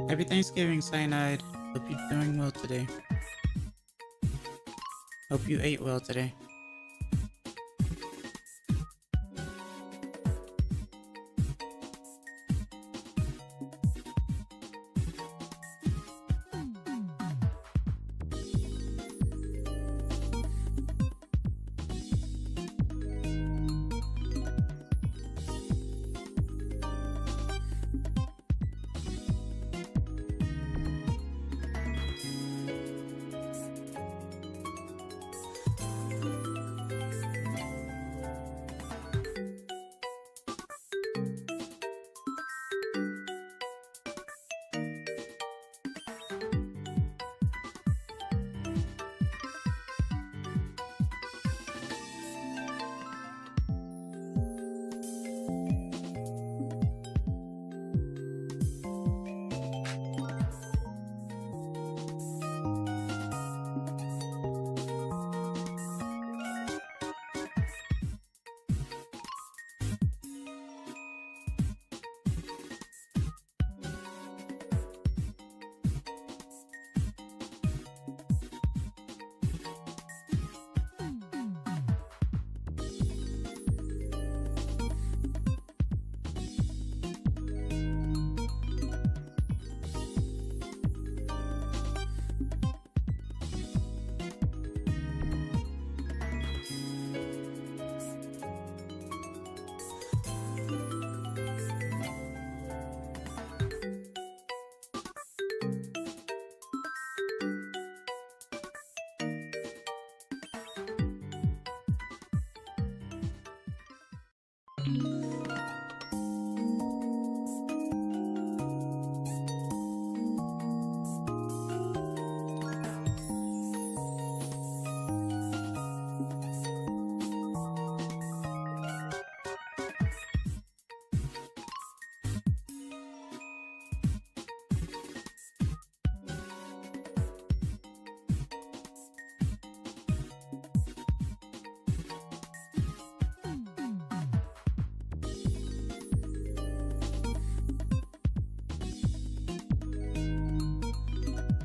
Happy Thanksgiving, Cyanide. Hope you're doing well today. Hope you ate well today.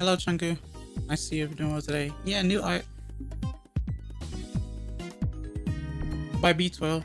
Hello, Chunku. I see you're doing well today. Yeah, new art by B12.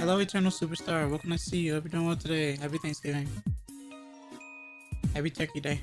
Hello, Eternal Superstar. Welcome to see you. Hope you're doing well today. Happy Thanksgiving. Happy Turkey Day.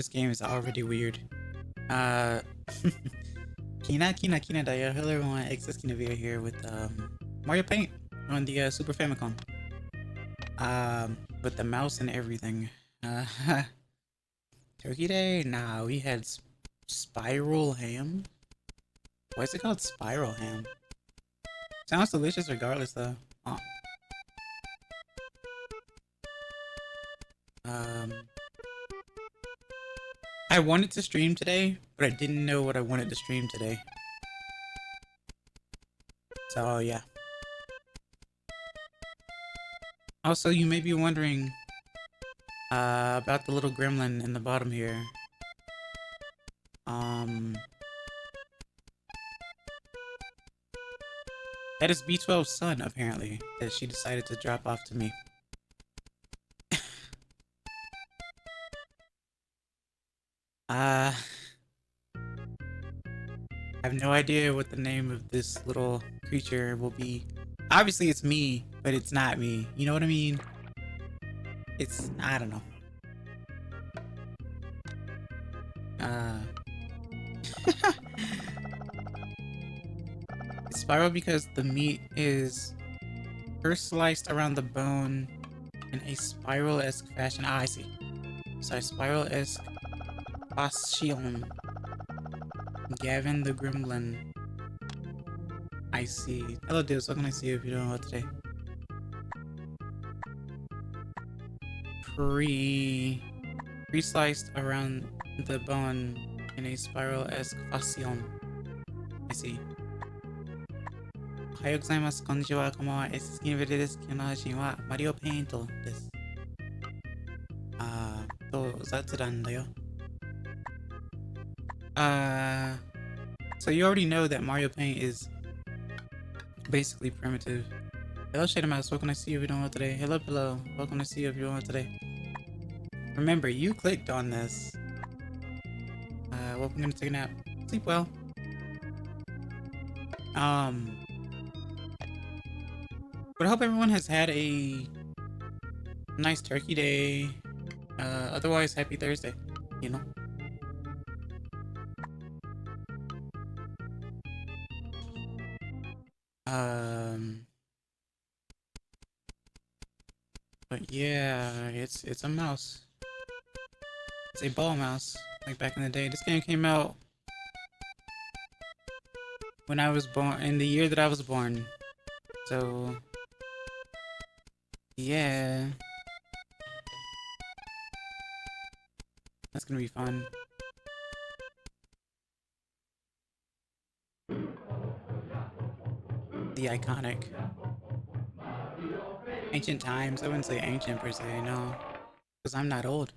This game is already weird. Uh, Kina Dayo. Hello everyone, Excess Kinavia here with Mario Paint on the Super Famicom. With the mouse and everything. Turkey Day? Nah, we had spiral ham. Why is it called spiral ham? Sounds delicious regardless though. I wanted to stream today, but I didn't know what I wanted to stream today. So yeah. Also, you may be wondering about the little gremlin in the bottom here. That is B12's son, apparently, that she decided to drop off to me. I have no idea what the name of this little creature will be. Obviously it's me, but it's not me. You know what I mean? It's, I don't know. It's spiral because the meat is first sliced around the bone in a spiral-esque fashion. Ah, I see. Sorry, spiral-esque fashion. Gavin the Gremlin. I see. Hello, dudes. What can I see if you're doing well today? Pre-sliced around the bone in a spiral-esque fashion. I see. Ohayou gozaimasu, konnichiwa, konbanwa, SSKinville desu. Kyou no hajin wa Mario Paint desu. Zatsudan da yo. So you already know that Mario Paint is basically primitive. Hello, Shader Mouse. Welcome to see you if you're doing well today. Hello, Pillow. Welcome to see you if you're doing well today. Remember, you clicked on this. Welcome to take a nap. Sleep well. But I hope everyone has had a nice turkey day. Otherwise, happy Thursday, you know? But yeah, it's a mouse. It's a ball mouse, like back in the day. This game came out when I was born, in the year that I was born. So yeah, that's gonna be fun. The iconic ancient times. I wouldn't say ancient per se, no, because I'm not old.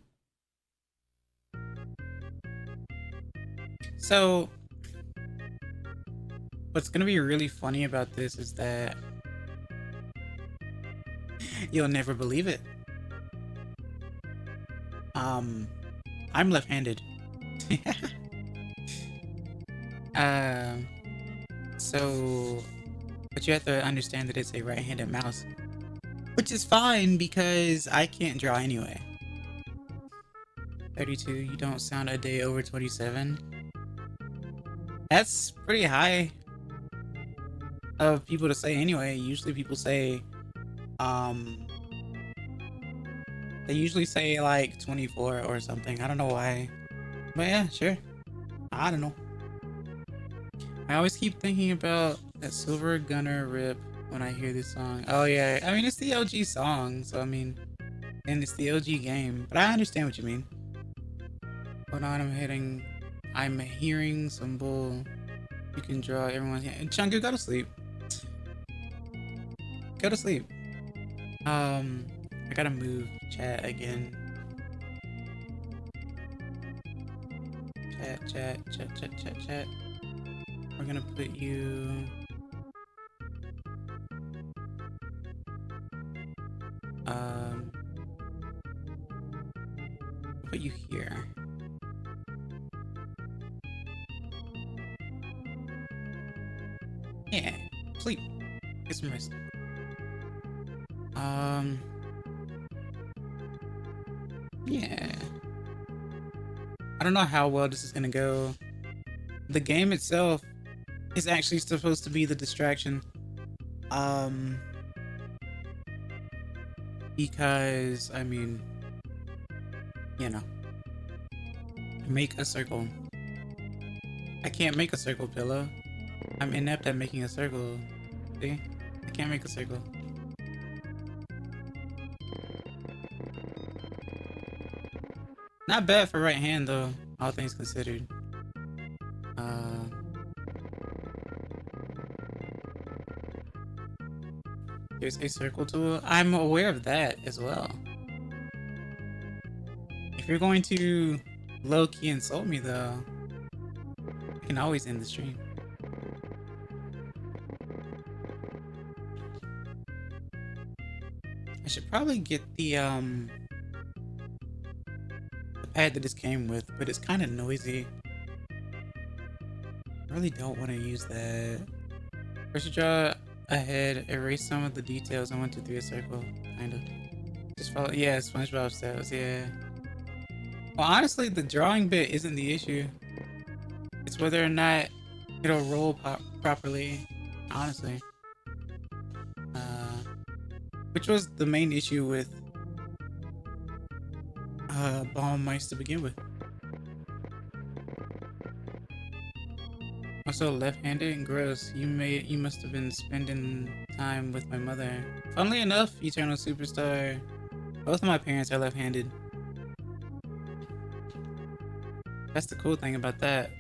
So what's gonna be really funny about this is that you'll never believe it. I'm left-handed. But you have to understand that it's a right-handed mouse, which is fine because I can't draw anyway. 32, you don't sound a day over 27. That's pretty high of people to say anyway. Usually people say, they usually say like 24 or something. I don't know why. But yeah, sure. I don't know. I always keep thinking about that Silver Gunner rip when I hear this song. Oh yeah, I mean it's the OG song, so I mean, and it's the OG game. But I understand what you mean. Hold on, I'm hearing some bull. You can draw everyone's hand. Chunky, go to sleep. Go to sleep. I gotta move chat again. Chat. We're gonna put you. Put you here. Yeah, sleep. Get some rest. Yeah. I don't know how well this is gonna go. The game itself is actually supposed to be the distraction. Because I mean, you know, make a circle. I can't make a circle, pillow. I'm inept at making a circle. See? I can't make a circle. Not bad for right hand though, all things considered. There's a circle tool. I'm aware of that as well. If you're going to low-key insult me though, I can always end the stream. I should probably get the pad that this came with, but it's kind of noisy. I really don't want to use that. First, you draw ahead, erase some of the details on 1, 2, 3 a circle, kind of. Just follow, yeah, SpongeBob styles, yeah. Well, honestly, the drawing bit isn't the issue. It's whether or not it'll roll properly, honestly. Which was the main issue with ball mice to begin with. Also left-handed and gross. You must have been spending time with my mother. Funnily enough, Eternal Superstar, both of my parents are left-handed. That's the cool thing about that.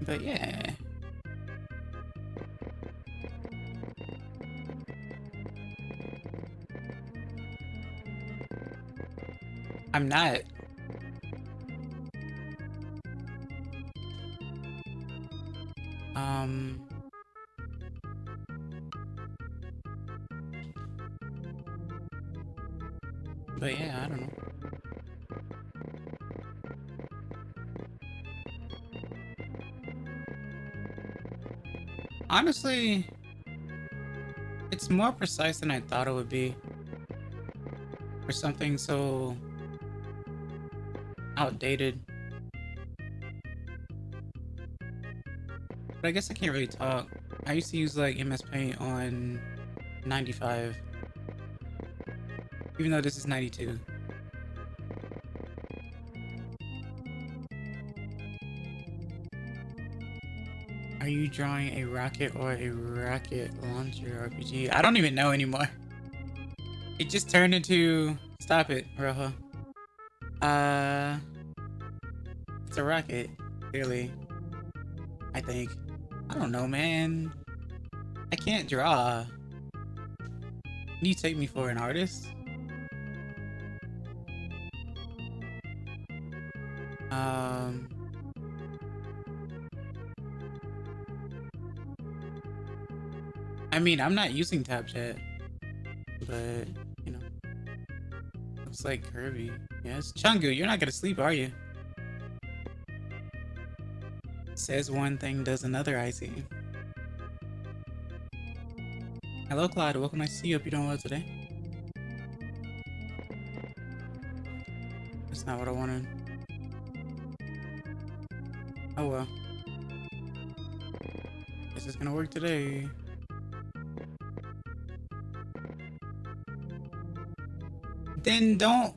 But yeah. I'm not. But yeah, I don't know. Honestly, it's more precise than I thought it would be for something so outdated. But I guess I can't really talk. I used to use like MS Paint on 95, even though this is 92. Are you drawing a rocket or a rocket launcher RPG? I don't even know anymore. It just turned into... Stop it, Rojo. It's a rocket, clearly. I think. I don't know, man. I can't draw. Can you take me for an artist? I mean, I'm not using Tap Chat, but, you know. Looks like Kirby. Yes, Chungu, you're not gonna sleep, are you? Says one thing, does another, I see. Hello, Clyde. Welcome, nice to see you. Hope you're doing well today. That's not what I wanted. Oh well. Guess it's gonna work today. Then don't.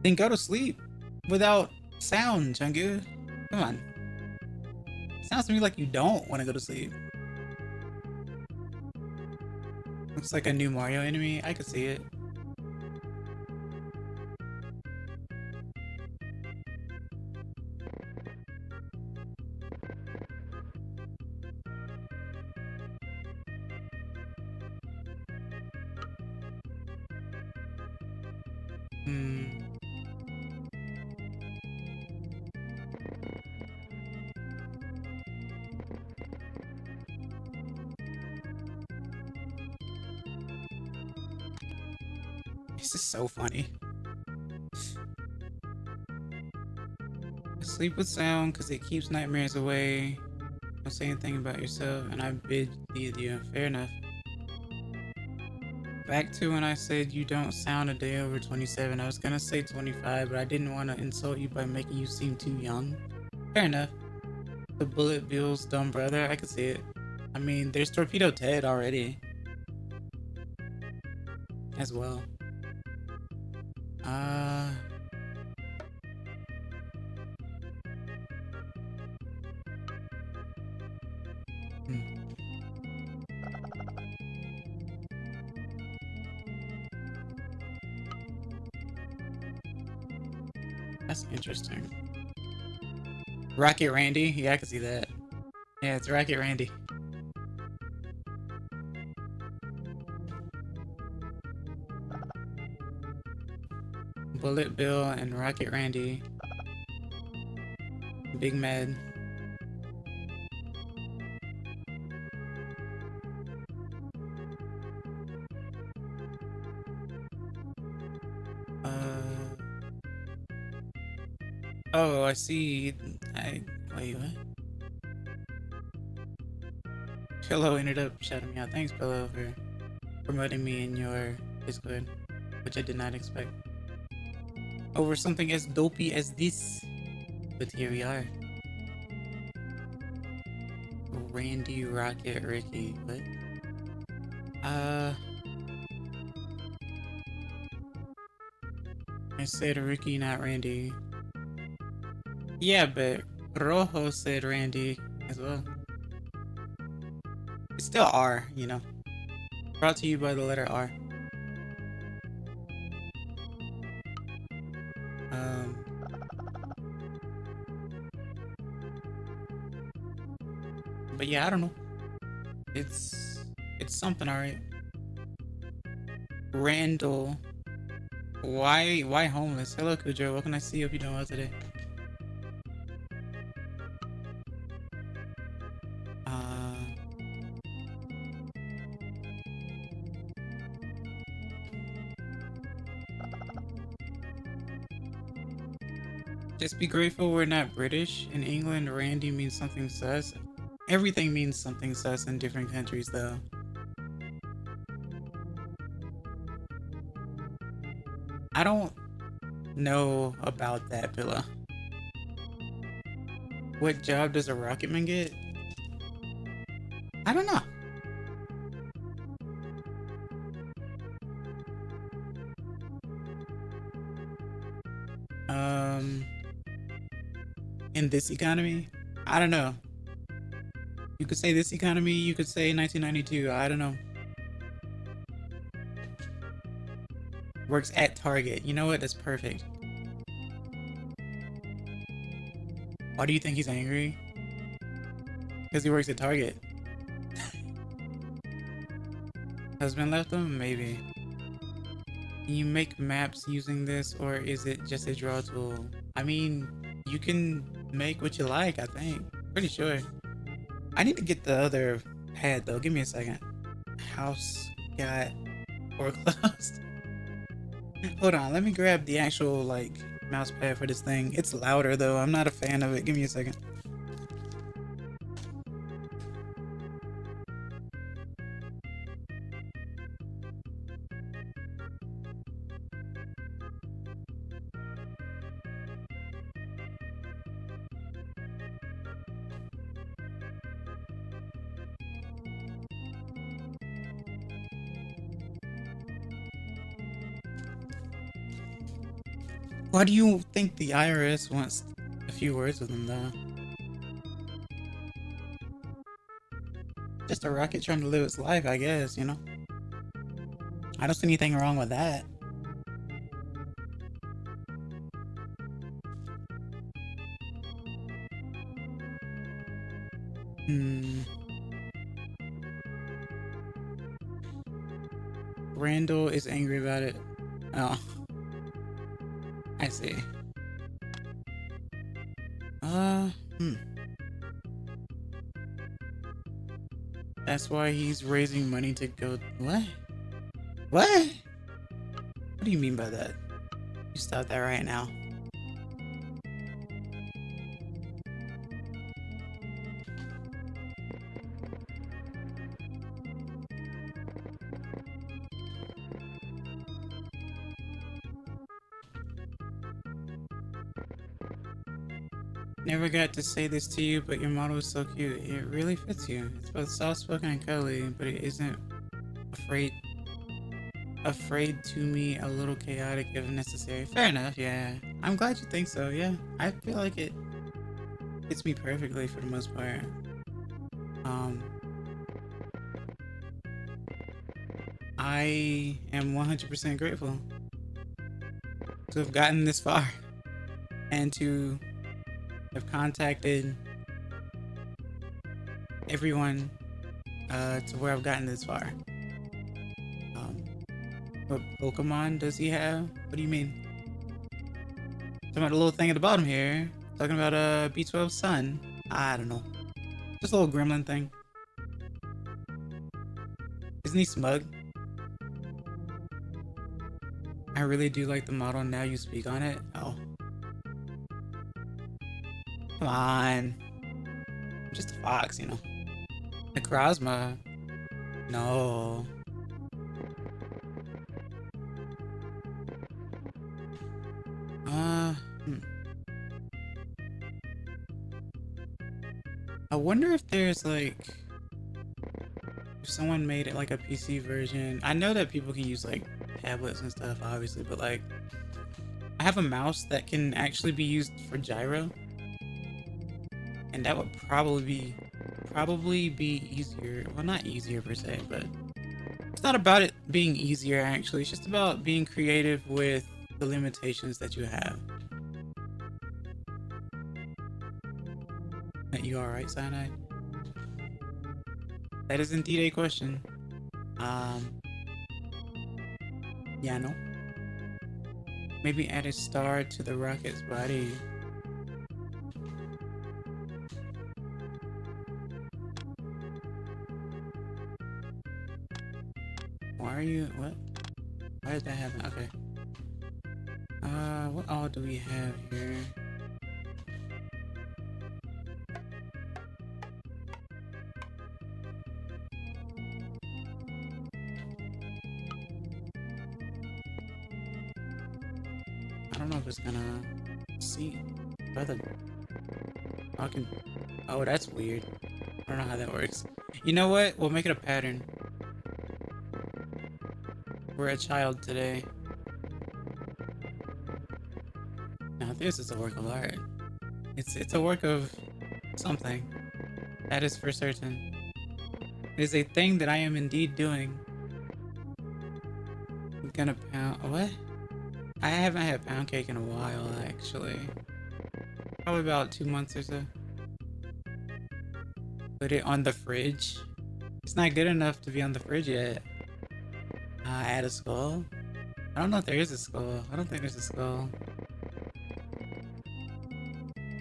Then go to sleep without sound, Chungu. Come on. Sounds to me like you don't want to go to sleep. Looks like a new Mario enemy. I could see it. This is so funny. Sleep with sound because it keeps nightmares away. Don't say anything about yourself, and I bid thee adieu. Fair enough. Back to when I said you don't sound a day over 27. I was gonna say 25, but I didn't want to insult you by making you seem too young. Fair enough. The Bullet Bill's dumb brother, I could see it. I mean, there's Torpedo Ted already. As well. That's interesting. Rocket Randy? Yeah, I can see that. Yeah, it's Rocket Randy. Bullet Bill and Rocket Randy. Big Mad. Oh, I see. Wait, what? Pillow ended up shouting me out. Thanks, Pillow, for promoting me in your Discord, which I did not expect. Over something as dopey as this. But here we are. Randy, Rocket, Ricky. What? I said Ricky, not Randy. Yeah, but Rojo said Randy as well. It's still R, you know. Brought to you by the letter R. But yeah, I don't know. It's something, alright. Randall. Why homeless? Hello, Cujo. What can I see? Hope you're doing well today. Just be grateful we're not British. In England, Randy means something sus. Everything means something sus in different countries, though. I don't know about that, Pillow. What job does a rocketman get? I don't know. In this economy? I don't know. You could say this economy, you could say 1992, I don't know. Works at Target. You know what? That's perfect. Why do you think he's angry? Because he works at Target. Husband left him? Maybe. Can you make maps using this, or is it just a draw tool? I mean, you can make what you like, I think. Pretty sure. I need to get the other pad though. Give me a second. House got foreclosed. Hold on, let me grab the actual like mouse pad for this thing. It's louder though. I'm not a fan of it. Give me a second. Why do you think the IRS wants a few words with them, though? Just a rocket trying to live its life, I guess, you know? I don't see anything wrong with that. Randall is angry about it. Oh. I see. That's why he's raising money to go. What? What? What do you mean by that? You stop that right now. never got to say this to you, but your model is so cute. It really fits you. It's both soft-spoken and cuddly, but it isn't afraid to me, a little chaotic if necessary. Fair enough, yeah. I'm glad you think so, yeah. I feel like it fits me perfectly for the most part. I am 100% grateful to have gotten this far and to have contacted everyone to where I've gotten this far. What Pokemon does he have? What do you mean? Talking about the little thing at the bottom here. Talking about B12 Sun. I don't know. Just a little gremlin thing. Isn't he smug? I really do like the model now you speak on it. Oh. Come on. I'm just a fox, you know. Necrozma. No. I wonder if there's like, if someone made it like a PC version. I know that people can use like tablets and stuff, obviously, but like, I have a mouse that can actually be used for gyro, and that would probably be easier. Well, not easier per se, but it's not about it being easier actually. It's just about being creative with the limitations that you have. Are you alright, Cyanide? That is indeed a question. Yeah, no. Maybe add a star to the rocket's body. Why are you, what? Why did that happen? Okay. What all do we have here? I don't know if it's gonna see brother. Oh, that's weird. I don't know how that works. You know what? We'll make it a pattern. We're a child today. Now this is a work of art. It's a work of something. That is for certain. It is a thing that I am indeed doing. I'm gonna pound. What? I haven't had pound cake in a while, actually. Probably about 2 months or so. Put it on the fridge. It's not good enough to be on the fridge yet. Add a skull. I don't know if there is a skull. I don't think there's a skull.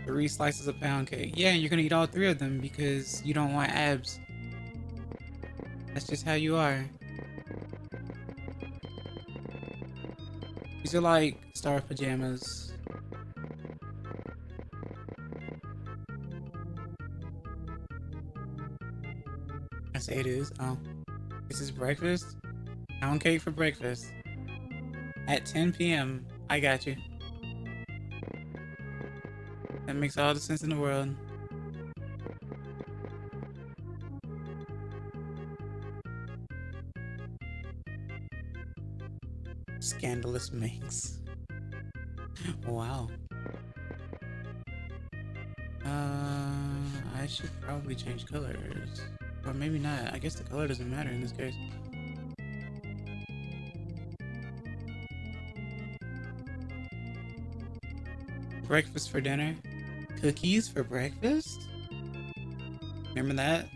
3 slices of pound cake. Yeah, you're gonna eat all 3 of them because you don't want abs. That's just how you are. These are like star pajamas. I say it is. Oh. This is breakfast? Pound cake for breakfast. At 10 p.m. I got you. That makes all the sense in the world. Scandalous makes. Wow. I should probably change colors. Or maybe not. I guess the color doesn't matter in this case. Breakfast for dinner. Cookies for breakfast? Remember that?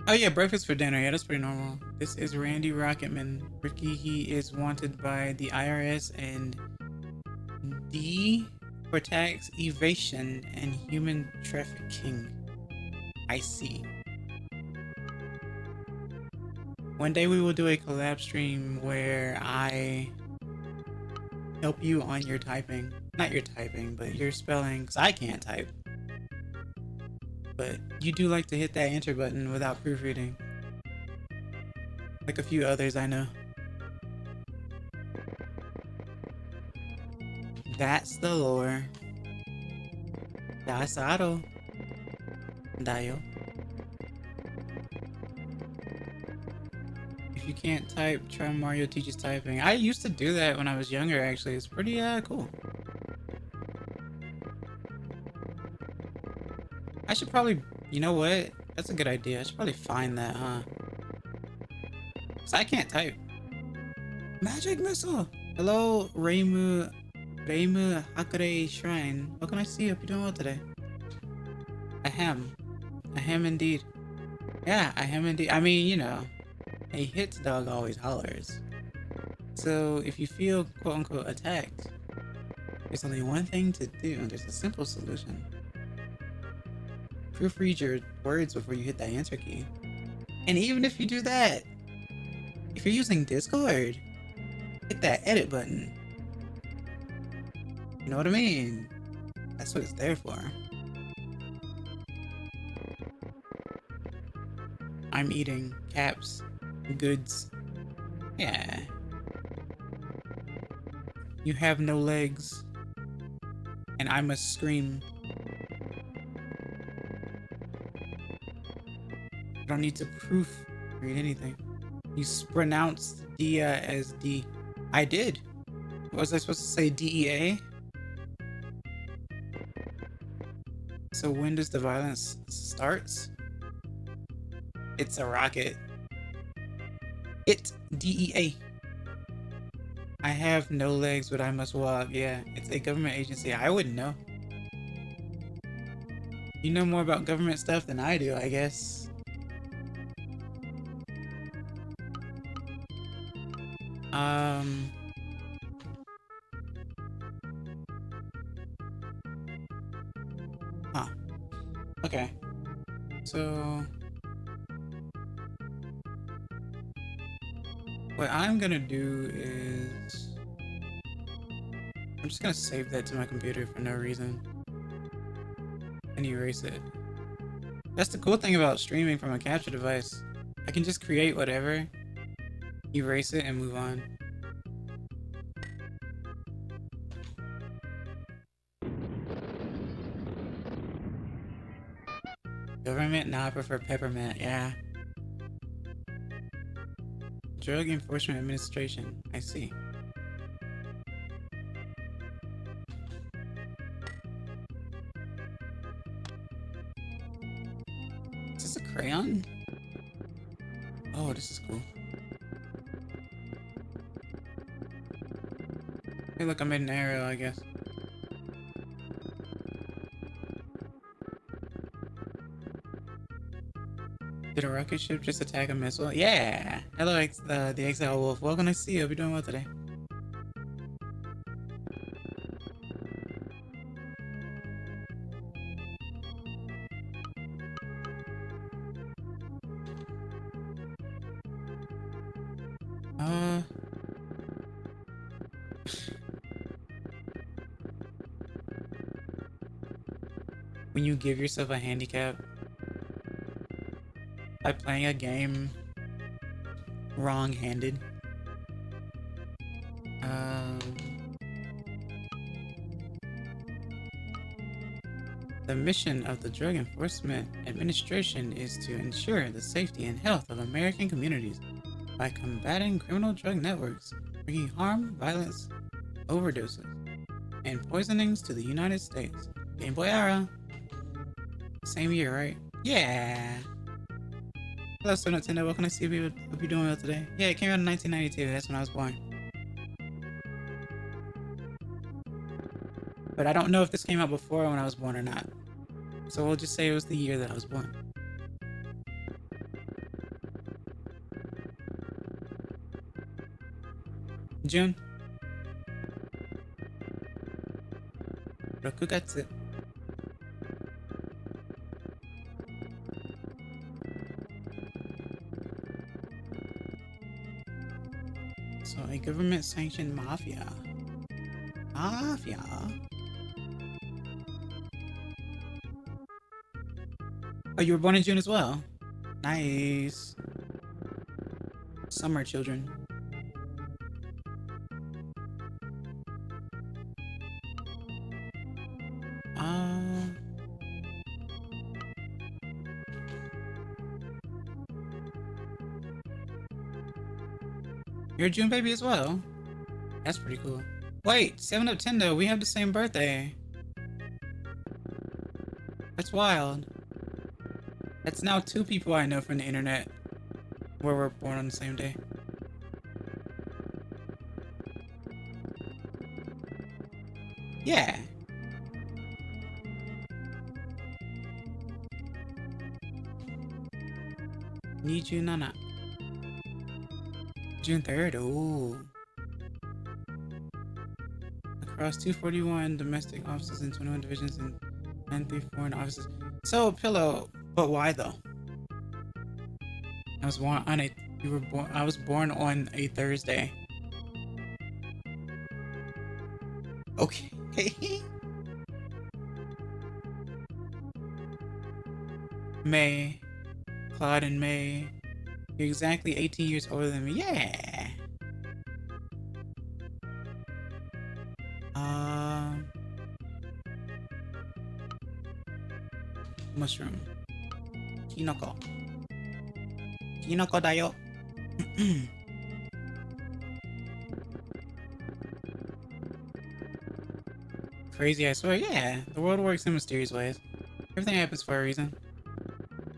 Oh yeah, breakfast for dinner. Yeah, that's pretty normal. This is Randy Rocketman. Ricky, he is wanted by the IRS and D for tax evasion and human trafficking. I see. One day we will do a collab stream where I help you on your typing. Not your typing, but your spelling, because I can't type. But you do like to hit that enter button without proofreading. Like a few others I know. That's the lore. Dasaro. Dayo. If you can't type, try Mario Teaches Typing. I used to do that when I was younger, actually. It's pretty cool. I should probably, you know what? That's a good idea. I should probably find that, huh? Cause I can't type. Magic missile! Hello, Reimu Hakare Shrine. What can I see? Hope you're doing well today. Ahem. Ahem indeed. Yeah, ahem indeed. I mean, you know, a hit dog always hollers. So if you feel quote unquote attacked, there's only one thing to do, and there's a simple solution. Proofread your words before you hit that enter key. And even if you do that, if you're using Discord, hit that edit button. You know what I mean? That's what it's there for. I'm eating caps, goods. Yeah. You have no legs, and I must scream. I don't need to proofread anything. You pronounced Dia as D. I did. Was I supposed to say DEA? So when does the violence starts? It's a rocket. It DEA. I have no legs, but I must walk. Yeah, it's a government agency. I wouldn't know. You know more about government stuff than I do, I guess. Huh. Okay. So what I'm gonna do is I'm just gonna save that to my computer for no reason and erase it. That's the cool thing about streaming from a capture device. I can just create whatever, erase it, and move on. Government? Nah, I prefer peppermint, yeah. Drug Enforcement Administration. I see. Is this a crayon? Oh, this is cool. Hey, look, I made an arrow, I guess. Did a rocket ship just attack a missile? Yeah! Hello, the Exile Wolf. Welcome to see you. Hope you're doing well today. When you give yourself a handicap by playing a game wrong-handed. The mission of the Drug Enforcement Administration is to ensure the safety and health of American communities by combating criminal drug networks, bringing harm, violence, overdoses, and poisonings to the United States. Game Boy era. Same year, right? Yeah. Hello, Sir Nintendo. Welcome to see you. Hope you're doing well today. Yeah, it came out in 1992. That's when I was born. But I don't know if this came out before when I was born or not. So we'll just say it was the year that I was born. June. Rokugatsu. So a government-sanctioned mafia. Mafia? Oh, you were born in June as well? Nice. Summer children. You're a June baby as well. That's pretty cool. Wait, 7 up 10 though. We have the same birthday. That's wild. That's now 2 people I know from the internet where we're born on the same day. Yeah. Need you, Nana. June 3rd. Ooh. Across 241 domestic offices and 21 divisions and 93 foreign offices. So, Pillow, but why though? I was born on I was born on a Thursday. Okay. May. Claude and May. You're exactly 18 years older than me. Yeah. Mushroom. Kinoko. Kinoko da yo. Crazy, I swear. Yeah, the world works in mysterious ways. Everything happens for a reason,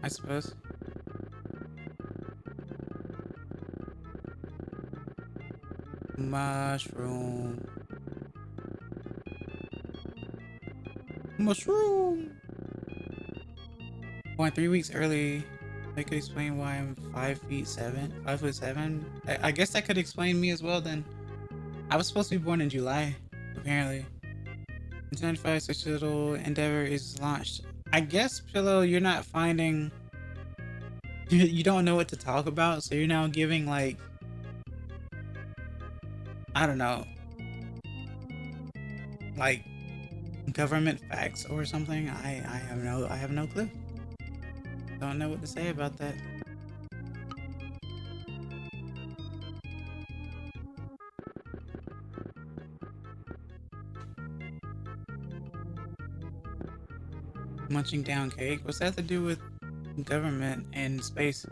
I suppose. Mushroom. Mushroom. Born 3 weeks early. That could explain why I'm 5'7". 5'7". I guess that could explain me as well then. I was supposed to be born in July, apparently. 1995 such a little endeavor is launched. I guess, Pillow, you're not finding... You don't know what to talk about, so you're now giving, like... I don't know. Like, government facts or something? I have no clue. Don't know what to say about that. Munching down cake? What's that to do with government and space?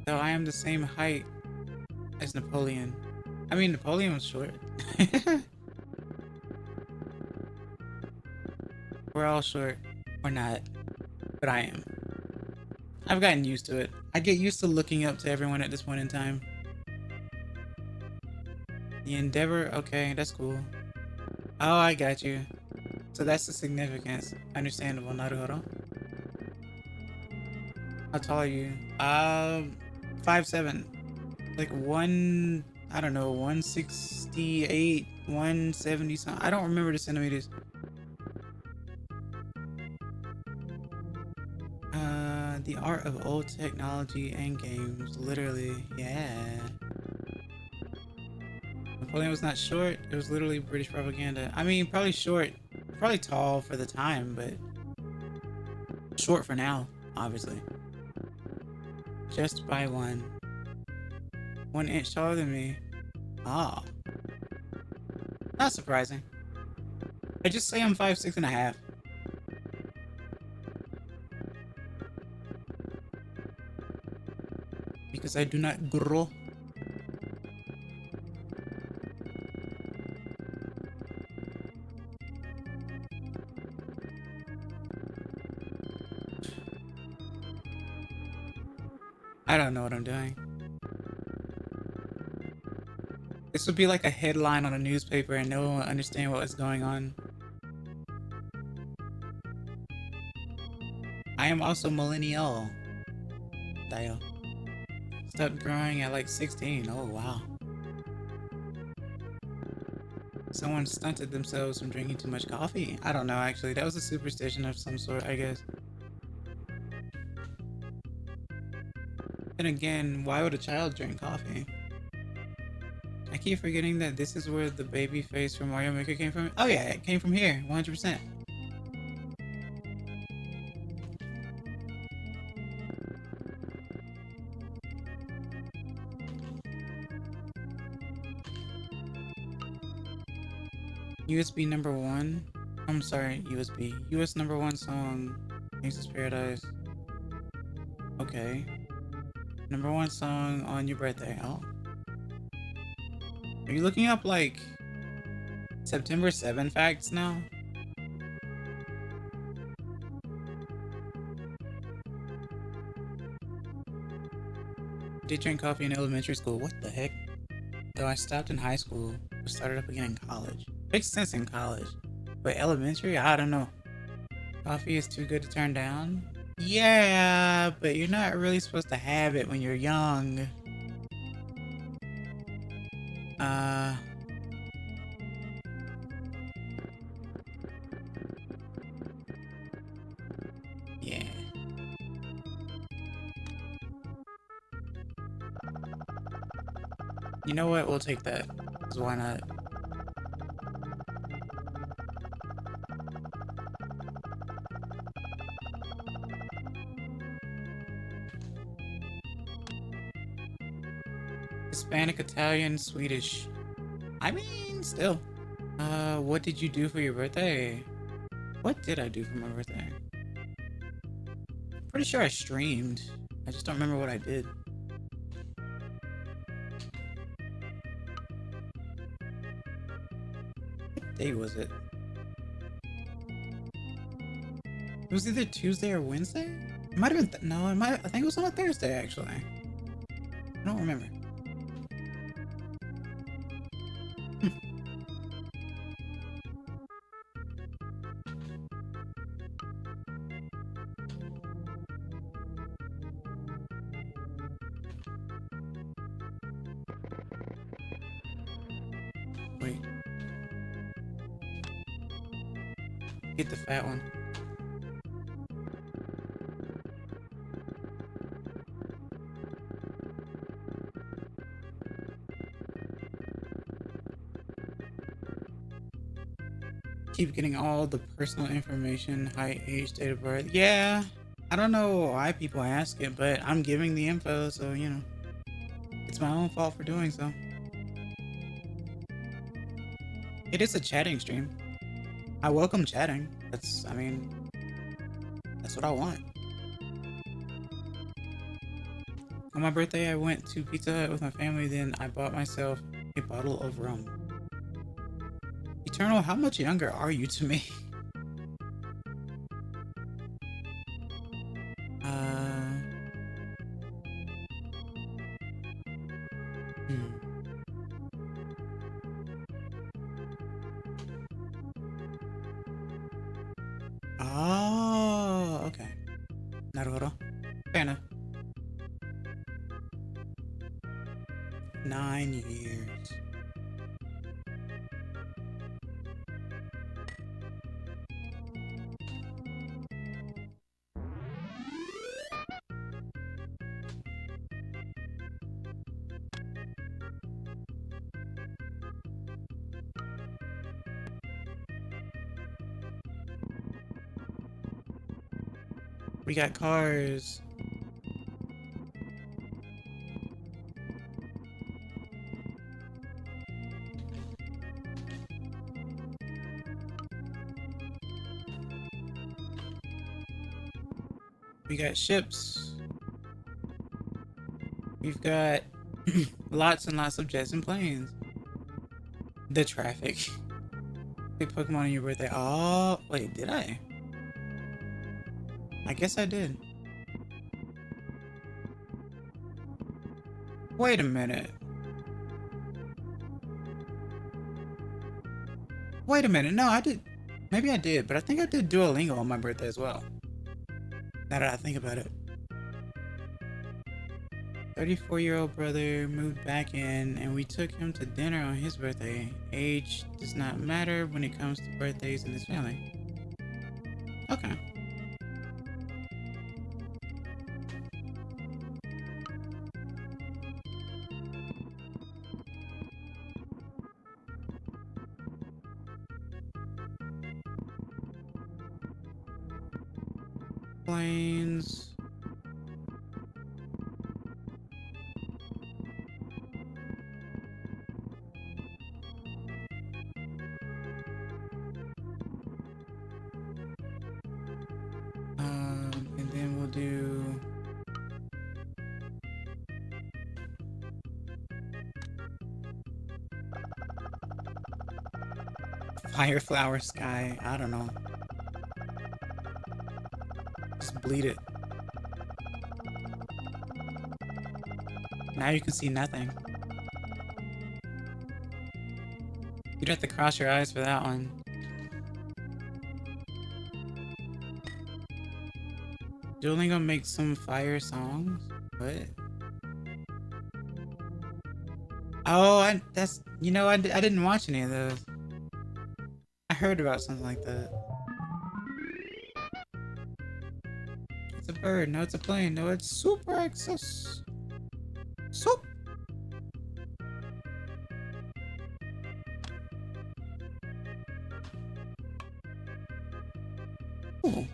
So I am the same height as Napoleon. I mean, Napoleon was short. We're all short. Or not. But I am. I've gotten used to it. I get used to looking up to everyone at this point in time. The endeavor? Okay, that's cool. Oh, I got you. So that's the significance. Understandable. Naruhodo. How tall are you? 5'7". Like I don't know, 168, 170 something. I don't remember the centimeters. The art of old technology and games. Literally, yeah. Napoleon was not short. It was literally British propaganda. I mean, probably short. Probably tall for the time, but short for now, obviously. Just by 1 inch taller than me. Ah. Not surprising. I just say I'm 5'6.5". Because I do not grow. I don't know what I'm doing. This would be like a headline on a newspaper and no one would understand what was going on. I am also millennial. Dio. Stopped growing at like 16. Oh, wow. Someone stunted themselves from drinking too much coffee. I don't know, actually. That was a superstition of some sort, I guess. Then again, why would a child drink coffee? I keep forgetting that this is where the baby face from Mario Maker came from. Oh yeah, it came from here, 100%. USB number 1. I'm sorry, USB. US number 1 song, Gangsta's Paradise. Okay. Number one song on your birthday. Oh. Are you looking up like September 7 facts now? Did drink coffee in elementary school. What the heck? Though I stopped in high school, but started up again in college. Makes sense in college. But elementary, I don't know. Coffee is too good to turn down? Yeah, but you're not really supposed to have it when you're young. Uh... Yeah. You know what? We'll take that. 'Cause why not? Hispanic, Italian, Swedish. I mean, still. What did you do for your birthday? What did I do for my birthday? Pretty sure I streamed. I just don't remember what I did. What day was it? It was either Tuesday or Wednesday? It might have been, no, I think it was on a Thursday, actually. I don't remember. Wait. Get the fat one. Keep getting all the personal information, height, age, date of birth. Yeah, I don't know why people ask it, but I'm giving the info, so you know, it's my own fault for doing so. It is a chatting stream. I welcome chatting. That's what I want. On my birthday, I went to Pizza Hut with my family, then I bought myself a bottle of rum. Eternal, how much younger are you to me? Oh, okay. Naruto. Fair enough. 9 years. We got cars. We got ships. We've got lots and lots of jets and planes. The traffic. Big Pokemon on your birthday. Oh, wait, did I? I guess I did. Wait a minute. Wait a minute. No, I did. Maybe I did, but I think I did Duolingo on my birthday as well. Now that I think about it. 34-year-old brother moved back in and we took him to dinner on his birthday. Age does not matter when it comes to birthdays in his family. Okay. Planes. And then we'll do Fire flower sky. I don't know. Just bleed it. Now you can see nothing. You'd have to cross your eyes for that one. Duolingo makes some fire songs? What? Oh, that's, you know, I didn't watch any of those. I heard about something like that. It's a bird. No, it's a plane. No, it's super access. Soup. Ooh.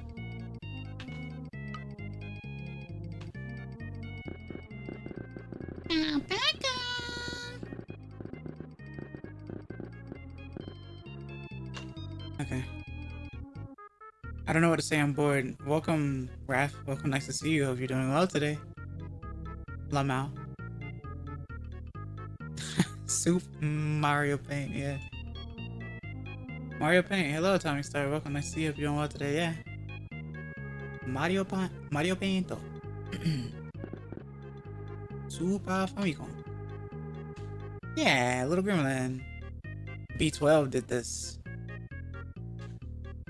Okay. I don't know what to say. I'm bored. Welcome, Raph. Welcome. Nice to see you. Hope you're doing well today. Lamau. Soup. Mario Paint. Yeah. Mario Paint. Hello, Atomic Star. Welcome. Nice to see you. Hope you're doing well today. Yeah. Mario Painto. Super Famicom. Yeah, Little Gremlin. B12 did this.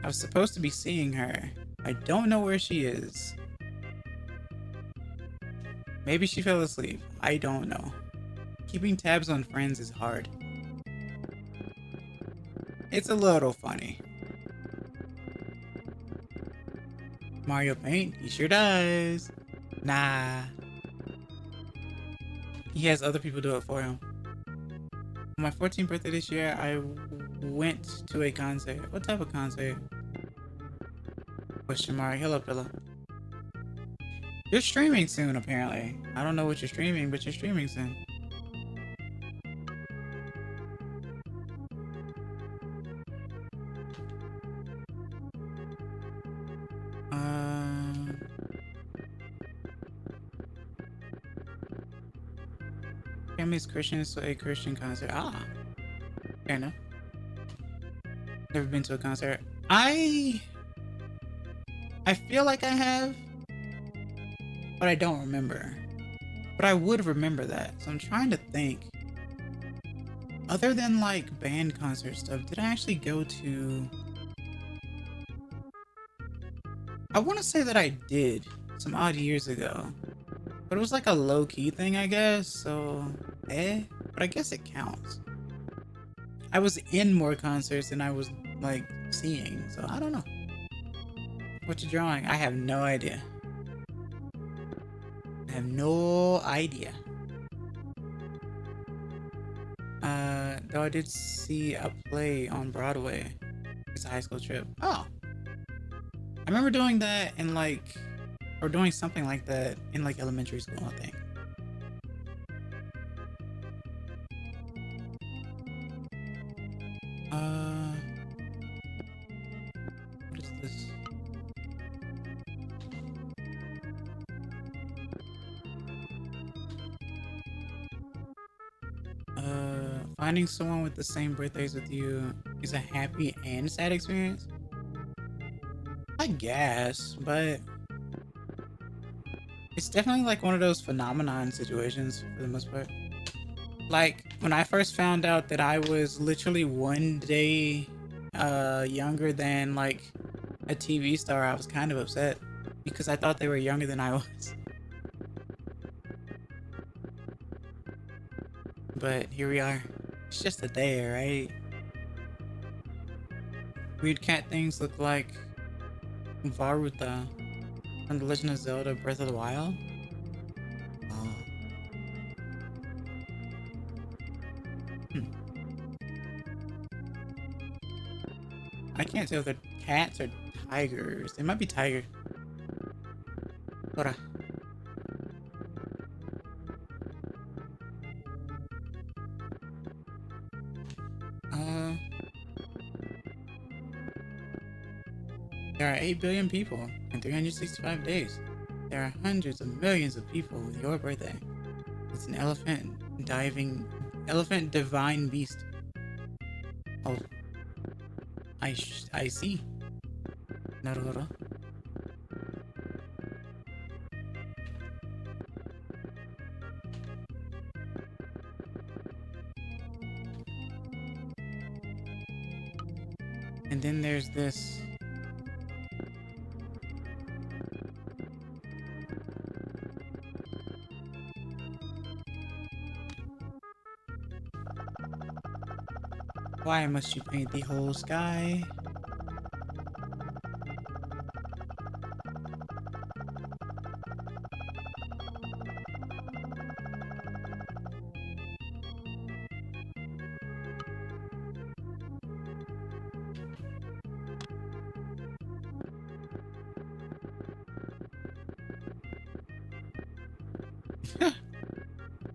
I was supposed to be seeing her. I don't know where she is. Maybe she fell asleep. I don't know. Keeping tabs on friends is hard. It's a little funny. Mario Paint? He sure does. Nah. He has other people do it for him. On my 14th birthday this year, I went to a concert. What type of concert? Question mark. Hello, Pillow. You're streaming soon, apparently. I don't know what you're streaming, but you're streaming soon. Family's Christians to a Christian concert. Ah, fair enough. Never been to a concert. I feel like I have, but I don't remember. But I would remember that, so I'm trying to think. Other than like band concert stuff, did I actually go to? I want to say that I did some odd years ago, but it was like a low-key thing, I guess. So, but I guess it counts. I was in more concerts than I was like seeing, so I don't know. What you drawing? I have no idea. I have no idea. Though I did see a play on Broadway. It's a high school trip. Oh. I remember doing that in like, or doing something like that in like elementary school, I think. What is this? Finding someone with the same birthdays with you is a happy and sad experience? I guess, but it's definitely like one of those phenomenon situations for the most part. Like when I first found out that I was literally one day younger than like a TV star, I was kind of upset because I thought they were younger than I was. But here we are. It's just a day, right? Weird cat things look like Varuta from The Legend of Zelda Breath of the Wild. Oh. I can't tell if they're cats or tigers. They might be tiger. Hold on. There are 8 billion people in 365 days. There are hundreds of millions of people with your birthday. It's an elephant divine beast. Oh. I see. Naruhodo. And then there's this. Why must you paint the whole sky?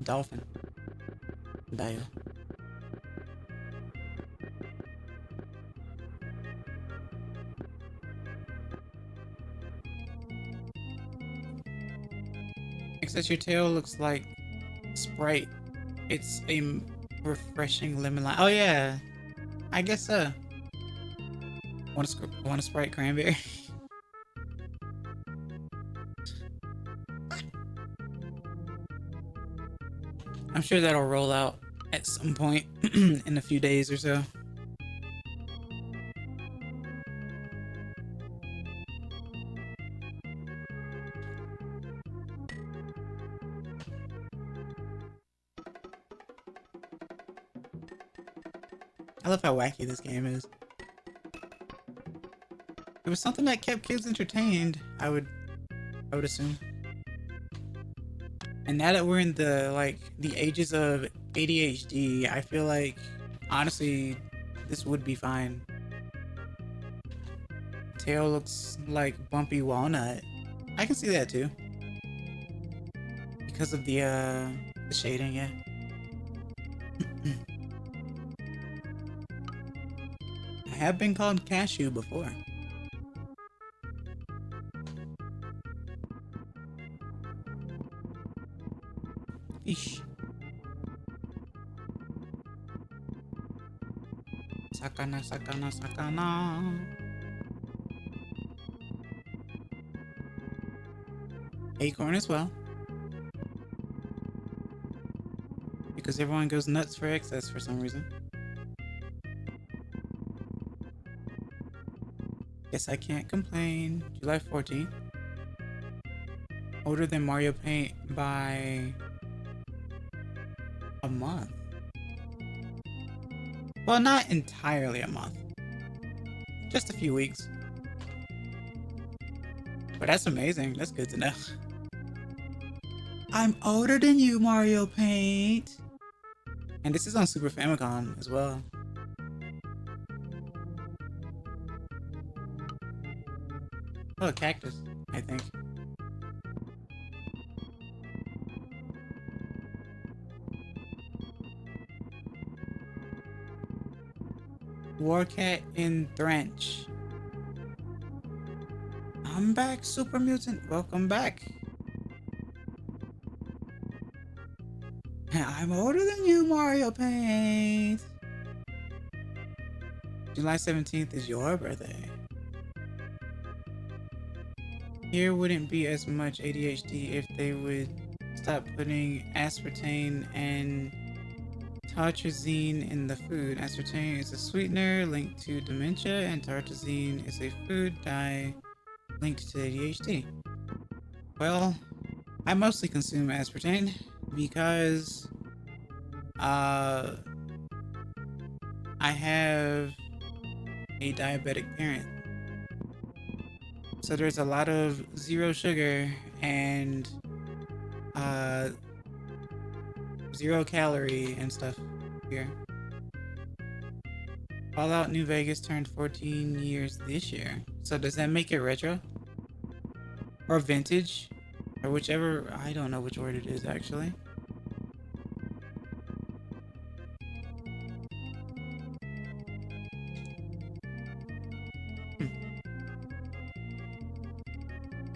Dolphin. Dio. Except your tail looks like Sprite. It's a refreshing lemon lime. Oh yeah, I guess so. Want a Sprite cranberry? I'm sure that'll roll out at some point in a few days or so. I love how wacky this game is. It was something that kept kids entertained, I would assume. And now that we're in the ages of ADHD, I feel like honestly this would be fine. Tail looks like bumpy walnut. I can see that too. Because of the shading, yeah. I have been called cashew before. Fish. Sakana, sakana, sakana. Acorn as well. Because everyone goes nuts for excess for some reason. Guess I can't complain. July 14th. Older than Mario Paint by a month. Well, not entirely a month. Just a few weeks. But that's amazing. That's good to know. I'm older than you, Mario Paint. And this is on Super Famicom as well. Oh, a cactus, I think. Warcat in Thrench. I'm back, Super Mutant. Welcome back. I'm older than you, Mario Paint. July 17th is your birthday. Here wouldn't be as much ADHD if they would stop putting aspartame and tartrazine in the food. Aspartame is a sweetener linked to dementia, and tartrazine is a food dye linked to ADHD. Well, I mostly consume aspartame because I have a diabetic parent. So there's a lot of zero sugar and 0 calorie and stuff here. Fallout New Vegas turned 14 years this year. So does that make it retro? Or vintage? Or whichever, I don't know which word it is actually.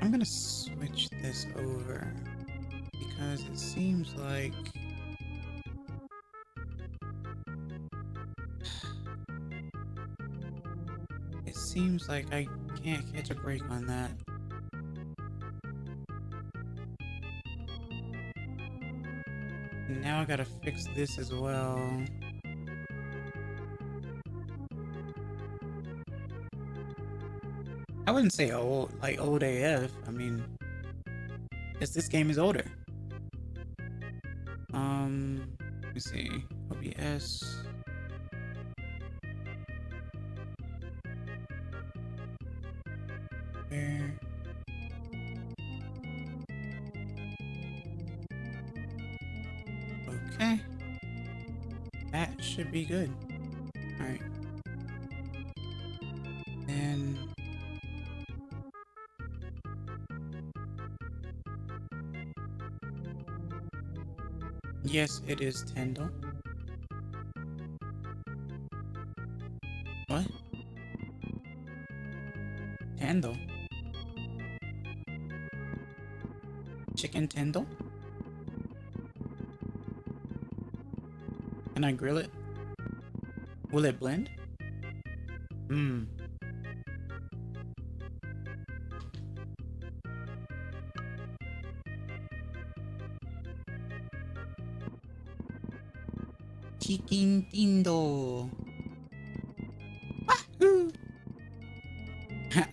I'm gonna switch this over because it seems like seems like I can't catch a break on that. And now I gotta fix this as well. I wouldn't say old, like old AF. I mean, this game is older. Let me see. OBS. There. Okay. That should be good. Alright. And yes, it is Tendel. What? Tendel? Chicken tendel? Can I grill it? Will it blend? Hmm. Chicken tendel. Wahoo!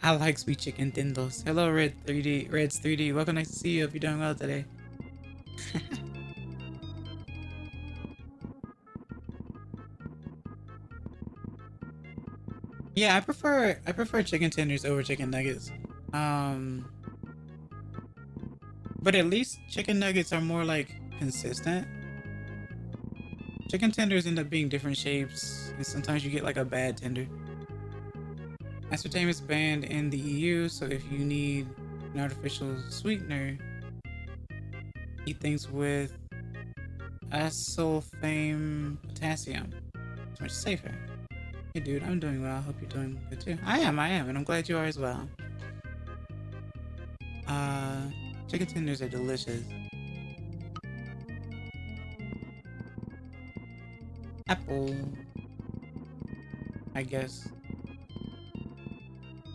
I like sweet chicken tendels. Hello, Reds 3D. Welcome, nice to see you. Hope you're doing well today. Yeah, I prefer chicken tenders over chicken nuggets. But at least chicken nuggets are more like consistent. Chicken tenders end up being different shapes, and sometimes you get like a bad tender. Aspartame is banned in the EU, so if you need an artificial sweetener, eat things with asulfame potassium. It's much safer. Hey dude, I'm doing well. I hope you're doing good too. I am, and I'm glad you are as well. Chicken tenders are delicious. Apple. I guess.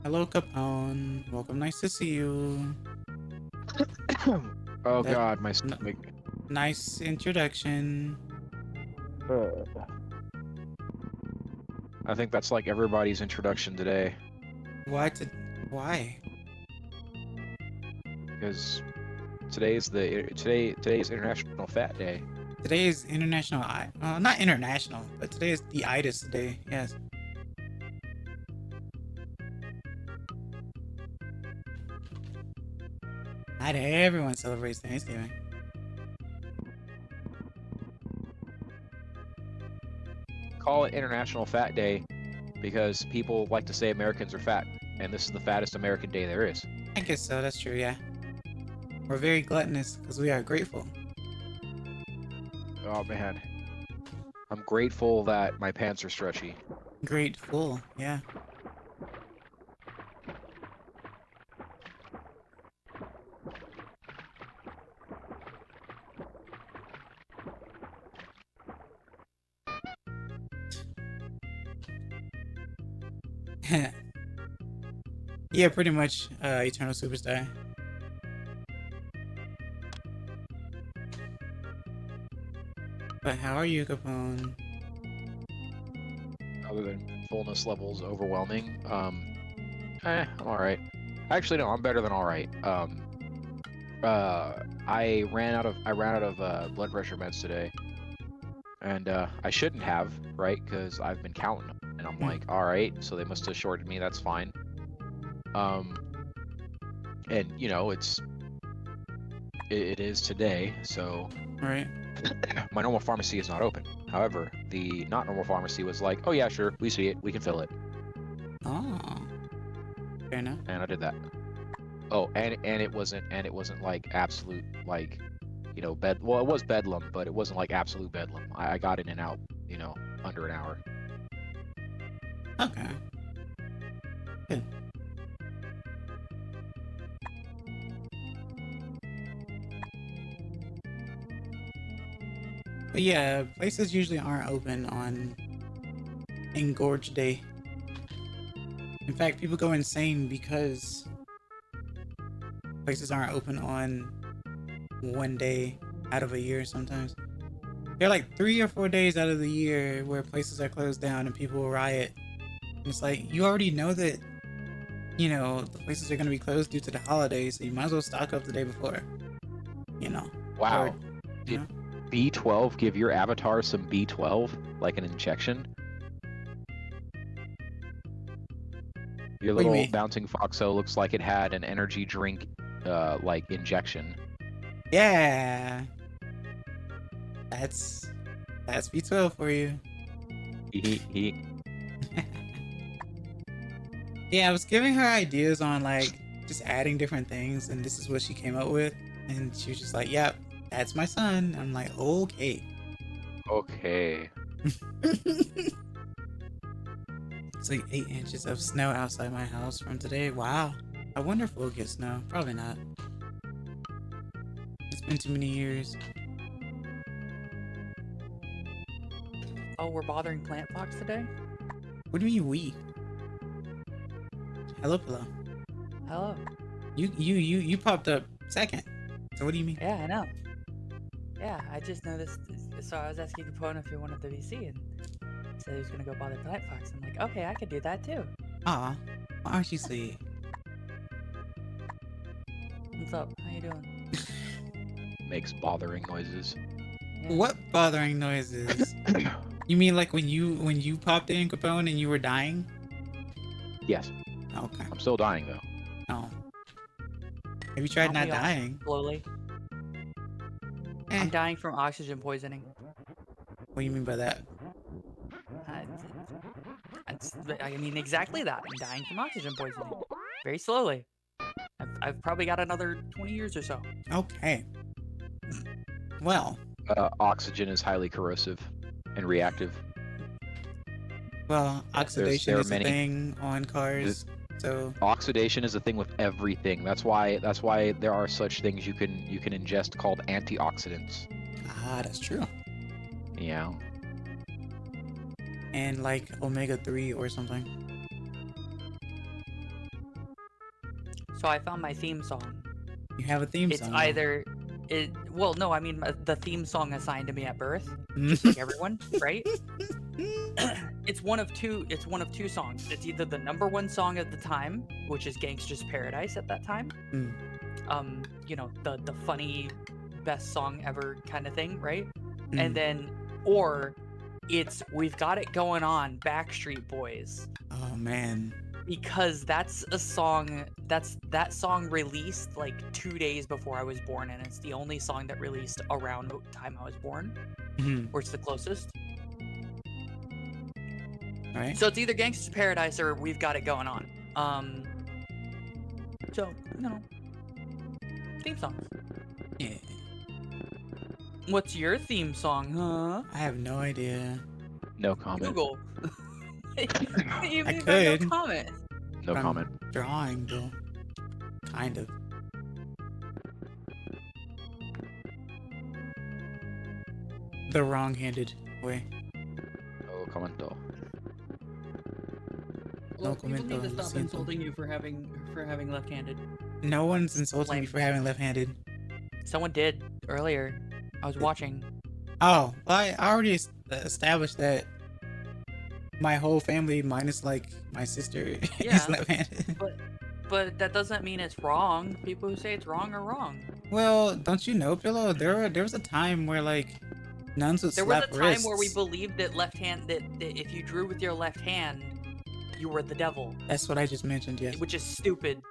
Hello, Capone. Welcome. Nice to see you. Oh God, my stomach. Nice introduction. I think that's like everybody's introduction today. Why? Because today's International Fat Day. Today is international. Not international, but today is the itis day. Yes. Not everyone celebrates Thanksgiving. Call it International Fat Day because people like to say Americans are fat, and this is the fattest American day there is. I guess so. That's true. Yeah. We're very gluttonous because we are grateful. Oh man, I'm grateful that my pants are stretchy. Grateful. Yeah. Yeah, pretty much Eternal Superstar. But how are you, Capone? Other than fullness levels overwhelming, I'm alright. Actually, no, I'm better than alright. I ran out of blood pressure meds today, and I shouldn't have, right? Because I've been counting them, and I'm like, alright, so they must have shorted me. That's fine. And you know, it is today, so Right. my normal pharmacy is not open. However, the not normal pharmacy was like, oh yeah, sure, we see it, we can fill it. Oh. Fair enough. And I did that. Oh, and it wasn't like absolute, like, you know, well, it was bedlam, but it wasn't like absolute bedlam. I got in and out, you know, under an hour. Okay. Good. But yeah, places usually aren't open on Engorge Day. In fact, people go insane because places aren't open on one day out of a year sometimes. There are like 3 or 4 days out of the year where places are closed down and people will riot. And it's like, you already know that, the places are going to be closed due to the holidays, so you might as well stock up the day before, you know. Wow. Or, you Did know. B12 give your avatar some B12, like an injection? Your What do you little mean? bouncing foxo looks like it had an energy drink, like injection. Yeah. That's B12 for you. He. Yeah, I was giving her ideas on like just adding different things, and this is what she came up with. And she was just like, "Yep, that's my son." I'm like, "Okay." Okay. It's like 8 inches of snow outside my house from today. Wow. I wonder if we'll get snow. Probably not. It's been too many years. Oh, we're bothering Plant Fox today? What do you mean we? Hello, pillow. Hello. You popped up second. So what do you mean? Yeah, I know. Yeah, I just noticed. So I was asking Capone if he wanted the VC, and he said he was gonna go bother Plant Fox. I'm like, okay, I could do that too. Aw, why aren't you sweet? What's up? How you doing? Makes bothering noises. Yeah. What bothering noises? You mean like when you popped in, Capone, and you were dying? Yes. Okay. I'm still dying though. Oh. Have you tried Aren't not we all dying? Slowly. Eh. I'm dying from oxygen poisoning. What do you mean by that? I mean exactly that. I'm dying from oxygen poisoning. Very slowly. I've probably got another 20 years or so. Okay. Well, Oxygen is highly corrosive and reactive. oxidation there are is a many- thing on cars. So Oxidation is a thing with everything. That's why there are such things you can ingest called antioxidants. that's true. Yeah. And like omega-3 or something. So I found my theme song. You have a theme It's song. either well, no, I mean the theme song assigned to me at birth, just like everyone, right? It's one of two songs. It's either the #1 song at the time, which is Gangsta's Paradise at that time. The funny best song ever kind of thing, right? And then or it's We've Got It Going On, Backstreet Boys. Oh man. Because that's a song that song released like 2 days before I was born, and it's the only song that released around the time I was born, or it's the closest. Right. So it's either Gangsta's Paradise or We've Got It Going On. So theme songs. Yeah. What's your theme song, huh? I have no idea. No comment. Google. You I made could. no comment. No But I'm comment. Drawing though. Kind of. The wrong-handed way. No commento. No Look, people need to commento, stop siento. insulting you for having left-handed. No one's insulting me Lame. for having left-handed. Someone did earlier. I was watching. Oh, well, I already established that my whole family, minus like my sister, Yeah. is left-handed. But that doesn't mean it's wrong. People who say it's wrong are wrong. Well, don't you know, Pillow? There was a time where like nuns would There was slap a time wrists. where we believed that that if you drew with your left hand, you were the devil, That's what I just mentioned. Yes. which is stupid.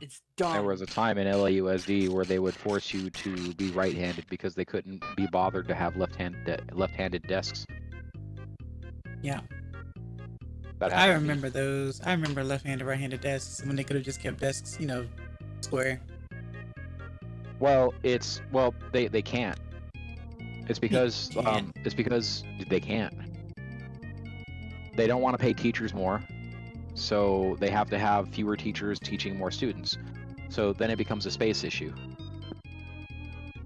It's dumb. There was a time in LAUSD where they would force you to be right-handed because they couldn't be bothered to have left-handed desks. Yeah. That I happened to me. remember those. I remember left-handed, right-handed desks when they could have just kept desks, square. Well, they can't. It's because can't? they can't. They don't want to pay teachers more, so they have to have fewer teachers teaching more students. So then it becomes a space issue.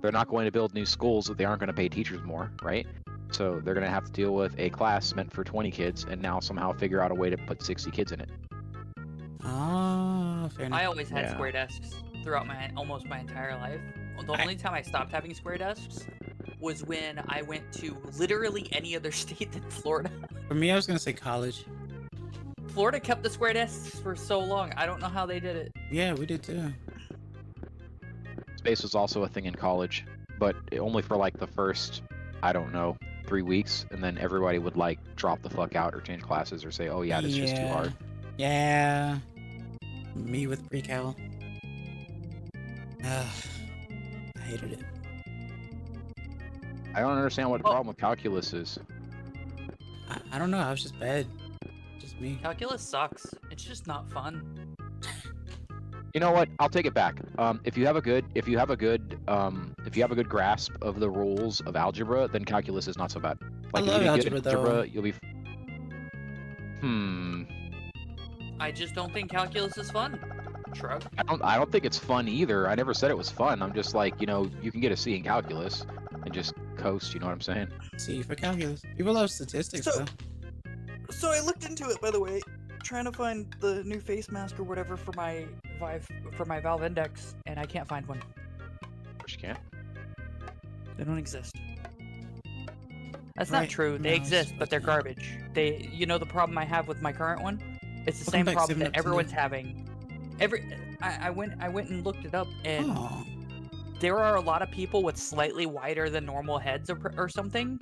They're not going to build new schools if they aren't going to pay teachers more, right? So they're going to have to deal with a class meant for 20 kids and now somehow figure out a way to put 60 kids in it. Fair enough. I always had Yeah. square desks throughout almost my entire life. The only time I stopped having square desks was when I went to literally any other state than Florida. For me, I was gonna say college. Florida kept the square desks for so long. I don't know how they did it. Yeah, we did too. Space was also a thing in college, but only for like the first, I don't know, 3 weeks, and then everybody would like drop the fuck out or change classes or say, "Oh yeah, that's just too hard." Yeah. Me with pre-cal. I hated it. I don't understand what the Oh. problem with calculus is. I don't know. I was just bad. Just me. Calculus sucks. It's just not fun. You know what? I'll take it back. If you have a good grasp of the rules of algebra, then calculus is not so bad. Like love if you get algebra, good though. algebra, you'll be. I just don't think calculus is fun. Shrug. I don't think it's fun either. I never said it was fun. I'm just like, you can get a C in calculus and just coast. You know what I'm saying? C for calculus. People love statistics So- though. So I looked into it, by the way, trying to find the new face mask or whatever For my Valve Index, and I can't find one. Which you can't. They don't exist. That's Right, not true. They mouse exist, but they're button. garbage. The problem I have with my current one, it's the Welcome same back, problem 7 that Up to everyone's New. having. I went and looked it up, and Oh. there are a lot of people with slightly wider than normal heads or something.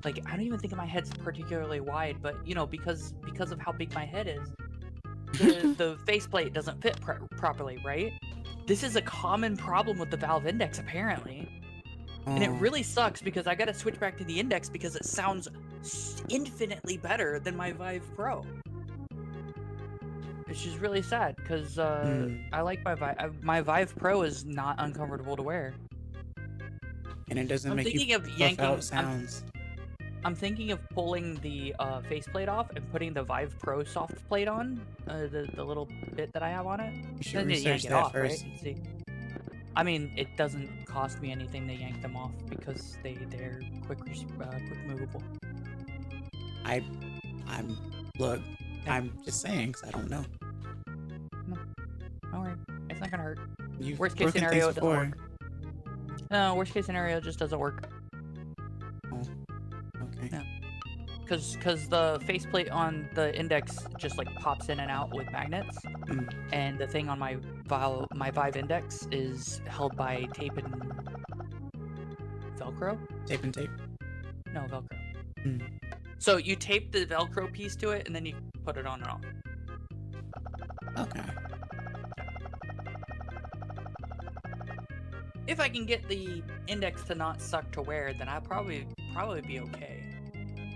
Like, I don't even think my head's particularly wide, but because of how big my head is, the faceplate doesn't fit properly, right? This is a common problem with the Valve Index, apparently. And it Oh. really sucks because I gotta switch back to the Index because it sounds infinitely better than my Vive Pro. Which is really sad because I like my Vive. My Vive Pro is not uncomfortable to wear. And it doesn't I'm make thinking you of puff yanking. out sounds. I'm thinking of pulling the faceplate off and putting the Vive Pro soft plate on, the little bit that I have on it. You should Then you research yank it that off, first. right? And see. I mean, it doesn't cost me anything to yank them off because they're quick movable. Look, I'm just saying 'cause I don't know. Don't worry, it's not gonna hurt. You've Worst case broken scenario, things it doesn't before. work. No, worst case scenario, it just doesn't work. Okay. Yeah. Cause the faceplate on the Index just like pops in and out with magnets, Mm. and the thing on my Vive Index is held by tape and Velcro. Tape and tape. No, Velcro. Mm. So you tape the Velcro piece to it, and then you put it on and off. Okay. If I can get the Index to not suck to wear, then I'll probably be okay.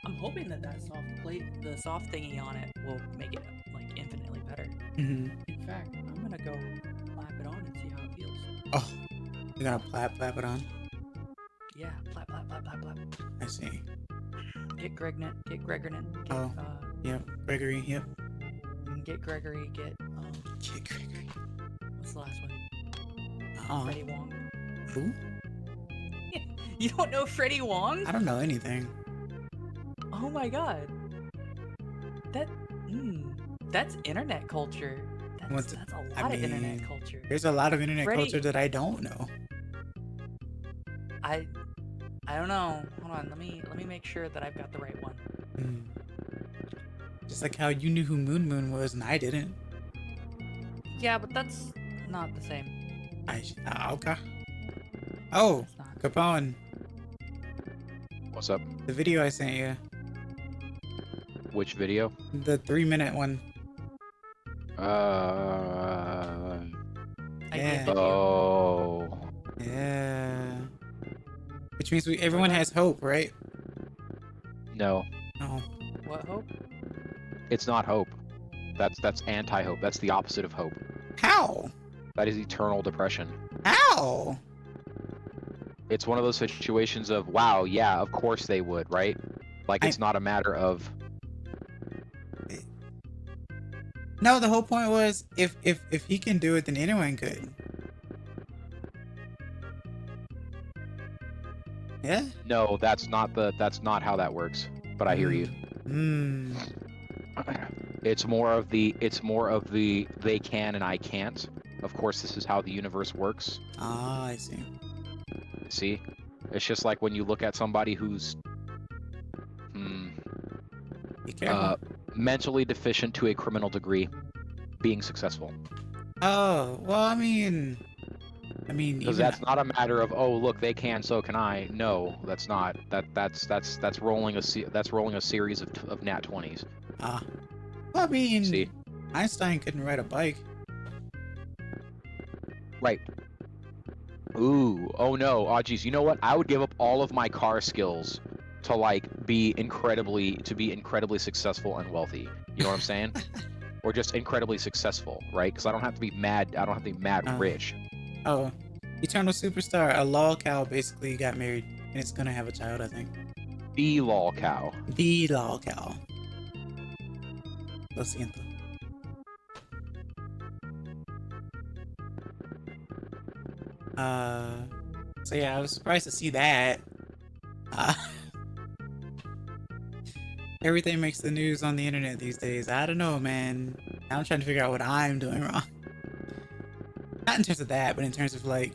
I'm hoping that soft plate, the soft thingy on it, will make it like infinitely better. Mm-hmm. In fact, I'm gonna go clap it on and see how it feels. Oh, you gotta plap it on. Yeah, plap, plap, plap, plap, plap. I see. Get Gregnet, get Gregornet, get Oh. Yep. Gregory. Yep. get Gregory, get Kid Gregory. what's the last one? Oh. Freddie Wong. Who? You don't know Freddie Wong? I don't know anything. Oh my god. That's internet culture. What's- That's a lot I of mean, internet culture. There's a lot of internet Freddie- culture that I don't know. I don't know. Hold on, let me make sure that I've got the right one. Mm. Just like how you knew who Moon Moon was and I didn't. Yeah, but that's not the same. Okay. Oh, It's not. Capone, What's up? the video I sent you, Which video? the 3-minute one. Uh. I Yeah. gave it to you. Oh. Yeah. Which means everyone has hope, right? No, Oh. What hope? it's not hope. That's anti-hope. That's the opposite of hope. How? That is eternal depression. How? It's one of those situations of, wow, yeah, of course they would, right? Like it's not a matter of, No, the whole point was if he can do it, then anyone could. Yeah. no, that's not how that works. But I hear you. Hmm. It's more of the they can and I can't. Of course, this is how the universe works. Ah, I see. See? It's just like when you look at somebody who's Be careful. mentally deficient to a criminal degree being successful. Oh, well, I mean, Because even that's not a matter of, oh look, they can, so can I. No, that's not. That's rolling a series of nat 20s. well, I mean, See? Einstein couldn't ride a bike. Right. Ooh, oh no, oh geez, you know what? I would give up all of my car skills to like be incredibly successful and wealthy. You know what I'm saying? Or just incredibly successful, right? Because I don't have to be mad. I don't have to be mad rich. Oh, Eternal Superstar, a lol cow basically got married, and it's gonna have a child, I think. The lol cow. The lol cow. Lo siento. So yeah, I was surprised to see that. Everything makes the news on the internet these days. I don't know, man. I'm trying to figure out what I'm doing wrong. Not in terms of that, but in terms of like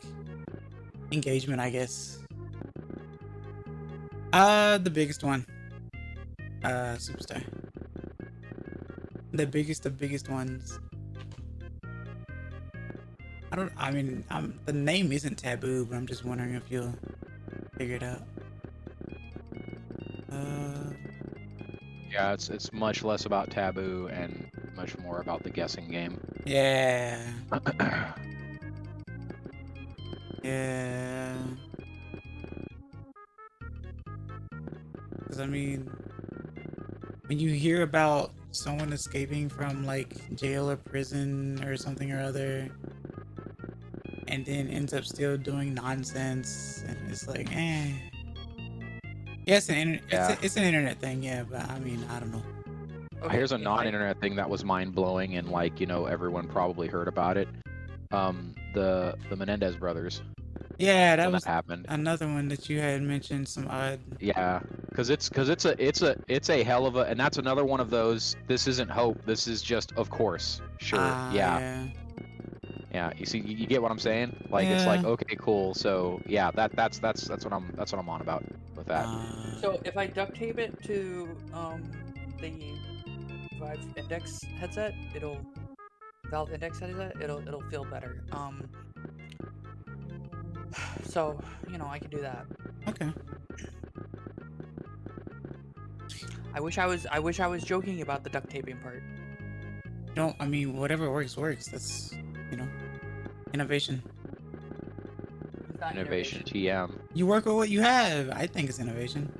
engagement, I guess. The biggest one. Superstar. The biggest of biggest ones. The name isn't taboo, but I'm just wondering if you'll figure it out. Yeah, it's much less about taboo and much more about the guessing game. Yeah. Yeah. Because I mean, when you hear about someone escaping from like jail or prison or something or other, and then ends up still doing nonsense, and it's like, eh. Yeah, it's an internet thing, yeah, but I mean, I don't know. Okay, Here's a if I- non-internet thing that was mind-blowing and like, you know, everyone probably heard about it. The Menendez brothers. Yeah, that When was that happened. another one that you had mentioned. Some odd. Yeah, because it's a hell of a, and that's another one of those. This isn't hope. This is just of course. Sure. Yeah. You see, you get what I'm saying? Like it's like Yeah. okay, cool. So yeah, that's what I'm on about with that. So if I duct tape it to the Vive Index headset, Valve Index headset, it'll feel better. So you know I can do that. Okay. I wish I was joking about the duct taping part. No, I mean, whatever works. That's, innovation. It's not Innovation TM. You work with what you have. I think it's innovation.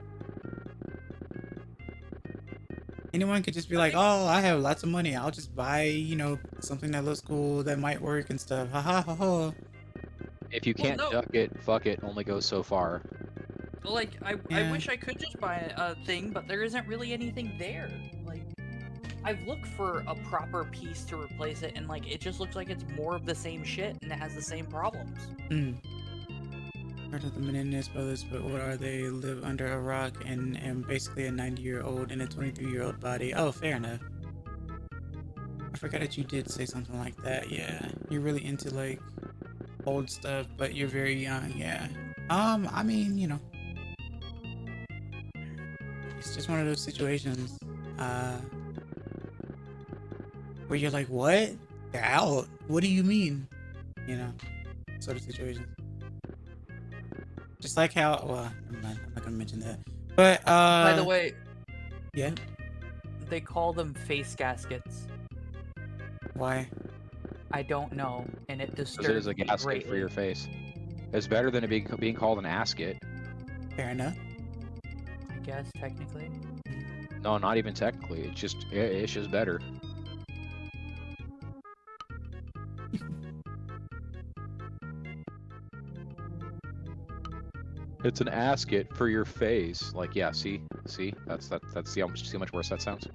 Anyone could just be like, oh, I have lots of money. I'll just buy, something that looks cool that might work and stuff. Ha ha ha ha. If you can't no. duck it, fuck it. Only goes so far. Like I Yeah. wish I could just buy a thing, but there isn't really anything there. Like I've looked for a proper piece to replace it, and like it just looks like it's more of the same shit, and it has the same problems. Heard of the Menendez brothers, but what are they? Live under a rock and basically a 90-year-old in a 23-year-old body. Oh, fair enough. I forgot that you did say something like that. Yeah, you're really into like old stuff, but you're very young. Yeah. I mean, it's just one of those situations where you're like, what? They're out. What do you mean? Sort of situations. Just like how, well, never mind, I'm not gonna mention that. But By the way, yeah. they call them face gaskets. Why? I don't know, and it Because disturbs it is a me gasket greatly. for your face. It's better than it being called an asket. Fair enough. I guess technically. No, not even technically. It's just better. It's an asket for your face. Like, yeah, see, that's see how much worse that sounds.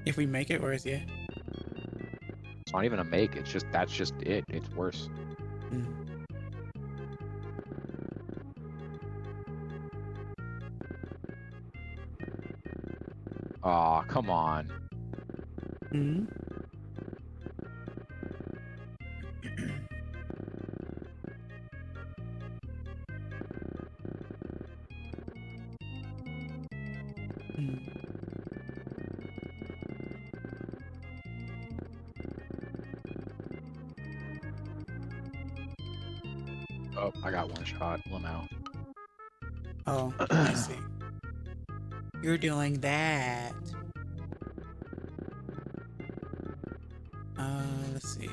If we make it worse, yeah. It's not even a make. That's just it. It's worse. Aw, come on. Hmm. Oh, I got one shot. Lamau. Oh, I see. You're doing that. Let's see.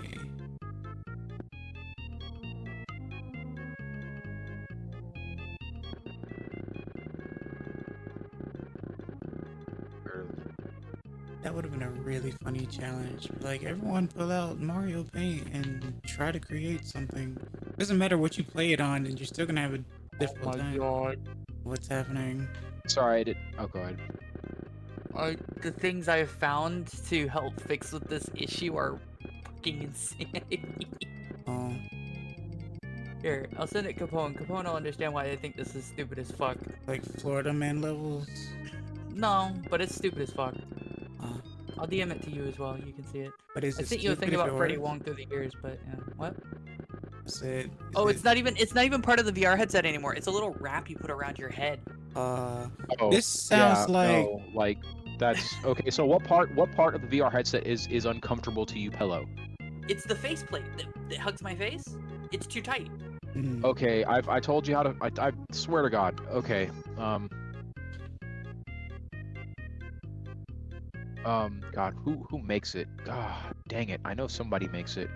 That would have been a really funny challenge. Like, everyone pull out Mario Paint and try to create something. Doesn't matter what you play it on, and you're still gonna have a difficult time. God. What's happening? Sorry, I did. Oh, go ahead. The things I've found to help fix with this issue are fucking insanity. Oh, Here, I'll send it Capone. Capone will understand why I think this is stupid as fuck. like Florida Man levels? No, but it's stupid as fuck. Oh, I'll DM it to you as well. You can see it. but is I it sent you a stupid thing if about it Freddy works? Wong through the years, but yeah. What? Is It's not even part of the VR headset anymore. It's a little wrap you put around your head. Oh, This sounds like no, like that's okay. So what part of the VR headset is uncomfortable to you, Pillow? It's the faceplate that hugs my face. It's too tight. Okay, I told you how to. I swear to God. Okay. God, who makes it? God, dang it! I know somebody makes it.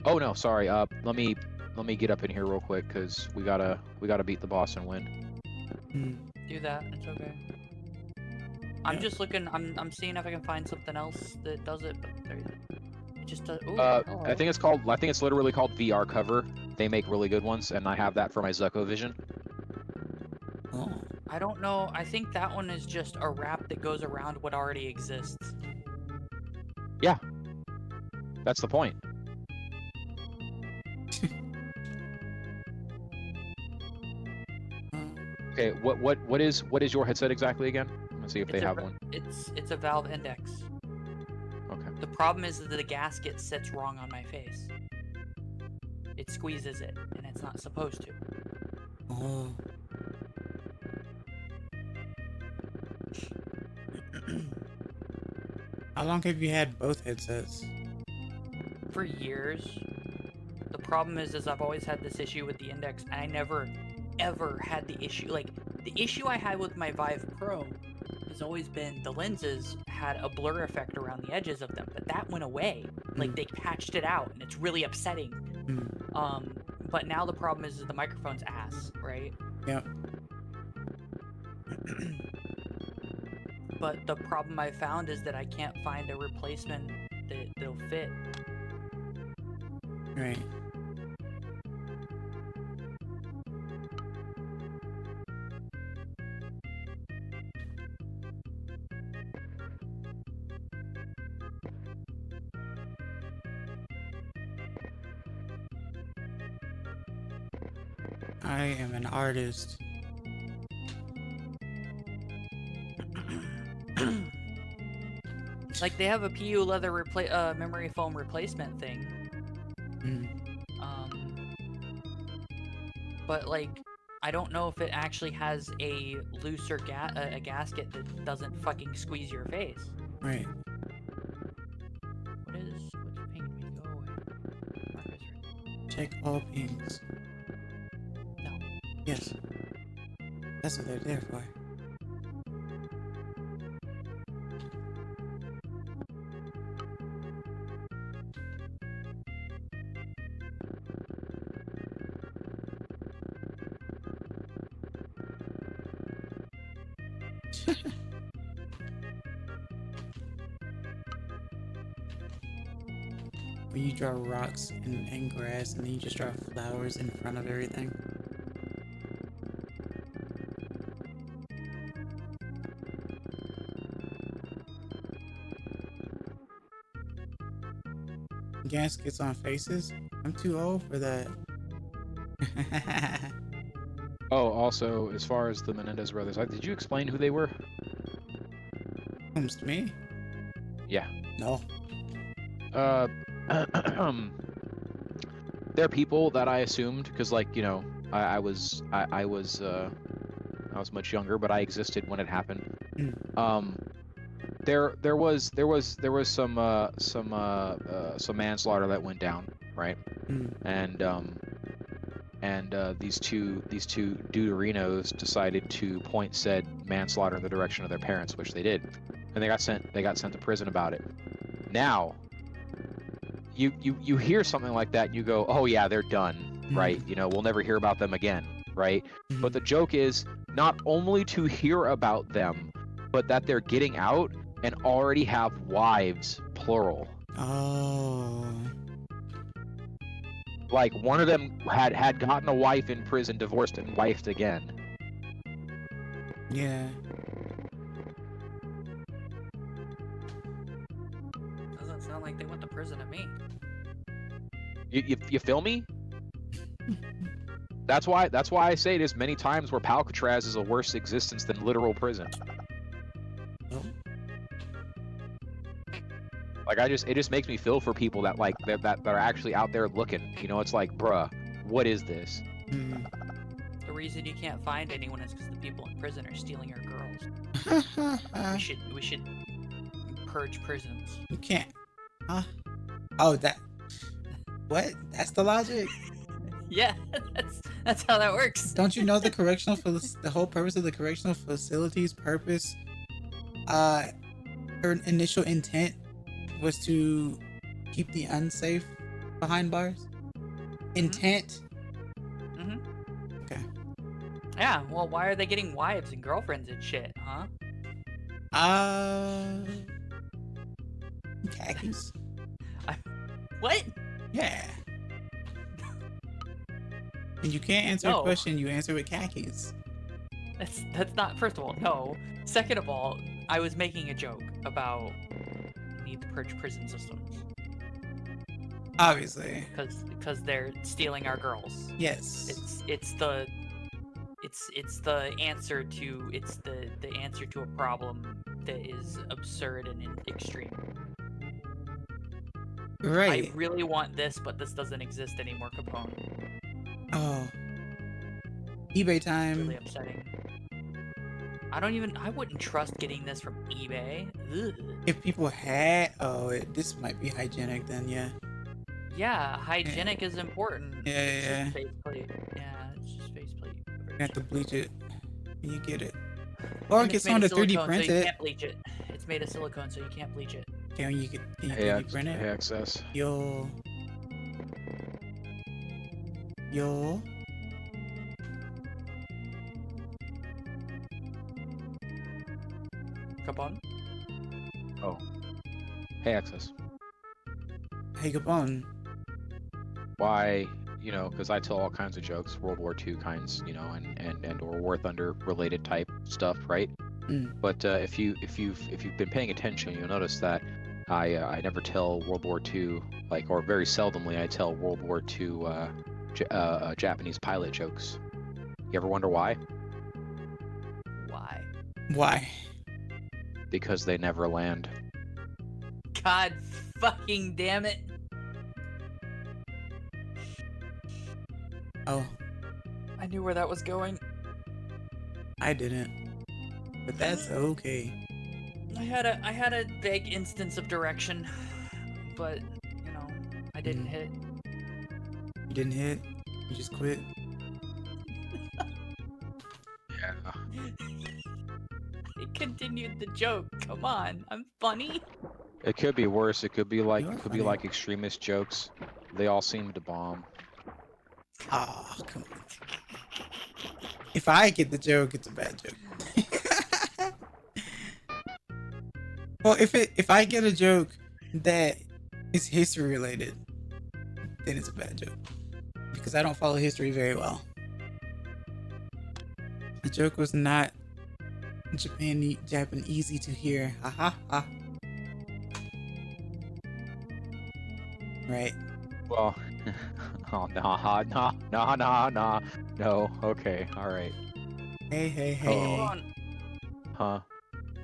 Oh no, sorry. Let me get up in here real quick because we gotta beat the boss and win. Do that. It's okay. I'm just looking. I'm seeing if I can find something else that does it, but it just does. Ooh, hello. I think it's literally called VR cover. They make really good ones, and I have that for my Zucco Vision. Oh, I don't know. I think that one is just a wrap that goes around what already exists. Yeah, that's the point. Okay, what is your headset exactly again? Let's see if they have one. It's a Valve Index. Okay. The problem is that the gasket sits wrong on my face. It squeezes it, and it's not supposed to. oh. How long have you had both headsets? For years. The problem is I've always had this issue with the Index, and I never, ever had the issue. Like, the issue I had with my Vive Pro has always been the lenses had a blur effect around the edges of them, but that went away. Like, they patched it out, and it's really upsetting. But now the problem is the microphone's ass, right? Yep. But the problem I found is that I can't find a replacement that'll fit. Right. I am an artist. Like, they have a PU leather memory foam replacement thing. But like, I don't know if it actually has a looser a gasket that doesn't fucking squeeze your face. Right. What's pinging me? Go away. Marcus. Check all pings. No. Yes. That's what they're there for. When you draw rocks and grass, and then you just draw flowers in front of everything. Gaskets on faces? I'm too old for that. Oh, also, as far as the Menendez brothers, did you explain who they were? Comes to me. Yeah. No. There are people that I assumed because, like, I was much younger, but I existed when it happened. There was some manslaughter that went down, right? And these two deuterinos decided to point said manslaughter in the direction of their parents, which they did, and they got sent to prison about it. Now, you hear something like that and you go, oh yeah, they're done, right? We'll never hear about them again, right? But the joke is not only to hear about them, but that they're getting out and already have wives, plural. Oh. Like, one of them had gotten a wife in prison, divorced, and wifed again. Yeah. Doesn't sound like they went to prison to me. You feel me? That's why I say there's many times where Palcatraz is a worse existence than literal prison. Oh. Like, it just makes me feel for people that are actually out there looking. It's like, bruh, what is this? The reason you can't find anyone is because the people in prison are stealing your girls. We should purge prisons. You can't. Huh? Oh, that. What? That's the logic? Yeah, that's how that works. Don't you know the whole purpose of the correctional facility's purpose? Her initial intent was to keep the unsafe behind bars. Intent. Okay. Yeah. Well, why are they getting wives and girlfriends and shit, huh? Khakis. What? Yeah. And you can't answer a question, you answer with khakis. That's not. First of all, no. Second of all, I was making a joke about need to purge prison systems. Obviously. Because they're stealing our girls. Yes. It's the answer to a problem that is absurd and extreme. Right. I really want this, but this doesn't exist anymore, Capone. Oh. eBay time. Really upsetting. I wouldn't trust getting this from eBay. Ugh. If people had, this might be hygienic then, yeah. Yeah, hygienic is important. Yeah. It's just faceplate. Yeah, it's just faceplate. You have to bleach it when you get it. Or get someone to 3D print so you it. can't bleach it. It's made of silicone, so you can't bleach it. Can you 3D print it? Hey, access. Yo. Capone? Oh. Hey, access. Hey, Gabon. Why, because I tell all kinds of jokes, World War II kinds, and or War Thunder related type stuff, right? But if you've been paying attention, you'll notice that I never tell World War II, or very seldomly I tell World War II Japanese pilot jokes. You ever wonder why? Why? Because they never land. God fucking damn it. Oh. I knew where that was going. I didn't. But that's okay. I had a vague instance of direction, but I didn't hit. You didn't hit? You just quit? Yeah. It continued the joke. Come on, I'm funny. It could be worse. It could be like extremist jokes. They all seem to bomb. Oh, come on. If I get the joke, it's a bad joke. Well, if I get a joke that is history related, then it's a bad joke. Because I don't follow history very well. The joke was not Japan easy to hear. Ha ha ha. Right. Well, oh, no, okay, alright. Hey. Hold on. Huh?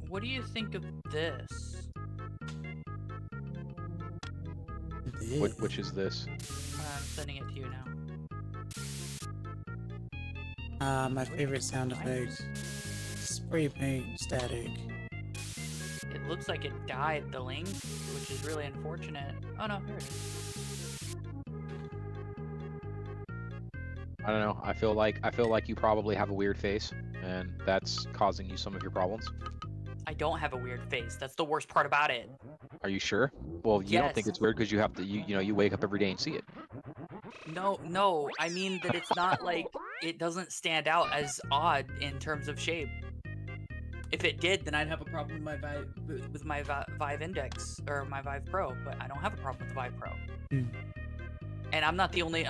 What do you think of this? Which is this? I'm sending it to you now. My favorite sound effect. Spray paint static. It looks like it died, the link, which is really unfortunate. Oh no, here it is. I don't know. I feel like you probably have a weird face, and that's causing you some of your problems. I don't have a weird face. That's the worst part about it. Are you sure? Well, you don't think Yes. it's weird because you have to. You wake up every day and see it. No, I mean that it's not like it doesn't stand out as odd in terms of shape. If it did, then I'd have a problem with my Vive Index or my Vive Pro, but I don't have a problem with the Vive Pro. And I'm not the only.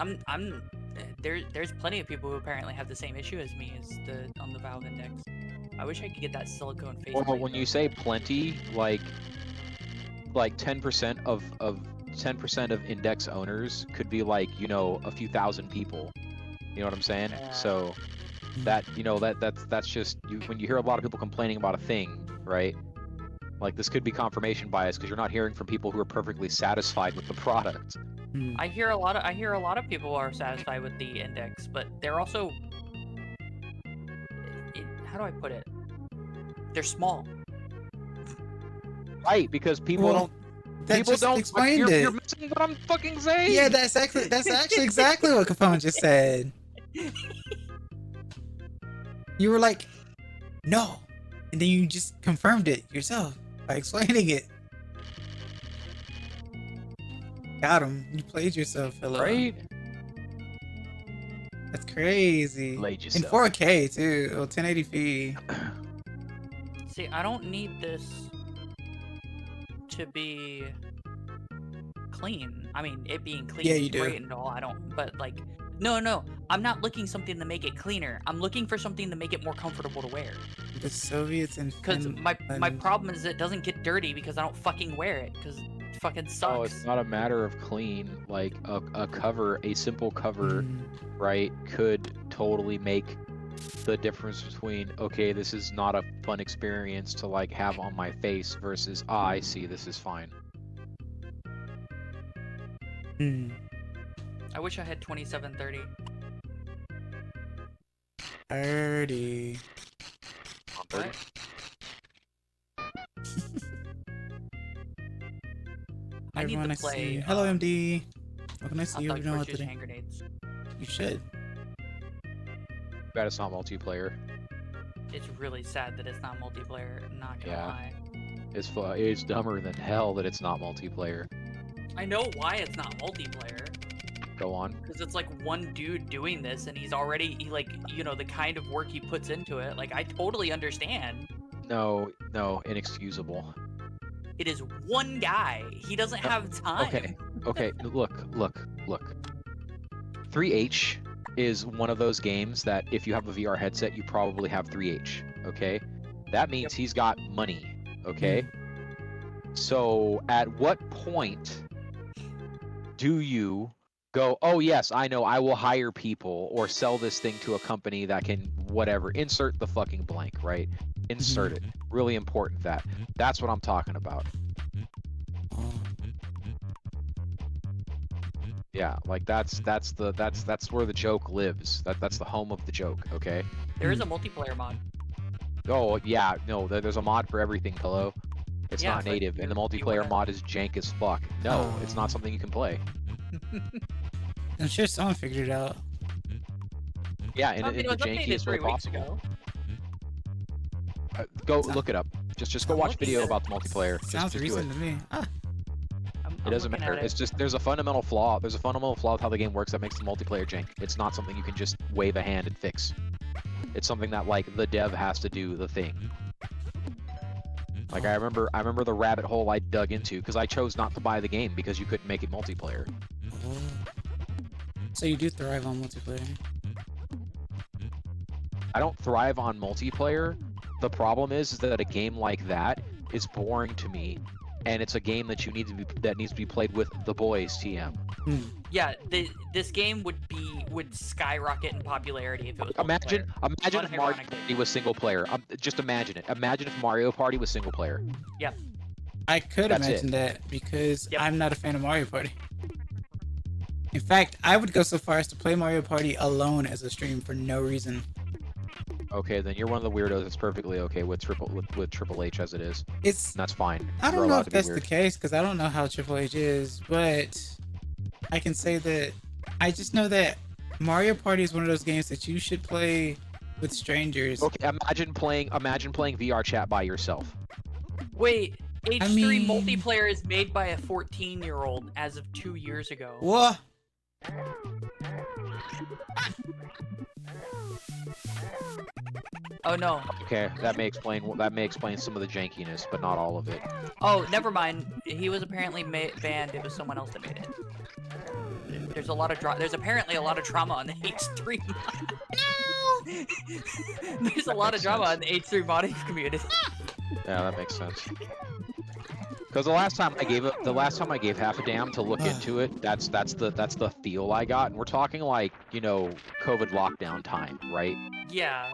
There's plenty of people who apparently have the same issue as me on the Valve Index. I wish I could get that silicone face. Well, when you say plenty, like 10% of 10% of Index owners could be like a few thousand people. You know what I'm saying? So that that's just when you hear a lot of people complaining about a thing, right? Like this could be confirmation bias because you're not hearing from people who are perfectly satisfied with the product. I hear a lot of people are satisfied with the Index, but they're also how do I put it? They're small. Right, because people don't. People don't. Explained You're missing what I'm fucking saying. Yeah, that's actually exactly what Capone just said. You were like, no, and then you just confirmed it yourself by explaining it. Got him. You played yourself, Philip. Right. That's crazy. Played In yourself. 4K too, or 1080p. See, I don't need this to be clean. I mean, it being clean Yeah, is you do. great and all. I don't, but like, no. I'm not looking something to make it cleaner. I'm looking for something to make it more comfortable to wear. The Soviets and Because my problem is it doesn't get dirty because I don't fucking wear it because it fucking sucks. Oh, it's not a matter of clean. Like a simple cover, right, could totally make the difference between, okay, this is not a fun experience to like have on my face versus I see this is fine. I wish I had 2730. 30. On 30. I need Everyone to I see. play. Hello, MD. What can I I see? thought What you you were know using today? hand grenades. You should. That is not multiplayer. It's really sad that it's not multiplayer. Not gonna Yeah. lie. It's dumber than hell that it's not multiplayer. I know why it's not multiplayer. Go on. Because it's like one dude doing this, and he's already the kind of work he puts into it. Like I totally understand. No, inexcusable. It is one guy. He doesn't have time. Okay, look. 3H is one of those games that if you have a VR headset, you probably have 3H, okay? That means he's got money, okay? So at what point do you go, oh yes, I know, I will hire people or sell this thing to a company that can whatever, insert the fucking blank, right? Insert it. Really important that. That's what I'm talking about. Yeah, like that's where the joke lives. That's the home of the joke, okay? There is a multiplayer mod. Oh yeah, no, there's a mod for everything, Pillow. It's Yeah, not but native, and the you multiplayer wanna- mod is jank as fuck. No, it's not something you can play. I'm sure someone figured it out. Yeah, and I mean, in it the was updated jankiest way 3 weeks possible. ago. Go look it up. Just go I'm watch looking video at it. about the multiplayer. Sounds just do recent it. to me. It doesn't looking matter. at it. It's just there's a fundamental flaw. There's a fundamental flaw with how the game works that makes the multiplayer jank. It's not something you can just wave a hand and fix. It's something that like the dev has to do the thing. Like I remember the rabbit hole I dug into because I chose not to buy the game because you couldn't make it multiplayer. So you do thrive on multiplayer. I don't thrive on multiplayer. The problem is that a game like that is boring to me, and it's a game that needs to be played with the boys. TM. Yeah, this game would be would skyrocket in popularity if it was Imagine multiplayer. if Mario Unironically. Party was single player. Just imagine it. Imagine if Mario Party was single player. Yep. I could That's imagine that because Yep. I'm not a fan of Mario Party. In fact, I would go so far as to play Mario Party alone as a stream for no reason. Okay, then you're one of the weirdos that's perfectly okay with Triple H as it is. It's And that's fine. I You're don't know allowed if to be that's the weird. case because I don't know how Triple H is, but I can say that I just know that Mario Party is one of those games that you should play with strangers. Okay, imagine playing VR chat by yourself. Wait, H3 mean- multiplayer is made by a 14-year-old as of 2 years ago. What? Oh no. Okay, that may explain some of the jankiness, but not all of it. Oh, never mind. He was apparently banned. It was someone else that made it. There's a lot of there's apparently a lot of trauma on the H3. There's a lot of makes drama sense. on the H3 modding community. Yeah, that makes sense. Because the last time I gave half a damn to look into it, that's the feel I got. And we're talking like, COVID lockdown time, right? Yeah.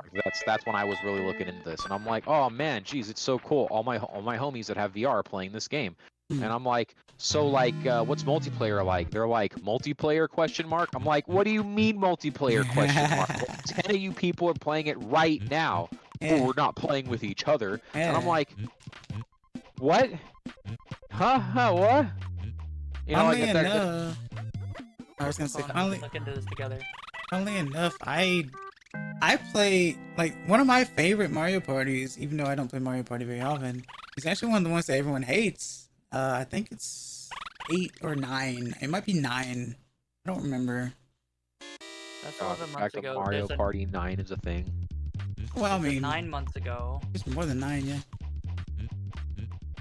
That's when I was really looking into this, and I'm like, oh man, geez, it's so cool. All my homies that have VR are playing this game, and I'm like, so like, what's multiplayer like? They're like, multiplayer question mark. I'm like, what do you mean multiplayer question mark? Well, 10 of you people are playing it right now. Yeah. But we're not playing with each other, and I'm Yeah. like, what? Huh? What? Funnily like, enough, I was gonna say, Hold on, let's look into this together. funnily enough, I play like one of my favorite Mario parties, even though I don't play Mario Party very often. It's actually one of the ones that everyone hates. I think it's 8 or 9. It might be 9. I don't remember. That's the 11 months fact that ago. Mario There's a- Party 9 is a thing. Well, I there's a mean, 9 months ago. it's more than 9, yeah.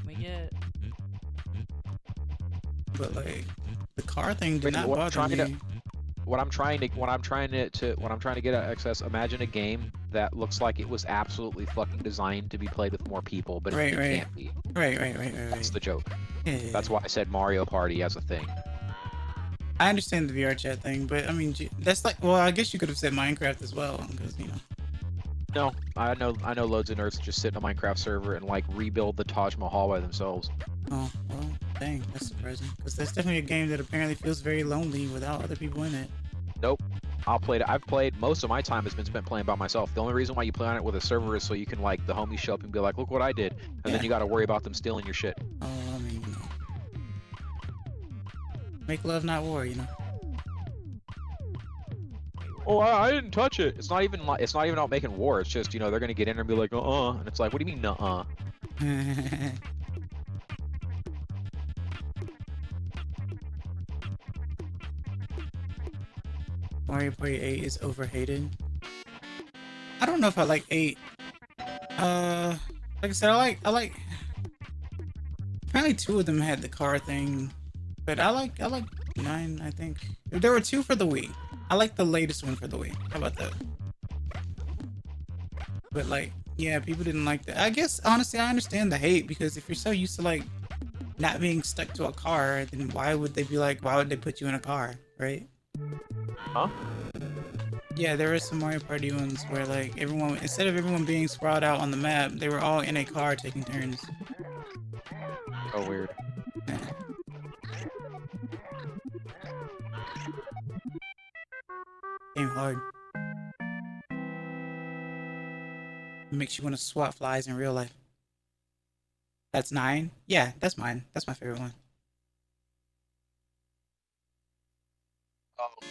We get. But like, the car thing did Wait, not what I'm bother trying me. What I'm trying to get at excess, imagine a game that looks like it was absolutely fucking designed to be played with more people, but Right, it right. can't be. Right. That's the joke. Yeah. That's why I said Mario Party as a thing. I understand the VR chat thing, but I mean, that's like, well, I guess you could have said Minecraft as well, because No, I know loads of nerds that just sit in a Minecraft server and like rebuild the Taj Mahal by themselves. Oh, well, dang, that's surprising. Because that's definitely a game that apparently feels very lonely without other people in it. Nope. I've played most of my time has been spent playing by myself. The only reason why you play on it with a server is so you can like the homies show up and be like, look what I did, and Yeah. then you got to worry about them stealing your shit. Oh, I mean, make love, not war, Oh, I didn't touch it. It's not even about making war. It's just they're gonna get in and be like, and it's like, what do you mean, nuh-uh? Mario Party 8 is overhated. I don't know if I like 8. Like I said, I like. Apparently 2 of them had the car thing, but I like 9. I think there were 2 for the Wii. I like the latest one for the Wii. How about that? But like, yeah, people didn't like that. I guess honestly, I understand the hate because if you're so used to like not being stuck to a car, then why would they put you in a car, right? Huh? Yeah, there were some Mario Party ones where like instead of everyone being sprawled out on the map, they were all in a car taking turns. Oh, weird. Yeah. Game hard. It makes you want to swat flies in real life. That's 9? Yeah, that's mine. That's my favorite one.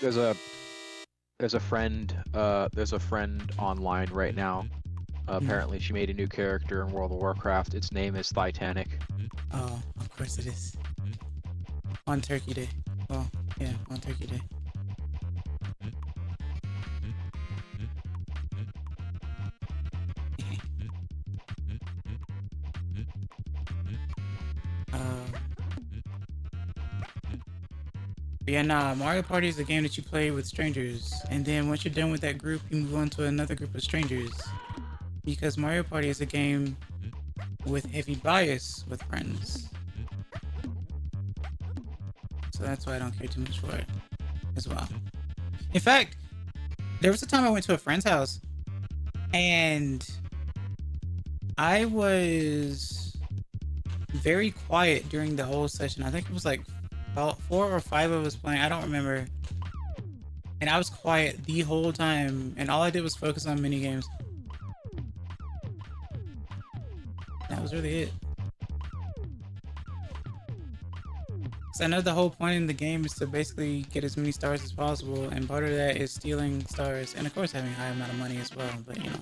There's a friend online right now. Apparently she made a new character in World of Warcraft. Its name is Titanic. Oh, of course it is. On Turkey Day. Well, yeah, on Turkey Day. But yeah, nah, Mario Party is a game that you play with strangers, and then once you're done with that group, you move on to another group of strangers. Because Mario Party is a game with heavy bias with friends. So that's why I don't care too much for it as well. In fact, there was a time I went to a friend's house, and I was very quiet during the whole session. I think it was like about 4 or 5 of us playing. I don't remember. And I was quiet the whole time, and all I did was focus on mini games. That was really it. So I know the whole point in the game is to basically get as many stars as possible, and part of that is stealing stars, and of course having a high amount of money as well, but you know.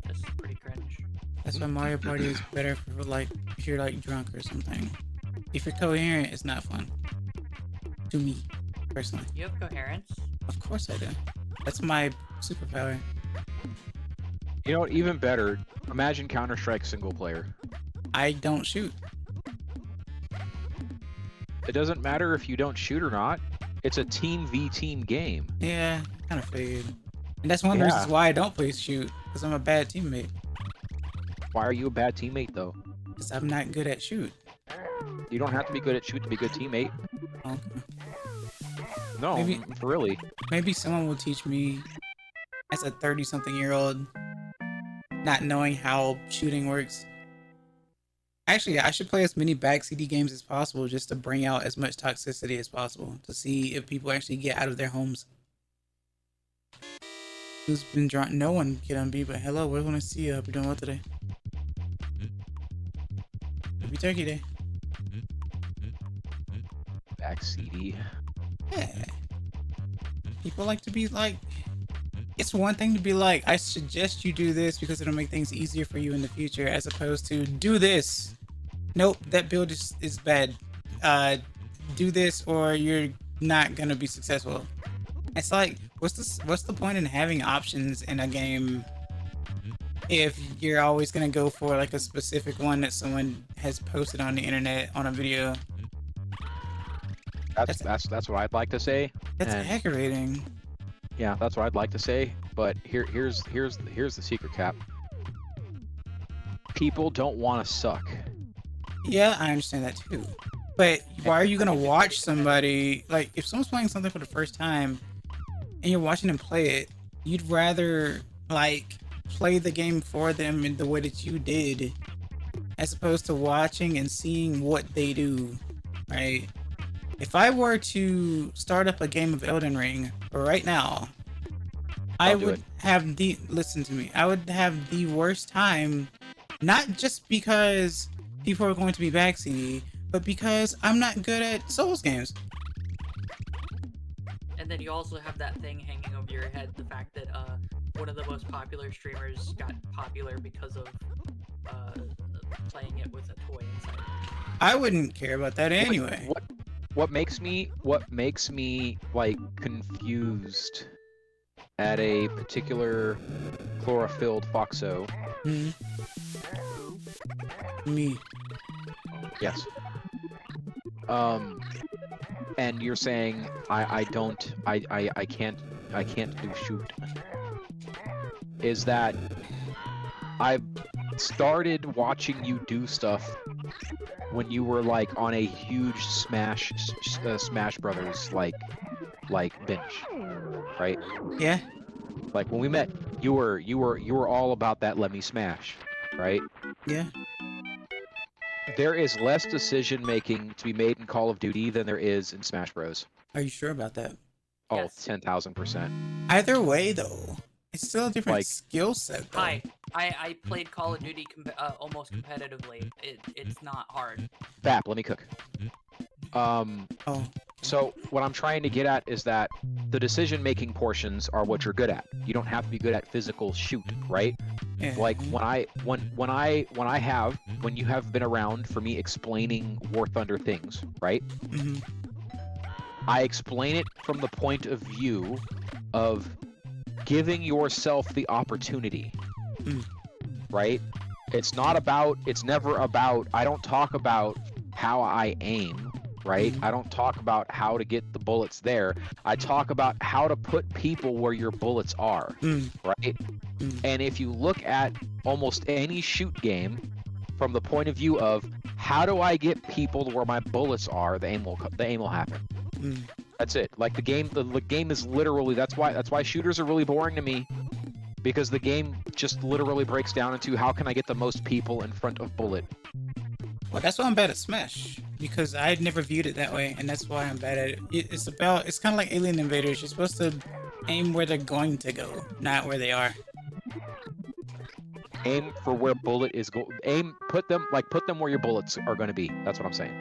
That's pretty cringe. That's why Mario Party is better for like if you're like drunk or something. If you're coherent, it's not fun. To me, personally. You have coherence? Of course I do. That's my superpower. You know what? Even better. Imagine Counter-Strike single player. I don't shoot. It doesn't matter if you don't shoot or not. It's a team v team game. Yeah, I kind of figured. And that's one of the reasons why I don't play shoot, because I'm a bad teammate. Why are you a bad teammate though? Because I'm not good at shoot. You don't have to be good at shoot to be a good teammate. Okay. No, Maybe- really. Maybe someone will teach me as a 30-something-year-old, not knowing how shooting works. Actually, I should play as many back CD games as possible just to bring out as much toxicity as possible to see if people actually get out of their homes. Who's been drawn? No one, Kid on B, but hello, we're going to see you. Hope you're doing well today. Happy Turkey Day. Back CD. Yeah. People like to be like, it's one thing to be like, I suggest you do this because it'll make things easier for you in the future, as opposed to do this. Nope, that build is bad. Do this or you're not gonna be successful. It's like, what's the point in having options in a game if you're always gonna go for like a specific one that someone has posted on the internet on a video? That's what I'd like to say. That's And- aggravating. Yeah, that's what I'd like to say. But here's the secret, Cap. People don't want to suck. Yeah, I understand that too. But why are you gonna watch somebody, like, if someone's playing something for the first time and you're watching them play it, you'd rather like play the game for them in the way that you did, as opposed to watching and seeing what they do, right? If I were to start up a game of Elden Ring right now, I Don't do would it. have listen to me, I would have the worst time, not just because people are going to be backseaty, but because I'm not good at Souls games. And then you also have that thing hanging over your head, the fact that one of the most popular streamers got popular because of playing it with a toy inside. I wouldn't care about that anyway. What makes me like confused at a particular chlorophylled foxo? Hmm. Me. Yes. And you're saying I can't do shoot. Is that I've started watching you do stuff when you were like on a huge Smash Brothers like binge, right? Yeah. Like when we met, you were all about that let me smash, right? Yeah. There is less decision making to be made in Call of Duty than there is in Smash Bros. Are you sure about that? Oh, Yes. 10,000%. Either way, though, it's still a different Like- skill set. Though. Hi, I played Call of Duty almost competitively. It's not hard. Bap, let me cook. Oh. So what I'm trying to get at is that the decision-making portions are what you're good at. You don't have to be good at physical shoot, right? Yeah. Like when you have been around for me explaining War Thunder things, right? Hmm. I explain it from the point of view of giving yourself the opportunity, Mm. right? It's never about, I don't talk about how I aim, right? I don't talk about how to get the bullets there. I talk about how to put people where your bullets are, Mm. right? Mm. And if you look at almost any shoot game, from the point of view of how do I get people to where my bullets are, the aim will happen. That's it. Like the game is literally, that's why shooters are really boring to me, because the game just literally breaks down into how can I get the most people in front of bullet. Well, that's why I'm bad at Smash, because I'd never viewed it that way, and that's why I'm bad at it. It's kind of like Alien Invaders. You're supposed to aim where they're going to go, not where they are. Aim for where bullet is put them where your bullets are going to be. That's what I'm saying.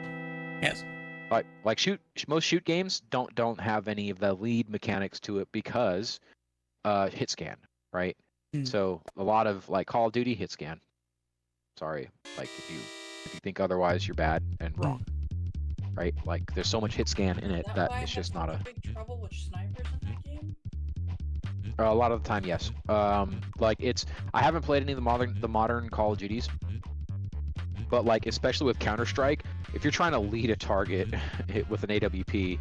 Yes. Like most shoot games don't have any of the lead mechanics to it because hit scan, right? So a lot of like Call of Duty hit scan. Sorry, like if you think otherwise, you're bad and wrong, right? Like there's so much hit scan in it that it's just not a big trouble with snipers in that game. A lot of the time, yes. Like I haven't played any of the modern Call of Duties, but like especially with Counter-Strike, if you're trying to lead a target with an AWP,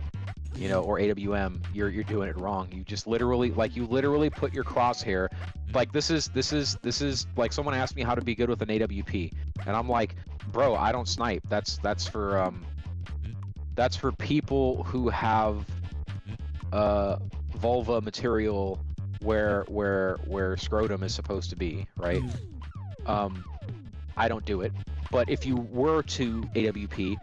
or AWM, you're doing it wrong. You just literally put your crosshair. Like this is like someone asked me how to be good with an AWP, and I'm like, bro, I don't snipe. That's for people who have vulva material where scrotum is supposed to be, right? I don't do it. But if you were to AWP,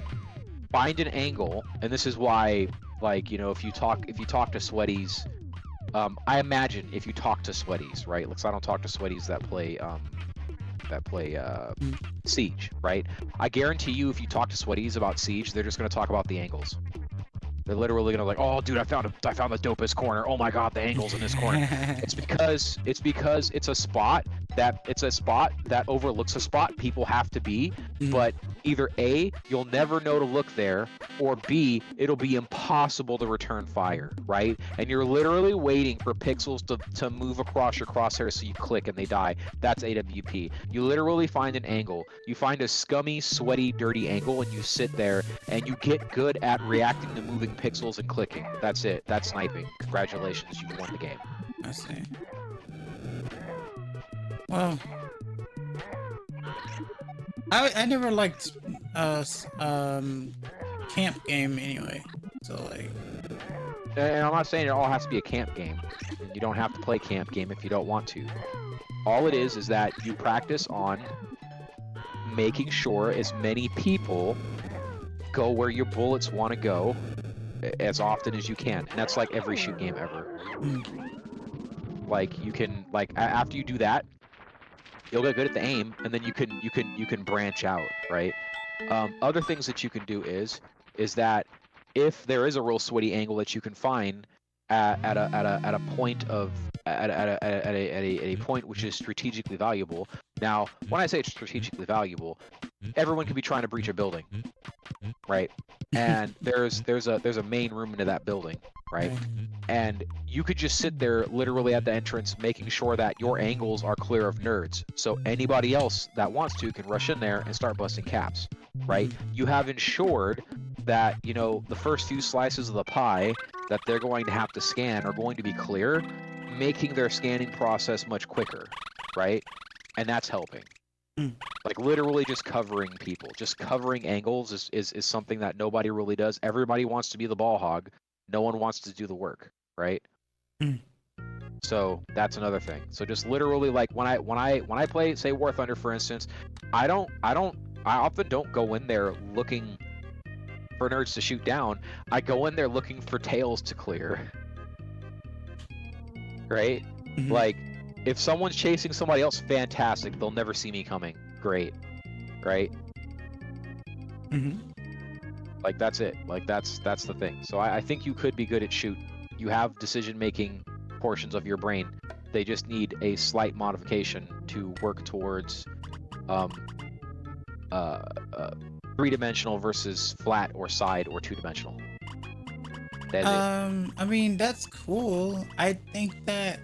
find an angle, and this is why, like, if you talk to sweaties, I imagine if you talk to sweaties, right? Because I don't talk to sweaties that play Siege, right? I guarantee you, if you talk to sweaties about Siege, they're just gonna talk about the angles. They're literally gonna like, oh, dude, I found the dopest corner. Oh my god, the angles in this corner. It's because it's a spot that overlooks a spot people have to be, but either A, you'll never know to look there, or B, it'll be impossible to return fire, right? And you're literally waiting for pixels to move across your crosshair so you click and they die. That's AWP. You literally find an angle. You find a scummy, sweaty, dirty angle, and you sit there and you get good at reacting to moving pixels and clicking. That's it. That's sniping. Congratulations, you've won the game. I see. Well, I never liked camp game anyway. So like, and I'm not saying it all has to be a camp game. You don't have to play camp game if you don't want to. All it is that you practice on making sure as many people go where your bullets want to go as often as you can, and that's like every shoot game ever. Like you can, like after you do that, you'll get good at the aim, and then you can branch out, right? Other things that you can do is that if there is a real sweaty angle that you can find at a point which is strategically valuable. Now, when I say it's strategically valuable, everyone could be trying to breach a building, right? And there's a main room into that building, right? And you could just sit there literally at the entrance making sure that your angles are clear of nerds, so anybody else that wants to can rush in there and start busting caps, right? You have ensured that the first few slices of the pie that they're going to have to scan are going to be clear, making their scanning process much quicker, right? And that's helping. Like literally just covering people, just covering angles is something that nobody really does. Everybody wants to be the ball hog. No one wants to do the work, right? So that's another thing. So just literally, like when I play, say, War Thunder, for instance, I often don't go in there looking for nerds to shoot down. I go in there looking for tails to clear, right? Like if someone's chasing somebody else, fantastic. They'll never see me coming. Great, right? Like that's it. Like that's the thing. So I think you could be good at shoot. You have decision-making portions of your brain. They just need a slight modification to work towards three-dimensional versus flat or side or two-dimensional. That's it. I mean, that's cool. I think that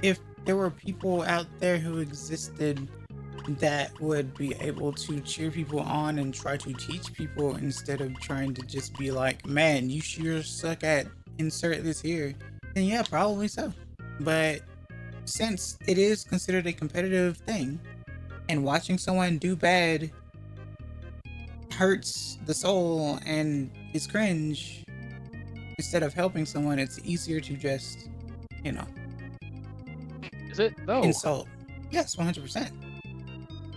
if there were people out there who existed that would be able to cheer people on and try to teach people instead of trying to just be like, man, you sure suck at insert this here, then yeah, probably so. But since it is considered a competitive thing, and watching someone do bad hurts the soul and is cringe, instead of helping someone, it's easier to just, you know, Is it? No. insult. Yes, 100%. Man,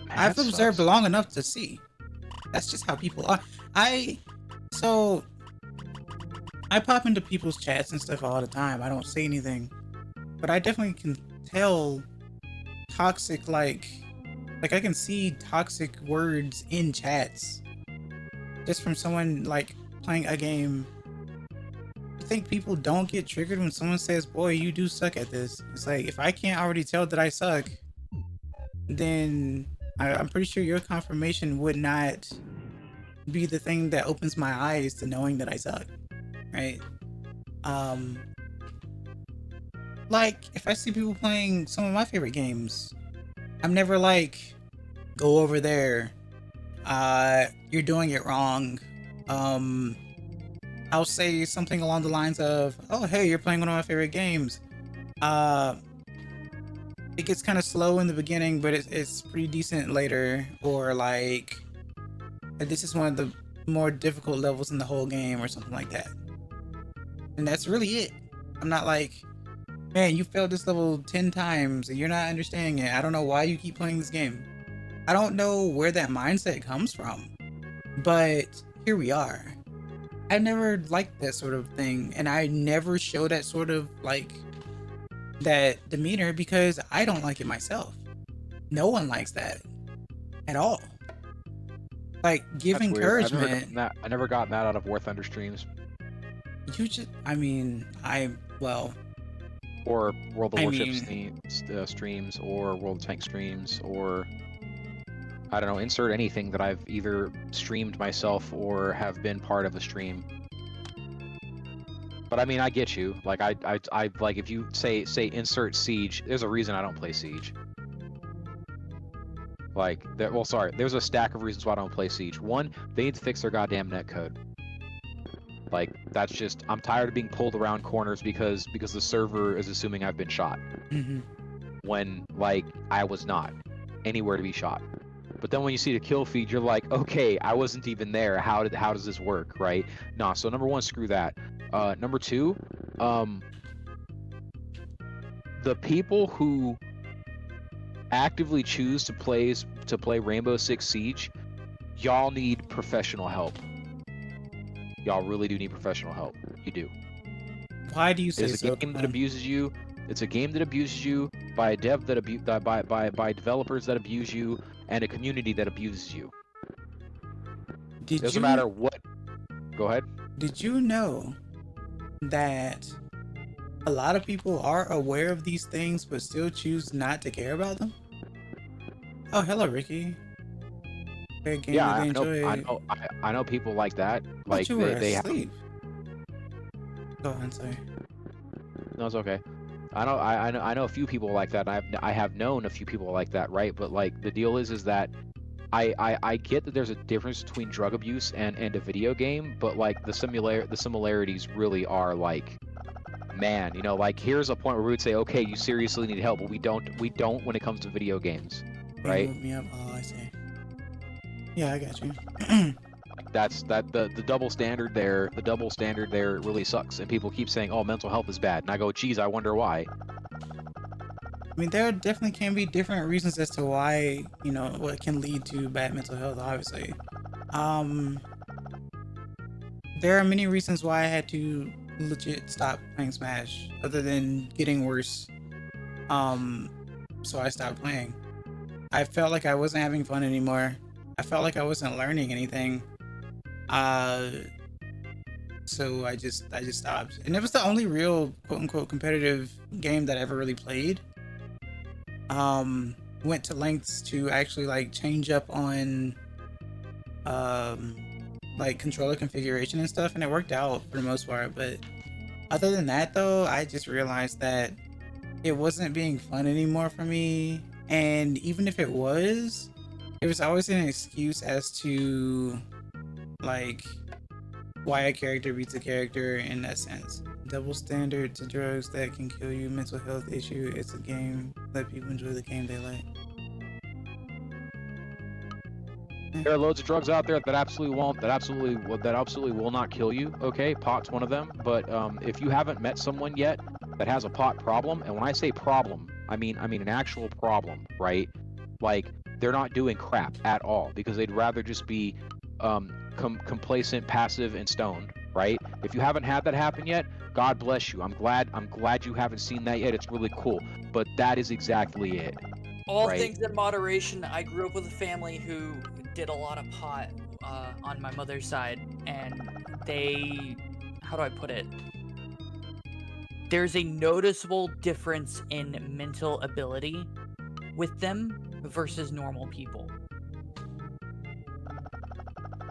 I've that observed sucks. long enough to see. That's just how people are. So I pop into people's chats and stuff all the time. I don't say anything, but I definitely can tell toxic, like I can see toxic words in chats just from someone like playing a game. You think people don't get triggered when someone says, "Boy, you do suck at this"? It's like, if I can't already tell that I suck, then I'm pretty sure your confirmation would not be the thing that opens my eyes to knowing that I suck, right? Like, if I see people playing some of my favorite games, I'm never like, "Go over there, you're doing it wrong." I'll say something along the lines of, "Oh, hey, you're playing one of my favorite games. It gets kind of slow in the beginning, but it's pretty decent later," or like, "This is one of the more difficult levels in the whole game," or something like that. And that's really it. I'm not like, "Man, you failed this level 10 times and you're not understanding it. I don't know why you keep playing this game." I don't know where that mindset comes from, but here we are. I never liked that sort of thing, and I never show that sort of like that demeanor because I don't like it myself. No one likes that at all. Like, give That's weird. encouragement. I never got that out of War Thunder streams You just, I mean, or World of I Warship mean- streams or World of Tank streams, or I don't know, insert anything that I've either streamed myself or have been part of a stream. But I mean, I get you. Like, I like, if you say insert Siege, there's a reason I don't play Siege. Like, there's a stack of reasons why I don't play Siege. One, they need to fix their goddamn netcode. Like, that's just, I'm tired of being pulled around corners because the server is assuming I've been shot. Mhm. When, like, I was not anywhere to be shot. But then when you see the kill feed, you're like, okay, I wasn't even there. How does this work, right? Nah, so number one, screw that. Number two, the people who actively choose to play Rainbow Six Siege, y'all need professional help. Y'all really do need professional help. You do. Why do you say It's a so? game that abuses you. It's a game that abuses you by a dev that by developers that abuse you, and a community that abuses you. Doesn't matter what. Go ahead. Did you know that a lot of people are aware of these things but still choose not to care about them? Oh, hello, Ricky. Great game Yeah, that I they know. enjoy. I know people like that. Like, You were they have. asleep. Go on, sorry. No, it's okay. I know a few people like that. And I have known a few people like that, right? But like, the deal is that I get that there's a difference between drug abuse and a video game, but like, the similarities really are like, man, you know, like, here's a point where we would say, okay, you seriously need help, but we don't when it comes to video games, You right? moved me up. Oh, I see. Yeah, I got you. The double standard there. The double standard there really sucks, and people keep saying, "Oh, mental health is bad," and I go, "Geez, I wonder why." I mean, there definitely can be different reasons as to why, you know, what can lead to bad mental health, obviously. There are many reasons why I had to legit stop playing Smash, other than getting worse. So I stopped playing. I felt like I wasn't having fun anymore. I felt like I wasn't learning anything. So I just stopped. And it was the only real quote unquote competitive game that I ever really played. Went to lengths to actually like change up on like controller configuration and stuff, and it worked out for the most part. But other than that though, I just realized that it wasn't being fun anymore for me. And even if it was always an excuse as to like why a character beats a character in that sense. Double standard to drugs that can kill you, mental health issue. It's a game. Let people enjoy the game they like. There are loads of drugs out there that absolutely will not kill you. Okay, pot's one of them. But if you haven't met someone yet that has a pot problem, and when I say problem, I mean an actual problem, right? Like they're not doing crap at all because they'd rather just be complacent, passive, and stoned, right? If you haven't had that happen yet, God bless you. I'm glad you haven't seen that yet. It's really cool. But that is exactly it. All Right. things in moderation. I grew up with a family who did a lot of pot on my mother's side, and they, how do I put it? There's a noticeable difference in mental ability with them versus normal people.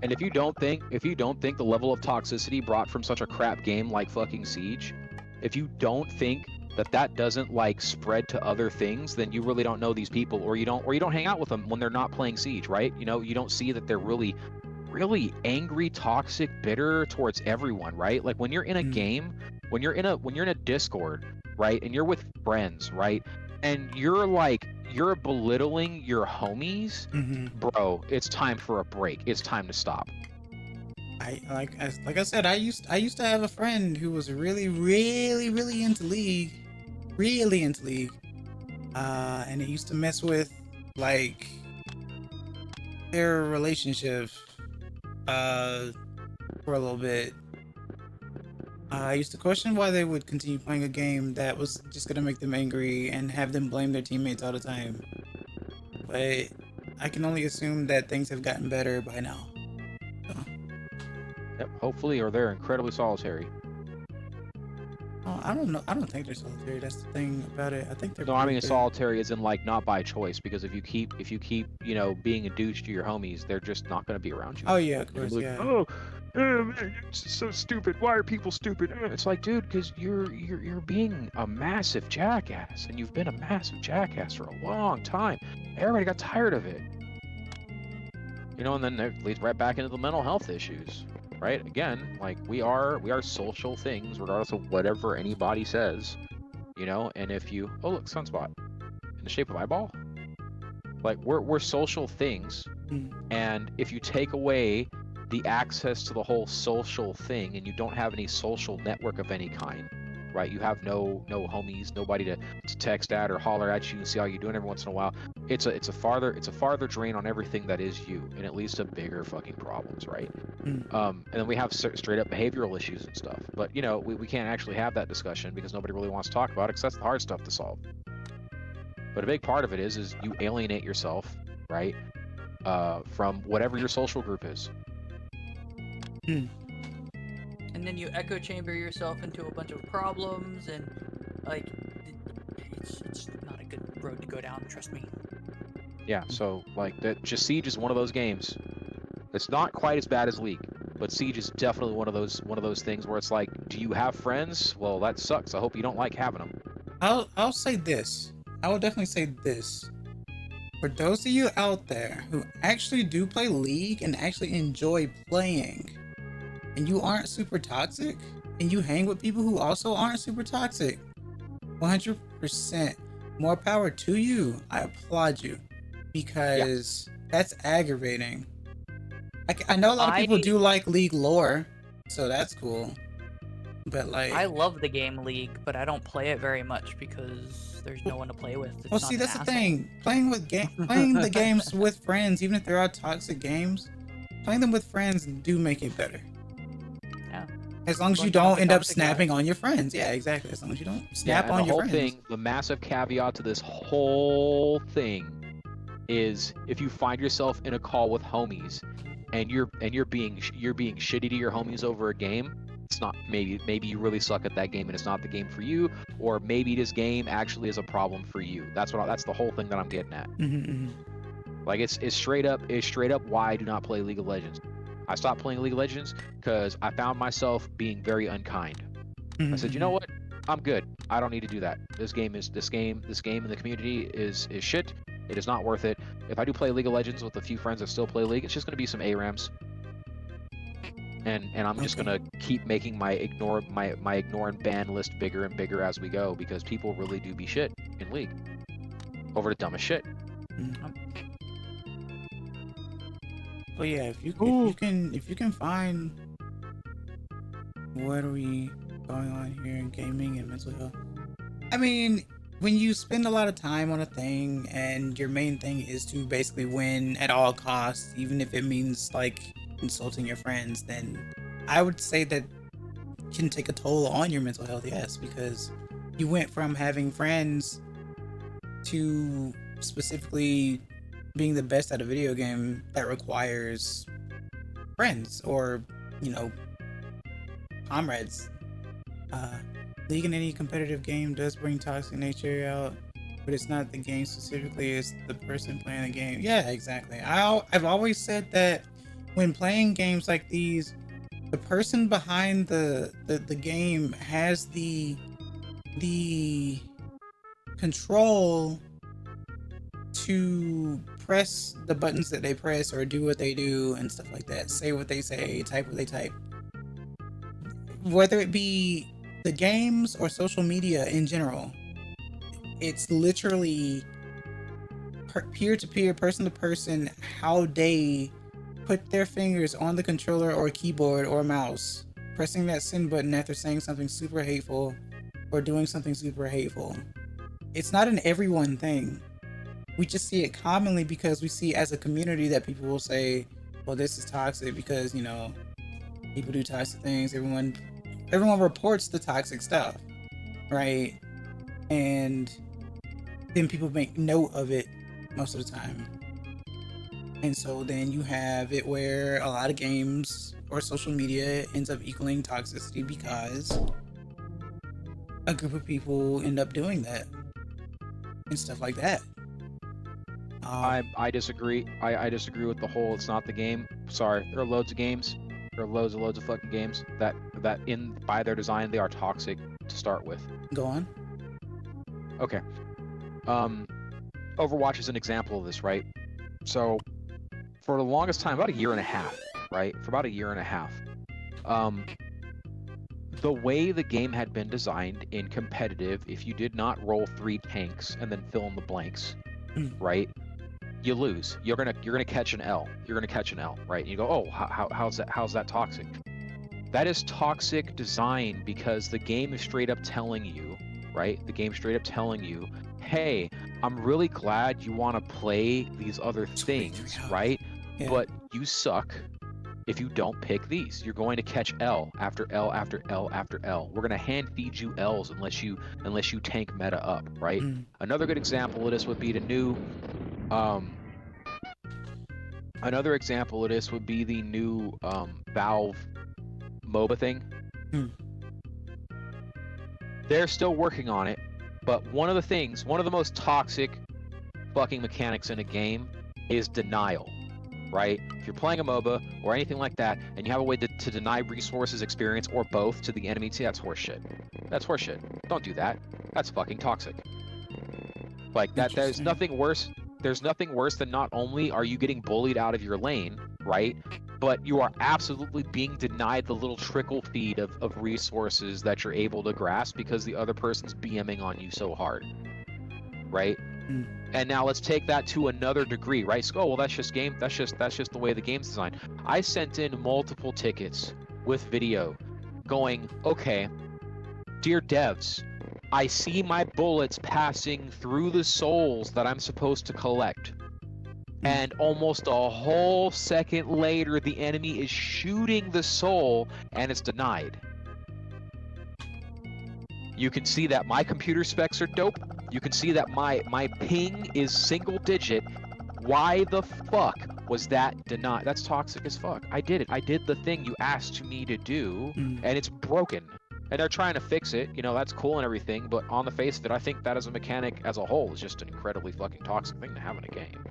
And if you don't think the level of toxicity brought from such a crap game like fucking Siege, if you don't think that doesn't like spread to other things, then you really don't know these people, or you don't hang out with them when they're not playing Siege, right? You know, you don't see that they're really angry, toxic, bitter towards everyone, right? Like when you're in a game, when you're in a Discord, right, and you're with friends, right, and you're belittling your homies, bro, it's time for a break. It's time to stop. Like I said, I used to have a friend who was really into League, and it used to mess with like their relationship for a little bit. I used to question why they would continue playing a game that was just gonna make them angry and have them blame their teammates all the time. But I can only assume that things have gotten better by now. So. Yep, hopefully, or they're incredibly solitary. Oh, I don't know. I don't think they're solitary. That's the thing about it. I think they're. No, I mean pretty good. solitary is in like not by choice, because if you keep you know being a douche to your homies, they're just not going to be around you. Oh yeah, of They're course, like, yeah. oh, man, it's so stupid. Why are people stupid? It's like, dude, because you're being a massive jackass, and you've been a massive jackass for a long time. Everybody got tired of it. You know, and then it leads right back into the mental health issues. Right? Again, like we are social things, regardless of whatever anybody says, you know. And if you, oh look, sunspot in the shape of eyeball, like we're social things, and if you take away the access to the whole social thing, and you don't have any social network of any kind, right? You have no homies, nobody to text at or holler at you and see how you're doing every once in a while. It's a farther drain on everything that is you, and it leads to bigger fucking problems, right? And then we have straight up behavioral issues and stuff. But you know, we can't actually have that discussion because nobody really wants to talk about it, because that's the hard stuff to solve. But a big part of it is you alienate yourself, right, from whatever your social group is. And then you echo chamber yourself into a bunch of problems, and like it's not a good road to go down, trust me. Yeah, so like that, just Siege is one of those games. It's not quite as bad as League, but Siege is definitely one of those things where it's like, do you have friends? Well, that sucks. I hope you don't like having them. I'll say this. I will definitely say this. For those of you out there who actually do play League and actually enjoy playing, and you aren't super toxic, and you hang with people who also aren't super toxic, 100% more power to you. I applaud you, because that's aggravating. I know a lot of people do like League lore, so that's cool. But like, I love the game League, but I don't play it very much because there's no one to play with. Well, see, that's the thing. Playing the games with friends, even if they're all toxic games, playing them with friends do make it better. Yeah. As long as you don't end up snapping on your friends. Yeah, exactly. As long as you don't snap on your friends. The whole thing, the massive caveat to this whole thing is if you find yourself in a call with homies and you're being shitty to your homies over a game, it's not, maybe you really suck at that game and it's not the game for you, or maybe this game actually is a problem for you. That's the whole thing that I'm getting at. Like it's straight up why I do not play League of Legends. I stopped playing League of Legends because I found myself being very unkind. I said, you know what? I'm good. I don't need to do that. This game in the community is shit. It is not worth it. If I do play League of Legends with a few friends that still play League, it's just going to be some ARAMs. And I'm just going to keep making my ignore and ban list bigger and bigger as we go, because people really do be shit in League over the dumbest shit. But yeah, if you can find, what are we going on here in gaming and mental health? I mean, when you spend a lot of time on a thing and your main thing is to basically win at all costs, even if it means like insulting your friends, then I would say that can take a toll on your mental health. Yes, because you went from having friends to specifically being the best at a video game that requires friends or, you know, comrades. League in any competitive game does bring toxic nature out, but it's not the game specifically, it's the person playing the game. Yeah, exactly. I've always said that when playing games like these, the person behind the game has the control to press the buttons that they press or do what they do and stuff like that, say what they say, type what they type, whether it be the games or social media in general. It's literally peer-to-peer, person-to-person, how they put their fingers on the controller or keyboard or mouse, pressing that send button after saying something super hateful or doing something super hateful. It's not an everyone thing. We just see it commonly because we see as a community that people will say, well, this is toxic because, you know, people do toxic things. Everyone reports the toxic stuff, right? And then people make note of it most of the time. And so then you have it where a lot of games or social media ends up equaling toxicity because a group of people end up doing that and stuff like that. I disagree. I disagree with the whole it's not the game. Sorry, there are loads of games. There are loads of fucking games that in by their design they are toxic to start with. Go on. Okay. Overwatch is an example of this, right? So for the longest time, about a year and a half, right? For about a year and a half, the way the game had been designed in competitive, if you did not roll 3 tanks and then fill in the blanks, right? You lose. You're gonna catch an L. You're gonna catch an L, right? And you go, oh, how's that toxic? That is toxic design because the game is straight up telling you, right? The game's straight up telling you, hey, I'm really glad you want to play these other things, right? Yeah. But you suck if you don't pick these. You're going to catch L after L after L after L. We're going to hand feed you L's unless you tank meta up, right? Another good example of this would be the new another example of this would be the new Valve MOBA thing. They're still working on it, but one of the most toxic fucking mechanics in a game is denial, right? If you're playing a MOBA or anything like that, and you have a way to deny resources, experience, or both to the enemy, see, that's horseshit. That's horseshit. Don't do that. That's fucking toxic. Like that. There's nothing worse. There's nothing worse than not only are you getting bullied out of your lane, right? But you are absolutely being denied the little trickle feed of resources that you're able to grasp because the other person's BMing on you so hard, right? And now let's take that to another degree, right? So, oh, well, that's just the way the game's designed. I sent in multiple tickets with video going, okay, dear devs, I see my bullets passing through the souls that I'm supposed to collect. And almost a whole second later, the enemy is shooting the soul and it's denied. You can see that my computer specs are dope. You can see that my ping is single digit. Why the fuck was that denied? That's toxic as fuck. I did it. I did the thing you asked me to do, and it's broken. And they're trying to fix it. You know, that's cool and everything, but on the face of it, I think that as a mechanic as a whole is just an incredibly fucking toxic thing to have in a game.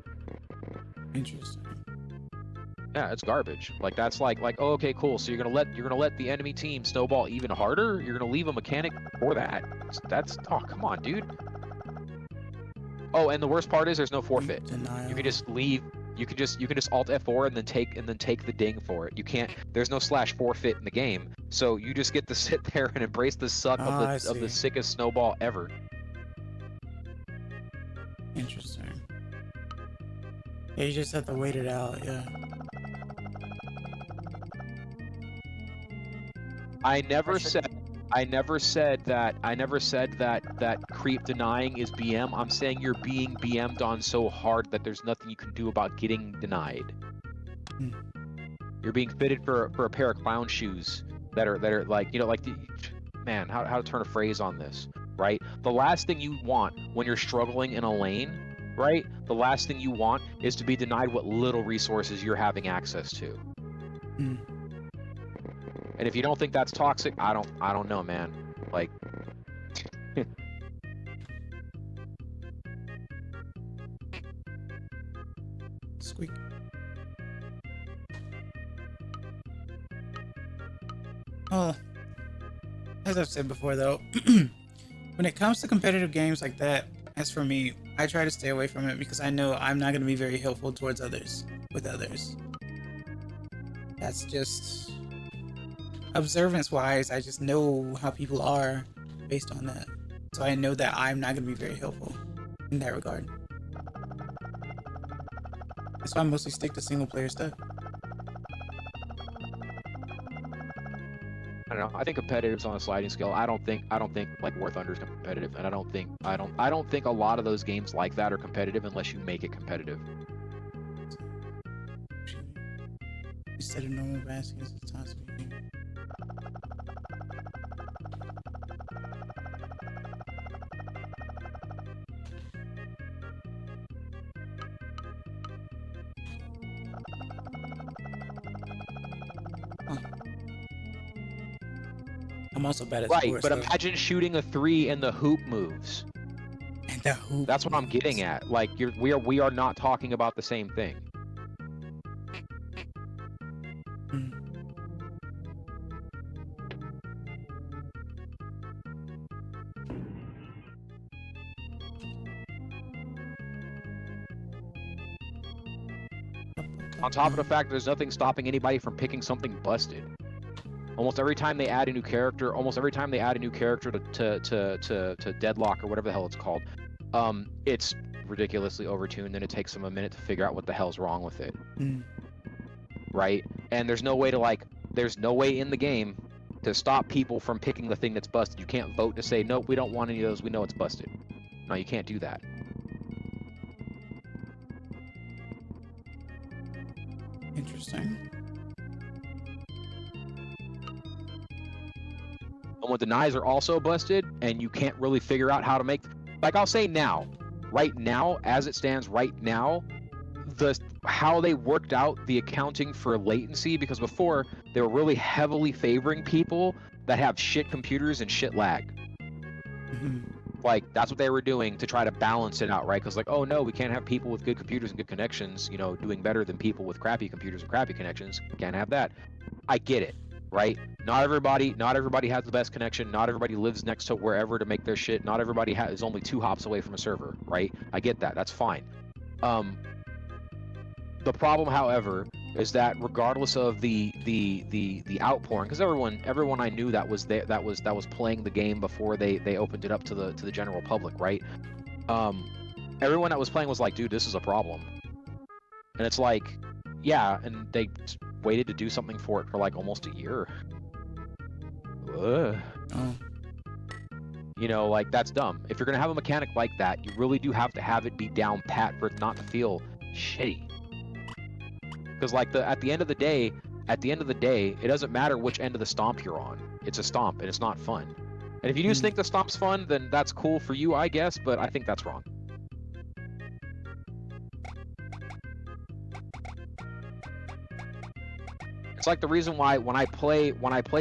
Interesting. Yeah, it's garbage. Like that's like oh, okay, cool. So you're gonna let the enemy team snowball even harder? You're gonna leave a mechanic for that? That's oh, come on, dude. Oh, and the worst part is there's no forfeit. Denial. You can just leave. You can just Alt F4 and then take the ding for it. You can't. There's no /forfeit in the game, so you just get to sit there and embrace the suck of the sickest snowball ever. Interesting. Yeah, you just have to wait it out. Yeah. I never should- said. I never said that. I never said that creep denying is BM. I'm saying you're being BM'd on so hard that there's nothing you can do about getting denied. Hmm. You're being fitted for a pair of clown shoes that are like, you know, like the man, how to turn a phrase on this, right? The last thing you want when you're struggling in a lane, right? The last thing you want is to be denied what little resources you're having access to. Hmm. And if you don't think that's toxic, I don't know, man. Like Squeak. Oh, as I've said before, though, when it comes to competitive games like that, as for me, I try to stay away from it because I know I'm not going to be very helpful towards others, with others. That's just observance-wise. I just know how people are based on that, so I know that I'm not going to be very helpful in that regard. That's why I mostly stick to single-player stuff. I don't know. I think competitive's on a sliding scale. I don't think like War Thunder's competitive, and I don't think a lot of those games like that are competitive unless you make it competitive. Instead of normal baskets, it's toss me. I'm also bad at Right, sports, but though. imagine shooting a 3 and the hoop moves. And the hoop That's what I'm moves. getting at. Like we are not talking about the same thing. Hmm. On top of the fact there's nothing stopping anybody from picking something busted. Almost every time they add a new character to Deadlock or whatever the hell it's called, it's ridiculously overtuned, and it takes them a minute to figure out what the hell's wrong with it. Hmm. Right? And there's no way in the game to stop people from picking the thing that's busted. You can't vote to say, nope, we don't want any of those, we know it's busted. No, you can't do that. Interesting. And when denies are also busted, and you can't really figure out how to make, like I'll say now, right now, as it stands right now, how they worked out the accounting for latency, because before they were really heavily favoring people that have shit computers and shit lag. Mhm. Like that's what they were doing to try to balance it out, right? Because like, oh no, we can't have people with good computers and good connections, you know, doing better than people with crappy computers and crappy connections. We can't have that. I get it, right? Not everybody has the best connection. Not everybody lives next to wherever to make their shit. Not everybody is only 2 hops away from a server, right? I get that. That's fine. The problem, however, is that regardless of the outpouring, because everyone I knew that was playing the game before they opened it up to the general public, right? Everyone that was playing was like, dude, this is a problem. And it's like, yeah, and they waited to do something for it for like almost a year. Ugh. Oh. You know, like that's dumb. If you're gonna have a mechanic like that, you really do have to have it be down pat for it not to feel shitty. Because like at the end of the day, it doesn't matter which end of the stomp you're on. It's a stomp, and it's not fun. And if you just think the stomp's fun, then that's cool for you, I guess. But I think that's wrong. It's like the reason why when I play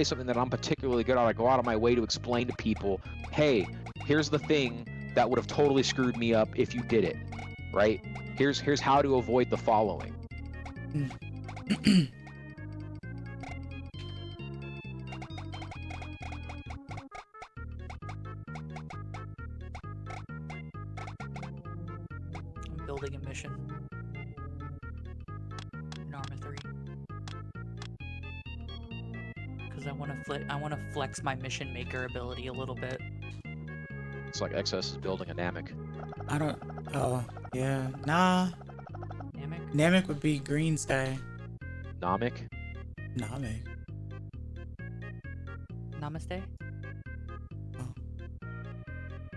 something that I'm particularly good at, I go out of my way to explain to people, hey, here's the thing that would have totally screwed me up if you did it, right? Here's how to avoid the following. I'm building a mission in Arma 3 because I want to flex my mission maker ability a little bit. It's like XS is building a Namek. I don't. Oh, yeah. Nah. Namek? Namek would be green sky. Namek? Namek. Namaste.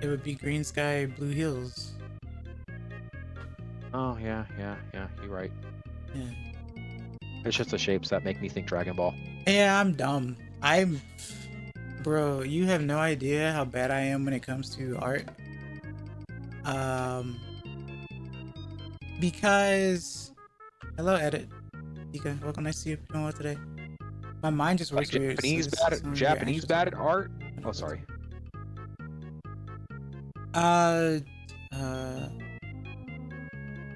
It would be Green Sky, Blue Hills. Oh yeah. You're right. Yeah. It's just the shapes that make me think Dragon Ball. Yeah, I'm dumb. Bro, you have no idea how bad I am when it comes to art. Because hello, edit. Ika, welcome. Nice to see you. Doing well today. My mind just works weird. Japanese bad at art. Oh, sorry.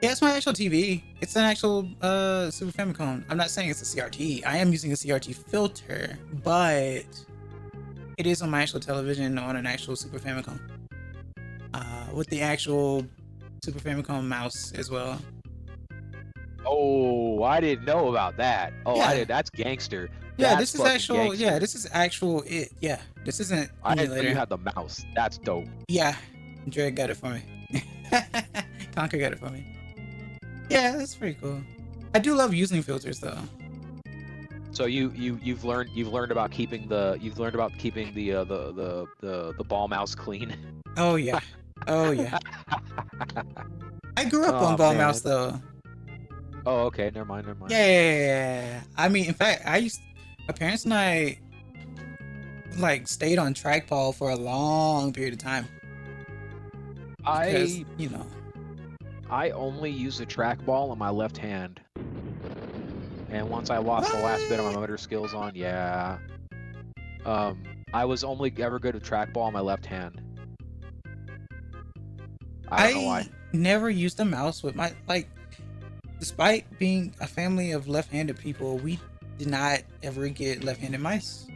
Yeah, it's my actual TV. It's an actual Super Famicom. I'm not saying it's a CRT. I am using a CRT filter, but it is on my actual television on an actual Super Famicom. With the actual Super Famicom mouse as well. Oh, I didn't know about that. Oh, Yeah. I did. That's gangster. Yeah, That's this is fucking actual. gangster. Yeah, this is actual. Yeah, this isn't I didn't know emulator. you had the mouse. That's dope. Yeah, Dre got it for me. Conker got it for me. Yeah, that's pretty cool. I do love using filters though. So you've learned about keeping the ball mouse clean. Oh yeah. Oh yeah. I grew up Oh, on ball man. mouse though. Oh, okay. Never mind. Yeah. I mean, in fact, my parents and I like stayed on trackball for a long period of time. Because, you know. I only use the trackball on my left hand. And once I lost the last bit of my motor skills on, yeah. I was only ever good at trackball on my left hand. I don't know why. Never used a mouse with my, like, despite being a family of left-handed people, we did not ever get left-handed mice.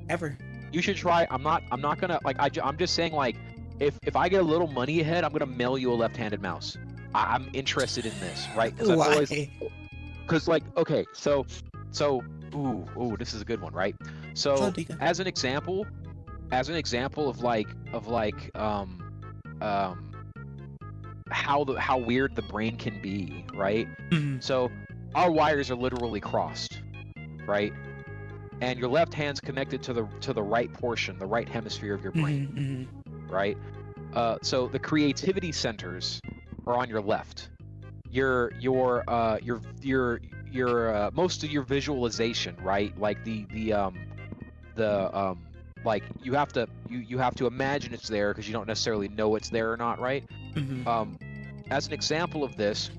Ever. You should try. I'm not gonna, like, I'm just saying, like, if I get a little money ahead, I'm gonna mail you a left-handed mouse. I'm interested in this, right? Because like, okay, so ooh, this is a good one, right? So as an example of how weird the brain can be, right? Mhm. So our wires are literally crossed, right? And your left hand's connected to the right portion, the right hemisphere of your brain, right? So the creativity centers are on your left. Your most of your visualization, right? Like like you have to imagine it's there because you don't necessarily know it's there or not, right? As an example of this,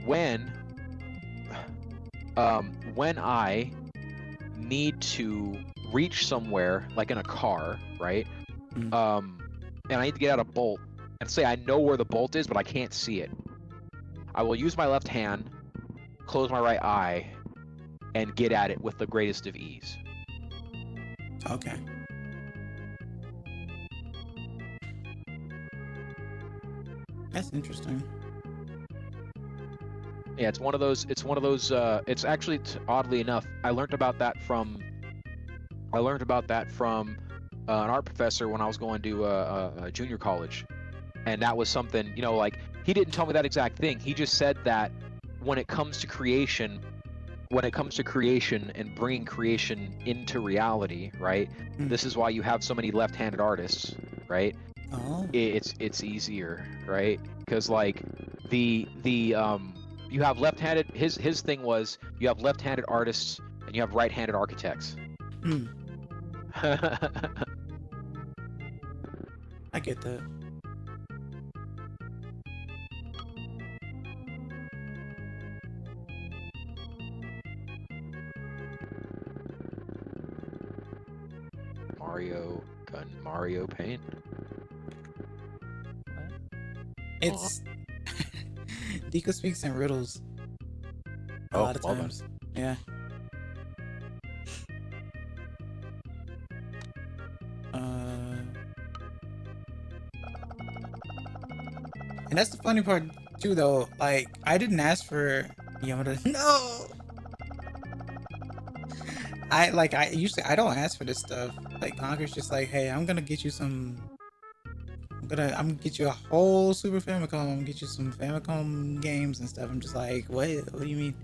when I need to reach somewhere, like in a car, right? And I need to get out a bolt, and say I know where the bolt is, but I can't see it. I will use my left hand, close my right eye, and get at it with the greatest of ease. Okay. That's interesting. Yeah, it's one of those. It's actually, oddly enough, I learned about that from an art professor when I was going to a junior college, and that was something, you know, like, he didn't tell me that exact thing. He just said that when it comes to creation and bringing creation into reality, right? This is why you have so many left-handed artists, right? Oh. It's easier, right? Because like you have left-handed. His thing was you have left-handed artists and you have right-handed architects. I get that. Mario Paint. It's Dika speaks in riddles a lot of well times. Yeah. And that's the funny part too, though. Like, I didn't ask for Yamada. No. I don't ask for this stuff. Like, Conker's just like, hey, I'm gonna get you a whole Super Famicom. I'm gonna get you some Famicom games and stuff. I'm just like, what? What do you mean?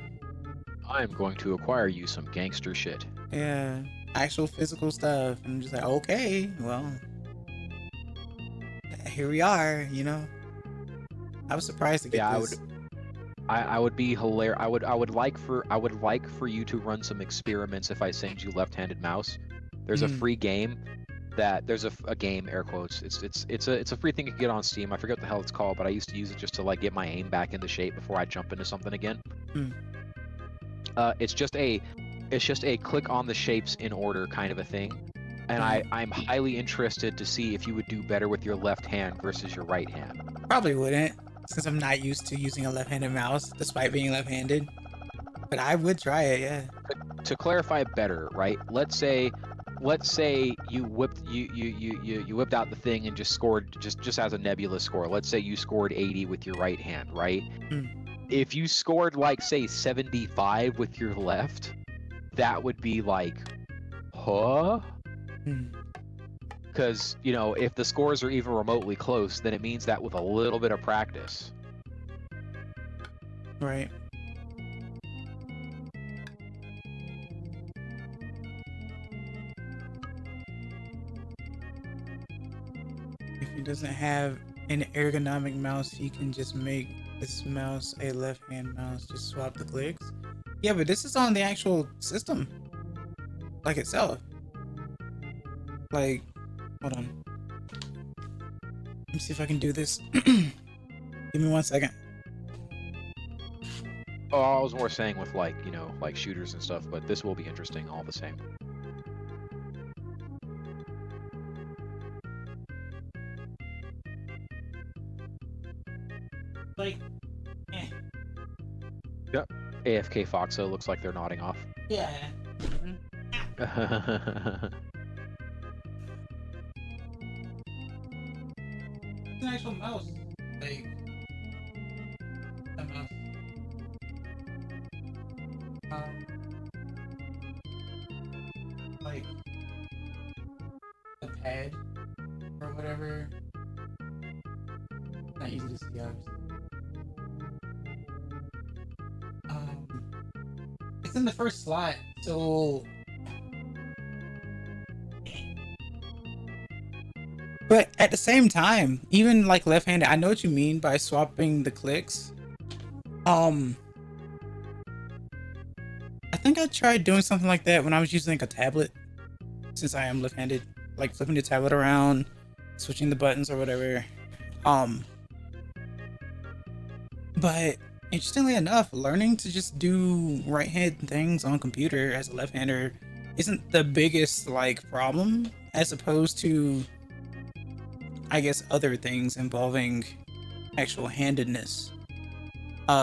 I'm going to acquire you some gangster shit. Yeah, actual physical stuff. And I'm just like, okay, well, here we are. I was surprised to get Yeah, this. I would be hilarious. I would like for you to run some experiments if I send you left-handed mouse. There's a Mm. free game there's a game, air quotes. It's a free thing you can get on Steam. I forget what the hell it's called, but I used to use it just to like get my aim back into shape before I jump into something again. Mm. It's just a click on the shapes in order kind of a thing. And I'm highly interested to see if you would do better with your left hand versus your right hand. Probably wouldn't, since I'm not used to using a left-handed mouse, despite being left-handed. But I would try it, yeah. To clarify better, right? Let's say you whipped out the thing and just scored just as a nebulous score. Let's say you scored 80 with your right hand, right? Mm. If you scored like say 75 with your left, that would be like, huh? Mm. Because if the scores are even remotely close, then it means that with a little bit of practice. Right. If he doesn't have an ergonomic mouse, he can just make this mouse a left-hand mouse. Just swap the clicks. Yeah, but this is on the actual system, like itself. Like, hold on. Let me see if I can do this. Give me 1 second. Oh, I was more saying with like like shooters and stuff, but this will be interesting all the same. Like, Yep. AFK Foxo looks like they're nodding off. yeah. It's an actual mouse. Like, a mouse. Like, a pad or whatever. Not easy to see, obviously. It's in the first slot, so. But at the same time, even like left-handed, I know what you mean by swapping the clicks. I think I tried doing something like that when I was using like a tablet, since I am left-handed, like flipping the tablet around, switching the buttons or whatever. But interestingly enough, learning to just do right-hand things on computer as a left-hander isn't the biggest like problem, as opposed to, I guess, other things involving actual handedness.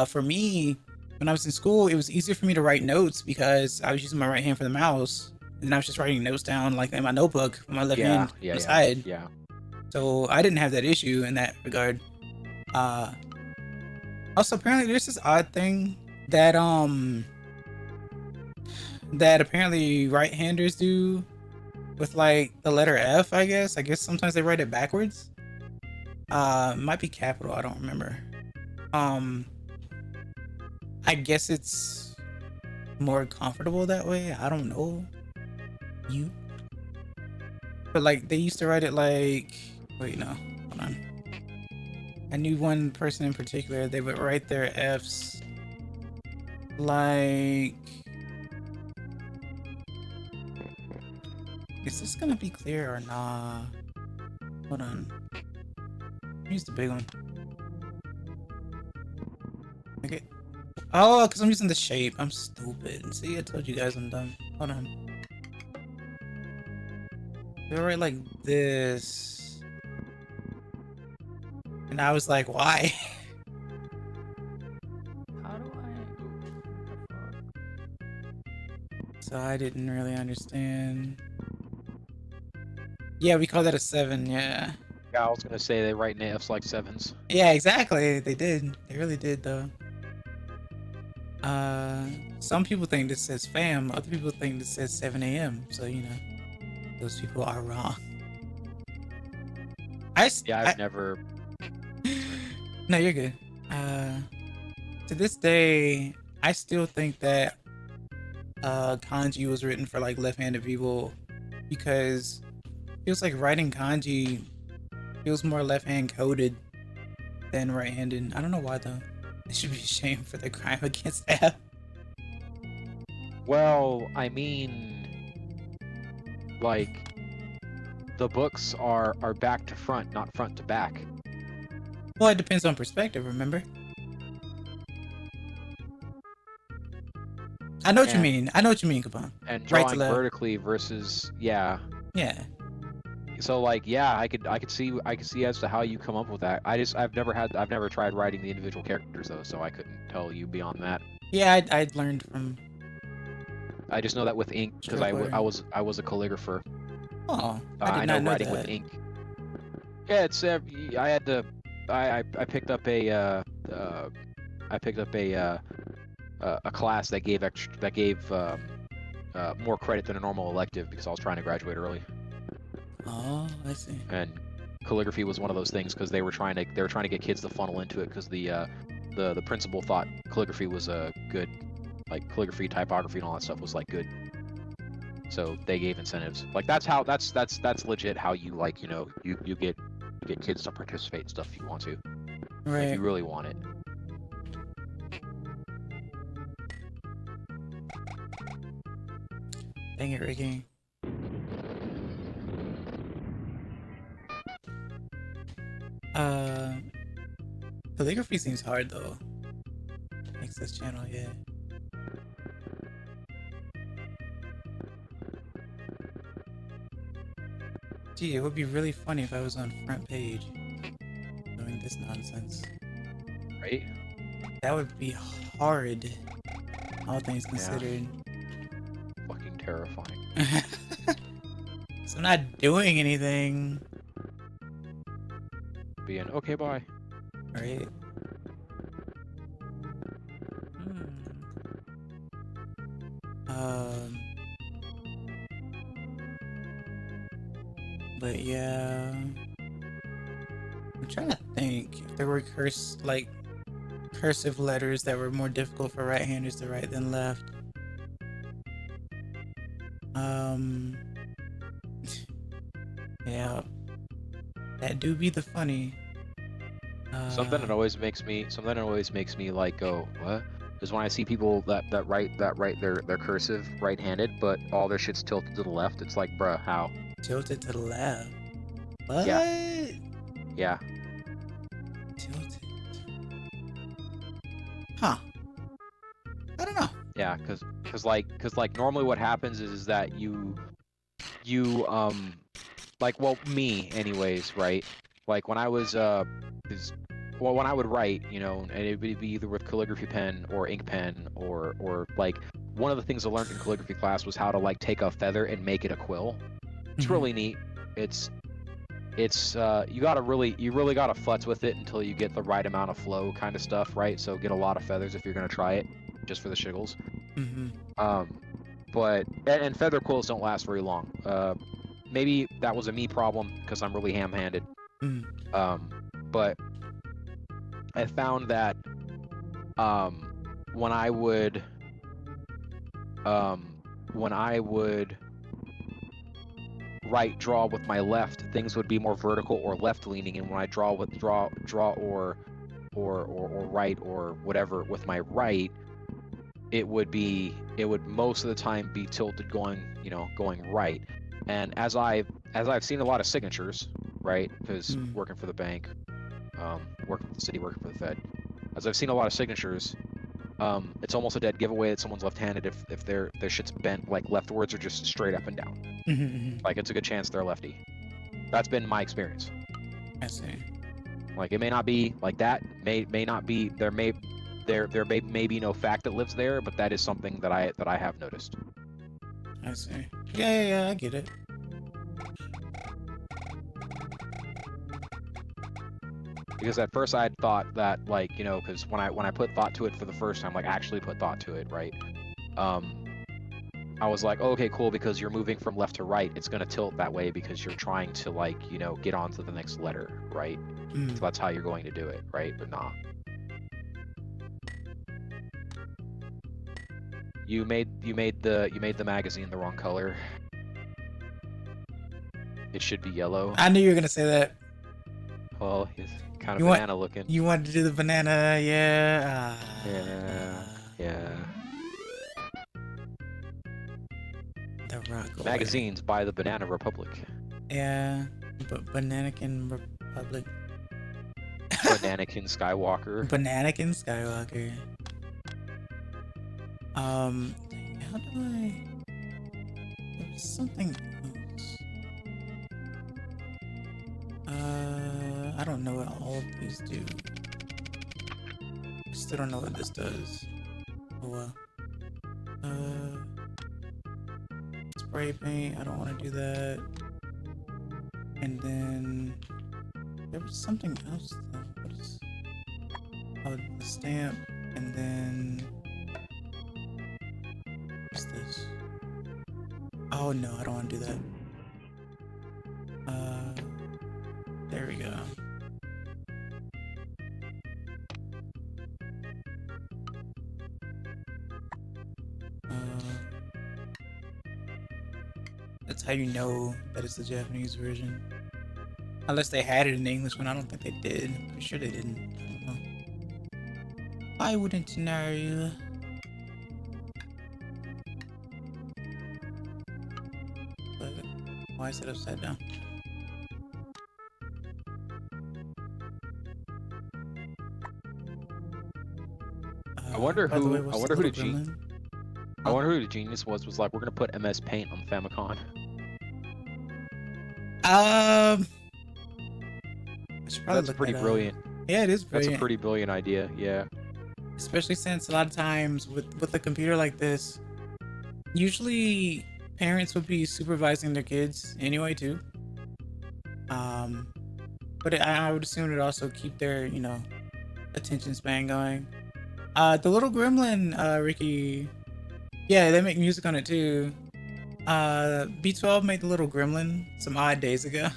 For me, when I was in school, it was easier for me to write notes because I was using my right hand for the mouse, and then I was just writing notes down like in my notebook with my left hand on the side. Yeah. So I didn't have that issue in that regard. Also, apparently there's this odd thing that apparently right-handers do with like the letter F, I guess. I guess sometimes they write it backwards. Might be capital, I don't remember. I guess it's more comfortable that way. I don't know. But like they used to write it like, wait, no, hold on. I knew one person in particular, they would write their F's like, is this gonna be clear or nah? Hold on. Use the big one. Okay. Oh, because I'm using the shape. I'm stupid. See, I told you guys I'm dumb. Hold on. They were right like this. And I was like, why? How do So I didn't really understand. Yeah, we call that a 7, yeah. Yeah, I was gonna say they write F's like 7s. Yeah, exactly. They did. They really did, though. Some people think this says fam. Other people think this says 7 a.m. So, those people are wrong. I've never. No, you're good. To this day, I still think that kanji was written for like left-handed people because it feels like writing kanji feels more left-hand coded than right-handed. I don't know why though. It should be a shame for the crime against F. Well, I mean, like, the books are back to front, not front to back. Well, it depends on perspective, remember? I know what you mean. I know what you mean, Kabam. And Right to drawing left. vertically versus, yeah. Yeah. So like, yeah, I could see as to how you come up with that. I've never tried writing the individual characters though, so I couldn't tell you beyond that. Yeah, I'd learned from. I just know that with ink because I was a calligrapher. Oh, I did know not know writing that. with ink. Yeah, it's I had to. I picked up a class that gave more credit than a normal elective because I was trying to graduate early. Oh, I see. And calligraphy was one of those things because they were trying to get kids to funnel into it because the principal thought calligraphy was a good, like calligraphy, typography, and all that stuff was like good. So they gave incentives. Like that's legit how you like you get kids to participate in stuff if you want to. Right. If you really want it. Dang it, Ricky. Calligraphy seems hard though. Makes this channel, yeah. Gee, it would be really funny if I was on front page doing this nonsense. Right? That would be hard, all things Yeah. considered. Fucking terrifying. So I'm not doing anything, Being okay, bye. right? But yeah, I'm trying to think if there were cursive letters that were more difficult for right-handers to write than left. Yeah, that do be the funny. Something that always makes me like go what is when I see people that write their cursive right-handed, but all their shit's tilted to the left. It's like, bruh, how? Tilted to the left. What? Yeah. Tilted. Huh. I don't know. Yeah, cause normally what happens is that you like, well, me anyways, right? Like when I was when I would write, and it would be either with calligraphy pen or ink pen or like one of the things I learned in calligraphy class was how to like take a feather and make it a quill. It's really neat. It's you really gotta futz with it until you get the right amount of flow kind of stuff, right? So get a lot of feathers if you're gonna try it, just for the shiggles. But and feather quills don't last very long. Maybe that was a me problem because I'm really ham-handed. But I found that when I would draw with my left, things would be more vertical or left leaning, and when I draw or write or whatever with my right, it would most of the time be tilted going right. And as I've seen a lot of signatures, right, because working for the bank, working for the city, working for the Fed, as I've seen a lot of signatures, it's almost a dead giveaway that someone's left-handed if their shit's bent like leftwards or just straight up and down. Like it's a good chance they're lefty. That's been my experience. I see. Like it may not be like that. May not be. There may be no fact that lives there, but that is something that I have noticed. I see. Yeah, I get it. Because at first I had thought that, like, because when I put thought to it for the first time, like actually put thought to it, right? I was like, oh, okay, cool, because you're moving from left to right, it's gonna tilt that way because you're trying to, like, get on to the next letter, right? So that's how you're going to do it, right? But nah. You made the magazine the wrong color. It should be yellow. I knew you were gonna say that. Well, it's kind of You want- banana looking. You wanted to do the banana, yeah. Yeah. The rock away. Magazines by the Banana Republic. Yeah, but Bananakin Republic. Bananakin Skywalker. Bananakin Skywalker. How do I? There was something else. I don't know what all of these do. I still don't know what this does. Oh well. Spray paint. I don't want to do that. And then there was something else though. What is? Oh, the stamp. And then what's this? Oh no, I don't want to do that. There we go. That's how you know that it's the Japanese version. Unless they had it in the English one, I don't think they did. I'm sure they didn't. I don't know. I wouldn't know. But why is it upside down? I wonder by the who- way, I what's wonder the who little the gremlin? I wonder who the genius was like, we're gonna put MS Paint on Famicom. I should probably That's look pretty that up. brilliant. Yeah, it is That's brilliant. a pretty brilliant idea, yeah. Especially since a lot of times with a computer like this, usually parents would be supervising their kids anyway too. But I would assume it'd also keep their attention span going. The little gremlin, Ricky, yeah, they make music on it too. B12 made the little gremlin some odd days ago.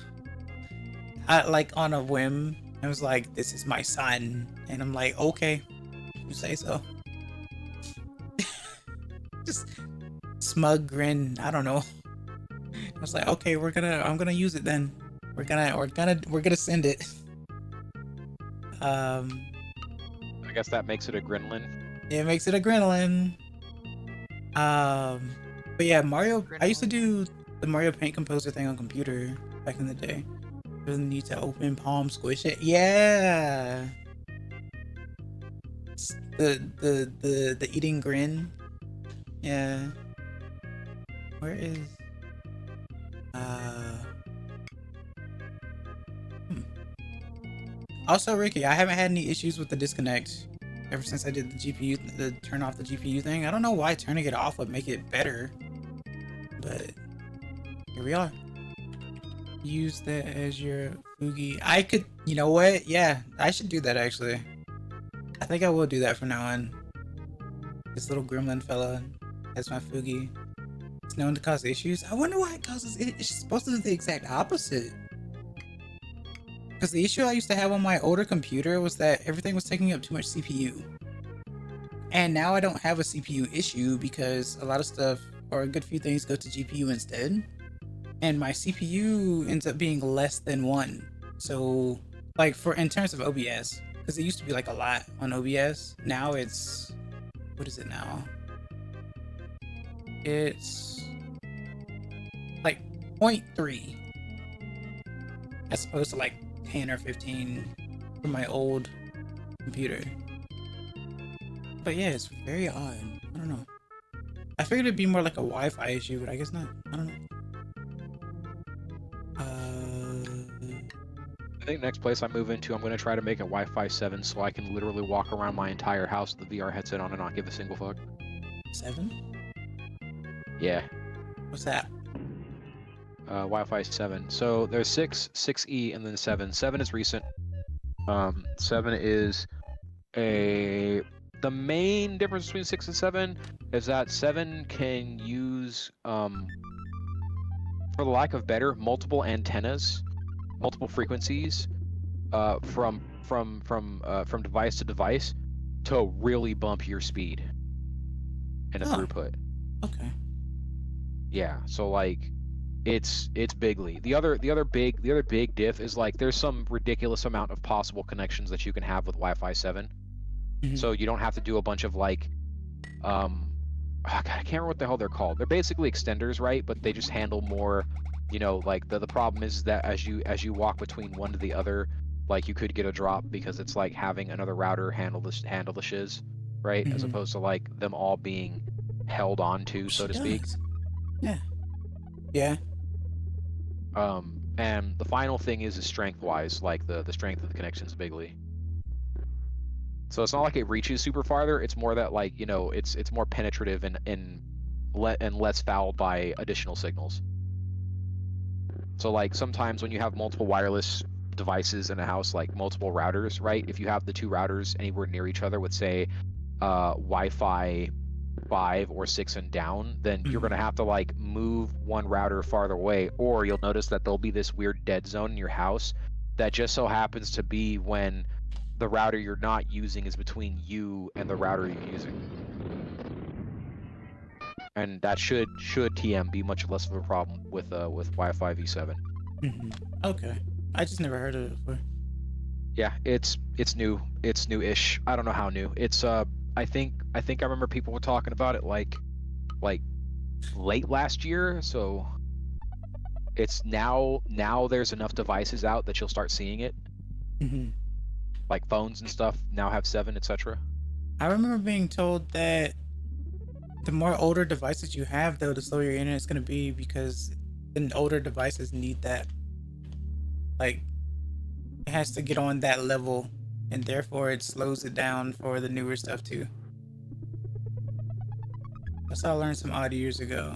Like on a whim. I was like, "This is my son," and I'm like, "Okay, you say so." Just smug grin. I don't know. I was like, "Okay, I'm gonna use it then. We're gonna send it." I guess that makes it a Gremlin. It makes it a gremlin. But yeah, Mario. I used to do the Mario Paint Composer thing on computer back in the day. Doesn't need to open palm squish it. Yeah. The eating grin. Yeah. Where is Also, Ricky, I haven't had any issues with the disconnect ever since I did the GPU, the turn off the GPU thing. I don't know why turning it off would make it better, but here we are. Use that as your Fugi. I could, you know what? Yeah, I should do that actually. I think I will do that from now on. This little gremlin fella has my Fugi. It's known to cause issues. I wonder why it causes it. It's supposed to do the exact opposite. Because the issue I used to have on my older computer was that everything was taking up too much CPU. And now I don't have a CPU issue because a lot of stuff, or a good few things, go to GPU instead. And my CPU ends up being less than 1. So, like, in terms of OBS, because it used to be like a lot on OBS. Now it's, what is it now? It's like 0.3 as opposed to like 10 or 15 from my old computer. But yeah, it's very odd. I don't know. I figured it'd be more like a Wi-Fi issue, but I guess not. I don't know. I think next place I move into, I'm going to try to make it Wi-Fi 7 so I can literally walk around my entire house with the VR headset on and not give a single fuck. 7? Yeah. What's that? Wi-Fi 7. So there's 6, 6E, and then 7. 7 is recent. 7 is the main difference between 6 and 7 is that 7 can use, for the lack of better, multiple antennas, multiple frequencies, from device to device to really bump your speed. in a Oh. throughput. Okay. Yeah, so like it's bigly. The other big diff is like there's some ridiculous amount of possible connections that you can have with Wi-Fi 7. Mhm. So you don't have to do a bunch of like oh God, I can't remember what the hell they're called. They're basically extenders, right? But they just handle more, like the problem is that as you walk between one to the other, like you could get a drop because it's like having another router handle the shiz, right? As Mhm. opposed to like them all being held onto, so She to speak. does. Yeah. Yeah. And the final thing is strength wise, like the strength of the connections bigly. So it's not like it reaches super farther. It's more that like it's more penetrative and less fouled by additional signals. So like sometimes when you have multiple wireless devices in a house, like multiple routers, right? If you have the two routers anywhere near each other with say Wi-Fi 5 or 6 and down, then you're gonna have to like move one router farther away, or you'll notice that there'll be this weird dead zone in your house that just so happens to be when the router you're not using is between you and the router you're using. And that should TM be much less of a problem with Wi-Fi v7. Okay. I just never heard of it before. Yeah, it's new. It's new-ish. I don't know how new. It's I think I remember people were talking about it like late last year, so it's now there's enough devices out that you'll start seeing it. Like phones and stuff now have 7, etc. I remember being told that the more older devices you have, though, the slower your internet's going to be, because the older devices need that. Like, it has to get on that level, and therefore it slows it down for the newer stuff, too. That's what I learned some odd years ago.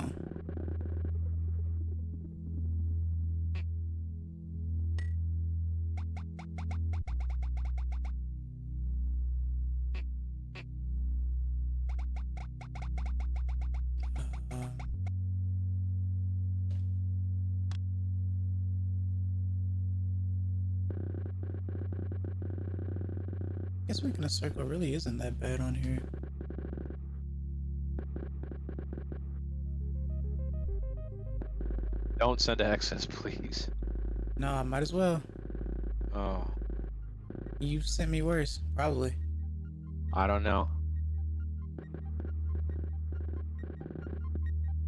Guess making a circle really isn't that bad on here. Don't send access, please. No, I might as well. Oh, You sent me worse, probably. I don't know.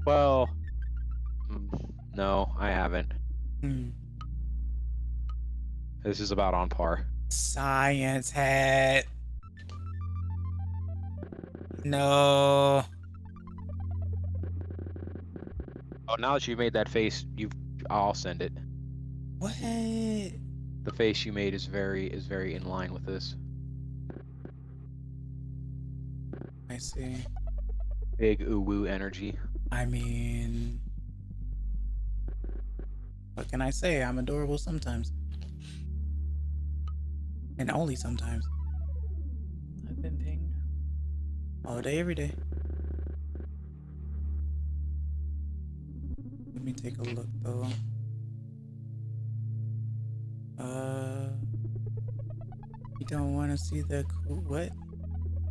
Well, no, I haven't. This is about on par. Science hat. No. Oh, now that you made that face, I'll send it. What? The face you made is very in line with this. I see. Big woo energy. I mean, what can I say? I'm adorable sometimes. And only sometimes. I've been pinged. All day, every day. Let me take a look, though. You don't want to see the cool... What?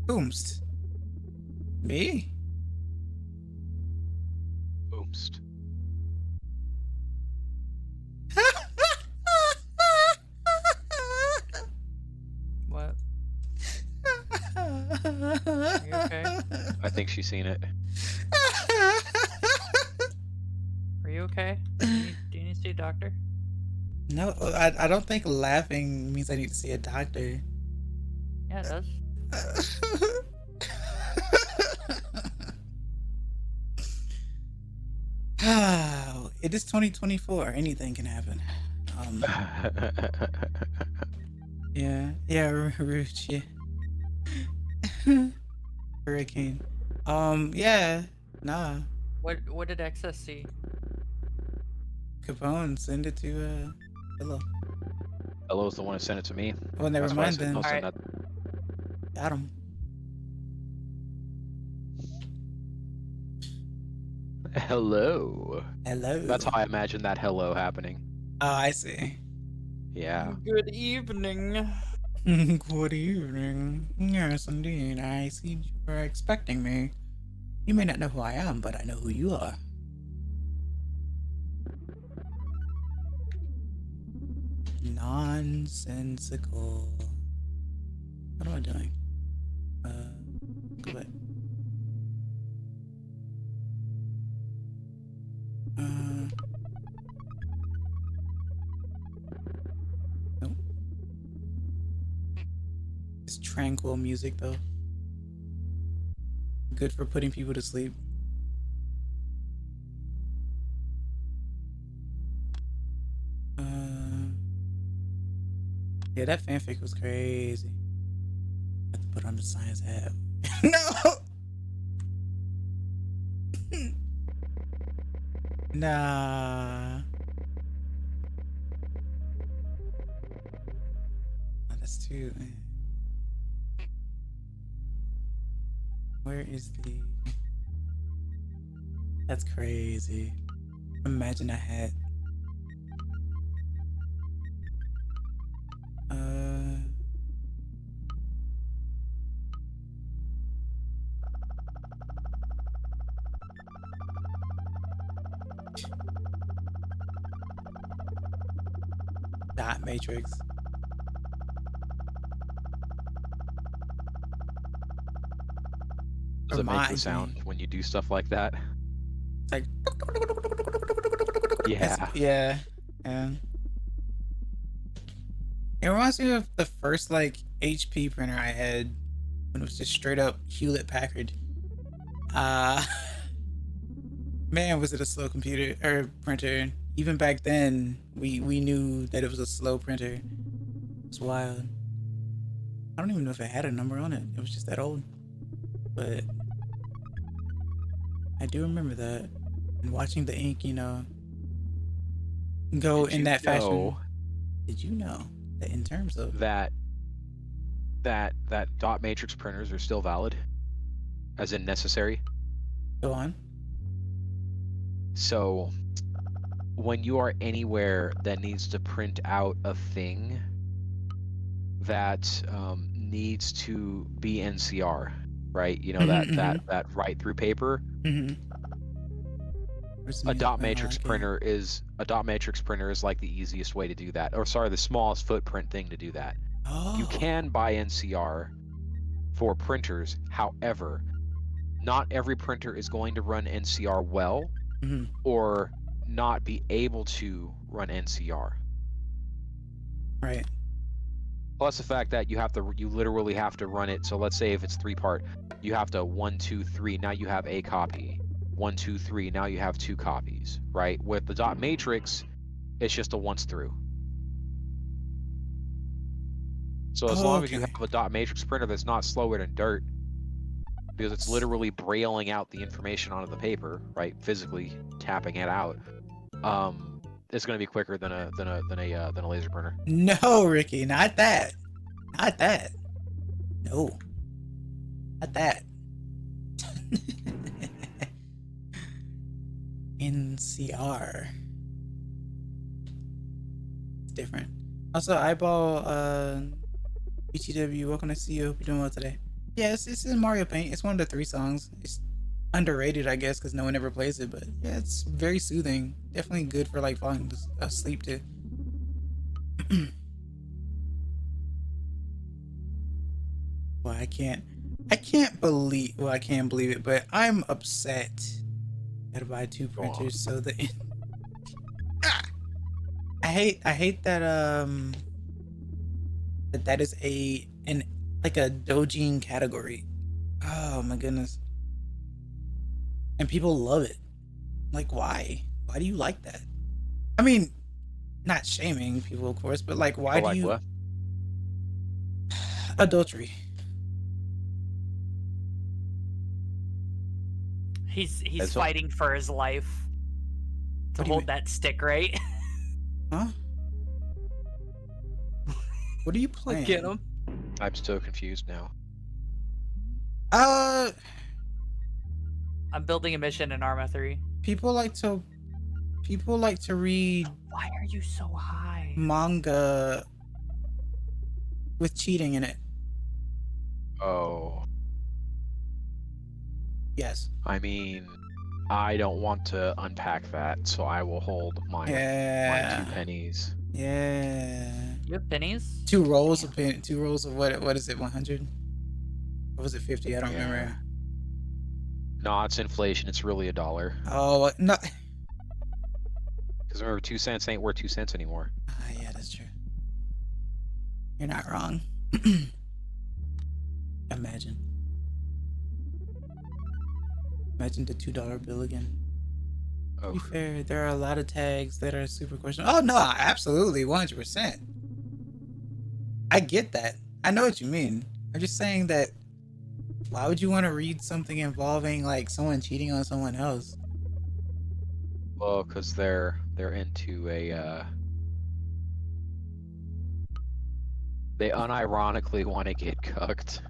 Boomst. Me? Boomst. What? Are you okay? I think she's seen it. Are you okay? Do you need to see a doctor? No, I don't think laughing means I need to see a doctor. Yeah, it does. It is 2024. Anything can happen. Yeah, Ruth, yeah. Hurricane. Yeah, nah. What did Excess see? Capone, send it to Hello. Hello's the one who sent it to me. Well, never That's why I mind said then. don't send Alright. that. Got him. Hello. Hello. That's how I imagine that hello happening. Oh, I see. Yeah. Good evening. Good evening. Yes, indeed. I see you were expecting me. You may not know who I am, but I know who you are. Nonsensical. What am I doing? Go back. Nope. It's tranquil music though. Good for putting people to sleep. Yeah, that fanfic was crazy. I have to put on the science hat. No! Nah. Oh, that's too. Where is the. That's crazy. Imagine I had. Dot matrix. Does it make the Reminds sound me. when you do stuff like that? It's like. Yeah. Yeah. It reminds me of the first like HP printer I had when it was just straight up Hewlett Packard. Man, was it a slow computer or printer? Even back then, we knew that it was a slow printer. It's wild. I don't even know if it had a number on it. It was just that old. But I do remember that. And watching the ink, you know, go Did in you that fashion. know Did you know that in terms of that dot matrix printers are still valid, as in necessary? go on? So when you are anywhere that needs to print out a thing that needs to be NCR, right? You know, that write through paper. A dot matrix printer is like the easiest way to do that, or sorry, the smallest footprint thing to do that. Oh. You can buy NCR for printers, however, not every printer is going to run NCR well, or not be able to run NCR. Right. Plus the fact that you literally have to run it. So let's say if it's 3-part, you have to 1, 2, 3. Now you have a copy. 1, 2, 3. Now you have 2 copies. Right. With the dot matrix, it's just a once through. So as long as you have a dot matrix printer that's not slower than dirt, because it's literally brailing out the information onto the paper, right? Physically tapping it out. It's going to be quicker than a laser printer. No, Ricky, not that. Not that. No. Not that. NCR. It's different. Also, Eyeball, BTW, welcome to see you. Hope you're doing well today. Yeah, it's in Mario Paint. It's one of the 3 songs. It's underrated, I guess, because no one ever plays it, but yeah, it's very soothing. Definitely good for like falling asleep to. Well, I can't believe, well, I can't believe it, but I'm upset. Gotta buy 2 printers so that I hate that that is an like a dojin category. Oh my goodness. And people love it. Like, why? Why do you like that? I mean, not shaming people, of course, but like, why do you? What? Adultery. He's That's fighting for his life to What do you hold mean? that stick, right? Huh? What are you playing? Get him. I'm so confused now. I'm building a mission in Arma 3. People like to read Why are you so high? manga with cheating in it. Oh. Yes. I mean, I don't want to unpack that, so I will hold my 2 Yeah. pennies. Yeah. You have pennies? 2 rolls Damn. of pen. 2 rolls of what is it? 100? Or was it 50? I don't Yeah. remember. No, it's inflation. It's really $1. Oh no. Because remember, 2 cents ain't worth 2 cents anymore. Yeah, that's true. You're not wrong. Imagine. Imagine the $2 bill again. To be Oh, fair, there are a lot of tags that are super questionable. Oh no, absolutely, 100%. I get that. I know what you mean. I'm just saying that. Why would you want to read something involving like someone cheating on someone else? well, because they're into a. They unironically want to get cooked.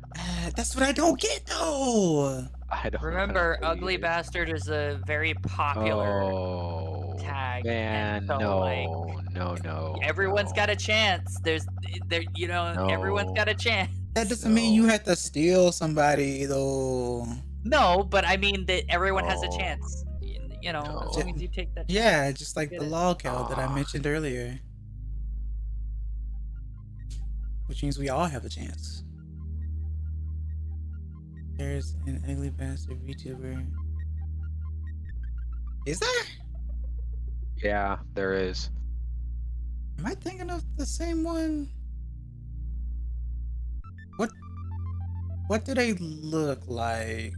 That's what I don't get though. I don't. Remember, I don't ugly either. bastard is a very popular Oh tag, man, and so like no, everyone's no, got a chance. Everyone's got a chance. That doesn't mean you no, have to steal somebody though. No, but I mean that everyone has a no, chance. As long as you take that chance. Yeah, just like Get the it. lolcow that I Ah. mentioned earlier. Which means we all have a chance. There's an ugly bastard VTuber. Is there? Yeah, there is. Am I thinking of the same one? What do they look like?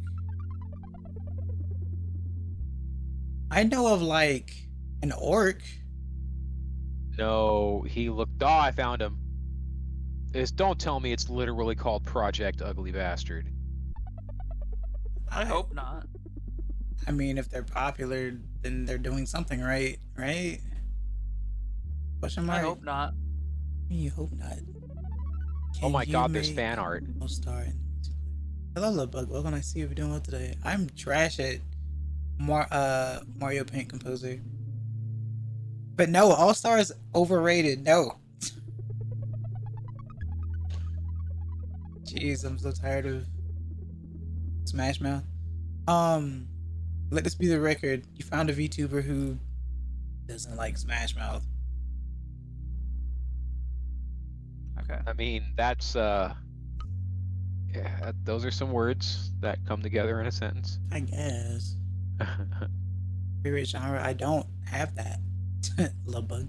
I know of like an orc. No, he looked. Oh, I found him. Don't tell me it's literally called Project Ugly Bastard. I hope not. I mean, if they're popular, then they're doing something right, right? Question mark? I hope not. You hope not. Oh Can my you God, there's make fan art. All-Star in the music player? Hello, Love Bug. Welcome. I see you're doing well today. I'm trash at Mario Paint Composer. But no, All-Star is overrated. No. Jeez, I'm so tired of Smash Mouth. Let this be the record. You found a VTuber who doesn't like Smash Mouth. Okay. Uh, I mean, that's yeah, those are some words that come together in a sentence. I guess. Favorite genre? I don't have that. Love Bug.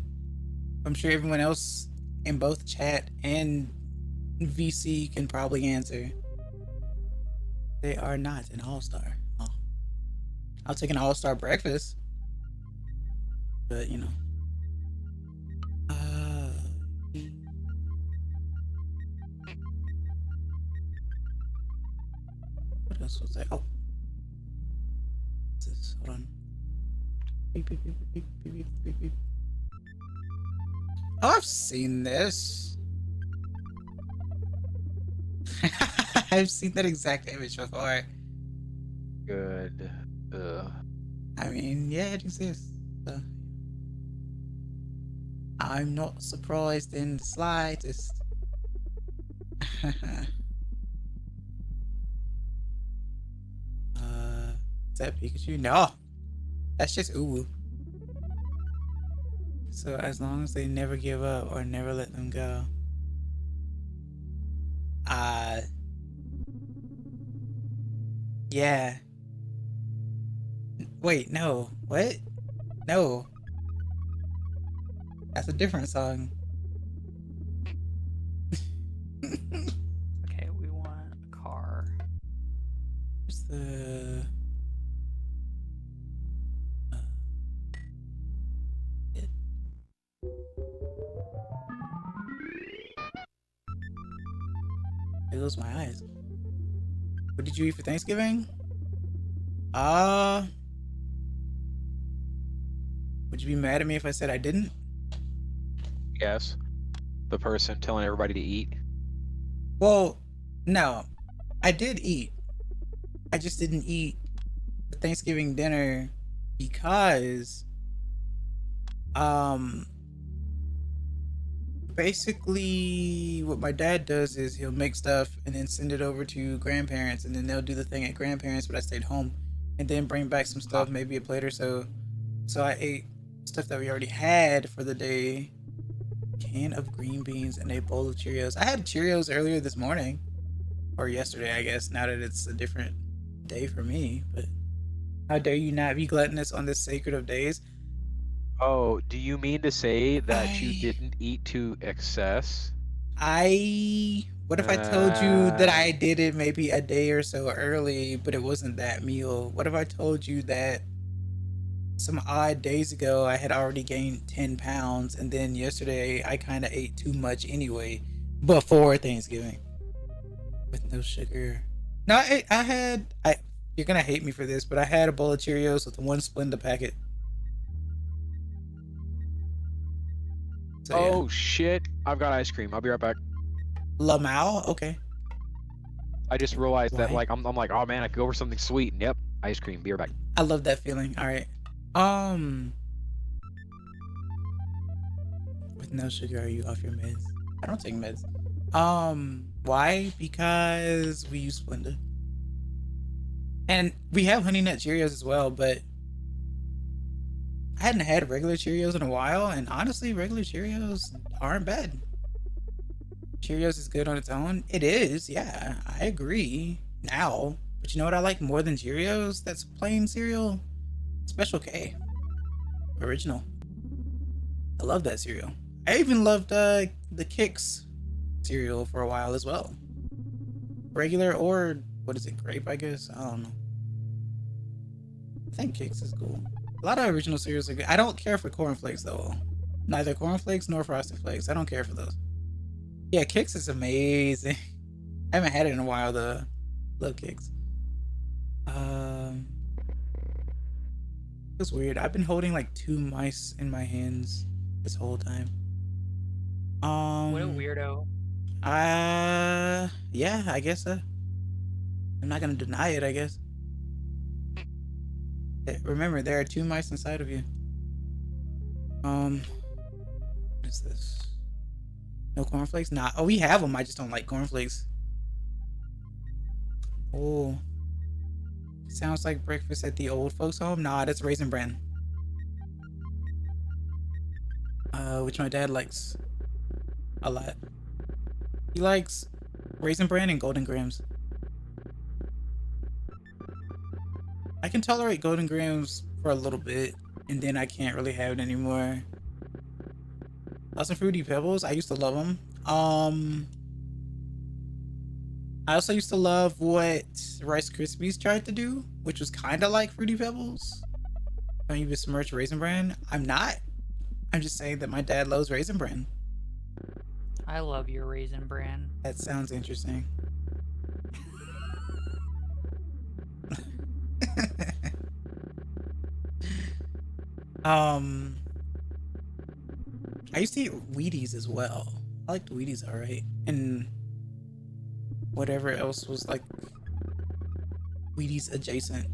I'm sure everyone else in both chat and VC can probably answer. They are not an all-star. Oh. I'll take an all-star breakfast. But, you know. What else was that? Oh. What's this? Hold on. Beep, beep, beep, beep, beep, beep, beep, beep. Oh, I've seen this. I've seen that exact image before. Good. I mean, yeah, it exists. So. I'm not surprised in the slightest. Is that Pikachu? No, that's just Uwu. So as long as they never give up or never let them go. Yeah. Wait, no. What? No. That's a different song. Okay, we want a car. Where's the... it. There goes my eyes. What did you eat for Thanksgiving? Would you be mad at me if I said I didn't? Yes. The person telling everybody to eat. Well, no. I did eat. I just didn't eat the Thanksgiving dinner because basically what my dad does is he'll make stuff and then send it over to grandparents, and then they'll do the thing at grandparents, but I stayed home, and then bring back some stuff maybe a plate or so. So I ate stuff that we already had for the day. Can of green beans and a bowl of Cheerios. I had Cheerios earlier this morning, or yesterday, I guess, now that it's a different day for me. But how dare you not be gluttonous on this sacred of days? Oh, do you mean to say that you I- didn't eat to excess? What if I told you that I did it maybe a day or so early, but it wasn't that meal? What if I told you that some odd days ago I had already gained 10 pounds, and then yesterday I kind of ate too much anyway before Thanksgiving with no sugar? No, you're gonna hate me for this, but I had a bowl of Cheerios with one Splenda packet. So, yeah. Oh shit! I've got ice cream. I'll be right back. Lamau? Okay. I just realized that Why? like I'm like, oh man, I could go for something sweet. Yep, ice cream. Be right back. I love that feeling. All right. With no sugar, are you off your meds? I don't take meds. Why? Because we use Splenda. And we have Honey Nut Cheerios as well, but I hadn't had regular Cheerios in a while, and honestly, regular Cheerios aren't bad. Cheerios is good on its own. It is, yeah, I agree. Now, but you know what I like more than Cheerios? That's plain cereal. Special K. Original. I love that cereal. I even loved the Kix cereal for a while as well. Regular or, what is it, grape, I guess? I don't know. I think Kix is cool. A lot of original cereals are good. I don't care for cornflakes though. Neither cornflakes nor frosted flakes. I don't care for those. Yeah, Kix is amazing. I haven't had it in a while though. Love Kix. It's weird. I've been holding like 2 mice in my hands this whole time. What a weirdo. Yeah, I guess so. I'm not gonna deny it, I guess. Remember, there are 2 mice inside of you. What is this? No cornflakes? Nah. Oh, we have them. I just don't like cornflakes. Oh. Sounds like breakfast at the old folks' home. Nah, that's Raisin Bran. Which my dad likes a lot. He likes Raisin Bran and Golden Grams. I can tolerate Golden Grams for a little bit, and then I can't really have it anymore. Lots of Fruity Pebbles. I used to love them. I also used to love what Rice Krispies tried to do, which was kind of like Fruity Pebbles. Don't you besmirch Raisin Bran? I'm not. I'm just saying that my dad loves Raisin Bran. I love your Raisin Bran. That sounds interesting. I used to eat Wheaties as well. I liked Wheaties, alright. And whatever else was like Wheaties adjacent.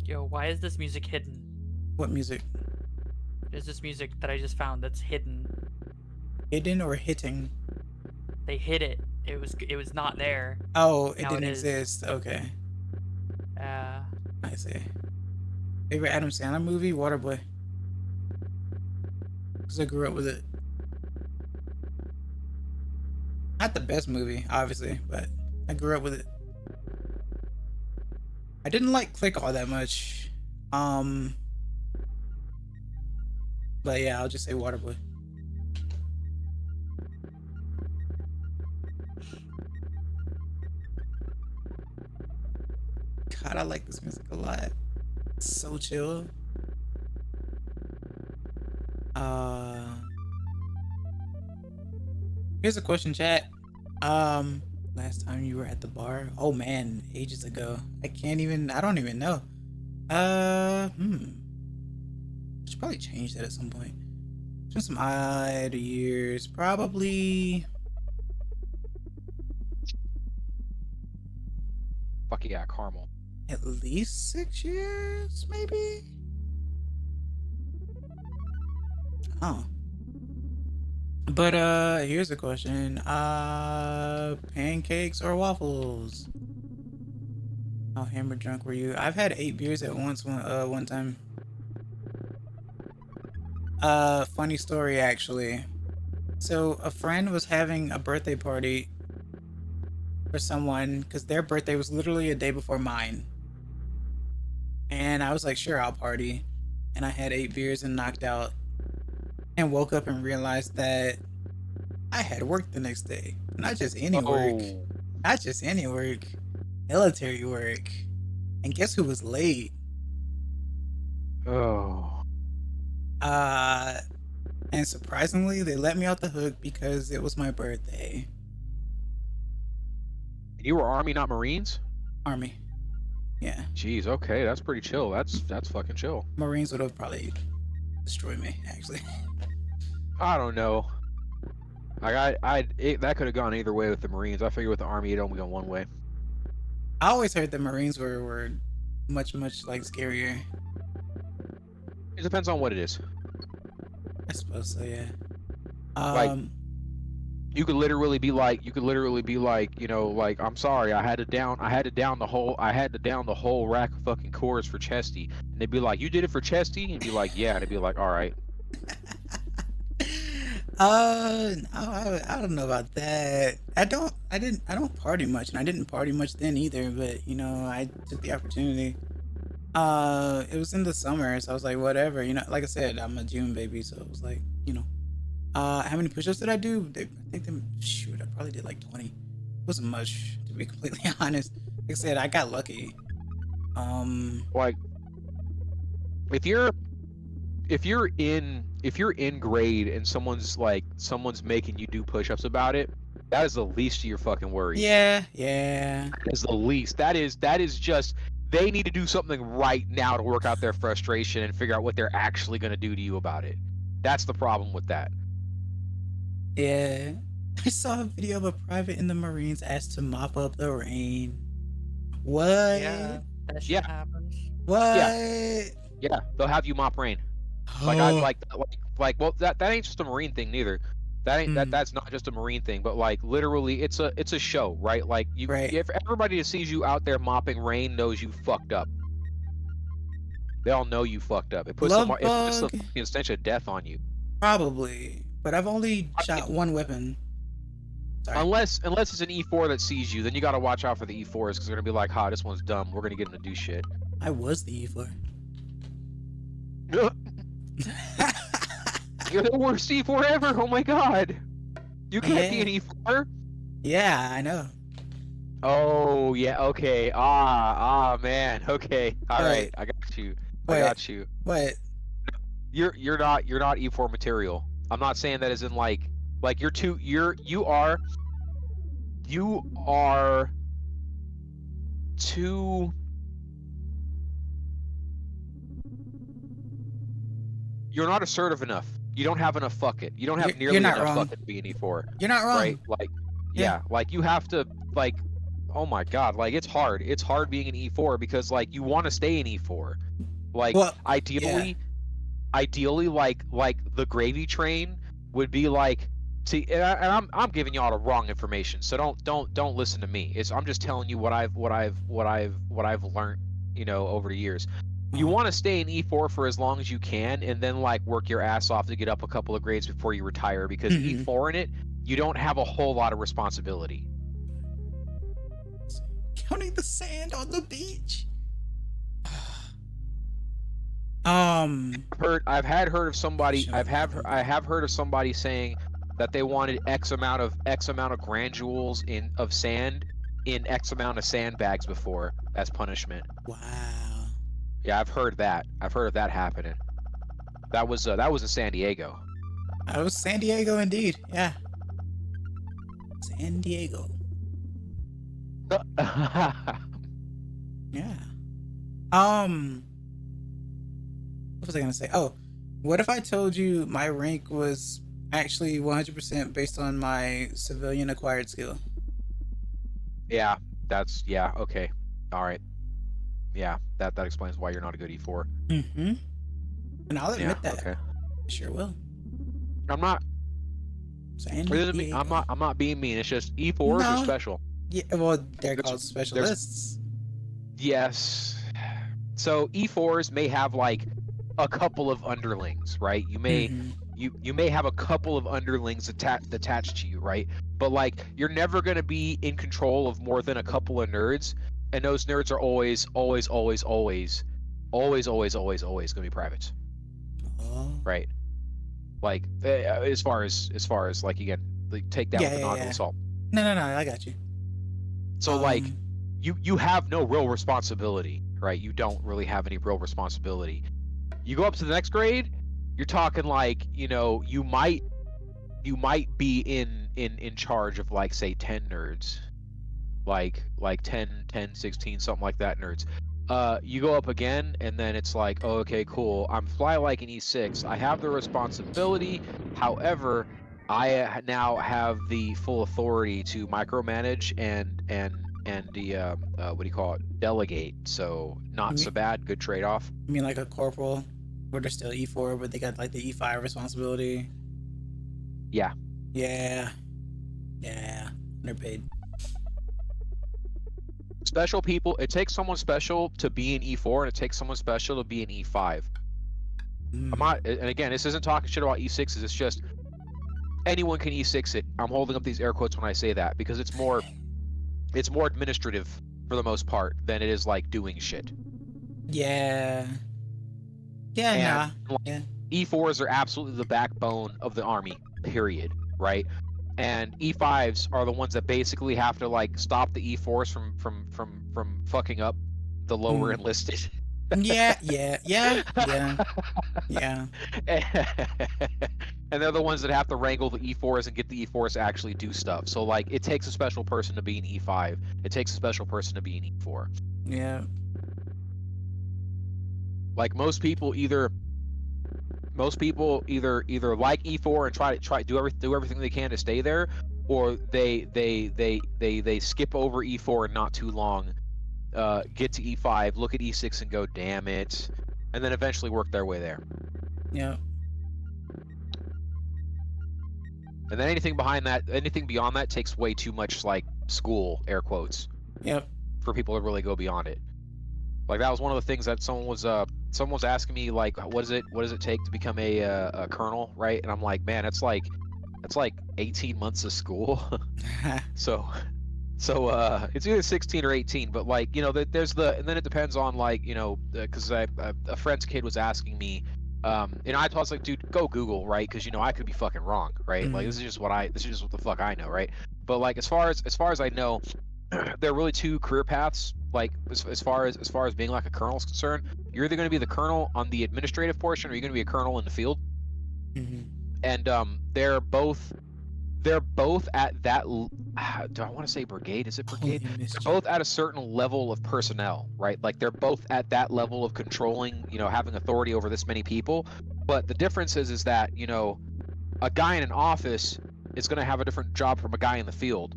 Yo, why is this music hidden? What music? There's this music that I just found that's hidden. Hidden or hitting? They hid it. It was not there. Oh, it Now didn't it is. exist. Okay. I see. Favorite Adam Sandler movie? Waterboy. Because I grew up with it. Not the best movie, obviously, but I grew up with it. I didn't like Click all that much. But yeah, I'll just say Waterboy. God, I like this music a lot. It's so chill. Here's a question, chat. Last time you were at the bar? Oh man, ages ago. I don't even know. Should probably change that at some point. It's been some odd years. Probably. Fuck yeah, caramel. At least 6 years, maybe? Oh. But here's a question. Pancakes or waffles? How hammered drunk were you? I've had 8 beers at one time. Funny story actually. So a friend was having a birthday party for someone because their birthday was literally a day before mine. And I was like, sure, I'll party. And I had 8 beers and knocked out. And woke up and realized that I had work the next day. Not just any work. Oh. Not just any work. Military work. And guess who was late? Oh. And surprisingly, they let me off the hook because it was my birthday. You were Army, not Marines? Army. Yeah. Jeez, okay, that's pretty chill. That's fucking chill. Marines would have probably destroyed me, actually. I don't know. Like that could have gone either way with the Marines. I figure with the Army, it only gone one way. I always heard the Marines were much like scarier. It depends on what it is. I suppose so, yeah. Like, you could literally be like, you know, like, I'm sorry, I had to down the whole rack of fucking cores for Chesty. And they'd be like, you did it for Chesty? And be like, yeah. And they'd be like, all right. No, I don't know about that. I don't party much, and I didn't party much then either, but you know, I took the opportunity. It was in the summer, so I was like, whatever, you know, like I said, I'm a June baby, so it was like, you know, how many push-ups did I do? I probably did like 20. It wasn't much, to be completely honest. Like I said, I got lucky. Like, if you're in grade and someone's making you do push-ups about it, that is the least of your fucking worries. Yeah. That is the least. That is just, they need to do something right now to work out their frustration and figure out what they're actually going to do to you about it. That's the problem with that. Yeah. I saw a video of a private in the Marines asked to mop up the rain. What? Yeah, that shit Yeah. happens. What? Yeah, they'll have you mop rain. Like I like well that ain't just a Marine thing neither. That ain't that's not just a Marine thing, but like literally it's a show, right? Like if everybody that sees you out there mopping rain knows you fucked up. They all know you fucked up. It puts the stench of death on you. Probably, but I've only shot one weapon. Sorry. Unless it's an E4 that sees you, then you gotta watch out for the E4s because they're gonna be like, "Ha, this one's dumb. We're gonna get him to do shit." I was the E4. You're the worst E4 ever. Oh my god. You can't be an E4. Yeah, I know. Oh yeah. Okay. Man. Okay. All right. I got you. I got you. What? You're not E4 material. I'm not saying that as in like you are too. You're not assertive enough. You don't have enough fuck it. You don't have nearly enough fuck it to be an E4. You're not wrong. Right? Like, yeah, like you have to, like, oh my god, like it's hard. It's hard being an E4 because like you want to stay an E4. Like, ideally, like the gravy train would be like, see, and I'm giving y'all the wrong information, so don't listen to me. I'm just telling you what I've learned, you know, over the years. You want to stay in E4 for as long as you can, and then like work your ass off to get up a couple of grades before you retire. Because E4 in it, you don't have a whole lot of responsibility. Counting the sand on the beach. I have heard of somebody saying that they wanted X amount of granules of sand in X amount of sandbags before as punishment. Wow. Yeah, I've heard that. I've heard of that happening. That was in San Diego. That was San Diego indeed. Yeah. San Diego. Yeah. What was I gonna say? Oh, what if I told you my rank was actually 100% based on my civilian acquired skill? Yeah, okay. All right. Yeah, that explains why you're not a good E4. And I'll admit that. Okay. Sure will. I'm not. Saying It doesn't mean, I'm not being mean. It's just E4s are No. special. Yeah, well, they're There's- called specialists. Yes. So E4s may have like a couple of underlings, right? You may Mhm. you may have a couple of underlings attached to you, right? But like you're never gonna be in control of more than a couple of nerds, and those nerds are always gonna be privates, Oh. right? Like as far as like again, like take that Yeah, with a yeah, knock yeah. of the salt. No, I got you. So like Um, you have no real responsibility, right? You don't really have any real responsibility. You go up to the next grade, you're talking like, you know, you might be in charge of like say 10 nerds. Like 10, 16, something like that nerds. You go up again and then it's like, oh, okay, cool. I'm fly like an E6. I have the responsibility. However, I now have the full authority to micromanage and the what do you call it? Delegate. So not so bad. Good trade-off. I mean, like a corporal, where they're still E4, but they got like the E5 responsibility. Yeah. Yeah. They're paid. Special people. It takes someone special to be an E4, and it takes someone special to be an E5. I'm not. And again, this isn't talking shit about E6s. It's just anyone can E6 it. I'm holding up these air quotes when I say that because it's more administrative for the most part than it is like doing shit. Yeah. Yeah. And Yeah. E4s are absolutely the backbone of the army. Period. Right. And E5s are the ones that basically have to like stop the E4s from fucking up the lower enlisted. Yeah. And they're the ones that have to wrangle the E4s and get the E4s to actually do stuff. So like it takes a special person to be an E5. It takes a special person to be an E4. Yeah. Like most people either like E4 and try do everything they can to stay there, or they skip over E4 and not too long, get to E5, look at E6 and go, damn it, and then eventually work their way there. Yeah. And then anything beyond that takes way too much like school, air quotes, Yep. for people to really go beyond it. Like that was one of the things that someone was asking me, like, what does it take to become a colonel, right? And I'm like, man, it's like 18 months of school. so it's either 16 or 18, but like, you know, and then it depends on like, you know, because a friend's kid was asking me, and I was like, dude, go Google, right? Because you know I could be fucking wrong, right? Like this is just what the fuck I know, right? But like as far as I know, there are really two career paths. Like as far as being like a colonel is concerned, you're either going to be the colonel on the administrative portion, or you're going to be a colonel in the field. And they're both at that. Do I want to say brigade? Is it brigade? They're both at a certain level of personnel, right? Like they're both at that level of controlling, you know, having authority over this many people. But the difference is that, you know, a guy in an office is going to have a different job from a guy in the field.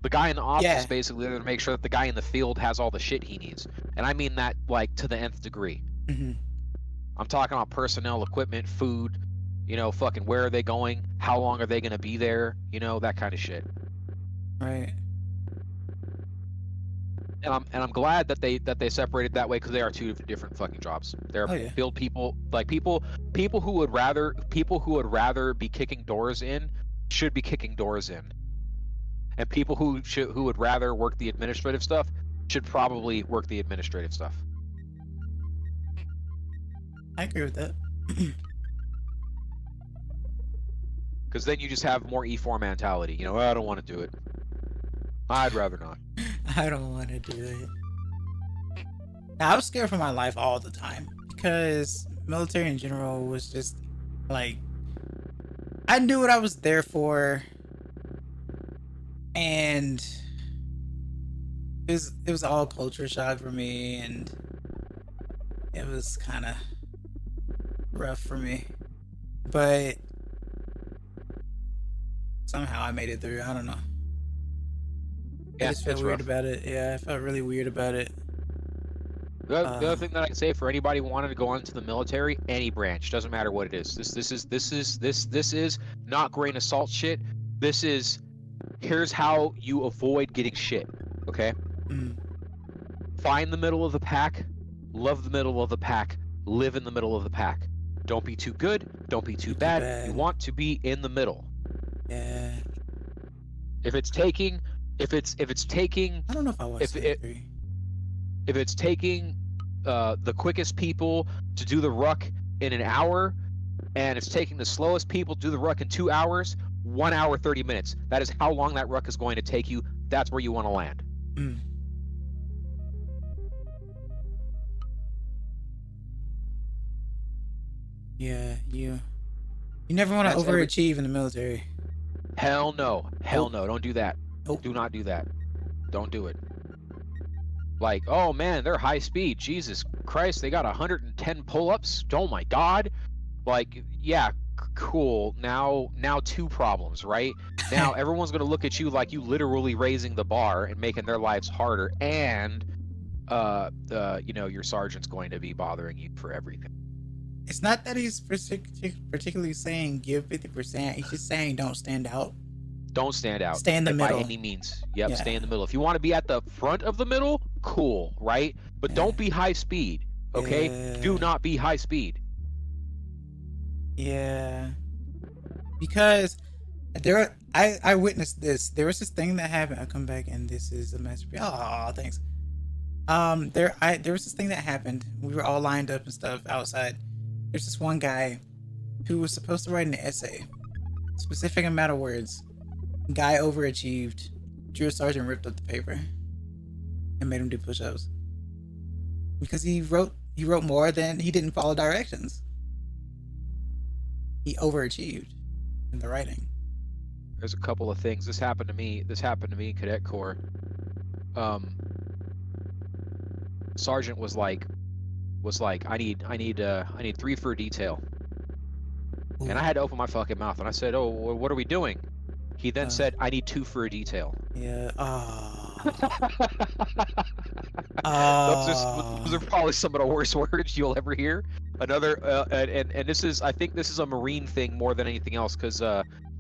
The guy in the office is basically there to make sure that the guy in the field has all the shit he needs, and I mean that like to the nth degree. I'm talking about personnel, equipment, food, you know, fucking where are they going, how long are they going to be there, you know, that kind of shit. Right. And I'm glad that they separated that way, because they are two different fucking jobs. They're field people, like people who would rather be kicking doors in should be kicking doors in. And people who would rather work the administrative stuff should probably work the administrative stuff. I agree with that. Because then you just have more E4 mentality. You know, I don't want to do it. I'd rather not. I don't want to do it. Now, I was scared for my life all the time, because military in general was just like, I knew what I was there for, and it was all culture shock for me, and it was kind of rough for me, but somehow I made it through. I don't know. I Yeah, just felt it's weird rough. about it. Yeah, I felt really weird about it. The other thing that I can say for anybody wanting to go into the military, any branch, doesn't matter what it is. This is not grain of salt shit. This is here's how you avoid getting shit. Okay? Find the middle of the pack, love the middle of the pack, live in the middle of the pack. Don't be too good, don't be too bad. You want to be in the middle. Yeah. If it's taking I don't know if I watched that 3. if it's taking the quickest people to do the ruck in an hour, and it's taking the slowest people to do the ruck in 2 hours, 1 hour 30 minutes. That is how long that ruck is going to take you. That's where you want to land. Yeah, you never want to overachieve in the military. Hell no. Hell no. Don't do that. Nope. Do not do that. Don't do it. Like, oh man, they're high speed. Jesus Christ, they got 110 pull-ups. Oh my God. Like, yeah, cool. Now 2 problems, right? Now everyone's gonna look at you like you literally raising the bar and making their lives harder, and your sergeant's going to be bothering you for everything. It's not that he's particularly saying give 50%. He's just saying don't stand out. Don't stand out. Stay in the middle. By any means. Yep, Yeah. Stay in the middle. If you want to be at the front of the middle, cool, right? But don't be high speed, okay? Yeah. Do not be high speed. Yeah. Because I witnessed this. There was this thing that happened. I'll come back and this is a masterpiece. Oh, thanks. There was this thing that happened. We were all lined up and stuff outside. There's this one guy who was supposed to write an essay. Specific amount of words. Guy overachieved. Drill sergeant ripped up the paper and made him do push-ups. Because he wrote more than he didn't follow directions. He overachieved in the writing. There's a couple of things. This happened to me in Cadet Corps. Sergeant was like, I need 3 for a detail. Ooh. And I had to open my fucking mouth and I said, oh, what are we doing? He then said, I need 2 for a detail. Yeah. Those are probably some of the worst words you'll ever hear. Another, and this is, I think this is a Marine thing more than anything else, because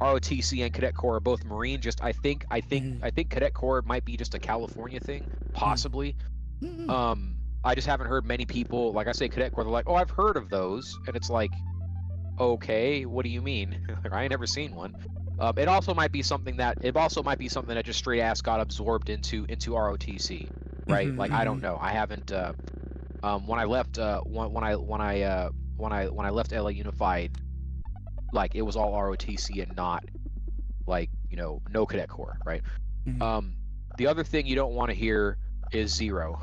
ROTC and Cadet Corps are both Marine. Just I think Cadet Corps might be just a California thing, possibly. I just haven't heard many people, like I say, Cadet Corps. They're like, oh, I've heard of those, and it's like, okay, what do you mean? I ain't never seen one. It also might be something that just straight ass got absorbed into ROTC, right? Like I don't know. I haven't. When I left LA Unified, like it was all ROTC and not like no Cadet Corps, right? The other thing you don't want to hear is zero.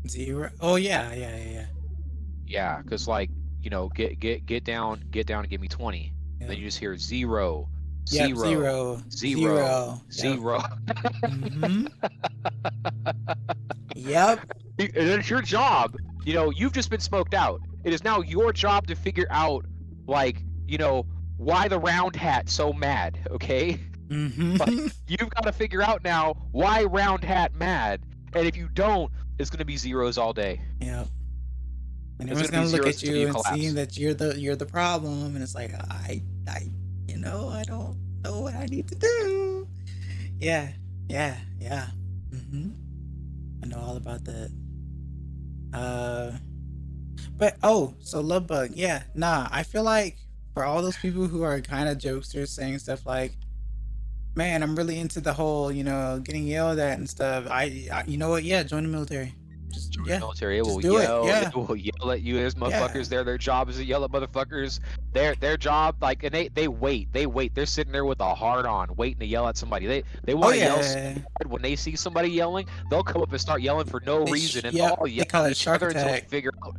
Zero. Oh yeah. Yeah, because like get down and give me 20. Yeah. Then you just hear zero. Yep, Zero. Yep. And it's your job. You've just been smoked out. It is now your job to figure out, like, why the round hat so mad, okay? Like, you've got to figure out now why round hat mad. And if you don't, it's going to be zeros all day. Yep. And everyone's gonna look at you and seeing that you're the problem, and it's like I don't know what I need to do. Yeah. I know all about that. But so love bug, yeah. Nah, I feel like for all those people who are kind of jokesters saying stuff like, man, I'm really into the whole, getting yelled at and stuff. I you know what? Yeah, join the military. Just Join yeah. the military. It Just will do it, yell. yeah. It will yell at you. There's motherfuckers there. Their job is to yell at motherfuckers. Their job, like, and they wait. They're sitting there with a hard on, waiting to yell at somebody. They want to yell so hard. When they see somebody yelling, they'll come up and start yelling for no reason, and they'll all yell call at it each shark other until they attack. figure out.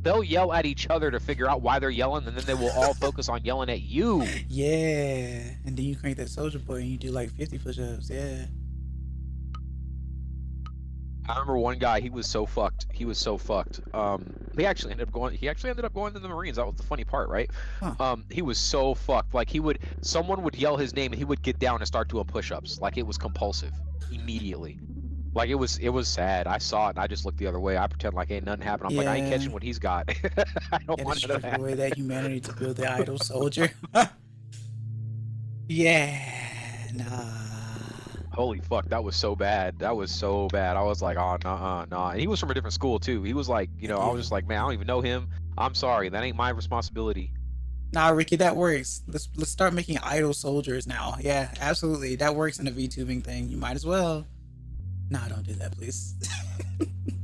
They'll yell at each other to figure out why they're yelling, and then they will all focus on yelling at you. Yeah, and then you crank that soldier boy and you do like 50 push-ups. Yeah. I remember one guy. He was so fucked. He actually ended up going to the Marines. That was the funny part, right? Huh. He was so fucked. Like someone would yell his name and he would get down and start doing push-ups. Like it was compulsive immediately. Like it was sad. I saw it and I just looked the other way. I pretend like ain't nothing happened. I'm like, I ain't Yeah. catching what he's got. I don't Yeah, want to none of strip that. away that humanity to build the idol soldier. Yeah, nah. Holy fuck, that was so bad. That was so bad. I was like, oh, nah. And he was from a different school too. He was like, you know, I was just like, man, I don't even know him. I'm sorry, that ain't my responsibility. Nah, Ricky, that works. Let's start making idol soldiers now. Yeah, absolutely. That works in a VTubing thing. You might as well. Nah, don't do that, please.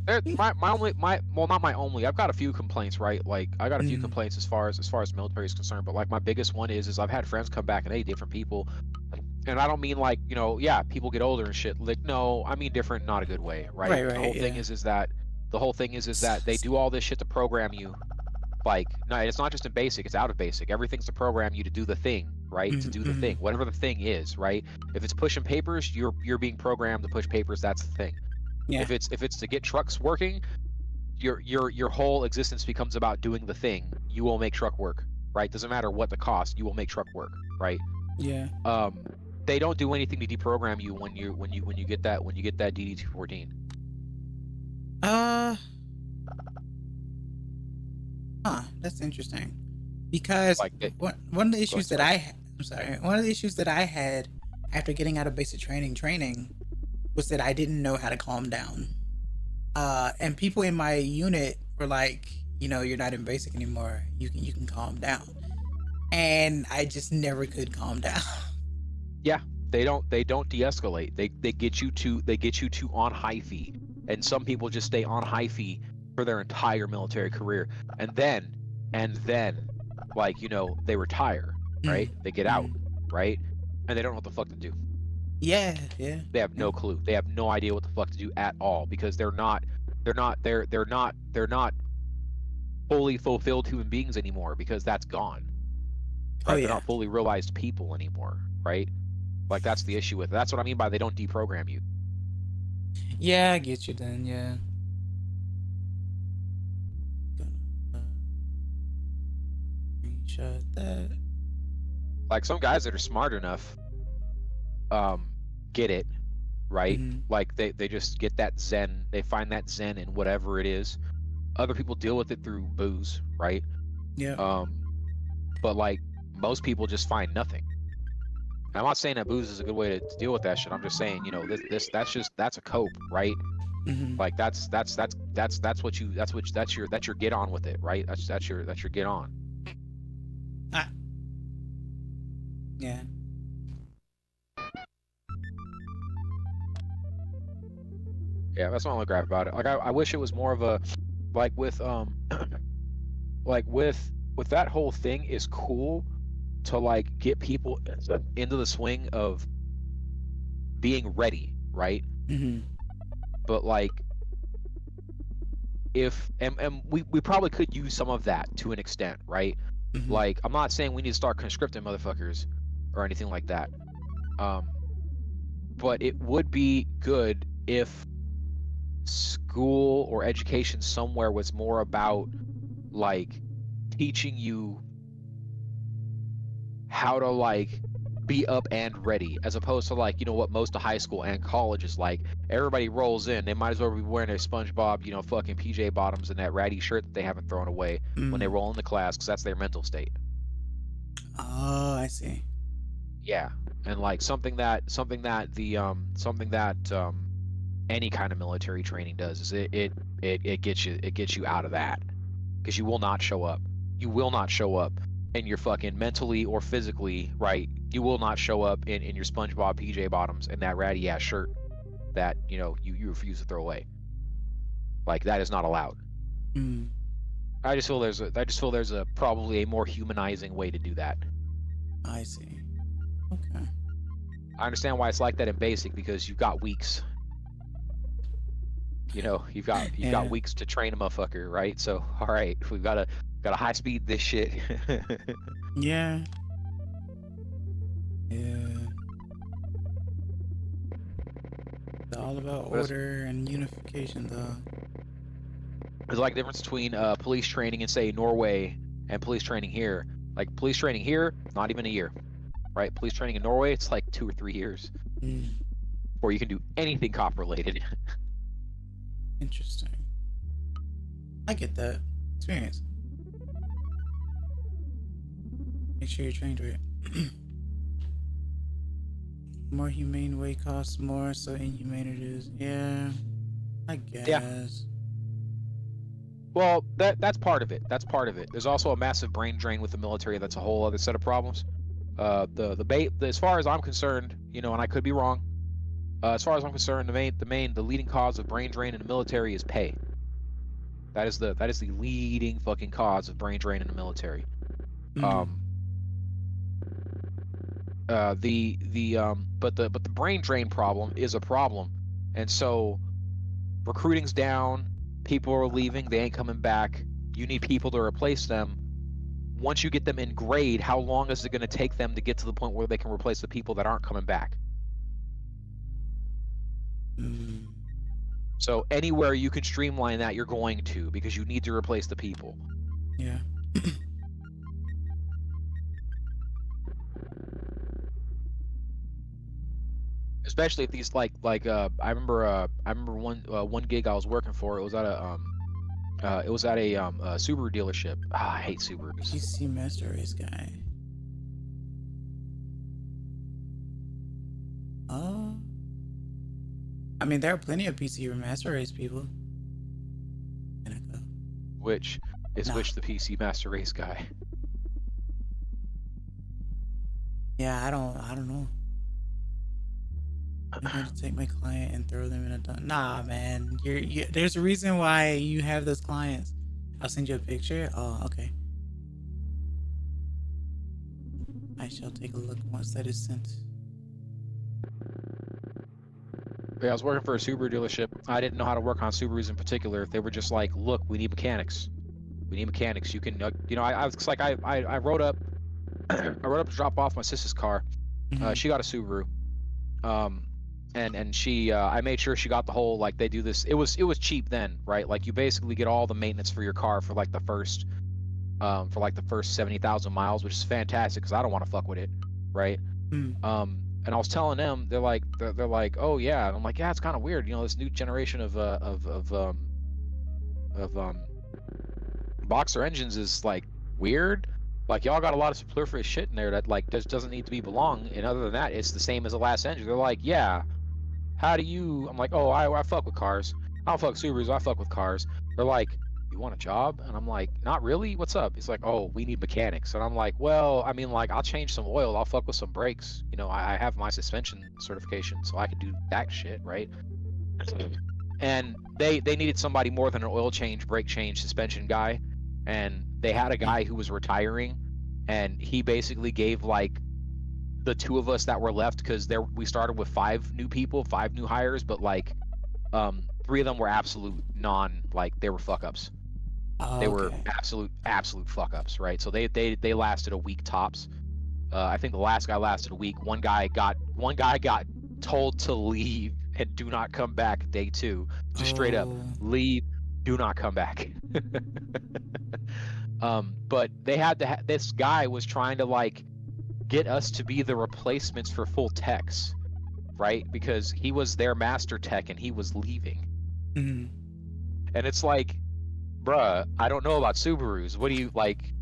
Not my only. I've got a few complaints, right? Like I got a few complaints as far as military is concerned. But like my biggest one is I've had friends come back and different people, and I don't mean like, you know, yeah, people get older and shit. Like no, I mean different, not a good way, right? Right, The whole thing is that they do all this shit to program you. Like no, it's not just in basic, it's out of basic. Everything's to program you to do the thing, right? To do the thing, whatever the thing is, right? If it's pushing papers, you're being programmed to push papers. That's the thing. Yeah. If it's to get trucks working, your whole existence becomes about doing the thing. You will make truck work, right? Doesn't matter what the cost, you will make truck work, right? Yeah. They don't do anything to deprogram you when you get that DD-214. That's interesting. Because Like one of the issues that one of the issues that I had after getting out of basic training was that I didn't know how to calm down. And people in my unit were like, you know, you're not in basic anymore. You can calm down. And I just never could calm down. Yeah, they don't de-escalate. They get you to on high fee. And some people just stay on high fee for their entire military career. And then like, you know, they retire, right? They get out, right? And they don't know what the fuck to do. Yeah. They have no clue. They have no idea what the fuck to do at all because they're not fully fulfilled human beings anymore because that's gone. Right? They're not fully realized people anymore, right? Like that's the issue with it. That's what I mean by they don't deprogram you. Yeah, I get you then, yeah. Screenshot that. Like some guys that are smart enough get it, right? Like they just get that zen. They find that zen in whatever it is. Other people deal with it through booze, right? Yeah. But like most people just find nothing. I'm not saying that booze is a good way to deal with that shit. I'm just saying, you know, that's a cope, right? Like that's your get on with it, right? That's your get on. Yeah. Yeah, that's my only gripe about it. Like I wish it was more of a like with like with that whole thing is cool to like get people into the swing of being ready, right? But like if and we probably could use some of that to an extent, right? Like I'm not saying we need to start conscripting motherfuckers or anything like that. But it would be good if school or education somewhere was more about like teaching you how to like be up and ready, as opposed to like, you know, what most of high school and college is like. Everybody rolls in, they might as well be wearing their SpongeBob, you know, fucking PJ bottoms and that ratty shirt that they haven't thrown away when they roll into class, because that's their mental state. Oh, I see. Yeah, and like something that any kind of military training does is it gets you out of that, because you will not show up. You will not show up, and you're fucking mentally or physically right. You will not show up in your SpongeBob PJ bottoms and that ratty ass shirt that, you know, you refuse to throw away. Like that is not allowed. I just feel there's a probably a more humanizing way to do that. I see. Okay. I understand why it's like that in basic, because you've got weeks. You know, you've got weeks to train a motherfucker, right? So all right, we've got to high speed this shit. Yeah. It's all about order and unification, though. There's like a difference between police training in, say, Norway and police training here. Like police training here, not even a year, right? Police training in Norway, it's like 2 or 3 years. or you can do anything cop related. Interesting. I get that experience. Make sure you're trained right. More humane way costs more, so inhumane it is. Yeah, I guess. Yeah. Well, that's part of it. That's part of it. There's also a massive brain drain with the military. That's a whole other set of problems. As far as I'm concerned, and I could be wrong. As far as I'm concerned, the leading cause of brain drain in the military is pay. That is the leading fucking cause of brain drain in the military. But the brain drain problem is a problem, and so recruiting's down. People are leaving. They ain't coming back. You need people to replace them. Once you get them in grade, how long is it going to take them to get to the point where they can replace the people that aren't coming back? So anywhere you can streamline that, you're going to, because you need to replace the people. Yeah. Especially if these I remember one gig I was working for. It was at a Subaru dealership. I hate Subarus. PC Master Race guy. Oh. I mean, there are plenty of PC Master Race people. Which is Nah. which the PC Master Race guy? Yeah, I don't know. I'm going to take my client and throw them in a dump. Nah, man. There's a reason why you have those clients. I'll send you a picture. Oh, okay. I shall take a look once that is sent. Yeah, I was working for a Subaru dealership. I didn't know how to work on Subarus in particular. They were just like, look, we need mechanics. We need mechanics. You can, I was like, I wrote up, I wrote up to drop off my sister's car. Mhm. She got a Subaru. And she, I made sure she got the whole, like, they do this. It was cheap then, right? Like, you basically get all the maintenance for your car for like the first 70,000 miles, which is fantastic because I don't want to fuck with it, right? And I was telling them, they're like, oh yeah, and I'm like, yeah, it's kind of weird, this new generation of boxer engines is like weird. Like, y'all got a lot of superfluous shit in there that like just doesn't need to be belong. And other than that, it's the same as the last engine. They're like, yeah, how do you? I'm like, oh, I fuck with cars. I don't fuck Subarus. I fuck with cars. They're like, you want a job? And I'm like, not really. What's up? He's like, oh, we need mechanics. And I'm like, well, I mean, like, I'll change some oil. I'll fuck with some brakes. I have my suspension certification, so I can do that shit, right? And they needed somebody more than an oil change, brake change, suspension guy. And they had a guy who was retiring, and he basically gave like the two of us that were left, because we started with 5 new hires, but like 3 of them were absolute they were fuck ups. Oh, They were okay. absolute fuck ups, right? So they lasted a week tops. I think the last guy lasted a week. One guy got told to leave and do not come back day 2. Just straight up Oh. leave, do not come back. But they had to this guy was trying to like get us to be the replacements for full techs, right? Because he was their master tech and he was leaving. Mhm. And it's like, bruh, I don't know about Subarus. What do you like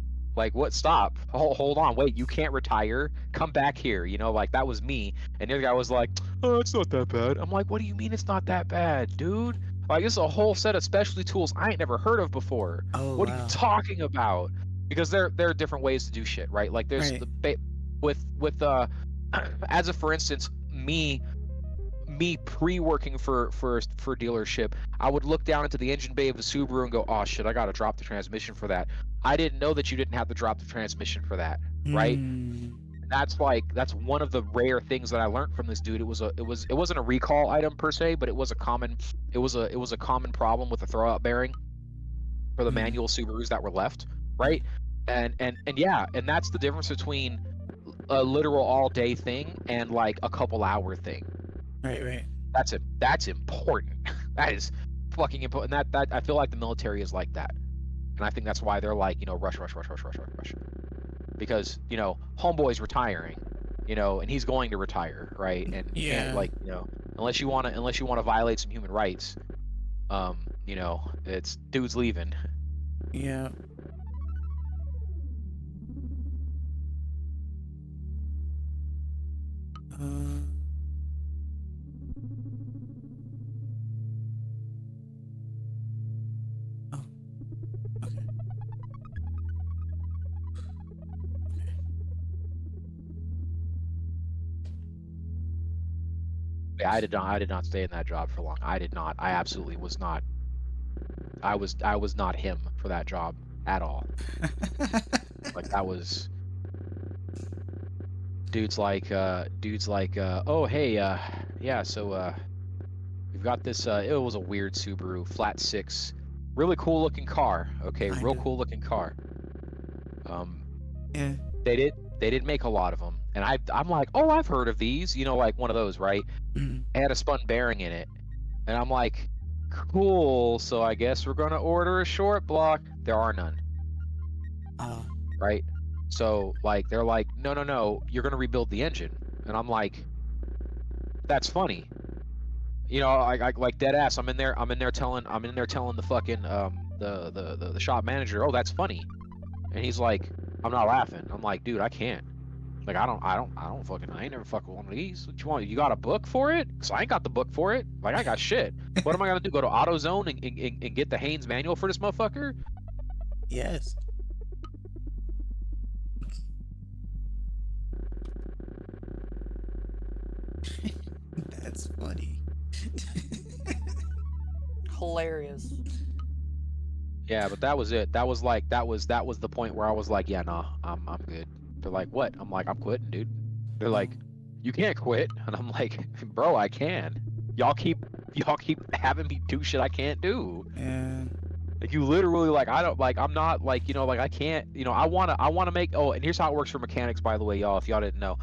what? Stop. Hold on. Wait, you can't retire. Come back here. Like, that was me. And the other guy was like, oh, it's not that bad. I'm like, what do you mean it's not that bad, dude? Like, this is a whole set of specialty tools I ain't never heard of before. Oh, What are wow. you talking about? Because there are different ways to do shit, right? Like, there's Right. with as a for instance, me pre-working for dealership, I would look down into the engine bay of a Subaru and go, oh shit, I gotta drop the transmission for that. I didn't know that you didn't have to drop the transmission for that, right? Mm. That's one of the rare things that I learned from this dude. It wasn't a recall item per se, but it was a common problem with the throwout bearing for the Mhm. manual Subarus that were left, right? And yeah, and that's the difference between a literal all day thing and like a couple hour thing. Right. That's important. That is fucking important. That I feel like the military is like that, and I think that's why they're like, rush, because homeboy's retiring, and he's going to retire, right? And you Yeah. can't, like, unless you want to violate some human rights, you know, it's dude's leaving. Yeah. Oh. Okay. Yeah, I did not stay in that job for long. I did not. I absolutely was not. I was not him for that job at all. Like that was dudes like oh hey yeah, so we've got this it was a weird Subaru flat 6, really cool looking car. Okay, real cool looking car. Yeah. They did make a lot of them, and I'm like, oh, I've heard of these, you know, like one of those, right? Mhm. It had a spun bearing in it, and I'm like, cool, so I guess we're gonna order a short block. There are none, right? So like they're like, no, you're gonna rebuild the engine, and I'm like, that's funny, you know, I like dead ass. I'm in there telling the fucking the shop manager, oh, that's funny, and he's like, I'm not laughing. I'm like, dude, I can't. Like, I ain't never fucking one of these. What you want? You got a book for it? Cause I ain't got the book for it. Like, I got shit. What am I gonna do? Go to AutoZone and get the Haynes manual for this motherfucker? Yes. That's funny. Hilarious. Yeah, but that was it. That was the point where I was like, yeah, nah, I'm good. They're like, what? I'm like, I'm quitting, dude. They're like, you can't quit, and I'm like, bro, I can. Y'all keep having me do shit I can't do. Yeah. Like, you literally, like, I don't, like, I'm not, like, you know, like, I can't, you know, I wanna make. Oh, and here's how it works for mechanics, by the way, y'all, if y'all didn't know.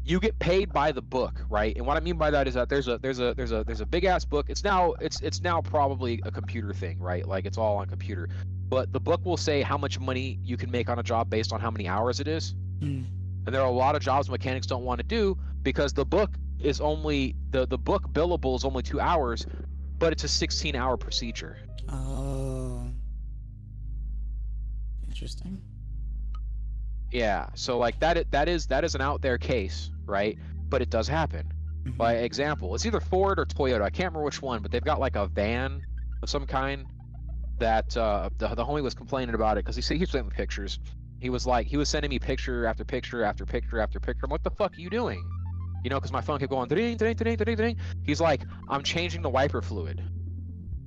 You get paid by the book, right? And what I mean by that is that there's a big ass book. It's now probably a computer thing, right? Like, it's all on computer. But the book will say how much money you can make on a job based on how many hours it is. Mm. And there are a lot of jobs mechanics don't want to do because the book is only the book billable is only 2 hours, but it's a 16-hour procedure. Oh. Interesting. Yeah, so like that is an out there case, right? But it does happen. Mhm. By example, it's either Ford or Toyota. I can't remember which one, but they've got like a van of some kind that the homie was complaining about it because he keeps sending me pictures. He was sending me picture after picture after picture after picture. I'm like, what the fuck are you doing? You know, because my phone kept going ding ding ding ding ding. He's like, I'm changing the wiper fluid.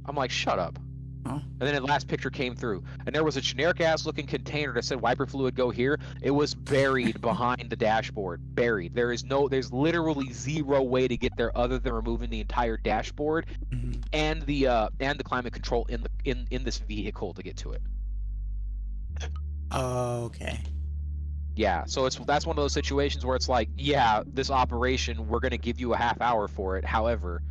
I'm like, shut up. Huh? And then the last picture came through, and there was a generic ass looking container that said wiper fluid go here. It was buried behind the dashboard. Buried. There's literally zero way to get there other than removing the entire dashboard Mhm. and the climate control in this vehicle to get to it. Oh, okay. Yeah, so that's one of those situations where it's like, yeah, this operation, we're gonna give you a half hour for it. However,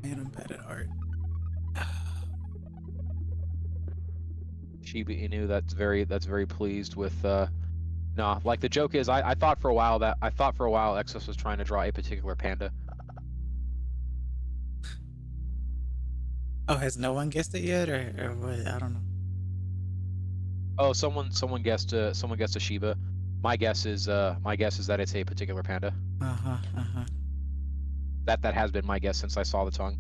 man, I'm bad at art. Shiba Inu, that's very pleased with. Nah, like the joke is, I thought for a while Exos was trying to draw a particular panda. Oh, has no one guessed it yet, or what? I don't know. Oh, someone guessed a Shiba. My guess is that it's a particular panda. That has been my guess since I saw the tongue.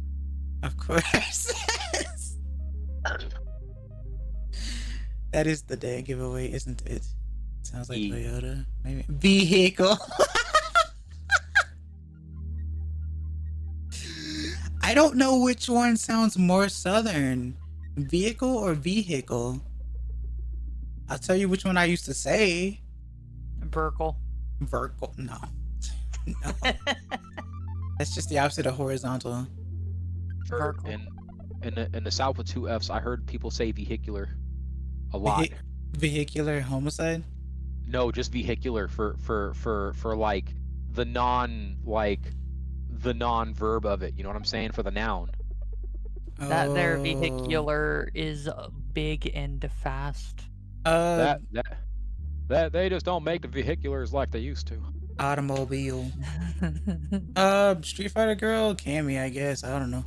Of course. That is the day giveaway, isn't it? Sounds like Toyota, maybe vehicle. I don't know which one sounds more southern, vehicle or vehicle. I'll tell you which one I used to say. Verkle. Vertical. No. No. That's just the opposite of horizontal. In the South with 2 F's, I heard people say vehicular a lot. Vehicular homicide? No, just vehicular for like the non verb of it. You know what I'm saying? For the noun. That their Oh. vehicular is big and fast. Uh, That they just don't make the vehiculars like they used to. automobile. Street Fighter Girl, Cammy, I guess. I don't know.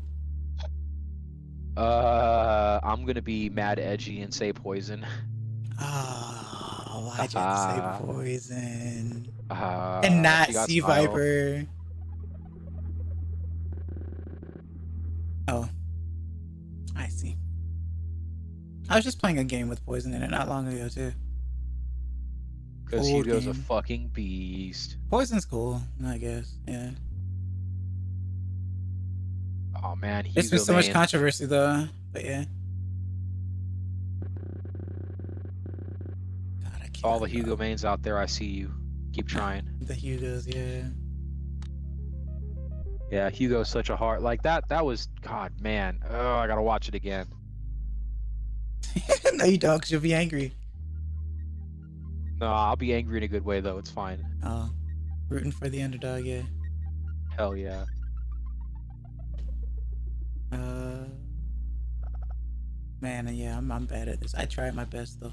I'm gonna be mad edgy and say Poison. Oh, why'd you have to say Poison? And And not Sea Viper. Oh, I see. I was just playing a game with Poison in it not long ago, too. Because Old Hugo's a game. fucking beast. Poison's cool, I guess. Yeah. Oh man, Hugo There's been so much man. controversy, though. But yeah. God, I can't All the remember. Hugo mains out there, I see you. Keep trying. The Hugos, yeah. Yeah, Hugo's such a hard like that. That was God, man. Oh, I gotta watch it again. No, you don't, because you'll be angry. No, I'll be angry in a good way though. It's fine. Oh, rooting for the underdog, yeah. Hell yeah. Man, yeah, I'm bad at this. I tried my best though.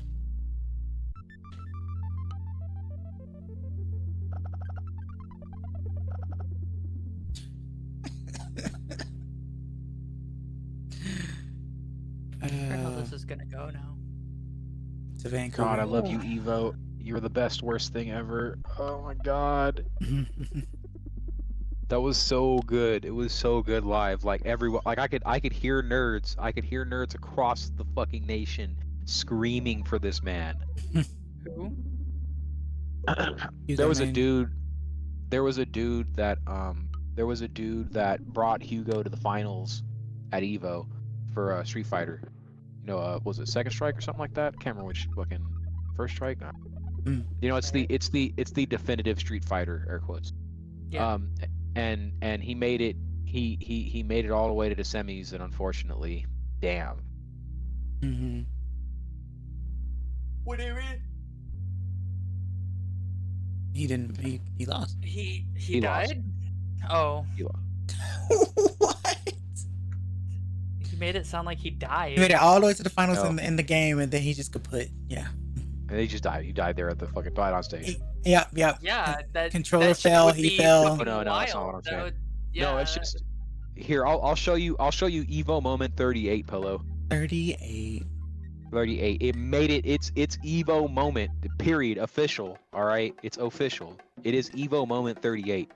I don't know how this is gonna go now. To Vancouver. God, I love you, Evo. You're the best, worst thing ever. Oh my God. That was so good. It was so good live. Like everyone, like I could hear nerds. I could hear nerds across the fucking nation screaming for this man. Who? Hugo There was a main. dude. There was a dude that brought Hugo to the finals at Evo for Street Fighter. You know, was it Second Strike or something like that? Can't remember which fucking First Strike. Mm. You know, it's the definitive Street Fighter, air quotes. Yeah. And he made it. He made it all the way to the semis, and unfortunately, damn. Mm-hmm. What do you mean? He didn't. He lost. He He lost. died? Oh. What? He made it sound like he died. He made it all the way to the finals No. in the game, and then he just kaput. Yeah. And he just died. He died there at the fucking died on stage. Yeah. Yeah. Yeah, that Controller that shit fell, would he be fell. fucking No, that's not wild. what I'm That saying. would- No, yeah, it's just here. I'll show you. I'll show you Evo moment 38, Pillow. 38. 38. It made it. It's Evo moment. Period. Official. All right. It's official. It is Evo moment 38.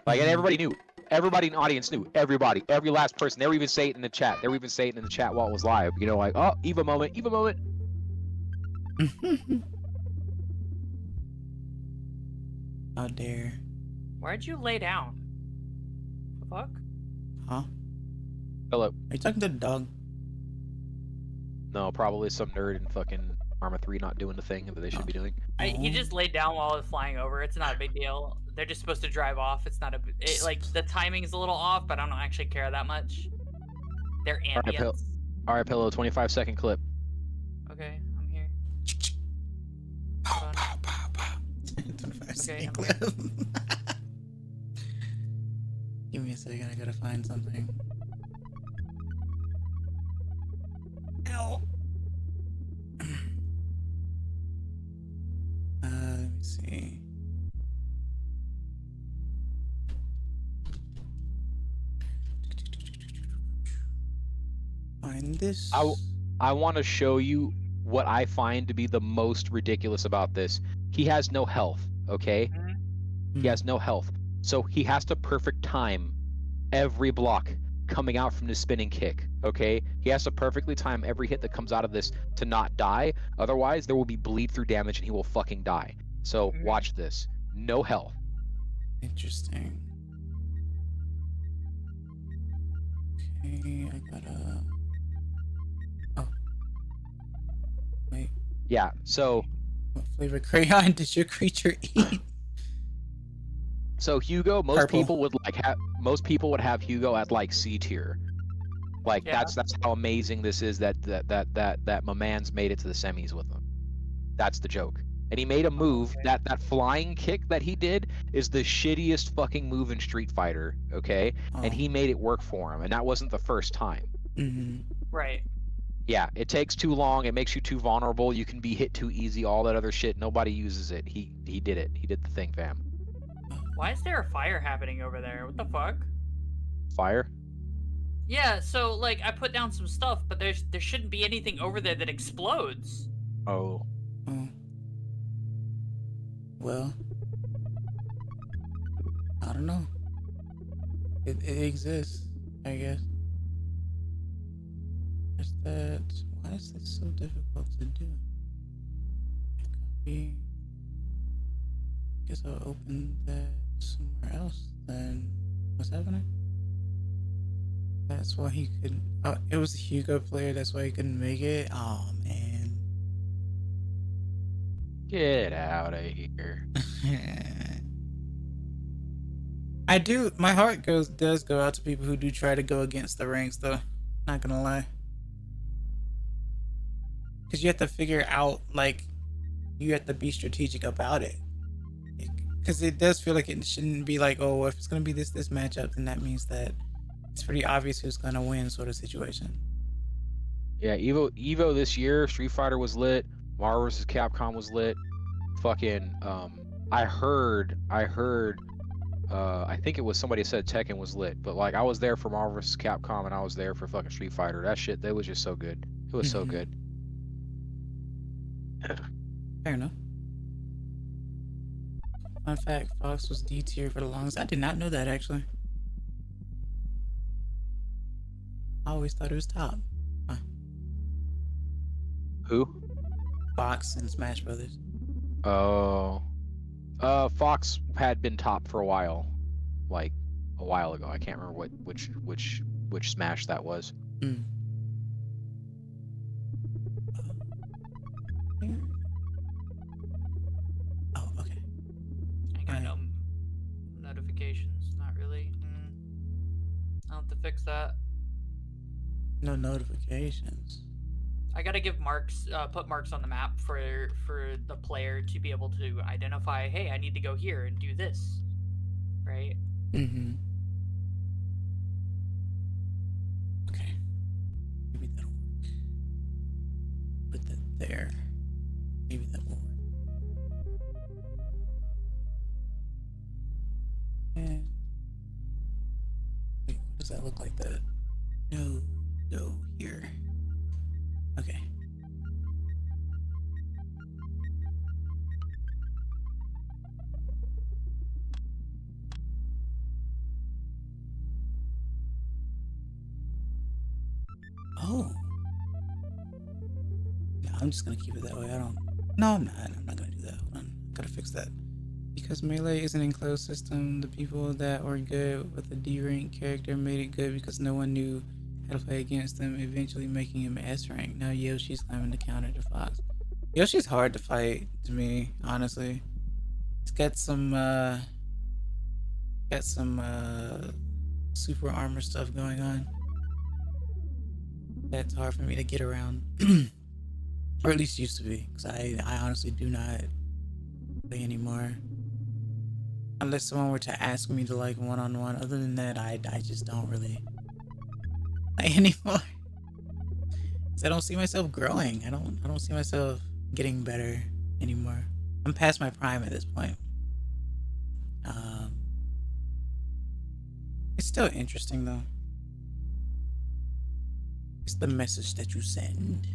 Like, and everybody knew. Everybody in the audience knew. Everybody. Every last person. They were even saying it in the chat. They were even saying it in the chat while it was live. You know, like, oh, Evo moment. Evo moment. How dare. Why'd you lay down? The fuck? Huh? Hello. Are you talking to the dog? No, probably some nerd in fucking Arma 3 not doing the thing that they should be doing. He just laid down while I was flying over. It's not a big deal. They're just supposed to drive off. It's not a like the timing's a little off, but I don't actually care that much. They're Alright, ambience. All right, Pillow. 25-second clip. Okay, I'm here. Pow, on. pow, pow, pow. 25 second I'm clip. Give me a second, I gotta find something. Ow. Let me see. Find this. I want to show you what I find to be the most ridiculous about this. He has no health, okay? He has no health. So he has to perfect time every block coming out from the spinning kick, okay? He has to perfectly time every hit that comes out of this to not die. Otherwise, there will be bleed through damage and he will fucking die. So watch this. No health. Interesting. Okay, I gotta. Oh. Wait. Yeah, so What flavor crayon did your creature eat? Hugo, most Purple. people would have Hugo at like C tier. Like Yeah. that's how amazing this is that my man's made it to the semis with him. That's the joke. And he made a move that flying kick that he did is the shittiest fucking move in Street Fighter, okay? Oh. And he made it work for him, and that wasn't the first time. Mm-hmm. Right. Yeah, it takes too long. It makes you too vulnerable. You can be hit too easy. All that other shit. Nobody uses it. He did it. He did the thing, fam. Why is there a fire happening over there? What the fuck? Fire. Yeah, so like I put down some stuff, but there shouldn't be anything over there that explodes. Oh. Oh. Well, I don't know. It exists, I guess. Just that. Why is this so difficult to do? Copy. Guess I'll open that somewhere else. Then what's happening? That's why he couldn't. Oh, it was a Hugo player. That's why he couldn't make it. Oh man. Get out of here. I do. My heart does go out to people who do try to go against the ranks, though. Not gonna lie. Because you have to figure out, like, you have to be strategic about it. Because it does feel like it shouldn't be like, oh, if it's gonna be this matchup, then that means that it's pretty obvious who's gonna win, sort of situation. Yeah, Evo this year, Street Fighter was lit. Marvel vs. Capcom was lit. Fucking I heard I think it was somebody said Tekken was lit, but like I was there for Marvel vs. Capcom and I was there for fucking Street Fighter. That shit, that was just so good. It was so good. Fair enough. Fun fact, Fox was D tier for the longest. I did not know that, actually. I always thought it was top. Huh. Who? Fox and Smash Brothers. Oh. Fox had been top for a while. Like a while ago. I can't remember which Smash that was. Mm. Oh, okay. I got no notifications. Not really. I'll have to fix that. No notifications. I gotta give marks, put marks on the map for the player to be able to identify. Hey, I need to go here and do this, right? Mm-hmm. Okay. Maybe that'll work. Put that there. Maybe that will work. And wait, what does that look like? That no, go here. Okay. Oh. No, I'm just gonna keep it that way. No, I'm not gonna do that. Hold on. Gotta fix that. Because Melee is an enclosed system, the people that were good with the D rank character made it good because no one knew how to play against them, eventually making him S rank. Now Yoshi's climbing the counter to Fox. Yoshi's hard to fight to me, honestly. He's got some super armor stuff going on. That's hard for me to get around. Or at least used to be, because I honestly do not play anymore. Unless someone were to ask me to like one-on-one. Other than that, I just don't really play anymore. Cause I don't see myself growing. I don't see myself getting better anymore. I'm past my prime at this point. It's still interesting though. It's the message that you send.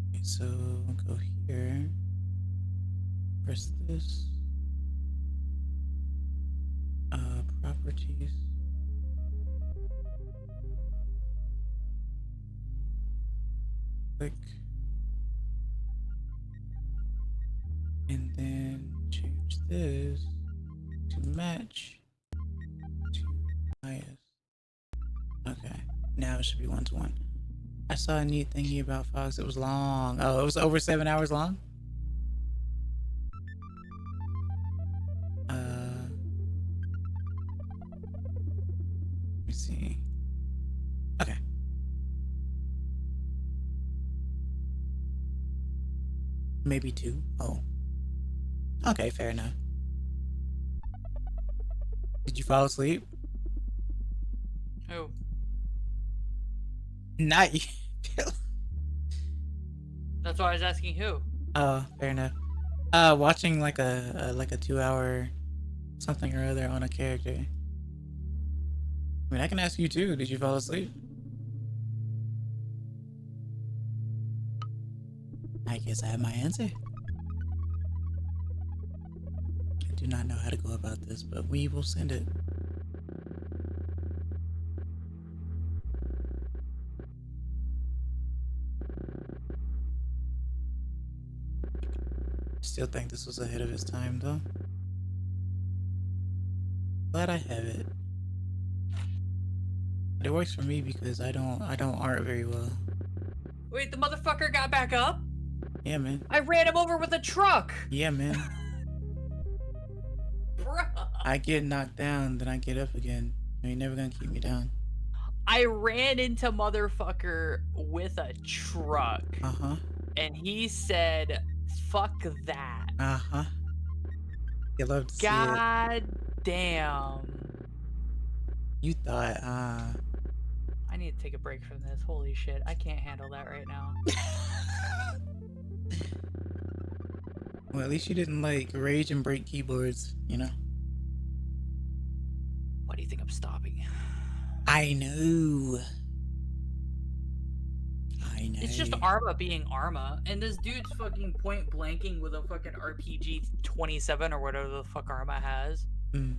Okay, so I'll go here. Press this. Properties. Click. And then change this to match to highest. Okay, now it should be 1-to-1. I saw a neat thingy about Fox. It was long. Oh, it was over 7 hours long? Let me see. Okay. Maybe 2. Oh. Okay, fair enough. Did you fall asleep? Oh, Not you. that's why I was asking who. Oh, fair enough. Watching like a 2 hour something or other on a character. I mean, I can ask you too. Did you fall asleep? I guess I have my answer. I do not know how to go about this, but we will send it. Still think this was ahead of its time, though. Glad I have it. But it works for me because I don't art very well. Wait, the motherfucker got back up? Yeah, man. I ran him over with a truck! Yeah, man. Bruh. I get knocked down, then I get up again. You ain't never gonna keep me down. I ran into motherfucker with a truck. Uh-huh. And he said, fuck that. Uh-huh. You love to see it. God damn. You thought, I need to take a break from this. Holy shit. I can't handle that right now. Well, at least you didn't, like, rage and break keyboards, you know? Why do you think I'm stopping? I know. I know. It's just Arma being Arma, and this dude's fucking point blanking with a fucking RPG 27 or whatever the fuck Arma has. Mm.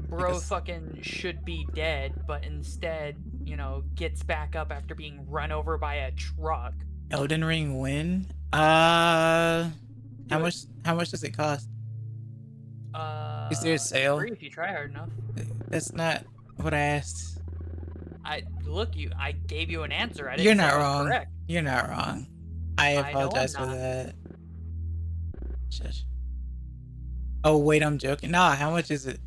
Bro Because- fucking should be dead, but instead, you know, gets back up after being run over by a truck. Elden Ring win? How much does it cost? Is there a sale? Free if you try hard enough. That's not what I asked. I gave you an answer. I didn't You're say not I was wrong. correct. You're not wrong. I know I'm apologize for not. that. Shush. Oh wait, I'm joking. Nah, how much is it?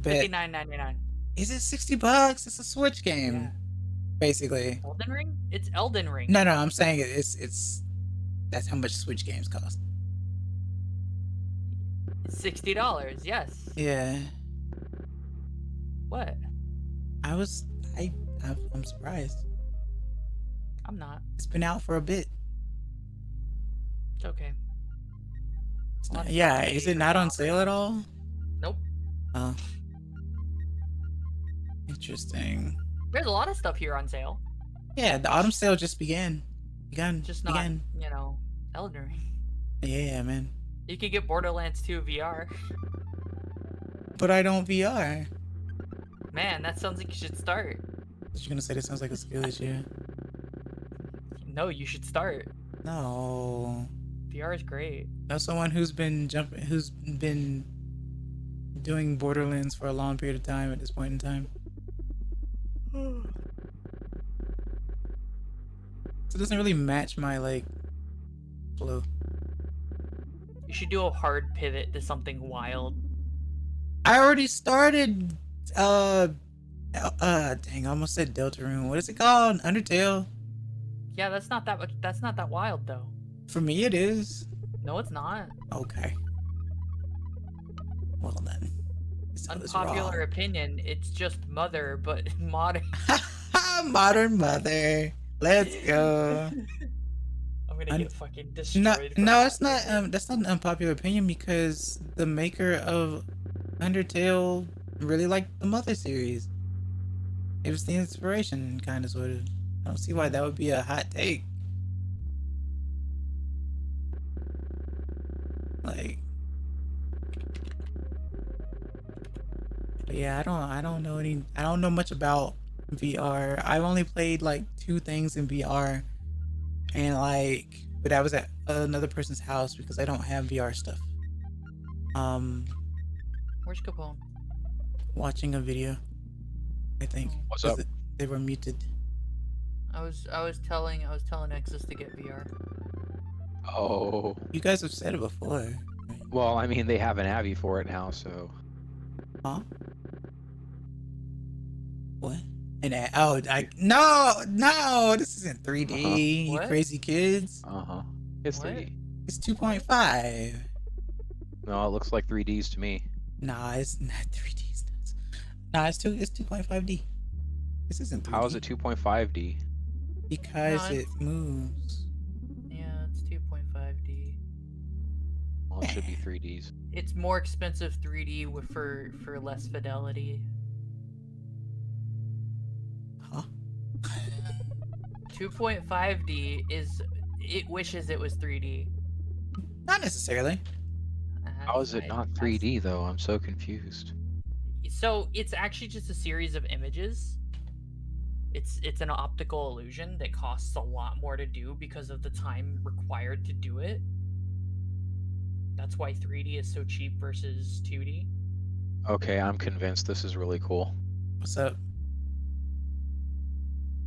Bet. $59.99. Is it $60? It's a Switch game, Yeah. basically. Elden Ring? It's Elden Ring. No, I'm saying it's that's how much Switch games cost. $60. Yes. Yeah, What? I'm surprised. I'm not. It's been out for a bit. It's okay. It's Well, not- that's yeah, not is paid it not on now. sale at all? Nope. Oh, interesting. There's a lot of stuff here on sale. Yeah, the autumn sale just began. Just not, began. you know, Elden Ring. Yeah, man. You could get Borderlands 2 VR. But I don't VR. Man, that sounds like you should start. You're gonna say this sounds like a skill issue? No, you should start. No. VR is great. Know someone who's been doing Borderlands for a long period of time at this point in time. So it doesn't really match my flow. You should do a hard pivot to something wild. I already started dang, I almost said Deltarune. What is it called? Undertale? Yeah, that's not that much. That's not that wild though. For me it is. No, it's not. Okay. Well then. This is Unpopular opinion. It's just Mother, but modern. wrong. Modern Mother. Let's go. I'm gonna get fucking destroyed. No, for no, that. it's not. That's not an unpopular opinion because the maker of Undertale really liked the Mother series. It was the inspiration, kind of, sort of. I don't see why that would be a hot take. Like, but yeah, I don't know much about VR. I've only played like 2 things in VR, and but I was at another person's house because I don't have VR stuff. Where's Capone? Watching a video, I think. What's 'Cause up? They were muted. I was telling Nexus to get VR. Oh, You guys have said it before. Right? well, I mean, they have an Abby for it now, so. Huh? What? No, this isn't 3D. You What? crazy kids. It's What? 3D. It's 2.5. No, it looks like 3Ds to me. Nah, it's not 3D. Nah, it's 2.5D. This isn't 3D. How is it 2.5D? Because No, it moves. Yeah, it's 2.5D. Well, it should be 3Ds. It's more expensive 3D for less fidelity. Huh? 2.5D it wishes it was 3D. Not necessarily. How is it not 3D though? I'm so confused. So it's actually just a series of images. It's an optical illusion that costs a lot more to do because of the time required to do it. That's why 3D is so cheap versus 2D. Okay, I'm convinced this is really cool. What's up?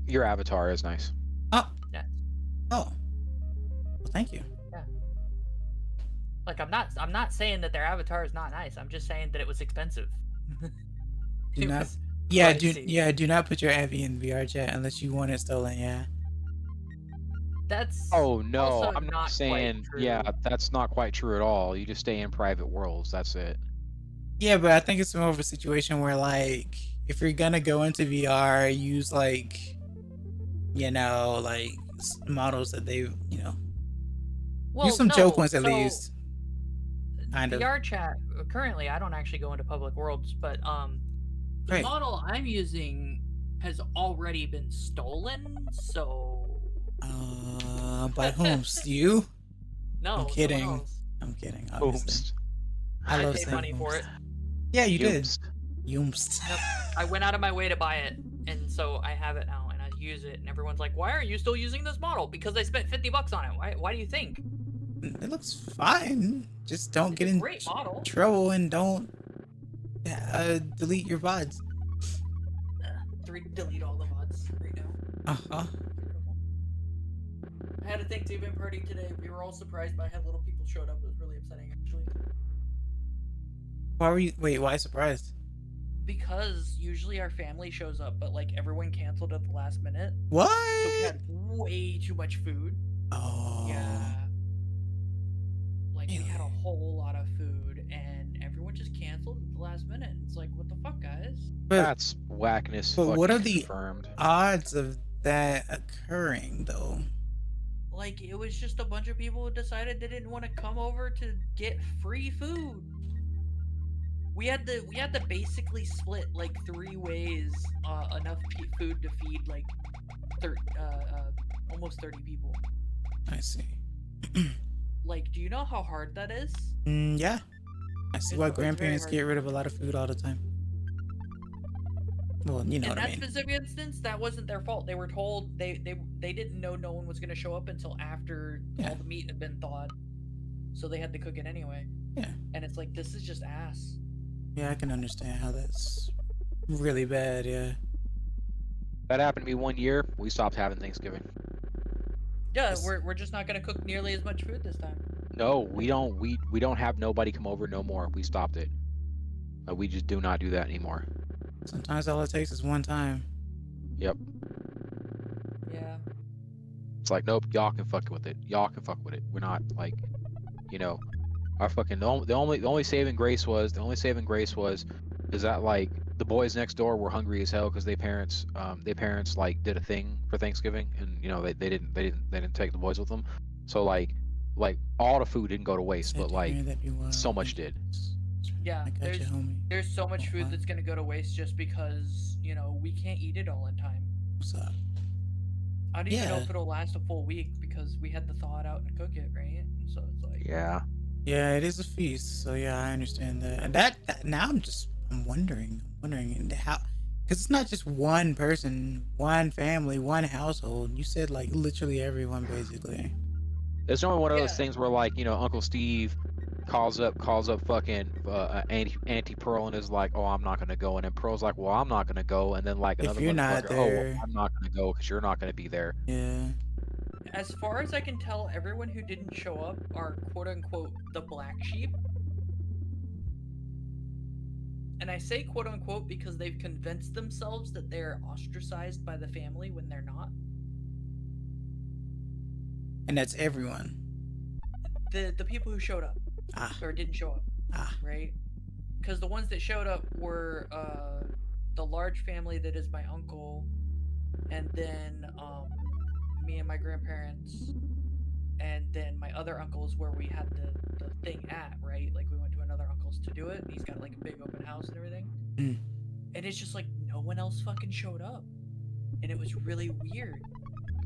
Your avatar is nice. Oh. Yeah. Oh. Well, thank you. Like I'm not saying that their avatar is not nice. I'm just saying that it was expensive. Do It not. was Yeah, pricey. do not put your Abby in VR chat unless you want it stolen. Yeah. That's Oh no, also I'm not not quite saying. true. Yeah, that's not quite true at all. You just stay in private worlds. That's it. Yeah, but I think it's more of a situation where, like, if you're gonna go into VR, use like, like models that they, Well, use some no, joke ones at so least. Kind of. VR chat. Currently, I don't actually go into public worlds, but the Right. model I'm using has already been stolen. So By whom? You? no, I'm someone kidding. else. I'm kidding. Obviously. Ooms. I love paid saying money for ooms. it. Yeah, you did. Ooms. Yoomst. Yep. I went out of my way to buy it, and so I have it now, and I use it. And everyone's like, "Why are you still using this model?" Because I spent $50 on it. Why do you think? It looks fine. Just don't It's get a in great model. trouble and don't delete your VODs. Delete all the mods right now. Uh-huh. I had a Thanksgiving party today. We were all surprised by how little people showed up. It was really upsetting, actually. Why surprised? Because usually our family shows up, but like everyone canceled at the last minute. What? So we had way too much food. Oh. Yeah. Like we had a Really? whole lot of food and everyone just canceled at the last minute. It's like, what the fuck, guys? But That's whackness. but what fucking are the confirmed. odds of that occurring though? Like it was just a bunch of people who decided they didn't want to come over to get free food. We had to basically split like 3 ways enough food to feed like almost 30 people. I see. Like, do you know how hard that is? Yeah. I see why It's very grandparents hard. get rid of a lot of food all the time. Well, you know In what I that mean. specific instance, that wasn't their fault. They were told they didn't know no one was gonna show up until after Yeah. all the meat had been thawed, so they had to cook it anyway. Yeah. And it's like, this is just ass. Yeah, I can understand how that's really bad. Yeah. That happened to me one year. We stopped having Thanksgiving. Yeah, Yes. we're just not gonna cook nearly as much food this time. No, we don't. We don't have nobody come over no more. We stopped it. We just do not do that anymore. Sometimes all it takes is one time. Yep. Yeah. It's like, nope, y'all can fuck with it. Y'all can fuck with it. We're not like, our fucking the only saving grace was is that like the boys next door were hungry as hell because their parents like did a thing for Thanksgiving and they didn't take the boys with them. So like all the food didn't go to waste, Sad but to like hear that you, so much did. Yeah, I got you, homie. There's so much Oh, food wow. that's gonna go to waste just because, we can't eat it all in time. What's up? I don't even know Yeah. if it'll last a full week because we had to thaw it out and cook it, right? So it's like, Yeah. Yeah, it is a feast. So yeah, I understand that. And that now I'm wondering and how, because it's not just one person, one family, one household. You said like literally everyone basically. It's only one of those Yeah. things where like Uncle Steve calls up fucking Auntie Pearl and is like, oh, I'm not gonna go, and then Pearl's like, well, I'm not gonna go, and then like If another you're not motherfucker, oh, well, there. I'm not gonna go because you're not gonna be there. Yeah. as far as I can tell, everyone who didn't show up are quote unquote the black sheep. And I say quote unquote because they've convinced themselves that they're ostracized by the family when they're not. And that's everyone. The people who showed up Ah. or didn't show up, Ah. right? because the ones that showed up were the large family that is my uncle, and then me and my grandparents, and then my other uncles where we had the thing at, right? Like we went to another uncle's to do it, and he's got like a big open house and everything. Mm. And it's just like no one else fucking showed up, and it was really weird.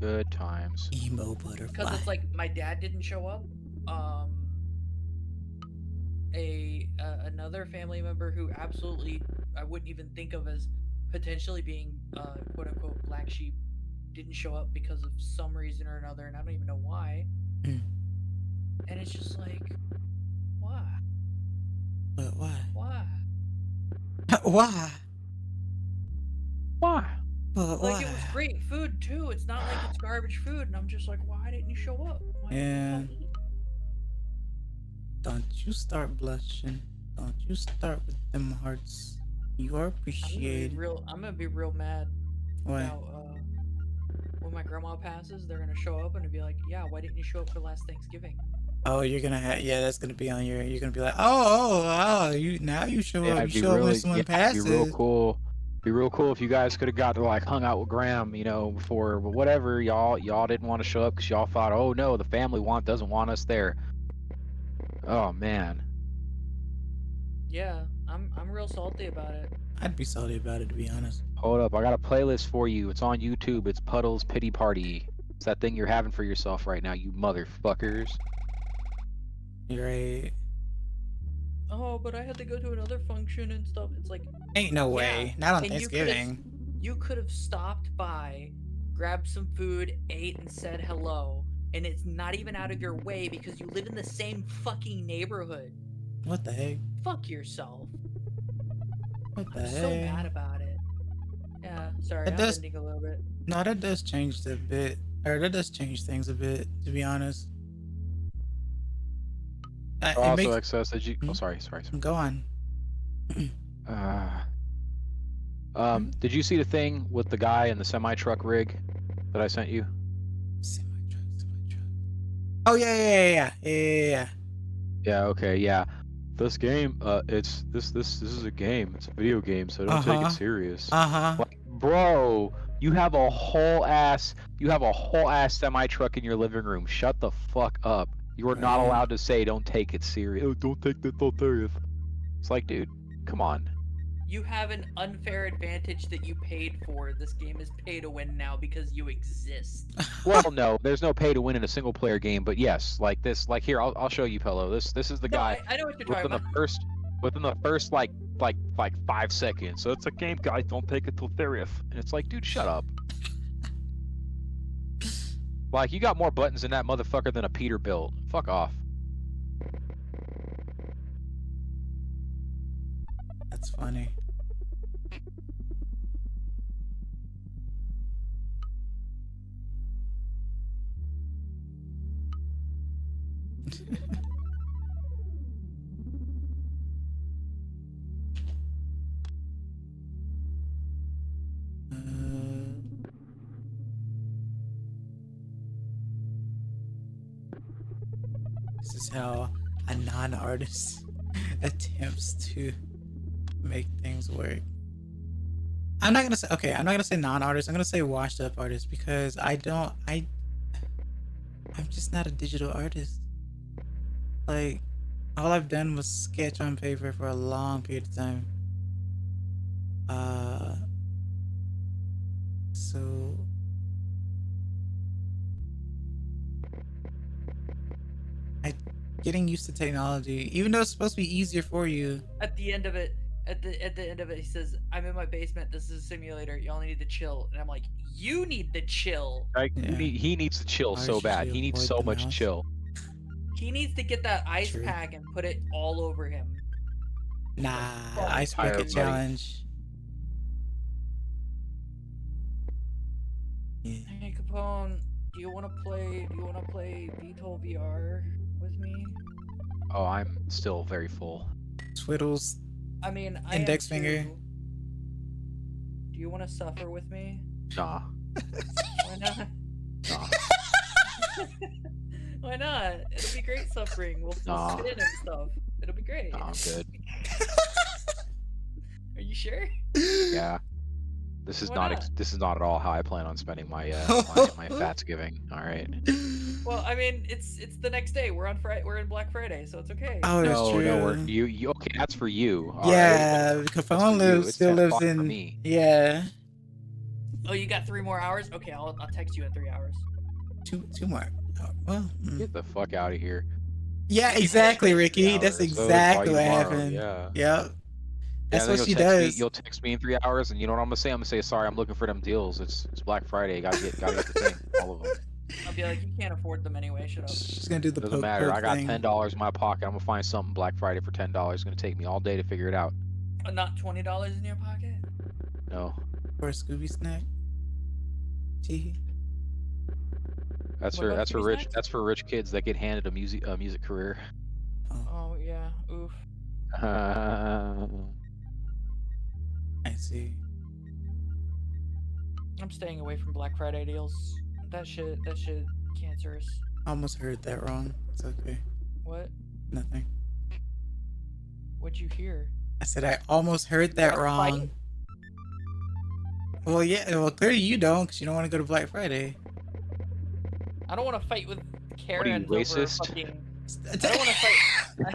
Good times. Emo butterfly. Because it's like my dad didn't show up. Another family member who absolutely I wouldn't even think of as potentially being quote unquote black sheep didn't show up because of some reason or another, and I don't even know why. Mm. And it's just like, why? But why? Why? Why? Why? But Like why? it was great food too. It's not like it's garbage food, and I'm just like, why didn't you show up? Why didn't you Yeah. come eat? Don't you start blushing. Don't you start with them hearts. You are appreciated. I'm gonna be real mad Why? about when my grandma passes. They're gonna show up and be like, "Yeah, why didn't you show up for last Thanksgiving?" Oh, you're gonna have, yeah, that's gonna be on your, you're gonna be like, oh, you, now you show up, it'd you be show up when really, someone it'd passes. be real cool. Be real cool if you guys could have got to like hung out with Graham, you know, before, but whatever. Y'all didn't want to show up because y'all thought, oh no, the family doesn't want us there. Oh man. Yeah, I'm real salty about it. I'd be salty about it, to be honest. Hold up, I got a playlist for you. It's on YouTube. It's Puddle's Pity Party. It's that thing you're having for yourself right now, you motherfuckers. You're right. Oh, but I had to go to another function and stuff. It's like, Ain't no Yeah, way. Not on and Thanksgiving. you could have stopped by, grabbed some food, ate, and said hello. And it's not even out of your way because you live in the same fucking neighborhood. What the heck? Fuck yourself. What the I'm heck? so mad about it. Yeah, sorry, It I'm does- bending a little bit. No, that does change a bit. Or that does change things a bit, to be honest. It Also, makes, excess. Did you? Oh, Hmm? sorry. go on. Did you see the thing with the guy in the semi truck rig that I sent you? Semi-truck. Oh, yeah. Yeah. Okay. Yeah. This game. It's this is a game. It's a video game, so don't take Uh-huh. it serious. Uh-huh. Like, bro, you have a whole ass semi truck in your living room. Shut the fuck up. You are not Right. allowed to say don't take it serious. Oh, don't take that so serious. It's like, dude, come on. You have an unfair advantage that you paid for. This game is pay to win now because you exist. Well, no, there's no pay to win in a single player game, but yes, like this, like here, I'll show you, Pello. This is the No, guy I know what you're talking within about. the first like 5 seconds. So it's a game, guys. Don't take it too serious. And it's like, dude, shut up. Like, you got more buttons in that motherfucker than a Peterbilt. Fuck off. That's funny. This is how a non-artist attempts to make things work. I'm not gonna say non-artist. I'm gonna say washed-up artist because I'm just not a digital artist. Like, all I've done was sketch on paper for a long period of time. So getting used to technology, even though it's supposed to be easier for you. At the end of it, he says, "I'm in my basement. This is a simulator. Y'all need to chill." And I'm like, "You need to chill. Like, Yeah. he needs to chill I so bad. usually He needs avoid so the much mouse. chill. He needs to get that ice True. pack and put it all over him." Nah, Oh, ice tired, bucket buddy. challenge. Yeah. Hey Capone, do you want to play VTOL VR with me? Oh, I'm still very full. Twiddles. I mean, I am Index finger. too. Do you want to suffer with me? Nah, Why not? nah. Why not? It'll be great suffering. We'll Nah. spit and stuff. It'll be great. Nah, I'm good. You sure? Yeah. This is Why not not? this is not at all how I plan on spending my my Fatsgiving. All right. Well, I mean, it's the next day. We're on Friday. We're in Black Friday, so it's okay. Oh, that's No, true. no, you okay? That's for you. All right. Yeah, That's Capone for you. lives It's still 10 lives o'clock for in. me. Yeah, Oh, you got 3 more hours? Okay, I'll text you in 3 hours. two more. Oh, well, Get the fuck out of here. yeah, exactly, Ricky. 3 That's hours. So exactly call what you tomorrow, happened. Yeah. Yep. That's Yeah, what then she you'll text me. does. You'll text me in 3 hours, and you know what I'm gonna say? I'm gonna say, sorry, I'm looking for them deals. It's Black Friday. Gotta get the thing, all of them. I'll be like, you can't afford them anyway. Shut up. She's gonna do the Doesn't poke matter. poke I got thing. $10 in my pocket. I'm gonna find something Black Friday for $10. It's gonna take me all day to figure it out. Not $20 in your pocket. No, For a Scooby snack. Tee. that's What for about that's for Scooby rich snacks? that's for rich kids that get handed a music career. Oh yeah. Oof. I see. I'm staying away from Black Friday deals. That shit cancerous. I almost heard that wrong. It's okay. What? Nothing. What'd you hear? I said I almost heard that Wanna wrong. fight? Well, yeah. Well, clearly you don't, because you don't want to go to Black Friday. I don't want to fight with Karens over racist? fucking. I don't want to fight.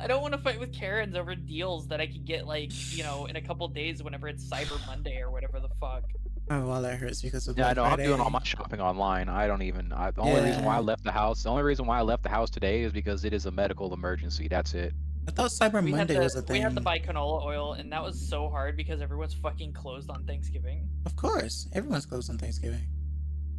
I don't want to fight with Karens over deals that I could get, like, you know, in a couple days whenever it's Cyber Monday or whatever the fuck. Oh, well, that hurts because of Yeah, I Black know. Friday. I'm doing all my shopping online. I don't even. The only reason why I Yeah. left the house. The only reason why I left the house today is because it is a medical emergency. That's it. I thought Cyber We had Monday to, was a thing. we had to buy canola oil, and that was so hard because everyone's fucking closed on Thanksgiving. Of course, everyone's closed on Thanksgiving.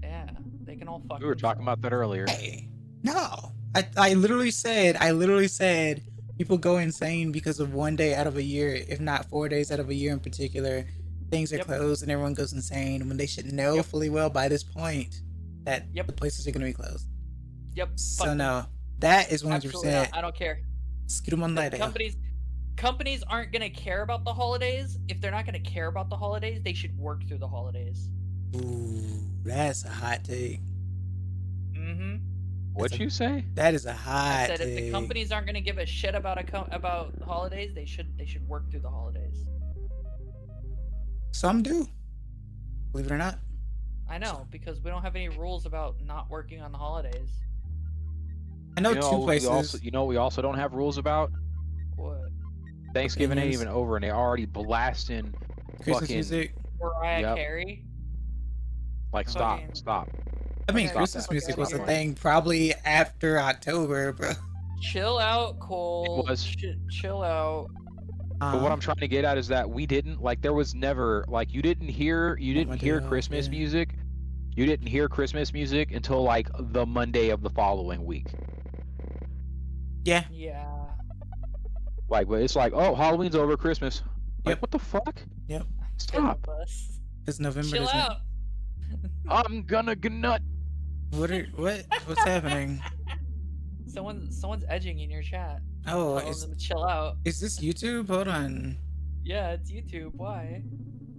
Yeah, they can all fuck. We were talking about that earlier. Hey, no. I literally said people go insane because of one day out of a year, if not 4 days out of a year in particular. Things are Yep. closed and everyone goes insane when they should know fully well by this point that Yep. the places are going to be closed. Yep. So fuck them. no, that is Absolutely 100%. not. I don't care. Skidoo Companies aren't gonna care about the holidays. If they're not gonna care about the holidays, they should work through the holidays. Ooh, that's a hot take. Mm-hmm. What'd you say? That is a I hot said take. if the companies aren't gonna give a shit about about holidays, they should work through the holidays. Some do. Believe it or not. I know, because we don't have any rules about not working on the holidays. I know You two places. we also don't have rules about. What? Thanksgiving ain't Opinions. even over, and they already blasting. Christmas fucking- music. Mariah Yep. Carey? Like, Fucking- stop. I mean, Okay, Christmas stop. music was a Stop. thing probably after October, bro. Chill out, Cole. was. Chill out. But what I'm trying to get at is that we didn't like. There was never like you didn't hear my hear day off, Christmas yeah. music. You didn't hear Christmas music until like the Monday of the following week. Yeah. Yeah. Like, but it's like, oh, Halloween's over, Christmas. Like, Yep. what the fuck? Yep. Stop. Bus. Because November Chill doesn't. out. I'm gonna nut. What's happening? Someone's edging in your chat. Oh, Telling them to chill out. is this YouTube? Hold on. Yeah, it's YouTube. Why?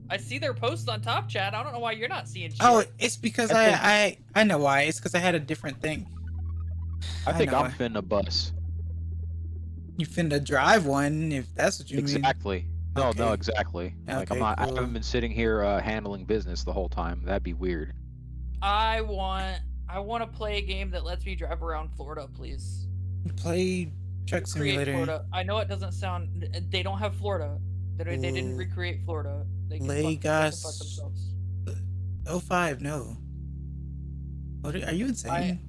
I see their posts on Top Chat. I don't know why you're not seeing shit. Oh, it's because I I know why. It's because I had a different thing. I think know I'm why. finna bus. You finna drive one if that's what you mean. Exactly. No, Okay. exactly. Like, Okay, I cool. haven't been sitting here handling business the whole time. That'd be weird. I want to play a game that lets me drive around Florida, please. Play Truck Create Simulator. Florida. I know it doesn't sound. They don't have Florida. They didn't Ooh. recreate Florida. They can Lagos. fuck themselves. 05, no. What are you insane?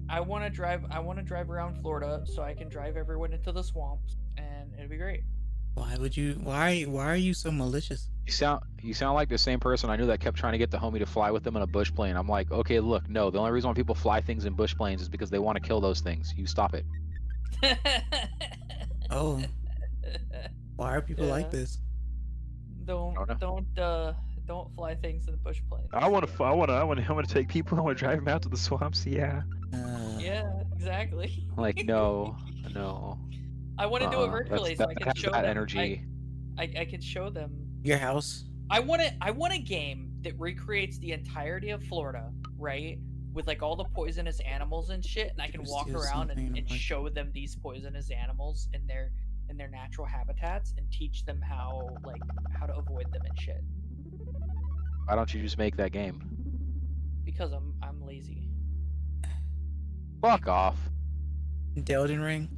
I want to drive around Florida so I can drive everyone into the swamps, and it'd be great. Why would you? Why are you so malicious? You sound like the same person I knew that kept trying to get the homie to fly with them in a bush plane. I'm like, okay, look, no. The only reason why people fly things in bush planes is because they want to kill those things. You stop it. Oh, why are people like Yeah. this? Don't fly things in the bush plane. I want to take people. I want to drive them out to the swamps. Yeah. Yeah, exactly. Like, no. I want to do it Uh-uh. virtually That's- so I that can has show that them. energy. I can show them. Your house? I want a game that recreates the entirety of Florida, right? With like all the poisonous animals and shit, and I can Just walk do around something and like- show them these poisonous animals and in their natural habitats and teach them how to avoid them and shit. Why don't you just make that game? Because I'm lazy. Fuck off. The Elden Ring.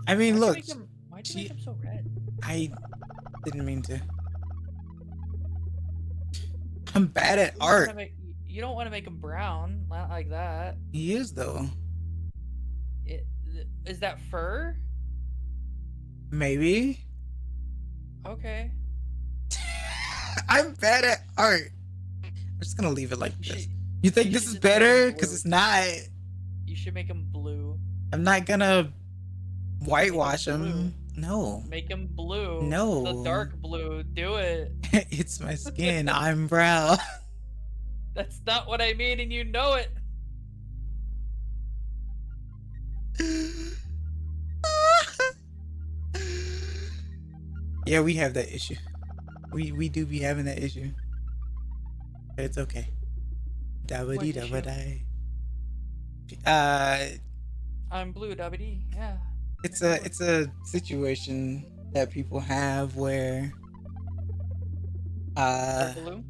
I mean, Why'd look, you make him so red? I didn't mean to. I'm bad at art. You don't want to make him brown, not like that. He is though. Is that fur? Maybe. Okay. I'm bad at art. I'm just gonna leave it like this. You think you this should is just make it better? blue. Because it's not. You should make him blue. I'm not gonna whitewash Make 'em him. No. Make him blue. No. The dark blue. Do it. It's my skin. I'm brown. That's not what I mean, and you know it. Yeah, we have that issue. We do be having that issue. But it's okay. What issue? Dabba-dee-dabba-die. I'm blue, WD. Yeah. It's a situation that people have where Blue.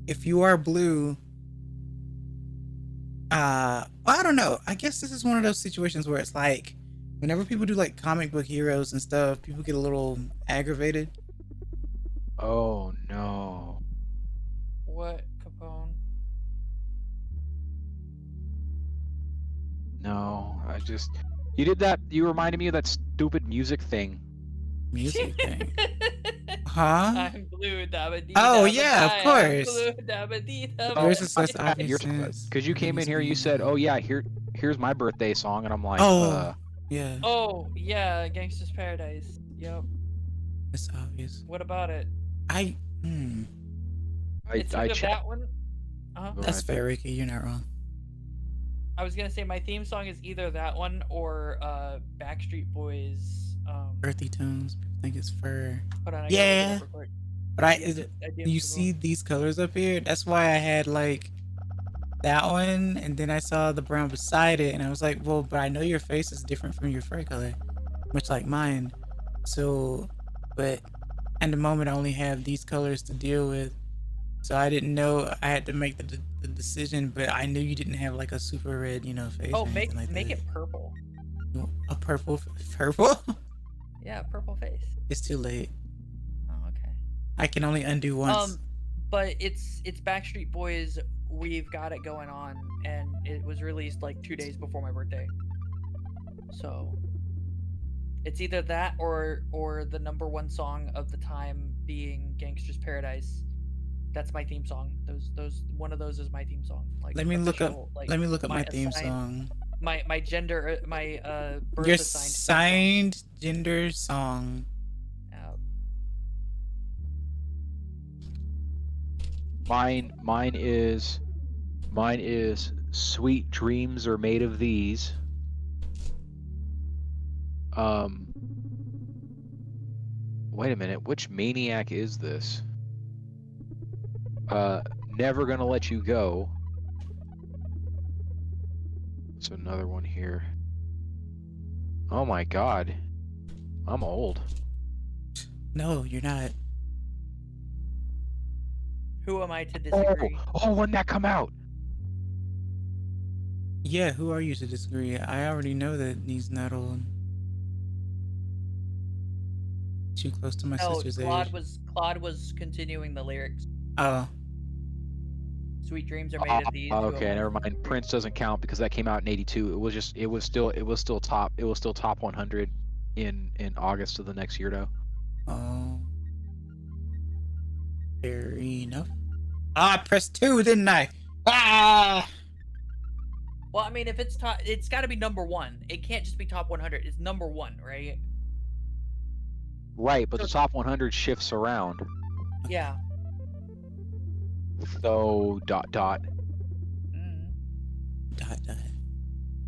if you are blue, I don't know. I guess this is one of those situations where it's like whenever people do like comic book heroes and stuff, people get a little aggravated. Oh no. What, Capone? No, you did that. You reminded me of that stupid music thing. Music thing. Huh? I'm blue, dabba dee. Oh, dabba yeah, of die. course. I'm blue, dabba dee, dabba Yours die. is such obvious sense. Because you came in here, you said, "Oh yeah, here's my birthday song," and I'm like, Oh. Yeah, Oh, yeah, Gangsta's Paradise. Yep. it's obvious. What about it? I It's either that one. Go that's ahead. fair, Ricky. You're not wrong. I was gonna say my theme song is either that one or Backstreet Boys. Earthy tones. People think it's fur. Hold on, I gotta look it Yeah. up real quick. But I do have you to see these colors up here? That's why I had like that one, and then I saw the brown beside it, and I was like, well, but I know your face is different from your fur color, much like mine. So, but at the moment, I only have these colors to deal with. So I didn't know I had to make the decision, but I knew you didn't have like a super red, face. Oh, or make anything like make that. it purple. A purple. Yeah, purple face. It's too late. Oh, okay. I can only undo once. But it's Backstreet Boys. We've got it going on, and it was released like 2 days before my birthday. So it's either that or the number one song of the time being "Gangsta's Paradise." That's my theme song. Those one of those is my theme song. Like let me look up. official, like, Let me look up my theme assigned- song. My gender, my birth Your assigned. signed gender song. Mine is "Sweet Dreams Are Made of These." Wait a minute. Which maniac is this? Never Gonna Let You Go. There's another one here. Oh my god. I'm old. No, you're not. Who am I to disagree? Oh, when that come out? Yeah, who are you to disagree? I already know that he's not old. Too close to my No, sister's Claude age. was continuing the lyrics. Oh, Sweet dreams are made of these. who Okay, am I never to mind. disagree? Prince doesn't count because that came out in '82. It was still top 100 in August of the next year though. oh. Fair enough. Ah, I pressed 2, didn't I? Ah! Well, I mean, if it's top, it's got to be number one. It can't just be top 100. It's number one, right? Right, but the top 100 shifts around. Yeah. So ... Mm. Dot.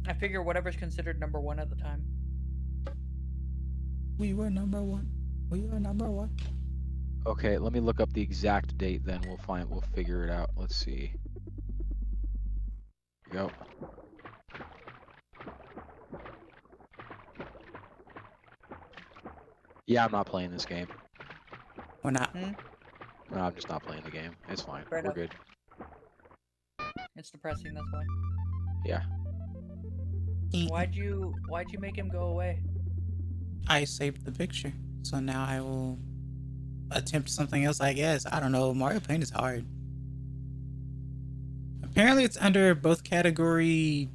I figure whatever's considered number one at the time. We were number one. We were number one. Okay, let me look up the exact date. Then we'll figure it out. Let's see. Here we go. Yeah, I'm not playing this game. Or not? No, I'm just not playing the game. It's fine. Fair We're enough. good. It's depressing. That's why. Yeah. Why'd you make him go away? I saved the picture, so now I will attempt something else. I guess I don't know. Mario Paint is hard. Apparently, it's under both category.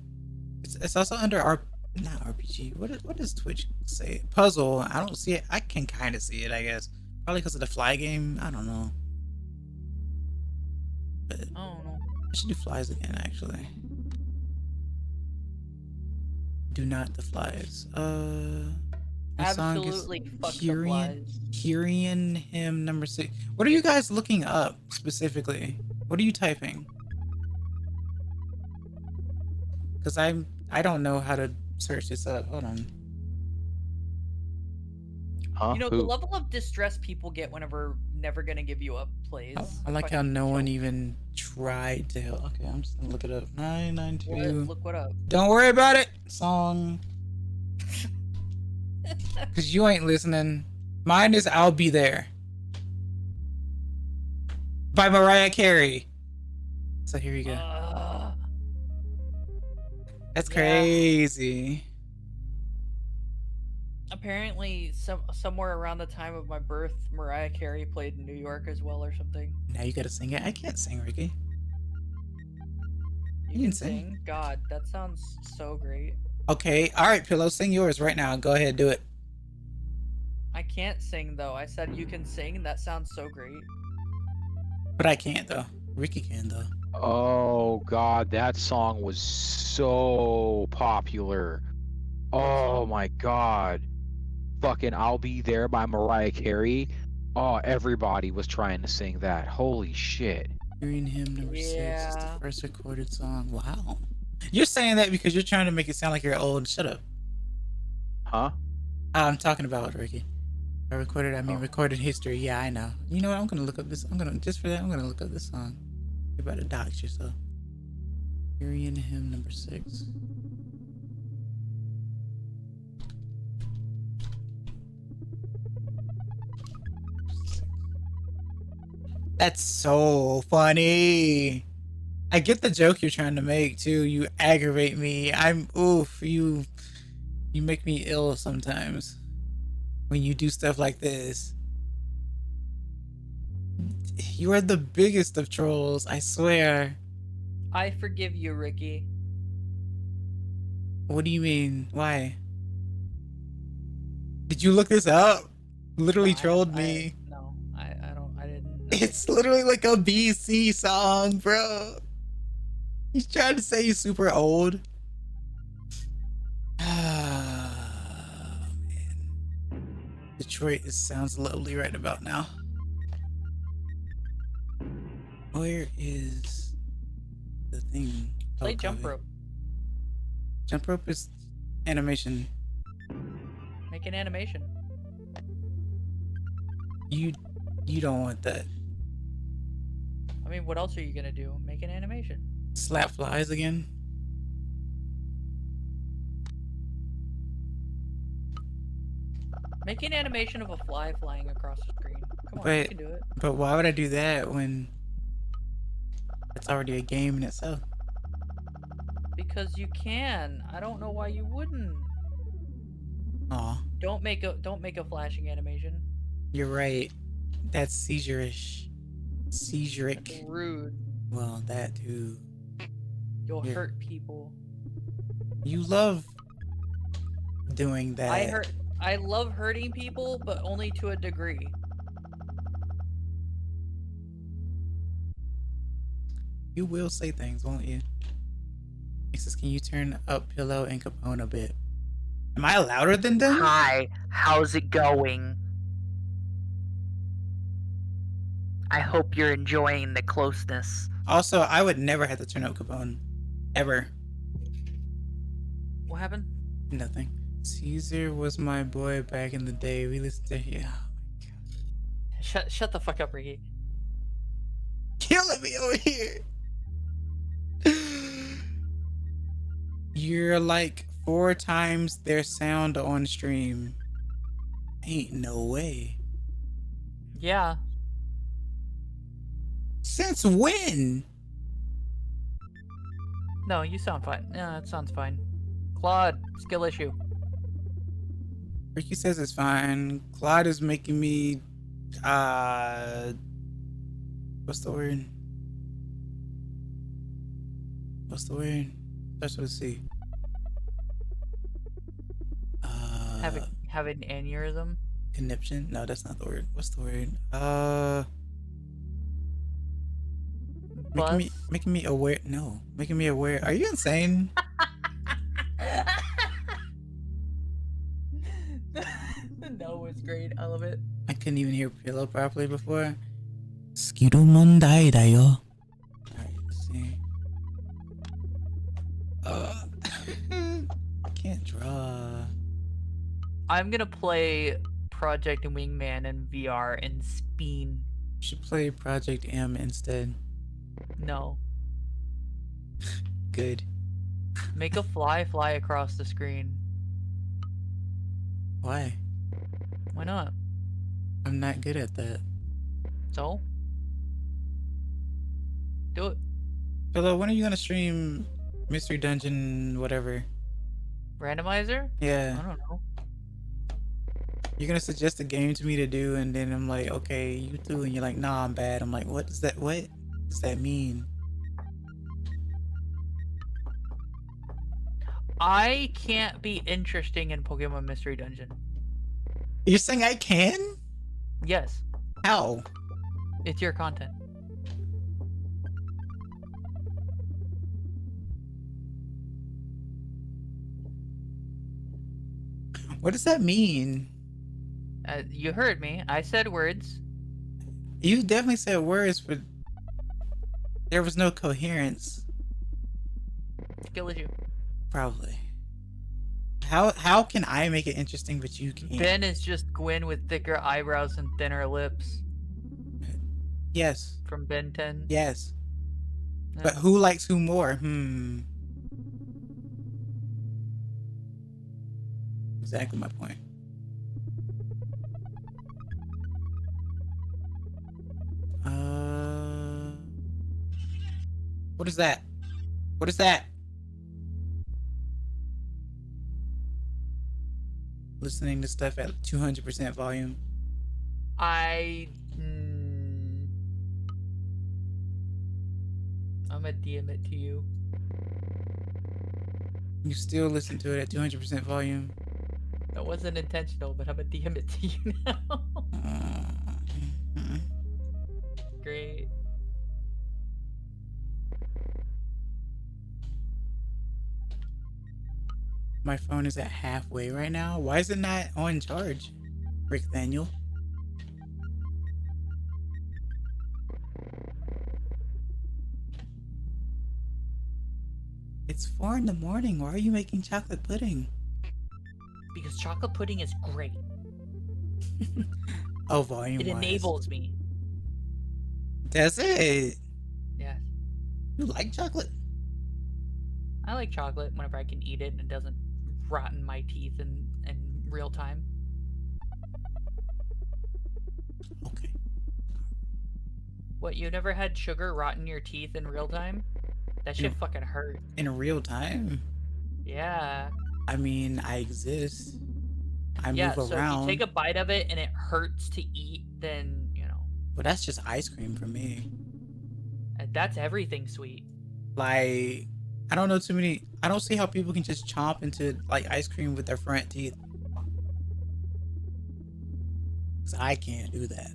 It's also under not RPG. What does Twitch say? Puzzle. I don't see it. I can kind of see it. I guess probably because of the fly game. I don't know. But Oh no. I should do flies again. Actually, do not the flies. My song is Absolutely fuck the Kyrian, flies. Kyrian hymn number 6. What are you guys looking up specifically? What are you typing? Because I don't know how to search this up. Hold on. Huh? You know, Who? the level of distress people get whenever Never Gonna Give You Up plays. I like how fucking no one kills. even tried to help. Okay, I'm just gonna look it up. 992. Look what up. Don't worry about it. Song. Cause you ain't listening. Mine is "I'll Be There" by Mariah Carey. So here you go. That's yeah. crazy. Apparently, somewhere around the time of my birth, Mariah Carey played in New York as well or something. Now you gotta sing it. I can't sing, Ricky. You can can sing. sing. God, that sounds so great. Okay, all right, Pillow, sing yours right now. Go ahead, do it. I can't sing though. I said you can sing. That sounds so great. But I can't though. Ricky can though. Oh god, that song was so popular. Oh my god. Fucking "I'll Be There" by Mariah Carey. Oh, everybody was trying to sing that. Holy shit. Hearing Him number 6 is the Yeah. first recorded song. Wow. You're saying that because you're trying to make it sound like you're old. Shut up. Huh? I'm talking about Ricky. I recorded history. Yeah, I know. You know what? I'm gonna look up this. I'm gonna look up this song. You're about to dox yourself. Hearing Him number 6. That's so funny. I get the joke you're trying to make too. You aggravate me. You make me ill sometimes when you do stuff like this. You are the biggest of trolls, I swear. I forgive you, Ricky. What do you mean? Why? Did you look this up? Literally trolled me. No, I didn't. know. It's literally like a BC song, bro. He's trying to say he's super old. Ah, man. Detroit sounds lovely right about now. Where is the thing? Play Oh, jump COVID. rope. Jump rope is animation. Make an animation. You don't want that. I mean, what else are you gonna do? Make an animation. Slap flies again. Make an animation of a fly flying across the screen. Come on, you But- can do it. But why would I do that when it's already a game in itself? Because you can. I don't know why you wouldn't. Aw, Don't make a flashing animation. you're right. That's seizure-ish. That's Seizuric. rude. Well, that too. You'll Yeah. hurt people. You love doing that. I love hurting people, but only to a degree. You will say things, won't you? He says, can you turn up Pillow and Capone a bit? Am I louder than them? Hi, how's it going? I hope you're enjoying the closeness. Also, I would never have to turn up Capone. Ever. What happened? Nothing. Caesar was my boy back in the day. We listened to him. Shut the fuck up, Ricky. Killing me over here. You're like 4 times their sound on stream. Ain't no way. Yeah. Since when? No, you sound fine. Yeah, that sounds fine. Claude, skill issue. Ricky says it's fine. Claude is making me what's the word? What's the word? Starts with a C. Have an aneurysm. Conniption? No, that's not the word. What's the word? Bus. Making me aware. No, making me aware. Are you insane? No, it's great. I love it. I couldn't even hear Pillow properly before. Skill mondai da yo. Alright, let's see. I can't draw. I'm gonna play Project Wingman in VR and Speen. You should play Project M instead. No. Good. Make a fly across the screen. Why? Why not? I'm not good at that. So? Do it. Pillow, when are you gonna stream Mystery Dungeon whatever? Randomizer? I Yeah. don't know. You're gonna suggest a game to me to do, and then I'm like, okay, you too, and you're like, nah, I'm bad. I'm like, what does that mean? I can't be interesting in Pokemon Mystery Dungeon. You're saying I can? Yes, How? it's your content. What does that mean? You heard me. I said words. You definitely said words, but there was no coherence. Skill is you. Probably. How can I make it interesting, but you can't? Ben is just Gwen with thicker eyebrows and thinner lips Yes. from Ben 10. Yes. Yeah. But who likes who more? Exactly my point. What is that? What is that? Listening to stuff at 200% volume. I'm gonna DM it to you. You still listen to it at 200% volume. That wasn't intentional, but I'm gonna DM it to you now. Great. My phone is at halfway right now. Why is it not on charge? Rick Daniel. It's 4 in the morning. Why are you making chocolate pudding? Because chocolate pudding is great. Oh, volume. It enables me. Does it? Yes. You like chocolate? I like chocolate whenever I can eat it and it doesn't rot in my teeth in real time. Okay. What, you never had sugar rot in your teeth in real time? That shit No. fucking hurt. In real time? Yeah. I mean, I exist. I Yeah, move so around. if you take a bite of it and it hurts to eat, then, you know, But that's just ice cream for me. that's everything sweet. Like, I don't know too many. I don't see how people can just chomp into like ice cream with their front teeth. 'Cause I can't do that.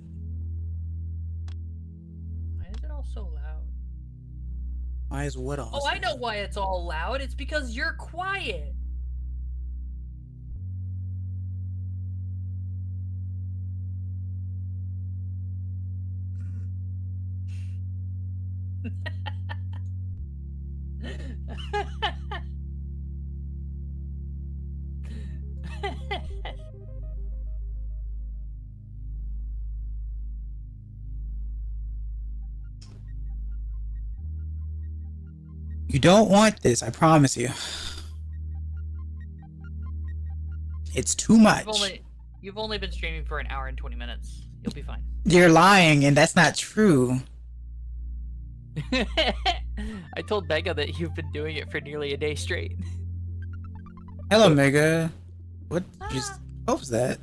Why is it all so loud? Why is what all? Oh, I know why it's all loud. It's because you're quiet. You don't want this, I promise you. It's too much. You've only been streaming for an hour and 20 minutes. You'll be fine. You're lying, and that's not true. I told Mega that you've been doing it for nearly a day straight. Hello, Mega. What just? What was that?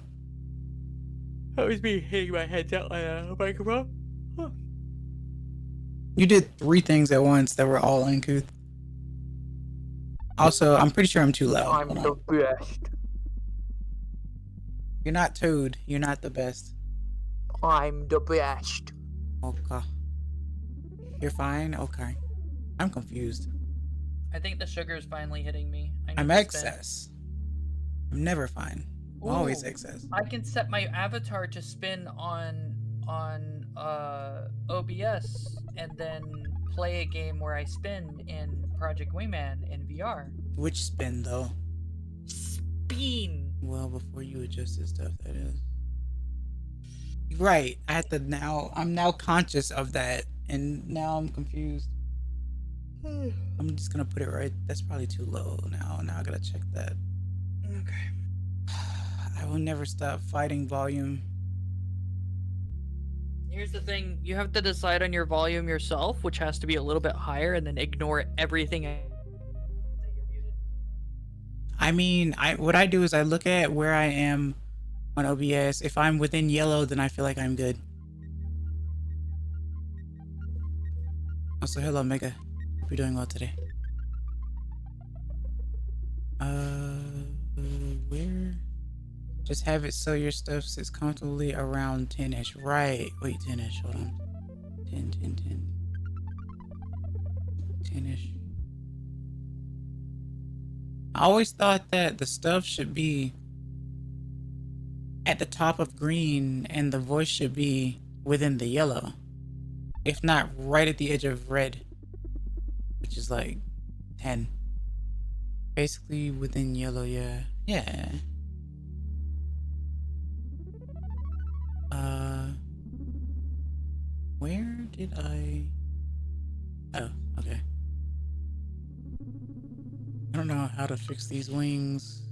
That was me hitting my head out like a microphone. You did 3 things at once that were all uncouth. Also, I'm pretty sure I'm too loud. I'm Hold the on. best. You're not Toad. You're not the best. I'm the best. Okay. You're fine? Okay. I'm confused. I think the sugar is finally hitting me. I I'm need to excess. I'm never fine. I'm always Ooh. excess. I can set my avatar to spin on OBS and then play a game where I spin in Project Wingman in VR. Which spin, though? Spin. Well, before you adjust this stuff, that is. Right. I have to now. I'm now conscious of that, and now I'm confused. I'm just gonna put it right. That's probably too low now. Now I gotta check that. Okay. I will never stop fighting volume. Here's the thing, you have to decide on your volume yourself, which has to be a little bit higher, and then ignore everything that you're muted. I mean, what I do is I look at where I am on OBS. If I'm within yellow, then I feel like I'm good. Also, hello, Mega. Hope you're doing well today. Where? Just have it so your stuff sits comfortably around 10-ish. Right. Wait, 10-ish. Hold on. 10, 10, 10. 10-ish. I always thought that the stuff should be at the top of green and the voice should be within the yellow. If not, right at the edge of red. Which is like 10. Basically within yellow, yeah. Yeah. Where did I... Oh, okay. I don't know how to fix these wings.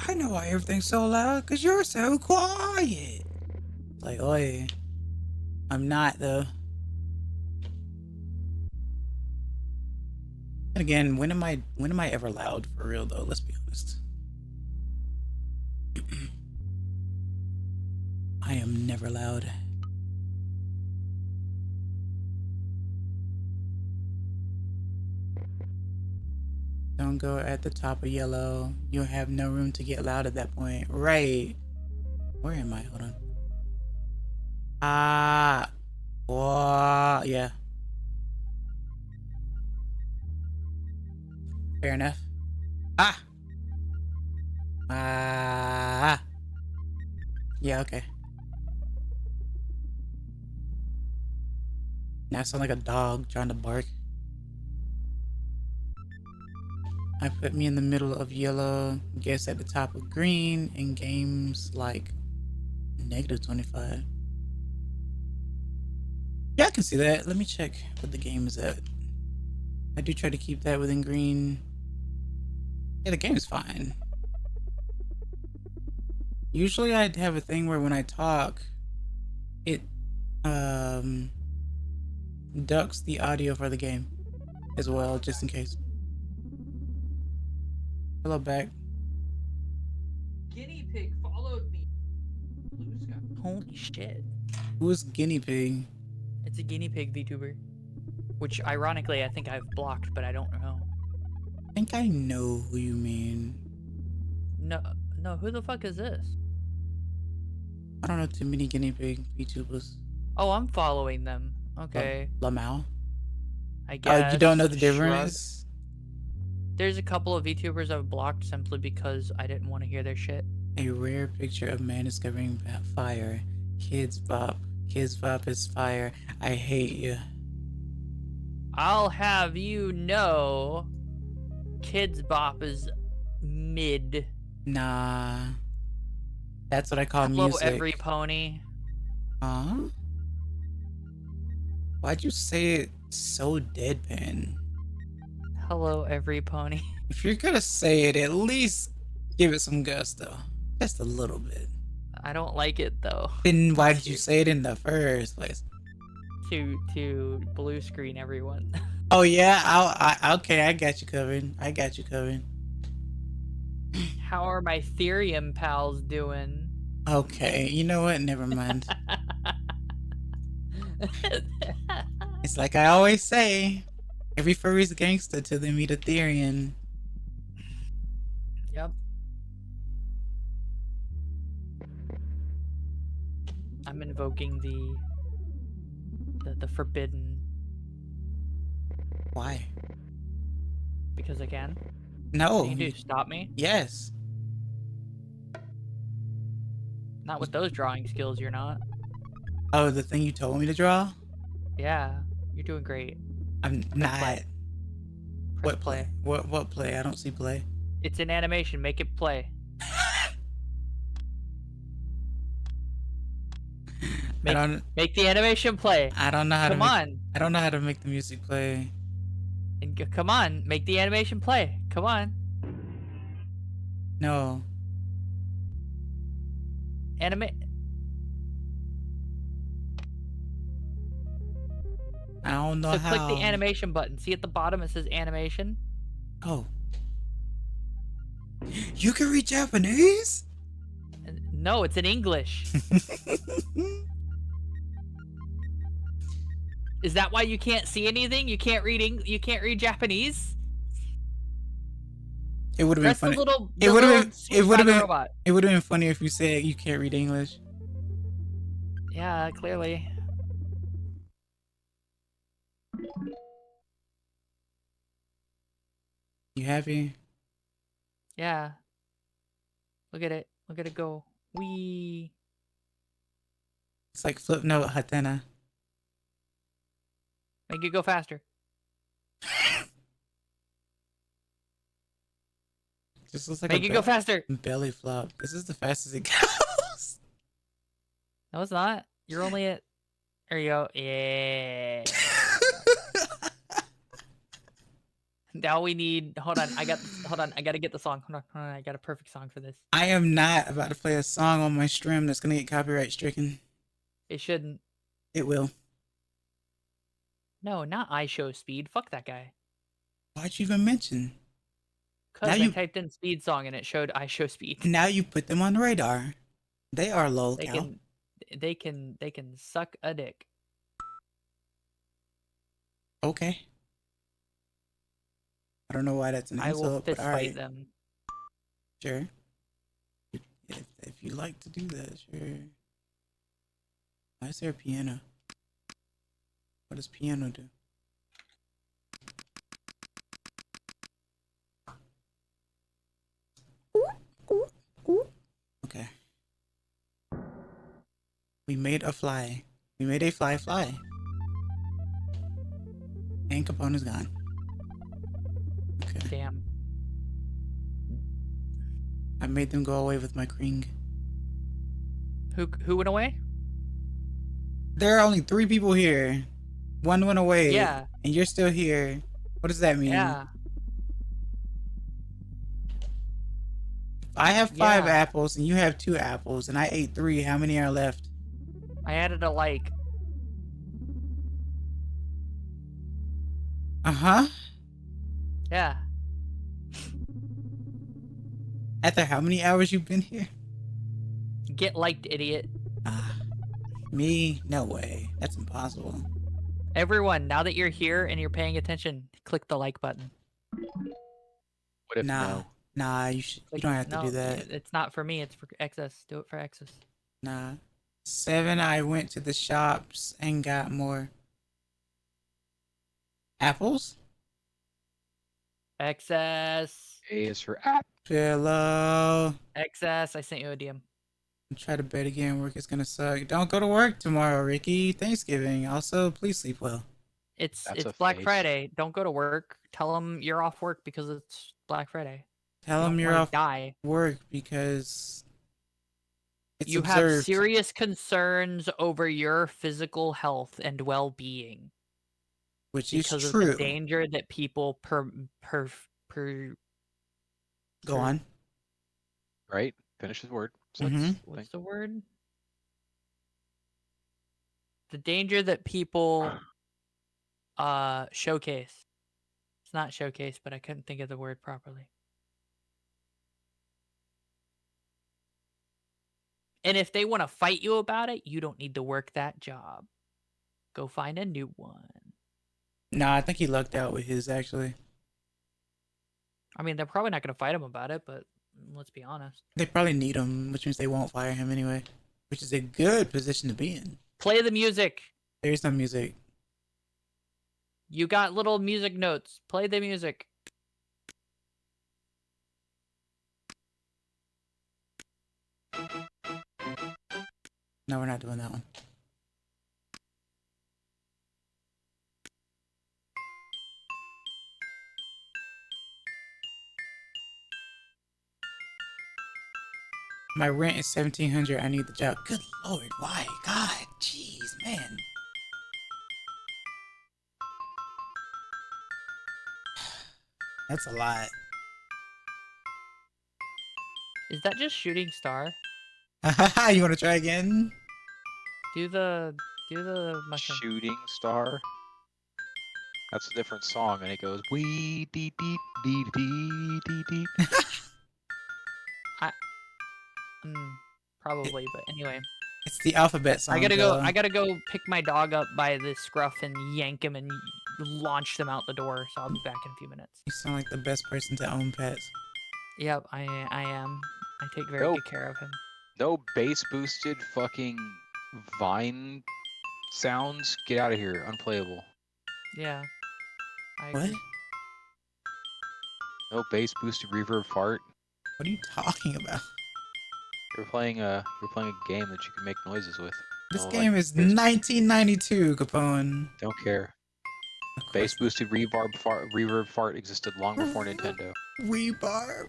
I know why everything's so loud, because you're so quiet. Like, oi. I'm not, though. And again, when am I ever loud for real, though? Let's be honest. I am never loud. Don't go at the top of yellow. You'll have no room to get loud at that point. Right. Where am I? Hold on. Whoa, yeah. Fair enough. Yeah, okay. Now I sound like a dog trying to bark. I put me in the middle of yellow, guess at the top of green, in games like -25. Yeah, I can see that. Let me check what the game is at. I do try to keep that within green. Yeah, the game is fine. Usually I'd have a thing where when I talk, it ducks the audio for the game as well, just in case. Hello, back. Guinea pig followed me. Blue sky. Holy shit. Who's guinea pig? It's a guinea pig VTuber. Which, ironically, I think I've blocked, but I don't know. I think I know who you mean. No, who the fuck is this? I don't know too many guinea pig VTubers. Oh, I'm following them. Okay. Lamau? I guess. You don't know the Shrug. difference? There's a couple of VTubers I've blocked simply because I didn't want to hear their shit. A rare picture of man discovering fire. Kids Bop. Kids Bop is fire. I hate you. I'll have you know, Kids Bop is mid. Nah. That's what I call Hello, music. every pony. Huh? Why'd you say it so deadpan? Hello, every pony. If you're gonna say it, at least give it some gusto. Just a little bit. I don't like it though. Then why did you say it in the first place? To blue screen everyone. Oh yeah, okay, I got you covered. I got you covered. How are my Ethereum pals doing? Okay, you know what? Never mind. It's like I always say, every furry's a gangster till they meet a Therian. Yep. I'm invoking the forbidden Why? because I can. No. Can you stop me? Yes. Not with those drawing skills, you're not. Oh, the thing you told me to draw? Yeah, you're doing great. I'm not. play. Press What play? What play? I don't see play. It's an animation. Make it play. Make the animation play. I don't know how Come to on. I don't know how to make the music play. Come on. Make the animation play. Come on. No. Animate. I don't know So how. click the animation button. See at the bottom it says animation. Oh. You can read Japanese? No, it's in English. Is that why you can't see anything? You can't read you can't read Japanese? It would have been Press the funny. little It would have been. switch It would by have the been. robot. It would have been funny if you said you can't read English. Yeah, clearly. You happy? Yeah. Look at it. Look at it go. Wee. It's like flip note Hatena. Make it go faster. This looks like Make it go faster. belly flop. This is the fastest it goes. No, it's not. You're only at. There you go. Yeah. Now we need. Hold on. Hold on. I gotta get the song. Hold on. I got a perfect song for this. I am not about to play a song on my stream that's gonna get copyright stricken. It shouldn't. It will. No, not I show speed. Fuck that guy. Why'd you even mention? Cause Now I you- typed in speed song and it showed I show speed. Now you put them on the radar. They are low They cal. can suck a dick. Okay. I don't know why that's an I will insult, but fist all fight right, them. sure. If you like to do that, sure. Why is there a piano? What does piano do? Okay. We made a fly. We made a fly. And Capone is gone. Okay. Damn. I made them go away with my Kring. Who went away? There are only 3 people here. 1 went away. Yeah. And you're still here. What does that mean? Yeah. I have 5 Yeah. apples and you have 2 apples and I ate 3. How many are left? I added a like. Uh-huh. Yeah. After how many hours you've been here? Get liked, idiot. Me? No way. That's impossible. Everyone, now that you're here and you're paying attention, click the like button. What if Nah. no? Nah, you Click- don't have to no, do that. It's not for me, it's for excess. Do it for excess. Nah. 7, I went to the shops and got more apples. Excess. A is for app. Pillow. Excess. I sent you a DM. Try to bed again. Work is gonna suck. Don't go to work tomorrow, Ricky. Thanksgiving. Also, please sleep well. It's That's a it's Black face. Friday. Don't go to work. Tell them you're off work because it's Black Friday. Tell You them don't you're wanna off Die. work because it's You have observed. serious concerns over your physical health and well-being Which is because of true. the danger that people Go on. Right? Finish his word. So Mhm. that's the thing. What's the word? The danger that people showcase. It's not showcase, but I couldn't think of the word properly. And if they want to fight you about it, you don't need to work that job. Go find a new one. Nah, I think he lucked out with his actually. I mean, they're probably not going to fight him about it, but let's be honest. They probably need him, which means they won't fire him anyway. Which is a good position to be in. Play the music. There's no music. You got little music notes. Play the music. No, we're not doing that one. My rent is $1,700. I need the job. Good lord, why? God, jeez, man. That's a lot. Is that just shooting star? You want to try again? Do the mushroom. Shooting Star. That's a different song, and it goes wee dee dee dee dee dee dee. Probably, but anyway. It's the alphabet song. I gotta though. go. I gotta go pick my dog up by the scruff and yank him and launch them out the door. So I'll be back in a few minutes. You sound like the best person to own pets. Yep, I am. I take very Nope. good care of him. No bass boosted fucking Vine sounds. Get out of here. Unplayable. Yeah. I What? agree. No bass boosted reverb fart. What are you talking about? You're playing a game that you can make noises with. This No, like, game is bass- 1992, Capone. Don't care. Of course. Bass boosted reverb fart existed long before Nintendo. Rebarb.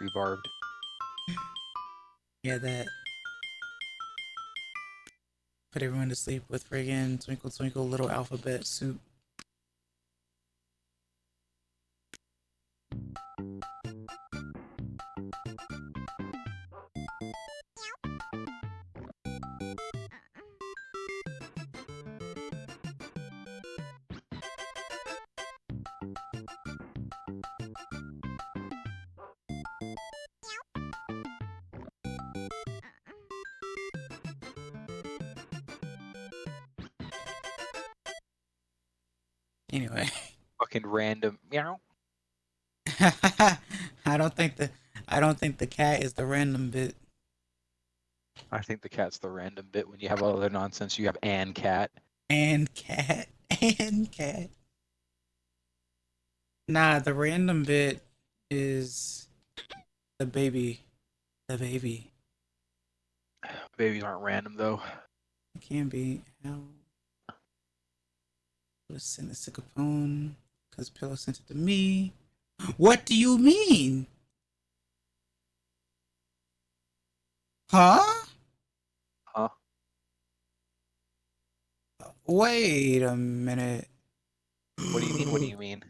Rebarbed. Yeah, that. Put everyone to sleep with friggin' Twinkle Twinkle Little Alphabet Soup. Anyway. Fucking random meow. I don't think the cat is the random bit. I think the cat's the random bit. When you have other nonsense, you have and cat. And cat. And cat. Nah, the random bit is the baby. The baby. Babies aren't random though. It can be. How? Let's send this to Capone. Because Pillow sent it to me. What do you mean? Huh? Huh? Wait a minute. What do you mean? What do you mean?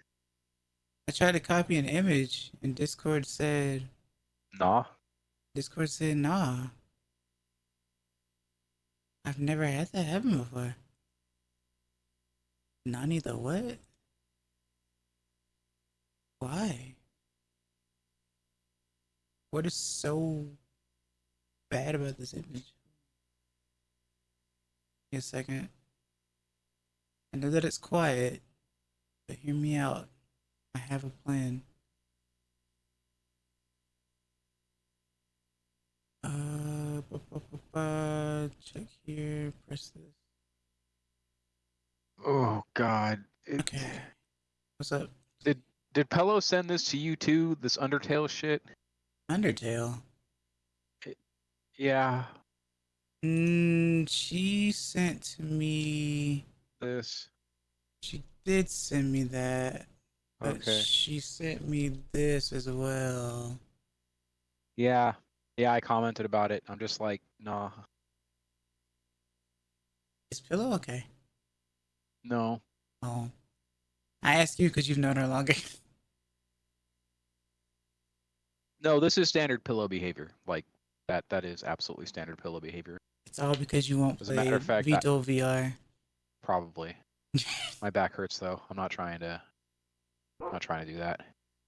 I tried to copy an image and Discord said Nah. nah. I've never had that happen before. Nani the what? Why? What is so bad about this image? Give me a second. I know that it's quiet, but hear me out. I have a plan. Check here, press this. Oh God. Okay. What's up? Did Pello send this to you too? This Undertale shit? Undertale. Yeah. She sent to me. This. She did send me that. But Okay. she sent me this as well. Yeah. Yeah, I commented about it. I'm just like, nah. Is Pillow okay? No. Oh. I asked you because you've known her longer. No, this is standard pillow behavior. Like that is absolutely standard pillow behavior. It's all because you won't As a matter play of fact, Vito VR. probably. My back hurts though. I'm not trying to do that.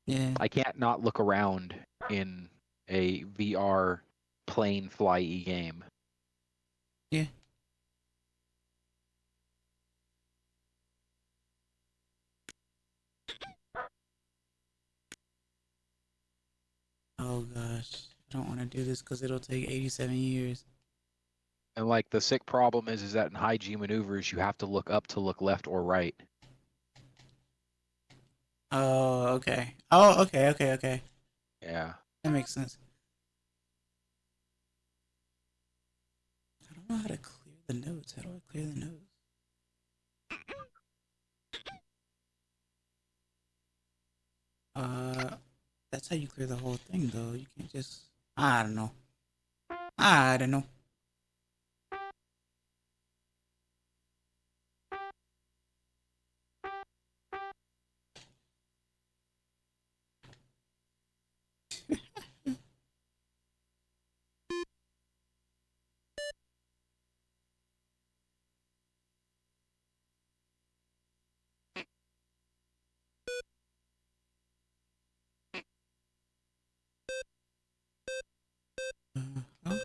Yeah. I can't not look around in a VR plane fly game. Yeah. Oh gosh. I don't want to do this because it'll take 87 years. And like the sick problem is that in high G maneuvers you have to look up to look left or right. Oh, okay. Oh, okay. Yeah. That makes sense. I don't know how to clear the notes. How do I clear the notes? That's how you clear the whole thing, though. You can't just. I don't know. I don't know. Huh?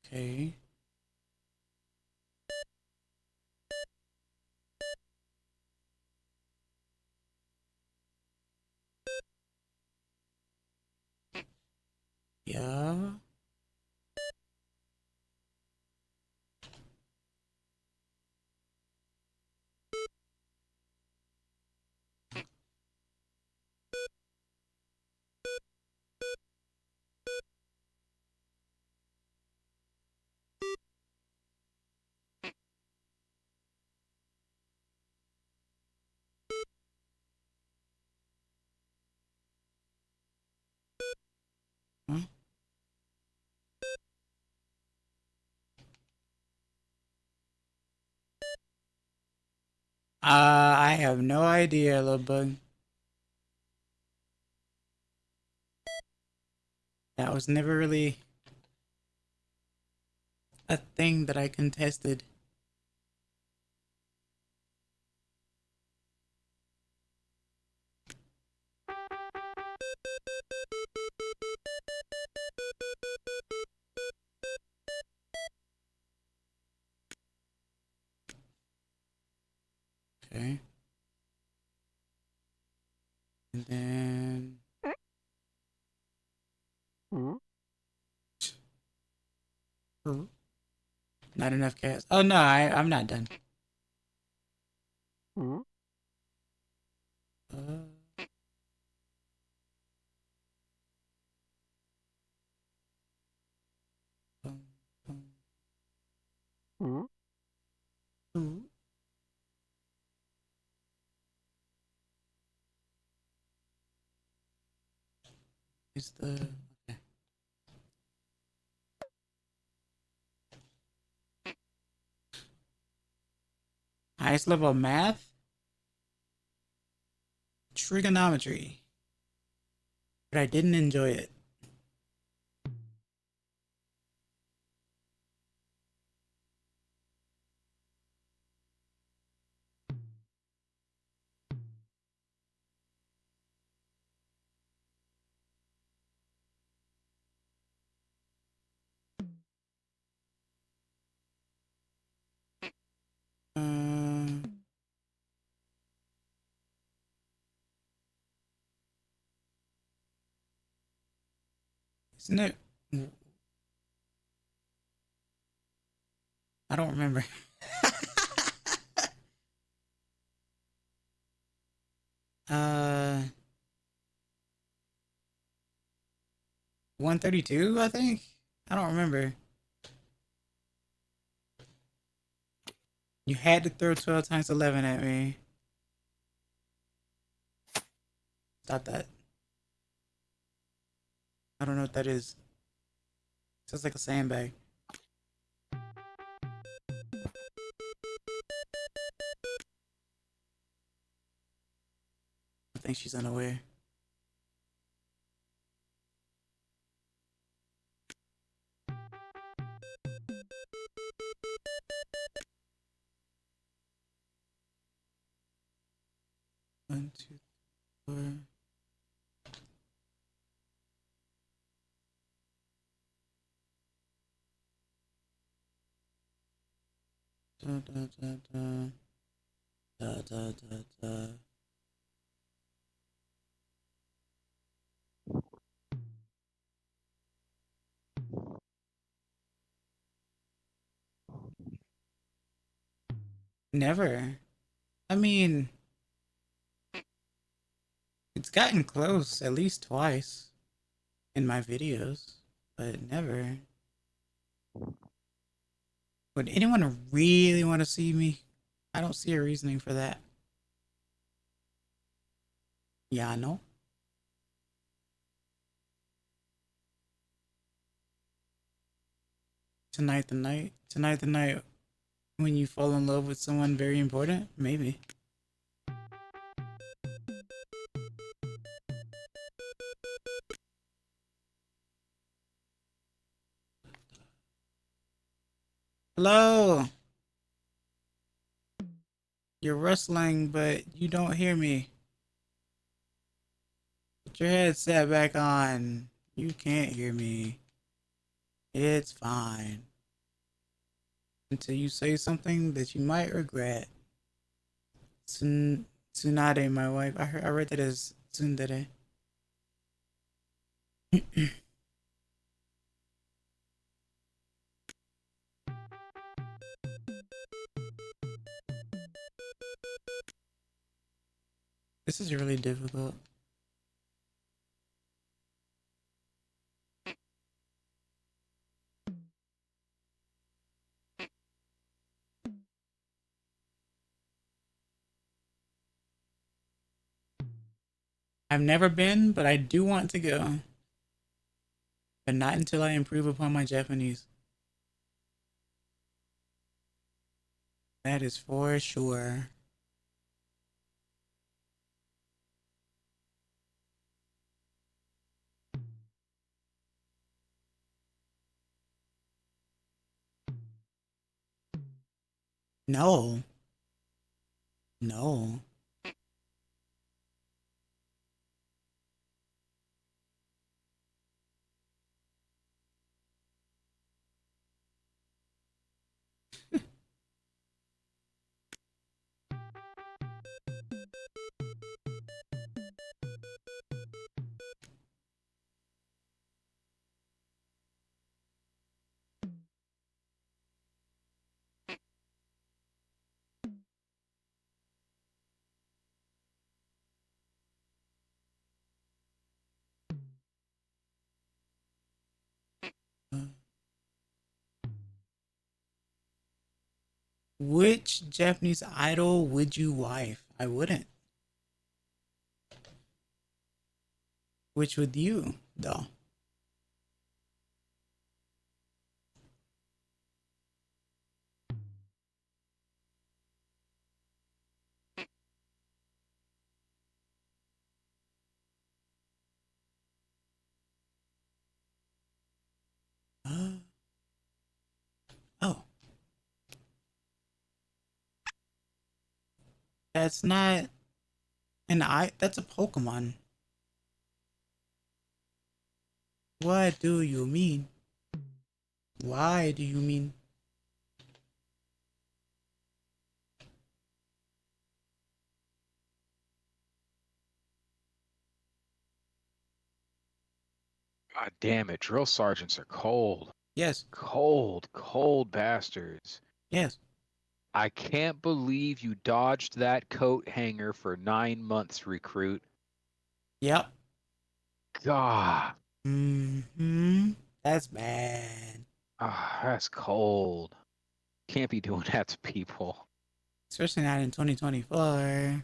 Okay. Yeah. Huh? I have no idea, little bug. That was never really a thing that I contested. Okay. And then. Not enough cats. Oh no, I'm not done. Uh, um, um, Is the okay. Highest level of math? Trigonometry. But I didn't enjoy it. Um, isn't it? I don't remember. uh, 132, I think. I don't remember. You had to throw 12 times 11 at me. Stop that. I don't know what that is. Sounds like a sandbag. think she's unaware. One, two, 4. Da, da, da, da. Da, da, da, da. Never. I mean, it's gotten close at least twice in my videos, but never. Would anyone really want to see me? I don't see a reasoning for that. Yeah, I know. Tonight the night when you fall in love with someone very important? Maybe. Hello! You're rustling, but you don't hear me. Put your headset back on. You can't hear me. It's fine. Until you say something that you might regret. Tsunade, my wife. I read that as tsundere. This is really difficult. I've never been, but I do want to go. But not until I improve upon my Japanese. That is for sure. No. No. Which Japanese idol would you wife? I wouldn't. Which would you, though? Oh. That's not that's a Pokemon. What do you mean? Why do you mean? God damn it, drill sergeants are cold. Yes. Cold bastards. Yes. I can't believe you dodged that coat hanger for 9 months, recruit. Yep. God. That's bad. Ah, that's cold. Can't be doing that to people. Especially not in 2024.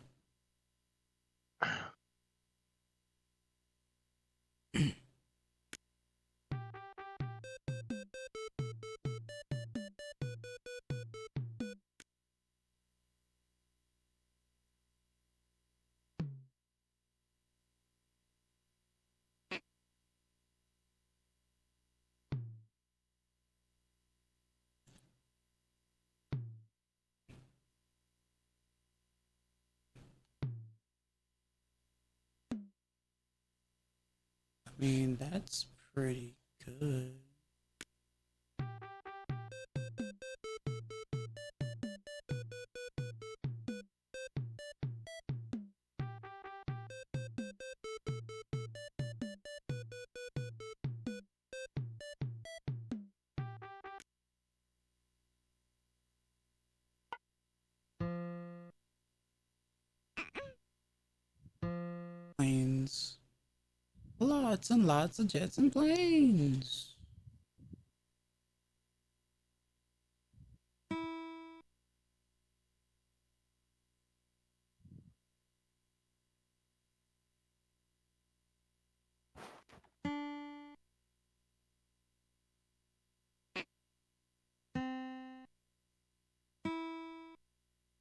mean, that's pretty good. Planes. Lots and lots of jets and planes.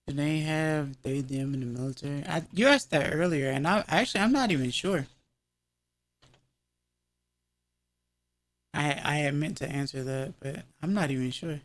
Do they have they them in the military? You asked that earlier, and I'm not even sure. I had meant to answer that, but I'm not even sure.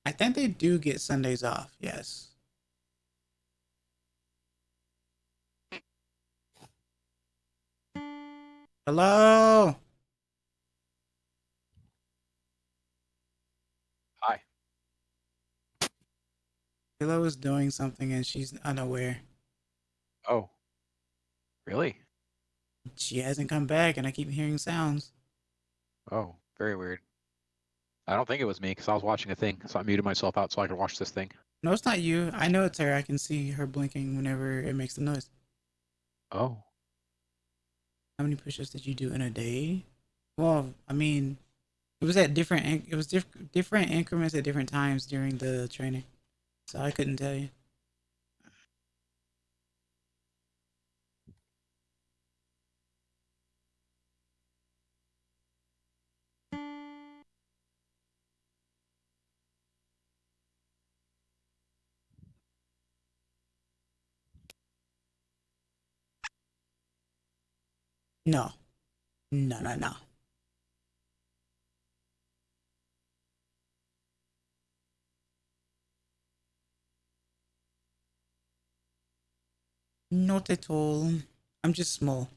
I think they do get Sundays off. Yes. Hello. Hi. Philo is doing something and she's unaware. Oh. Really? She hasn't come back, and I keep hearing sounds. Oh, very weird. I don't think it was me because I was watching a thing, so I muted myself out so I could watch this thing. No, it's not you. I know it's her. I can see her blinking whenever it makes the noise. Oh. How many push-ups did you do in a day? Well, I mean, it was at different. It was different increments at different times during the training, so I couldn't tell you. No, no, no, no. Not at all. I'm just small.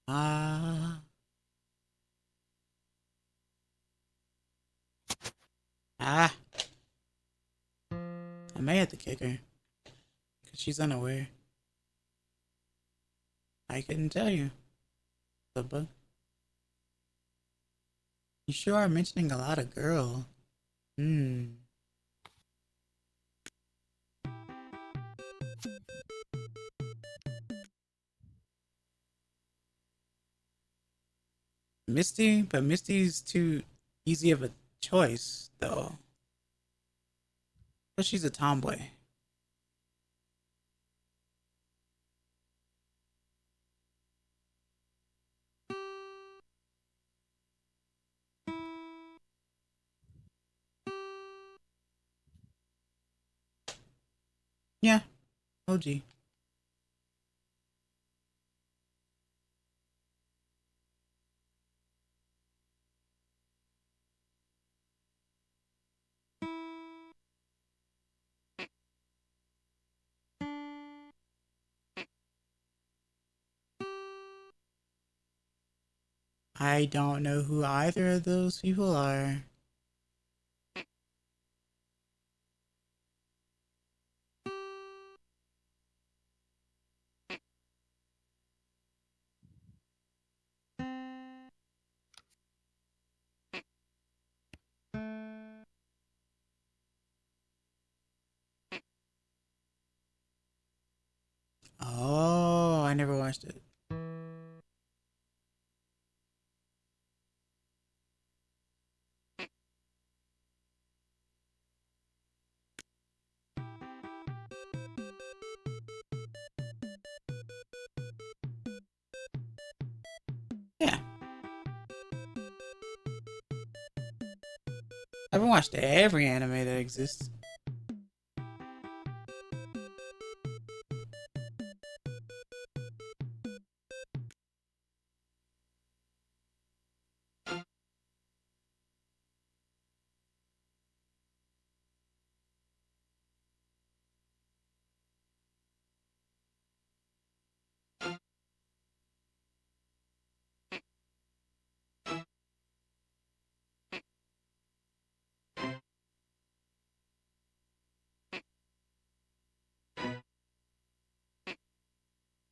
Ah. Ah. I may have to kick her. Because she's unaware. I couldn't tell you. The bug. You sure are mentioning a lot of girl. Misty, but Misty's too easy of a choice, though. But she's a tomboy. Yeah, OG. I don't know who either of those people are. Oh, I never watched it. Yeah. I haven't watched every anime that exists.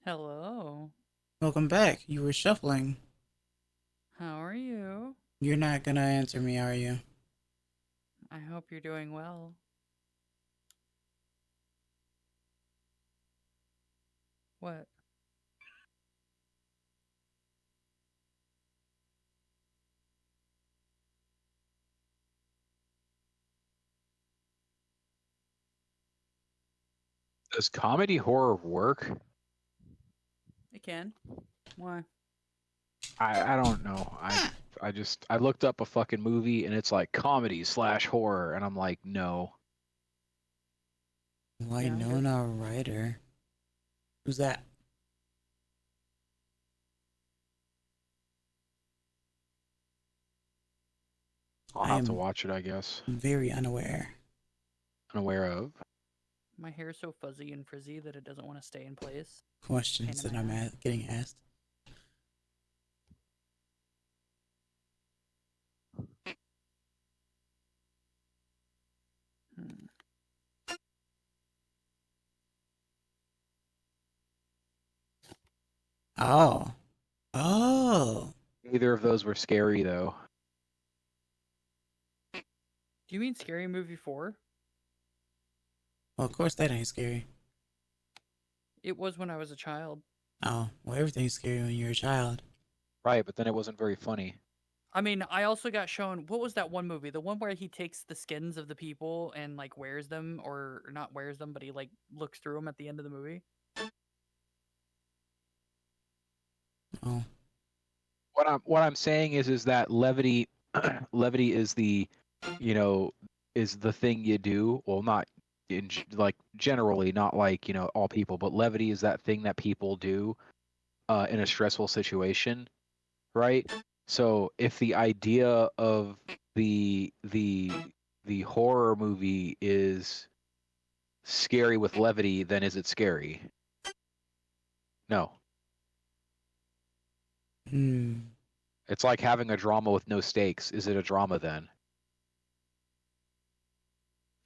Hello. Welcome back. You were shuffling. How are you? You're not gonna answer me, are you? I hope you're doing well. What? Does comedy horror work? It can. Why? I don't know. I looked up a fucking movie and it's like comedy / horror, and I'm like, no. Winona Ryder. Who's that? I'll I have to am- watch it, I guess. Very unaware. Unaware of. My hair's so fuzzy and frizzy that it doesn't want to stay in place. Questions Pain that in my I'm getting asked. Hmm. Oh. Oh. Neither of those were scary though. Do you mean Scary Movie 4? Well, of course that ain't scary. It was when I was a child. Oh, well, everything's scary when you're a child. Right, but then it wasn't very funny. I mean, I also got shown, what was that one movie? The one where he takes the skins of the people and like wears them, or not wears them, but he like looks through them at the end of the movie. Oh. What I'm saying is that levity levity is the, you know, is the thing you do. Well, not in like generally, not like, you know, all people, but levity is that thing that people do in a stressful situation, right? So if the idea of the horror movie is scary with levity, then is it scary? No. Hmm. It's like having a drama with no stakes. Is it a drama then?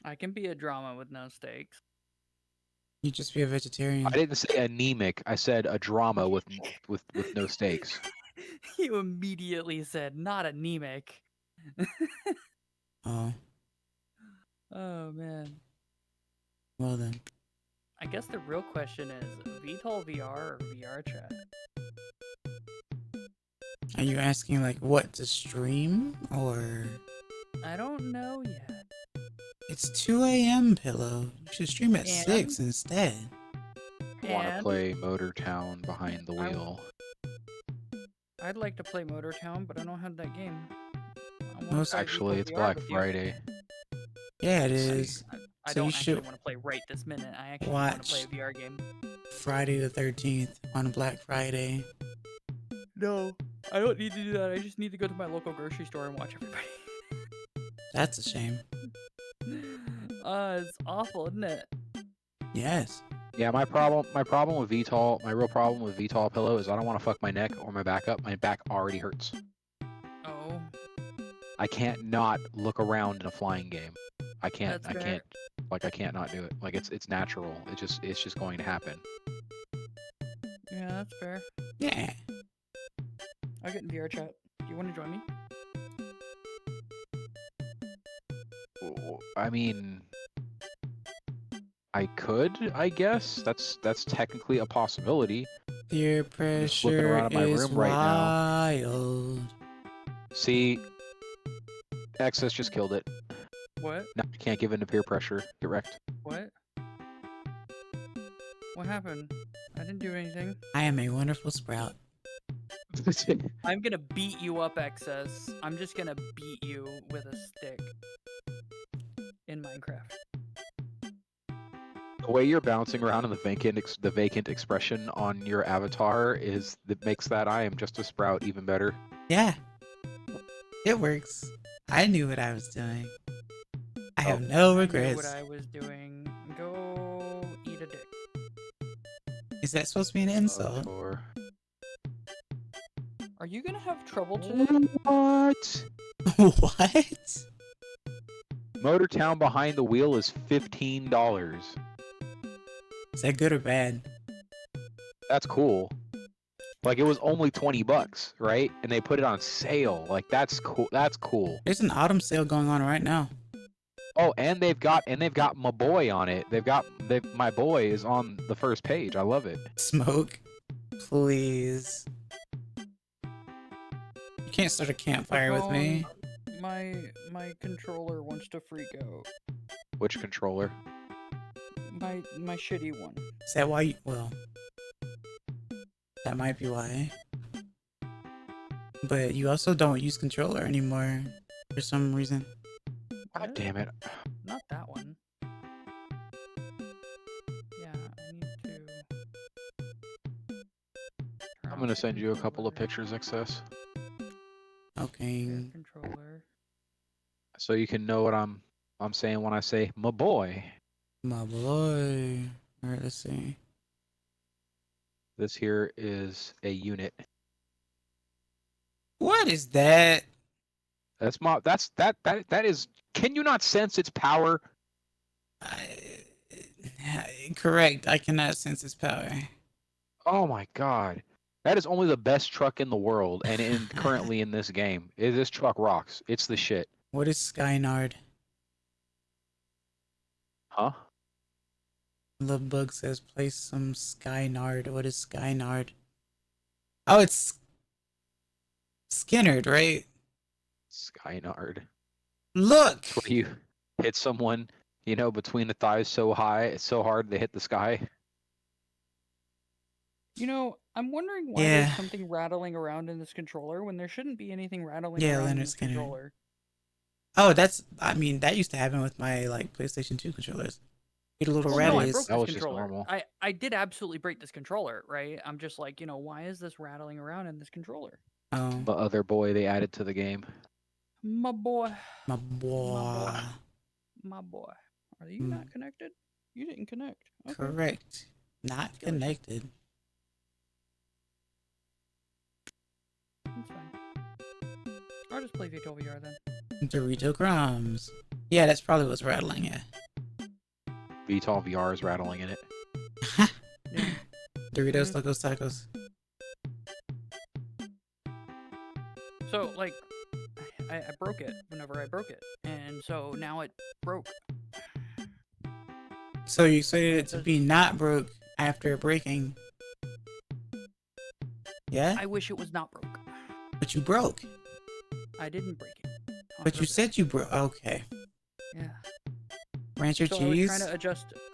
I can be a drama with no stakes. You just be a vegetarian. I didn't say anemic. I said a drama with no stakes. You immediately said not anemic. Oh. Oh man. Well then. I guess the real question is VTOL VR or VR chat? Are you asking like what to stream or? I don't know yet. It's 2 a.m. Pillow. You should stream at And? 6 instead. I want to And play Motor Town behind the I- wheel. I'd like to play Motor Town, but I don't have that game. I wanna Most- play Actually, VTOL it's VR Black with you. Friday. Yeah, it Let's see. is. I So you don't actually should want to play right this minute. I actually want to play a watch- VR game. Friday the 13th on Black Friday. No, I don't need to do that. I just need to go to my local grocery store and watch everybody. That's a shame. It's awful, isn't it? Yes. Yeah, my problem with VTOL, my real problem with VTOL Pillow is I don't want to fuck my neck or my back up. My back already hurts. Oh, I can't not look around in a flying game. I can't. That's I fair. can't. Like I can't not do it. Like it's natural. It's just going to happen. yeah, that's fair. Yeah. I'll get in VR chat. Do you want to join me? I mean, I could. I guess that's technically a possibility. Peer just flipping pressure around in my is room right now. wild. See, Excess just killed it. What? Now I can't give in to peer pressure. Get wrecked. What? What happened? I didn't do anything. I am a wonderful sprout. I'm gonna beat you up, Excess. I'm just gonna beat you with a stick in Minecraft. The way you're bouncing around in the vacant expression on your avatar is that makes that I am just a sprout even better. Yeah. It works. I knew what I was doing. I have no I knew regrets. what I was doing. Go eat a dick. Is that supposed to be an insult? Or... Are you gonna have trouble today? What? What? Motor Town behind the wheel is $15. Is that good or bad? That's cool. Like it was only $20, right? And they put it on sale. Like that's cool. That's cool. There's an autumn sale going on right now. Oh, and they've got my boy on it. My boy is on the first page. I love it. Smoke, please. You can't start a campfire with me. My controller wants to freak out. Which controller? My shitty one. Is that why you, well, that might be why. But you also don't use controller anymore for some reason. God damn it. Not that one. Yeah, I need to. I'm gonna send you a couple of pictures, Excess, Okay. Controller. so you can know what I'm saying when I say my boy. My boy. Alright, let's see. This here is a unit. What is that? That is. Can you not sense its power? Correct. I cannot sense its power. Oh my god. That is only the best truck in the world, and currently in this game. This truck rocks. It's the shit. What is Skynard? Huh? Lovebug says place some Skynard. What is Skynard? Oh, it's Skinnerd, right? Skynard. Look! Where you hit someone, between the thighs so high, it's so hard they hit the sky. I'm wondering why Yeah. there's something rattling around in this controller when there shouldn't be anything rattling Yeah, around in Leonard this Skinner. controller. Oh, that used to happen with my PlayStation 2 controllers. Get a little Well, no, I rattles. broke That this was just controller. normal. I did absolutely break this controller, right? I'm just like, why is this rattling around in this controller? Oh, The other boy they added to the game. My boy. my boy. My boy. Are you Hmm. not connected? You didn't connect. Okay. Correct. Not connected. That's fine. I'll just play VTOL VR then. Dorito crumbs. Yeah, that's probably what's rattling. Yeah. VTOL VR is rattling in it. Yeah. Doritos, Locos, Tacos. So, I broke it whenever I broke it. And so now it broke. So you expected it to be not broke after breaking. Yeah? I wish it was not broke. But you broke. I didn't break it. on But you purpose. said you broke. Okay. Yeah. Rancher So cheese?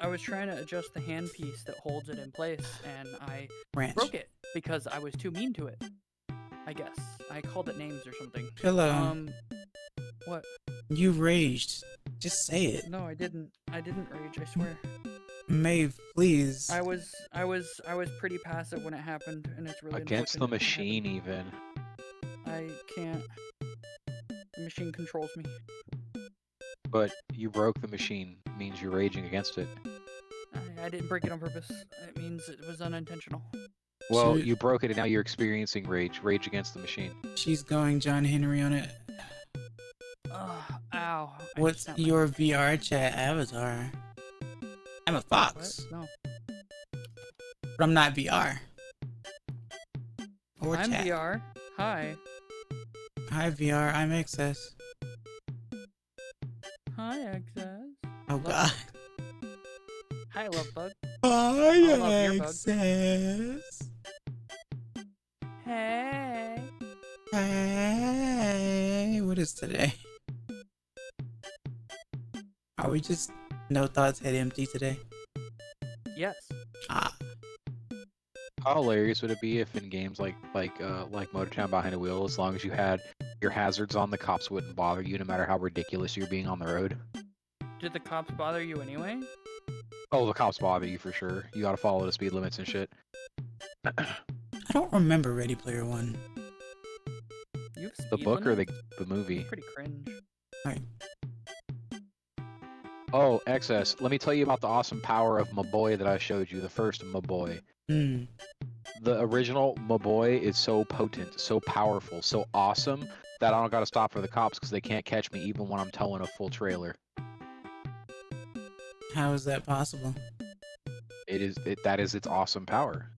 I was trying to adjust the handpiece that holds it in place, and I Ranch. broke it because I was too mean to it. I guess I called it names or something. Pillow. What? You raged. Just say it. No, I didn't. I didn't rage. I swear. Maeve, please. I was pretty passive when it happened, and it's really Against the unfortunate it machine, even. happened. I can't. The machine controls me. But you broke the machine. Means you're raging against it. I didn't break it on purpose. It means it was unintentional. Well, Shoot. you broke it, and now you're experiencing rage. Rage against the machine. She's going John Henry on it. Ow. I What's snapped my- your VR chat avatar? I'm a What? fox. No. But I'm not VR. Or I'm chat. VR. Hi. Hi VR, I'm Excess. Hi, Access. Oh god. Hi, Lovebug. Hi love your bug. Excess. Hey. Hey, what is today? Are we just no thoughts head empty today? Yes. Ah, How hilarious would it be if in games like Motortown Behind a Wheel, as long as you had your hazards on, the cops wouldn't bother you no matter how ridiculous you're being on the road? Did the cops bother you anyway? Oh, the cops bother you for sure. You gotta follow the speed limits and shit. I don't remember Ready Player One. You have The speed book or limit? the movie? Pretty cringe. Right. Oh, XS. Let me tell you about the awesome power of Maboy that I showed you, the first Maboy. Hmm. The original Maboy is so potent, so powerful, so awesome that I don't gotta stop for the cops because they can't catch me even when I'm towing a full trailer. How is that possible? That is its awesome power.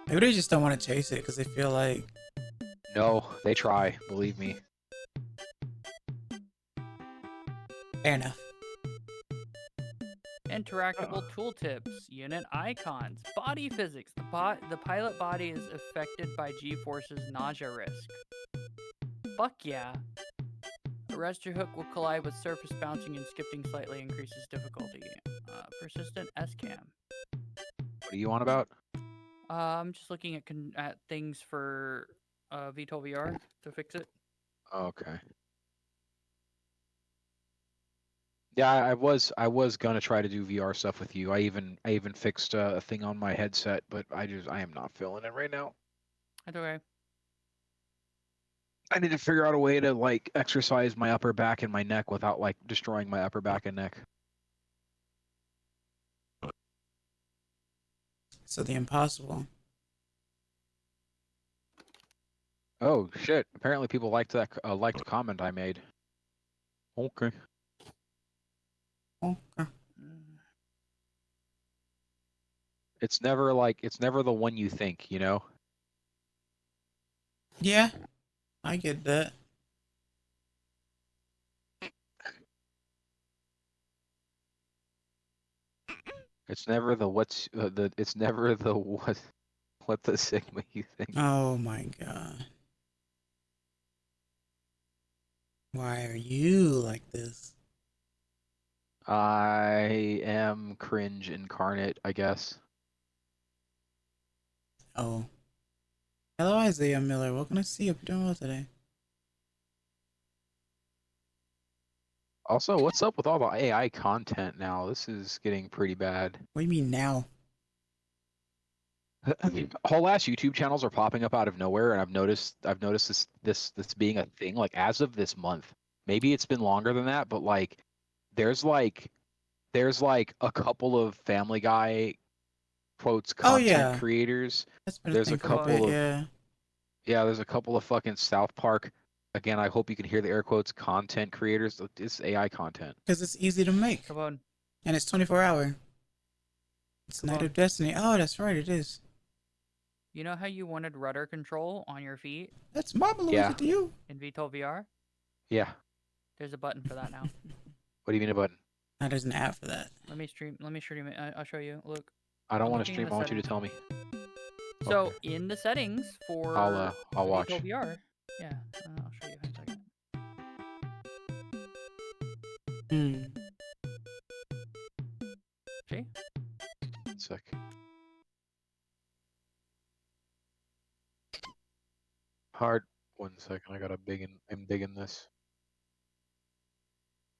Maybe they just don't want to chase it because they feel like. No, they try, believe me. Fair enough. Interactable tooltips, unit icons, body physics. The pilot body is affected by G-force's nausea risk. Fuck yeah. A rescue hook will collide with surface bouncing and skipping slightly increases difficulty. Persistent S-cam. What do you want about? I'm just looking at things for VTOL VR to fix it. Okay. Yeah, I was gonna try to do VR stuff with you. I even fixed a thing on my headset, but I am not feeling it right now. That's okay. I need to figure out a way to like exercise my upper back and my neck without like destroying my upper back and neck. So the impossible. Oh shit! Apparently people liked that liked the comment I made. Okay. Oh, It's never the one you think, you know? yeah, I get that. It's never the it's never the what the Sigma you think. Oh my god. Why are you like this? I am cringe incarnate, I guess. Oh. Hello, Isaiah Miller. Welcome to see you. Doing well today. Also, what's up with all the AI content now? This is getting pretty bad. What do you mean now? Whole ass YouTube channels are popping up out of nowhere, and I've noticed this being a thing like as of this month. Maybe it's been longer than that, but like there's like a couple of Family Guy quotes Oh, content yeah. creators. That's been There's a thing for couple bit, of yeah. Yeah, there's a couple of fucking South Park. Again, I hope you can hear the air quotes content creators. It's AI content. Because it's easy to make. Come on. And it's 24-hour. It's Come Night on. of Destiny. Oh, that's right, it is. You know how you wanted rudder control on your feet That's Marble Yeah. to you. in VTOL VR? Yeah. There's a button for that now. What do you mean a button? Now there's an app for that. Let me stream it. I'll show you. Look. I don't I'm want to looking in stream. the I want you to settings. tell me. So Okay. in the settings for I'll watch. VTOL VR. Yeah, I'll show you in a second. Hmm. See? 1 sec. Hard. 1 second. I gotta I'm digging this.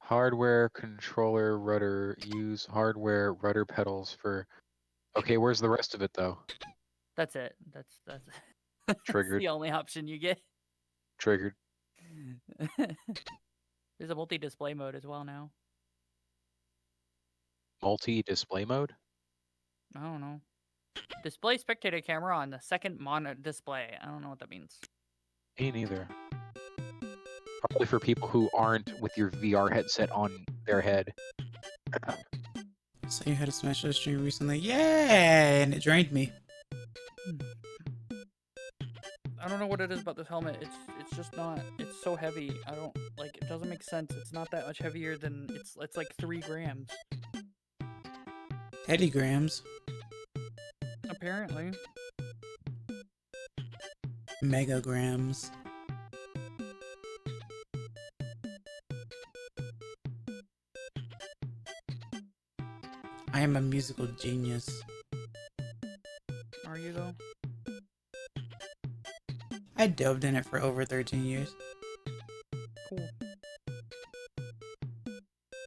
Hardware controller rudder. Use hardware rudder pedals for. Okay, where's the rest of it though? That's it. That's that's Triggered. the only option you get. Triggered. There's a multi-display mode as well now. Multi-display mode. I don't know. Display spectator camera on the second monitor display. I don't know what that means. Me neither. Probably for people who aren't with your VR headset on their head. So you had a Smash Bros. Stream recently. Yeah, and it drained me. I don't know what it is about this helmet. It's just not. It's so heavy. I don't like. It doesn't make sense. It's not that much heavier than it's like 3 grams. Teddy Grams. Apparently. Megagrams. I am a musical genius. I delved in it for over 13 years. Cool.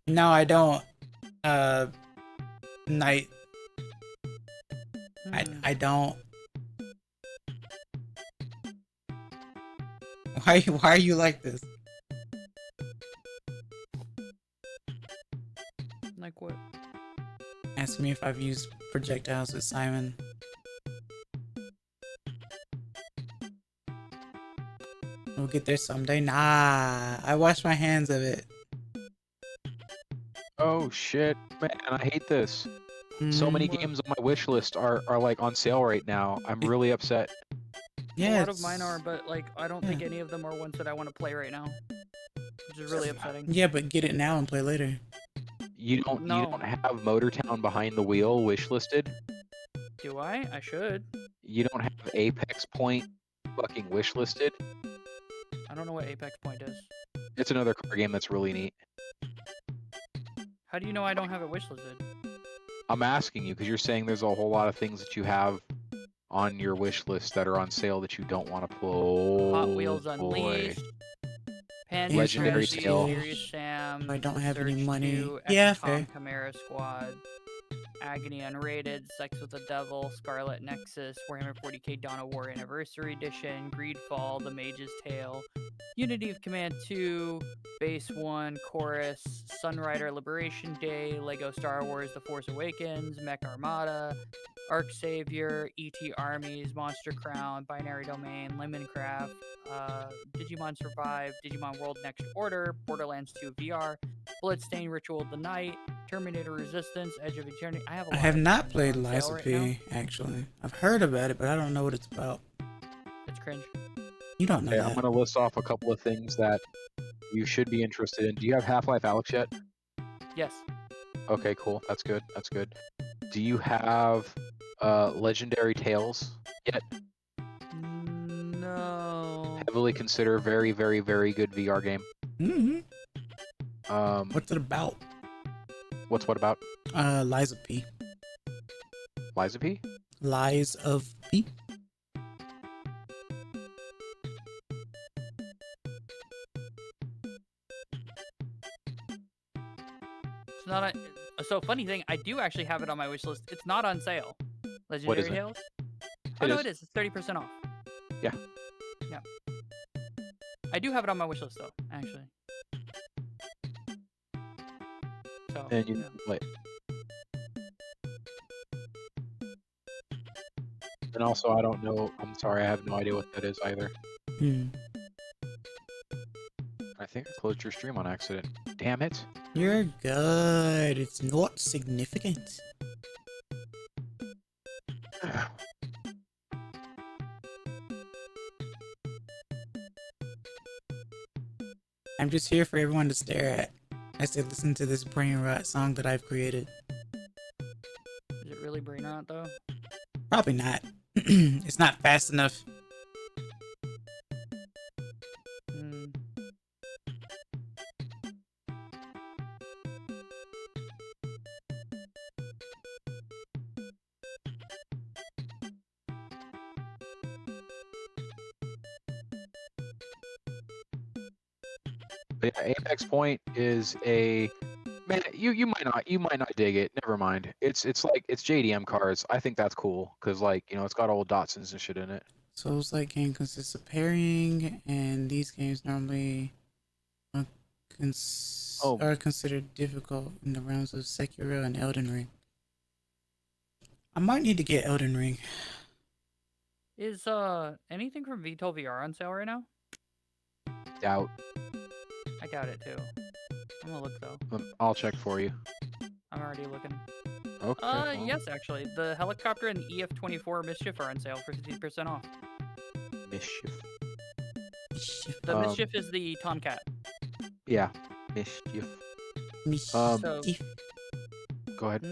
No, I don't. Night. I don't. Why are you like this? Like what? Ask me if I've used projectiles with Simon. We'll get there someday. Nah, I wash my hands of it. Oh shit, man! I hate this. So many What? games on my wish list are like on sale right now. I'm really upset. Yeah, A lot of mine are, but like I don't think any of them are ones that I want to play right now, which is really upsetting. Yeah, but get it now and play later. You don't have Motortown Behind the Wheel wish listed. Do I? I should. You don't have Apex Point fucking wish listed. I don't know what Apex Point is. It's another car game that's really neat. How do you know I don't have it wishlisted? I'm asking you because you're saying there's a whole lot of things that you have on your wish list that are on sale that you don't want to play. Hot Wheels Unleashed, Panda Legendary Strategy, Tale. Serious Sam, I don't have any Surge money. 2, Yeah, XCOM fair. Chimera Squad, Agony Unrated, Sex with the Devil, Scarlet Nexus, Warhammer 40k Dawn of War Anniversary Edition, Greedfall, The Mage's Tale, Unity of Command 2, Base 1, Chorus, Sunrider Liberation Day, Lego Star Wars The Force Awakens, Mech Armada, Ark Savior, ET Armies, Monster Crown, Binary Domain, Lemoncraft, Digimon Survive, Digimon World Next Order, Borderlands 2 VR, Bloodstained Ritual of the Night, Terminator Resistance, Edge of Eternity. I have not played Lies of P, actually. I've heard about it, but I don't know what it's about. It's cringe. You don't know Okay, that. I'm gonna list off a couple of things that you should be interested in. Do you have Half-Life Alyx yet? Yes. Okay, cool. That's good. That's good. Do you have Legendary Tales yet? No. Heavily consider very, very, very good VR game. Mm-hmm. What's it about? What's what about? Lies of P. Lies of P? Lies of P. It's not a. So funny thing, I do actually have it on my wish list. It's not on sale. Legendary is it? Tales. Oh It no, is. it is. It's 30% off. Yeah. Yeah. I do have it on my wish list though, actually. So. And you yeah. wait. And also, I don't know. I'm sorry, I have no idea what that is either. I think I closed your stream on accident. Damn it. You're good. It's not significant. I'm just here for everyone to stare at as they listen to this brain rot song that I've created. Is it really brain rot though? Probably not. It's not fast enough. But yeah, Apex Point is a man. You might not dig it. Never mind. It's JDM cars. I think that's cool because it's got old Datsuns and shit in it. Souls-like game consists of parrying, and these games normally are considered difficult in the realms of Sekiro and Elden Ring. I might need to get Elden Ring. Is anything from VTOL VR on sale right now? Doubt. I doubt it too. I'm gonna look though. I'll check for you. I'm already looking. Okay. Well. Yes, actually, the helicopter and the EF-24 Mischief are on sale for 50% off. Mischief. The Mischief is the Tomcat. Yeah. Mischief. So, go ahead.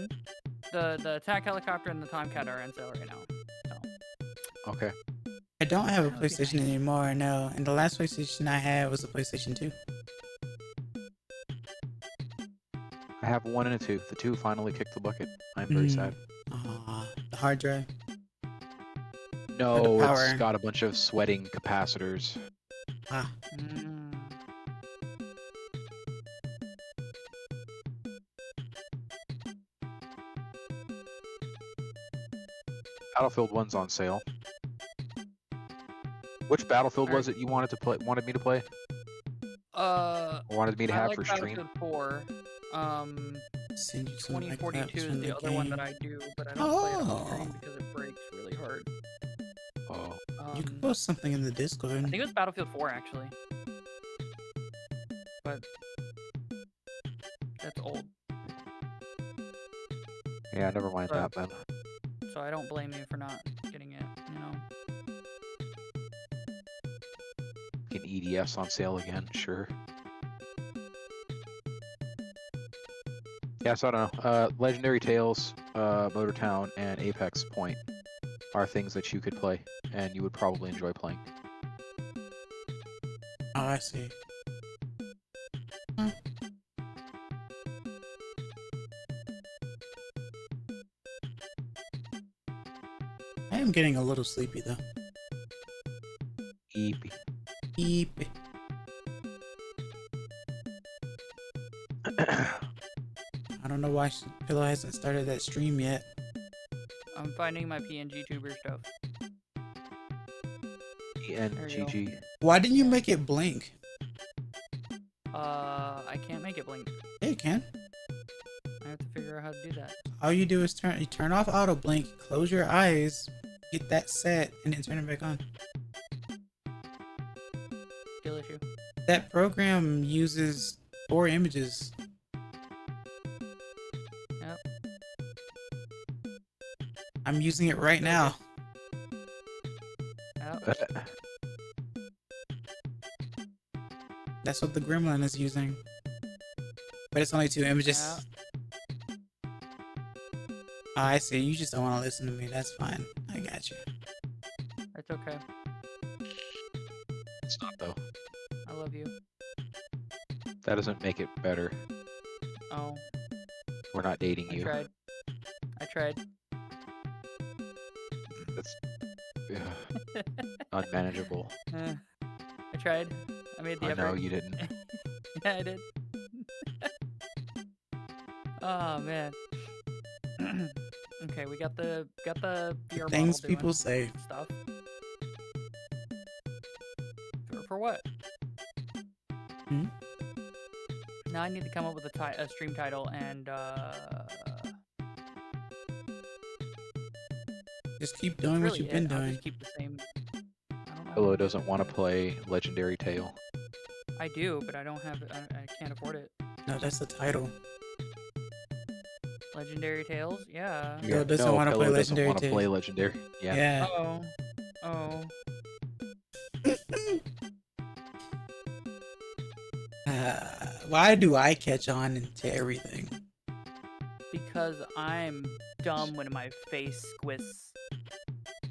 The attack helicopter and the Tomcat are on sale right now. So. Okay. I don't have a PlayStation anymore, no. And the last PlayStation I had was a PlayStation 2. I have 1 and a 2. The 2 finally kicked the bucket. I'm very sad. The hard drive. No, it's power. got a bunch of sweating capacitors. Ah, Mm. Battlefield 1's on sale. Which Battlefield Alright. was it you wanted to play? Wanted me to play? Or wanted me to I have like for stream? Battlefield 4. send you something like that 2042 was is from the the other one that game. I do, but I don't play it on Oh. stream because it breaks really hard. Oh, You can post something in the Discord. I think it was Battlefield 4 actually. But that's old, yeah, never mind But- that then. so I don't blame you for not getting it, you know. An EDS on sale again, sure. Yeah, so I don't know. Legendary Tales, Motortown, and Apex Point are things that you could play, and you would probably enjoy playing. Oh, I see. Huh. I am getting a little sleepy though. Eep. Eep. I don't know why Pillow hasn't started that stream yet. I'm finding my PNG tuber stuff. ENGG. Why didn't you make it blink? I can't make it blink. Yeah, you can. I have to figure out how to do that. All you do is turn off auto blink, close your eyes, get that set, and then turn it back on. Skill issue. That program uses 4 images. Yep. I'm using it right now. Yep. That's what the gremlin is using. But it's only 2 images. Oh, I see. You just don't want to listen to me. That's fine. I got you. It's okay. It's not though. I love you. That doesn't make it better. Oh, We're not dating I you. tried. I tried. That's unmanageable. I tried. I made the I effort. know you didn't. Yeah, I did. Oh man. Okay, we got the VR Things model people doing say. stuff. For what? Hmm? Now I need to come up with a stream title and Just keep doing what really you've been I'll doing. just keep the same. I don't know. Pillow doesn't want to play Legendary Tale. I do, but I don't have it. I can't afford it. No, that's the title. Legendary Tales? Yeah. Pillow doesn't wanna play Pillow doesn't Legendary want to Tale. play Legendary. Yeah. Yeah. Oh. Oh. Why do I catch on to everything? Because I'm dumb when my face squisks.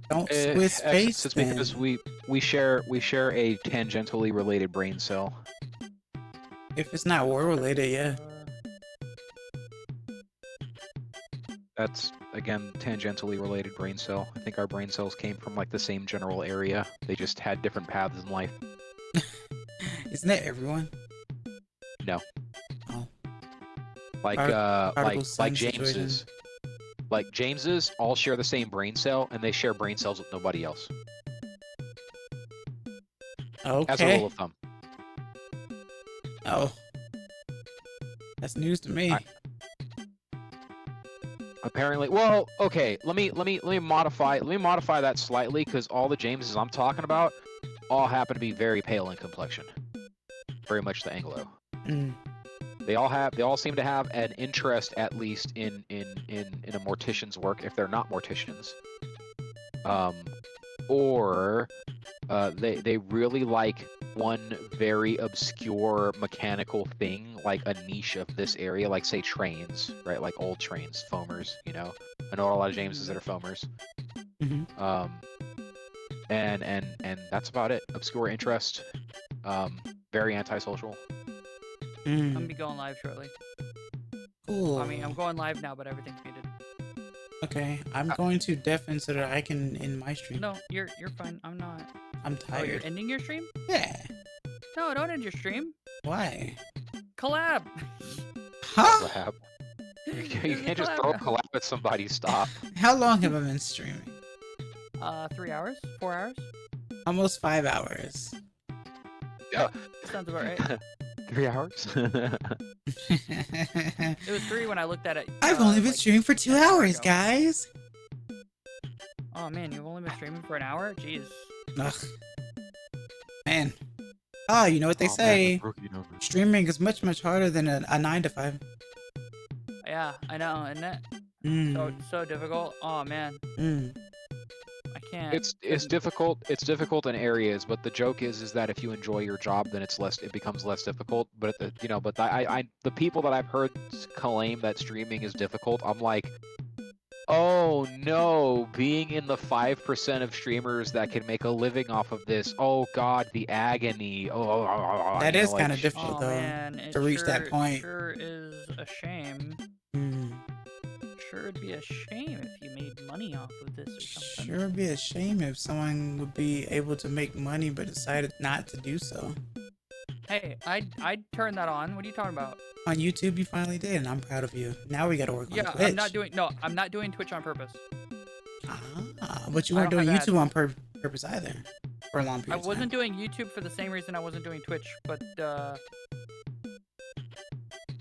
Don't squish face, It's because man. we share a tangentially related brain cell. If it's not war related, yeah. That's again tangentially related brain cell. I think our brain cells came from like the same general area. They just had different paths in life. Isn't that everyone? No. Oh. Like Particle like sun James's. situation. Like James's all share the same brain cell and they share brain cells with nobody else. As a Okay. rule of thumb. Oh. That's news to me. Apparently, well, okay. Let me modify that slightly because all the Jameses I'm talking about all happen to be very pale in complexion. Very much the Anglo. Mm. They all seem to have an interest at least in a mortician's work if they're not morticians. Or they really like one very obscure mechanical thing, like a niche of this area, like say trains, right? Like old trains, foamers, you know. I know a lot of Jameses that are foamers. Mhm. And that's about it. Obscure interest. Very antisocial. I'm gonna Mm. be going live shortly. Cool. I mean, I'm going live now, but everything's muted. Okay, I'm going to deafen so that I can end my stream. No, you're fine. I'm not. I'm Oh, you're tired. ending your stream? Yeah. No, don't end your stream. Why? Collab. Huh? Collab. You There's a can't just collab throw a now. collab at somebody. Stop. How long have I been streaming? 3 hours? 4 hours? Almost 5 hours. Sounds about right. 3 hours? It was 3 when I looked at it. I've only been like, streaming for 2 an hour hours, ago. guys. Oh man, you've only been streaming for an hour? Jeez. Ugh. Man. Oh, you know what they Oh, man, say? rookie numbers. Streaming is much, much harder than a 9 to 5. Yeah, I know, isn't it? Mm. So difficult. Oh man, Mm. I can't. It's difficult. It's difficult in areas, but the joke is that if you enjoy your job, then it becomes less difficult. But the people that I've heard claim that streaming is difficult, I'm like, oh no, being in the 5% of streamers that can make a living off of this. Oh god, the agony. That you is know, kind of like, difficult, Oh though. man, it to reach that sure- point. Sure is a shame. Mm. Sure it'd be a shame if you made money off of this or something. Sure would be a shame if someone would be able to make money but decided not to do so. Hey, I'd turn that on. What are you talking about? On YouTube, you finally did, and I'm proud of you. Now we gotta work on Yeah, Twitch. I'm not doing Twitch on purpose. But you I weren't don't doing have YouTube on purpose either. For a long I period of time. wasn't doing YouTube for the same reason I wasn't doing Twitch, but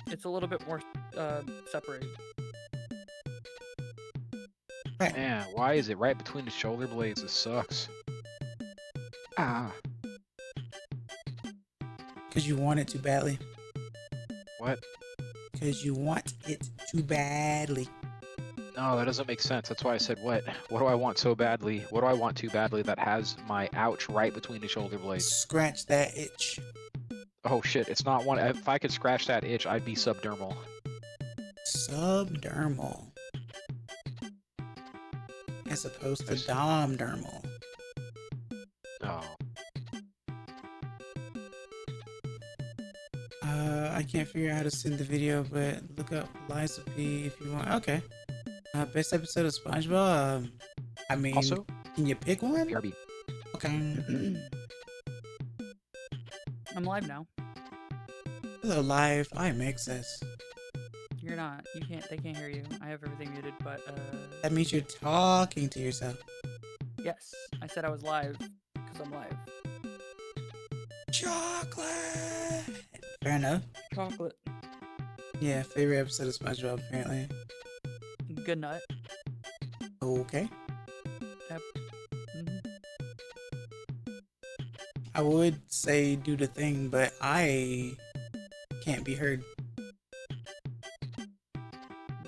it's a little bit more separated. Right. man, why is it right between the shoulder blades? It sucks. Ah, Because you want it too badly. what? Because you want it too badly. No, that doesn't make sense. That's why I said what? What do I want so badly? What do I want too badly that has my ouch right between the shoulder blades? Scratch that itch. Oh shit, it's not one. If I could scratch that itch, I'd be subdermal. Subdermal. As opposed to Yes. domdermal. Oh. I can't figure out how to send the video, but look up Liza P if you want. Okay. Best episode of SpongeBob. I mean, Also, can you pick one? BRB. Okay. I'm live now. Hello, live. I'm Access. You're not. You can't. They can't hear you. I have everything muted, but That means you're talking to yourself. yes, I said I was live because I'm live. Chocolate. Fair enough. Chocolate. Yeah, favorite episode of SpongeBob apparently. Good nut. Okay. Mhm. I would say do the thing, but I can't be heard.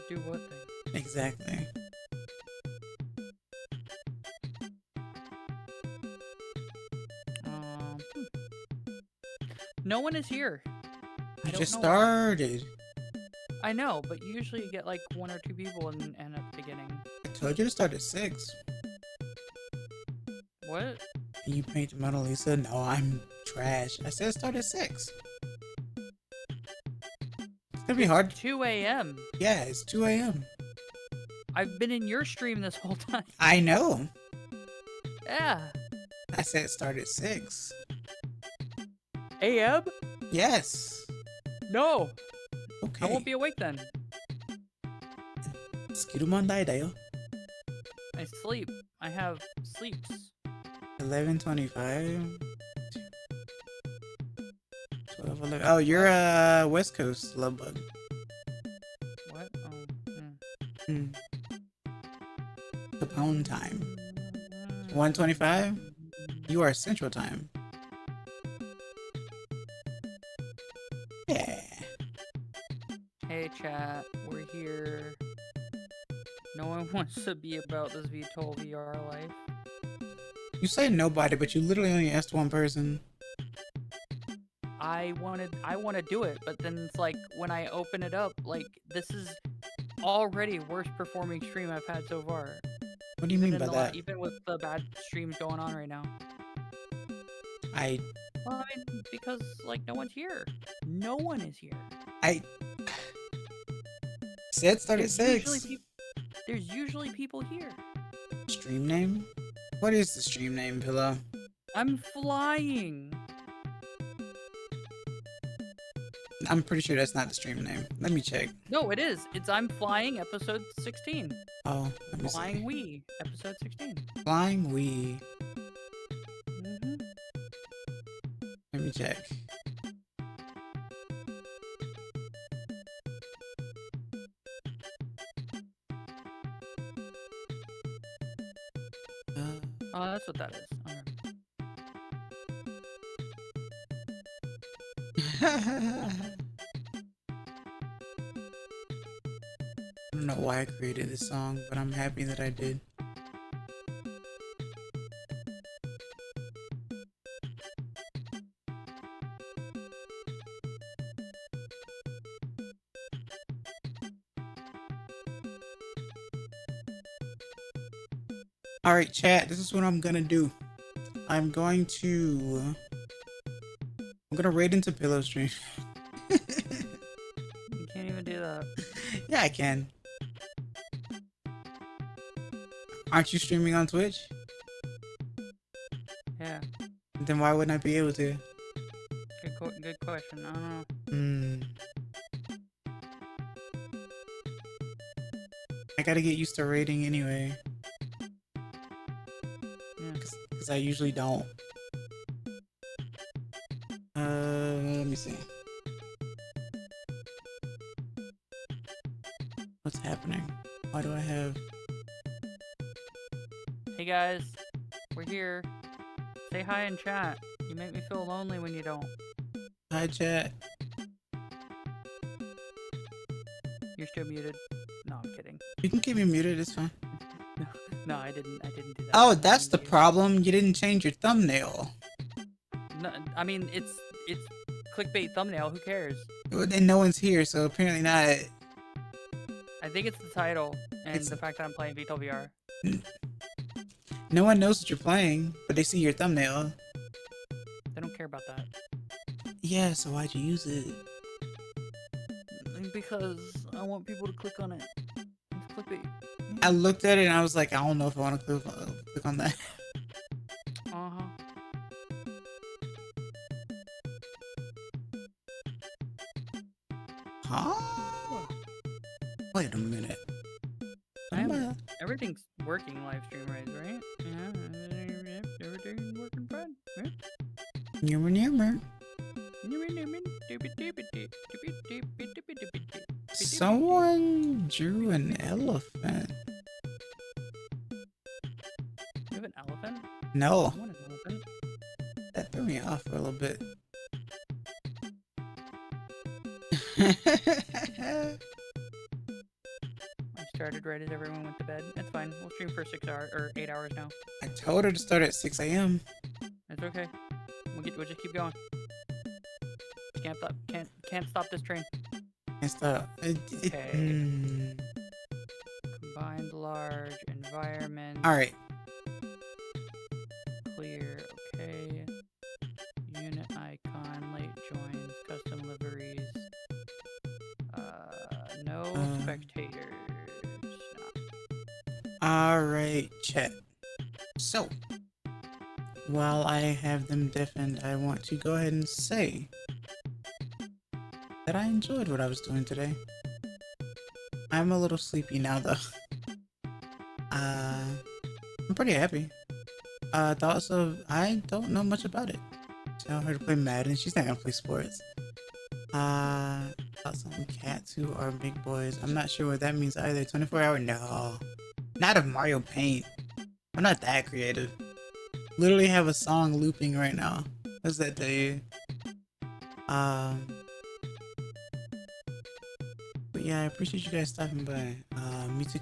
Do what thing? Exactly. Hmm. No one is here. I You don't just know why. started. I know, but usually you get like 1 or 2 people and at the beginning. I told you to start at 6. What? You paint Mona Lisa? No, I'm trash. I said start at 6. It's gonna be hard. 2 a.m. Yeah, it's 2 a.m. I've been in your stream this whole time. I know. Yeah. I said start at 6. A.m.? Yes. No. Okay. I won't be awake then. Skidumandai dayo. I sleep. I have sleeps. 11:25. 12, 11. Oh, you're West Coast love bug. What? Oh. Hmm. Capone time. 1:25. You are Central Time. Yeah. Hey chat, we're here. No one wants to be about this VTOL VR life. You say nobody, but you literally only asked one person. I want to do it, but then it's like when I open it up, like this is already worst performing stream I've had so far. What do you mean by that? Even with the bad streams going on right now. I Well, I mean, because like no one's here. No one is here. said start at It's usually 6. There's usually people here. Stream name? What is the stream name, Pillow? I'm flying. I'm pretty sure that's not the stream name. Let me check. No, it is. It's I'm Flying episode 16. Oh, let me Flying see. Wee episode 16. Flying Wee. Mm-hmm. Let me check. Oh, that's what that is. Alright. I don't know why I created this song, but I'm happy that I did. Alright, chat, this is what I'm gonna do. I'm gonna raid into Pillow Stream. You can't even do that. Yeah, I can. Aren't you streaming on Twitch? Yeah. Then why wouldn't I be able to? Good question. I don't know. I gotta get used to raiding anyway. Yeah. Because I usually don't. Let me see. What's happening? Why do I have... Hey guys, we're here. Say hi in chat. You make me feel lonely when you don't. Hi, chat. You're still muted. No, I'm kidding. You can keep me muted, it's fine. No, I didn't do that. Oh, that's the problem. You didn't change your thumbnail. No, I mean, it's clickbait thumbnail. Who cares? And no one's here, so apparently not. I think it's the title and It's- the fact that I'm playing Vito VR. No one knows what you're playing, but they see your thumbnail. They don't care about that. Yeah, so why'd you use it? Because I want people to click on it. It's clickbait. I looked at it and I was like, I don't know if I want to click on that. Uh-huh. Huh? Wait a minute. Everything's working live stream right? Yeah, everything's working fine. Yeah. Nyummer. Someone drew an elephant. You have an elephant? No, I want an elephant. that threw me off for a little bit. I started right as everyone went to bed. It's fine. We'll stream for 6 hours or 8 hours now. I told her to start at 6 a.m. It's okay. We'll just keep going. Can't stop this train. And stuff. Okay. Mm. Combined large environment. Alright. Clear. Okay. Unit icon. Late joins. Custom liveries. No spectators. No. Alright, chat. So, while I have them deafened, I want to go ahead and say that I enjoyed what I was doing today. I'm a little sleepy now, though. I'm pretty happy. Thoughts of... I don't know much about it. Tell her to play Madden. She's not gonna play sports. Thoughts on cats who are big boys. I'm not sure what that means either. 24 hour? No. Not of Mario Paint. I'm not that creative. Literally have a song looping right now. What does that tell you? But yeah, I appreciate you guys stopping by. Thank you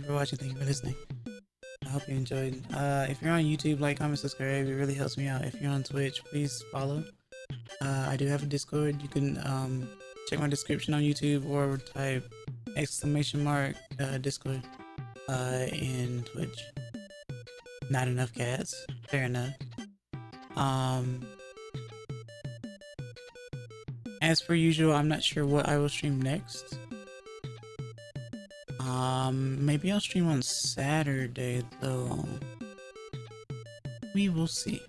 for watching. Thank you for listening. I hope you enjoyed. If you're on YouTube, like, comment, subscribe. It really helps me out. If you're on Twitch, please follow. I do have a Discord. You can check my description on YouTube or type !Discord in Twitch. Not enough cats. Fair enough. As per usual, I'm not sure what I will stream next. Maybe I'll stream on Saturday though. We will see.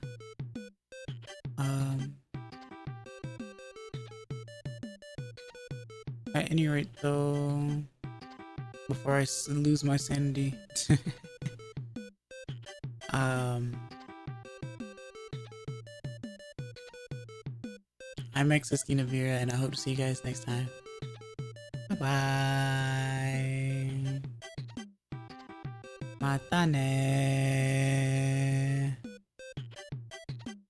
At any rate though, before I lose my sanity, I'm kitsunevtuber, and I hope to see you guys next time. Bye bye. Mata ne.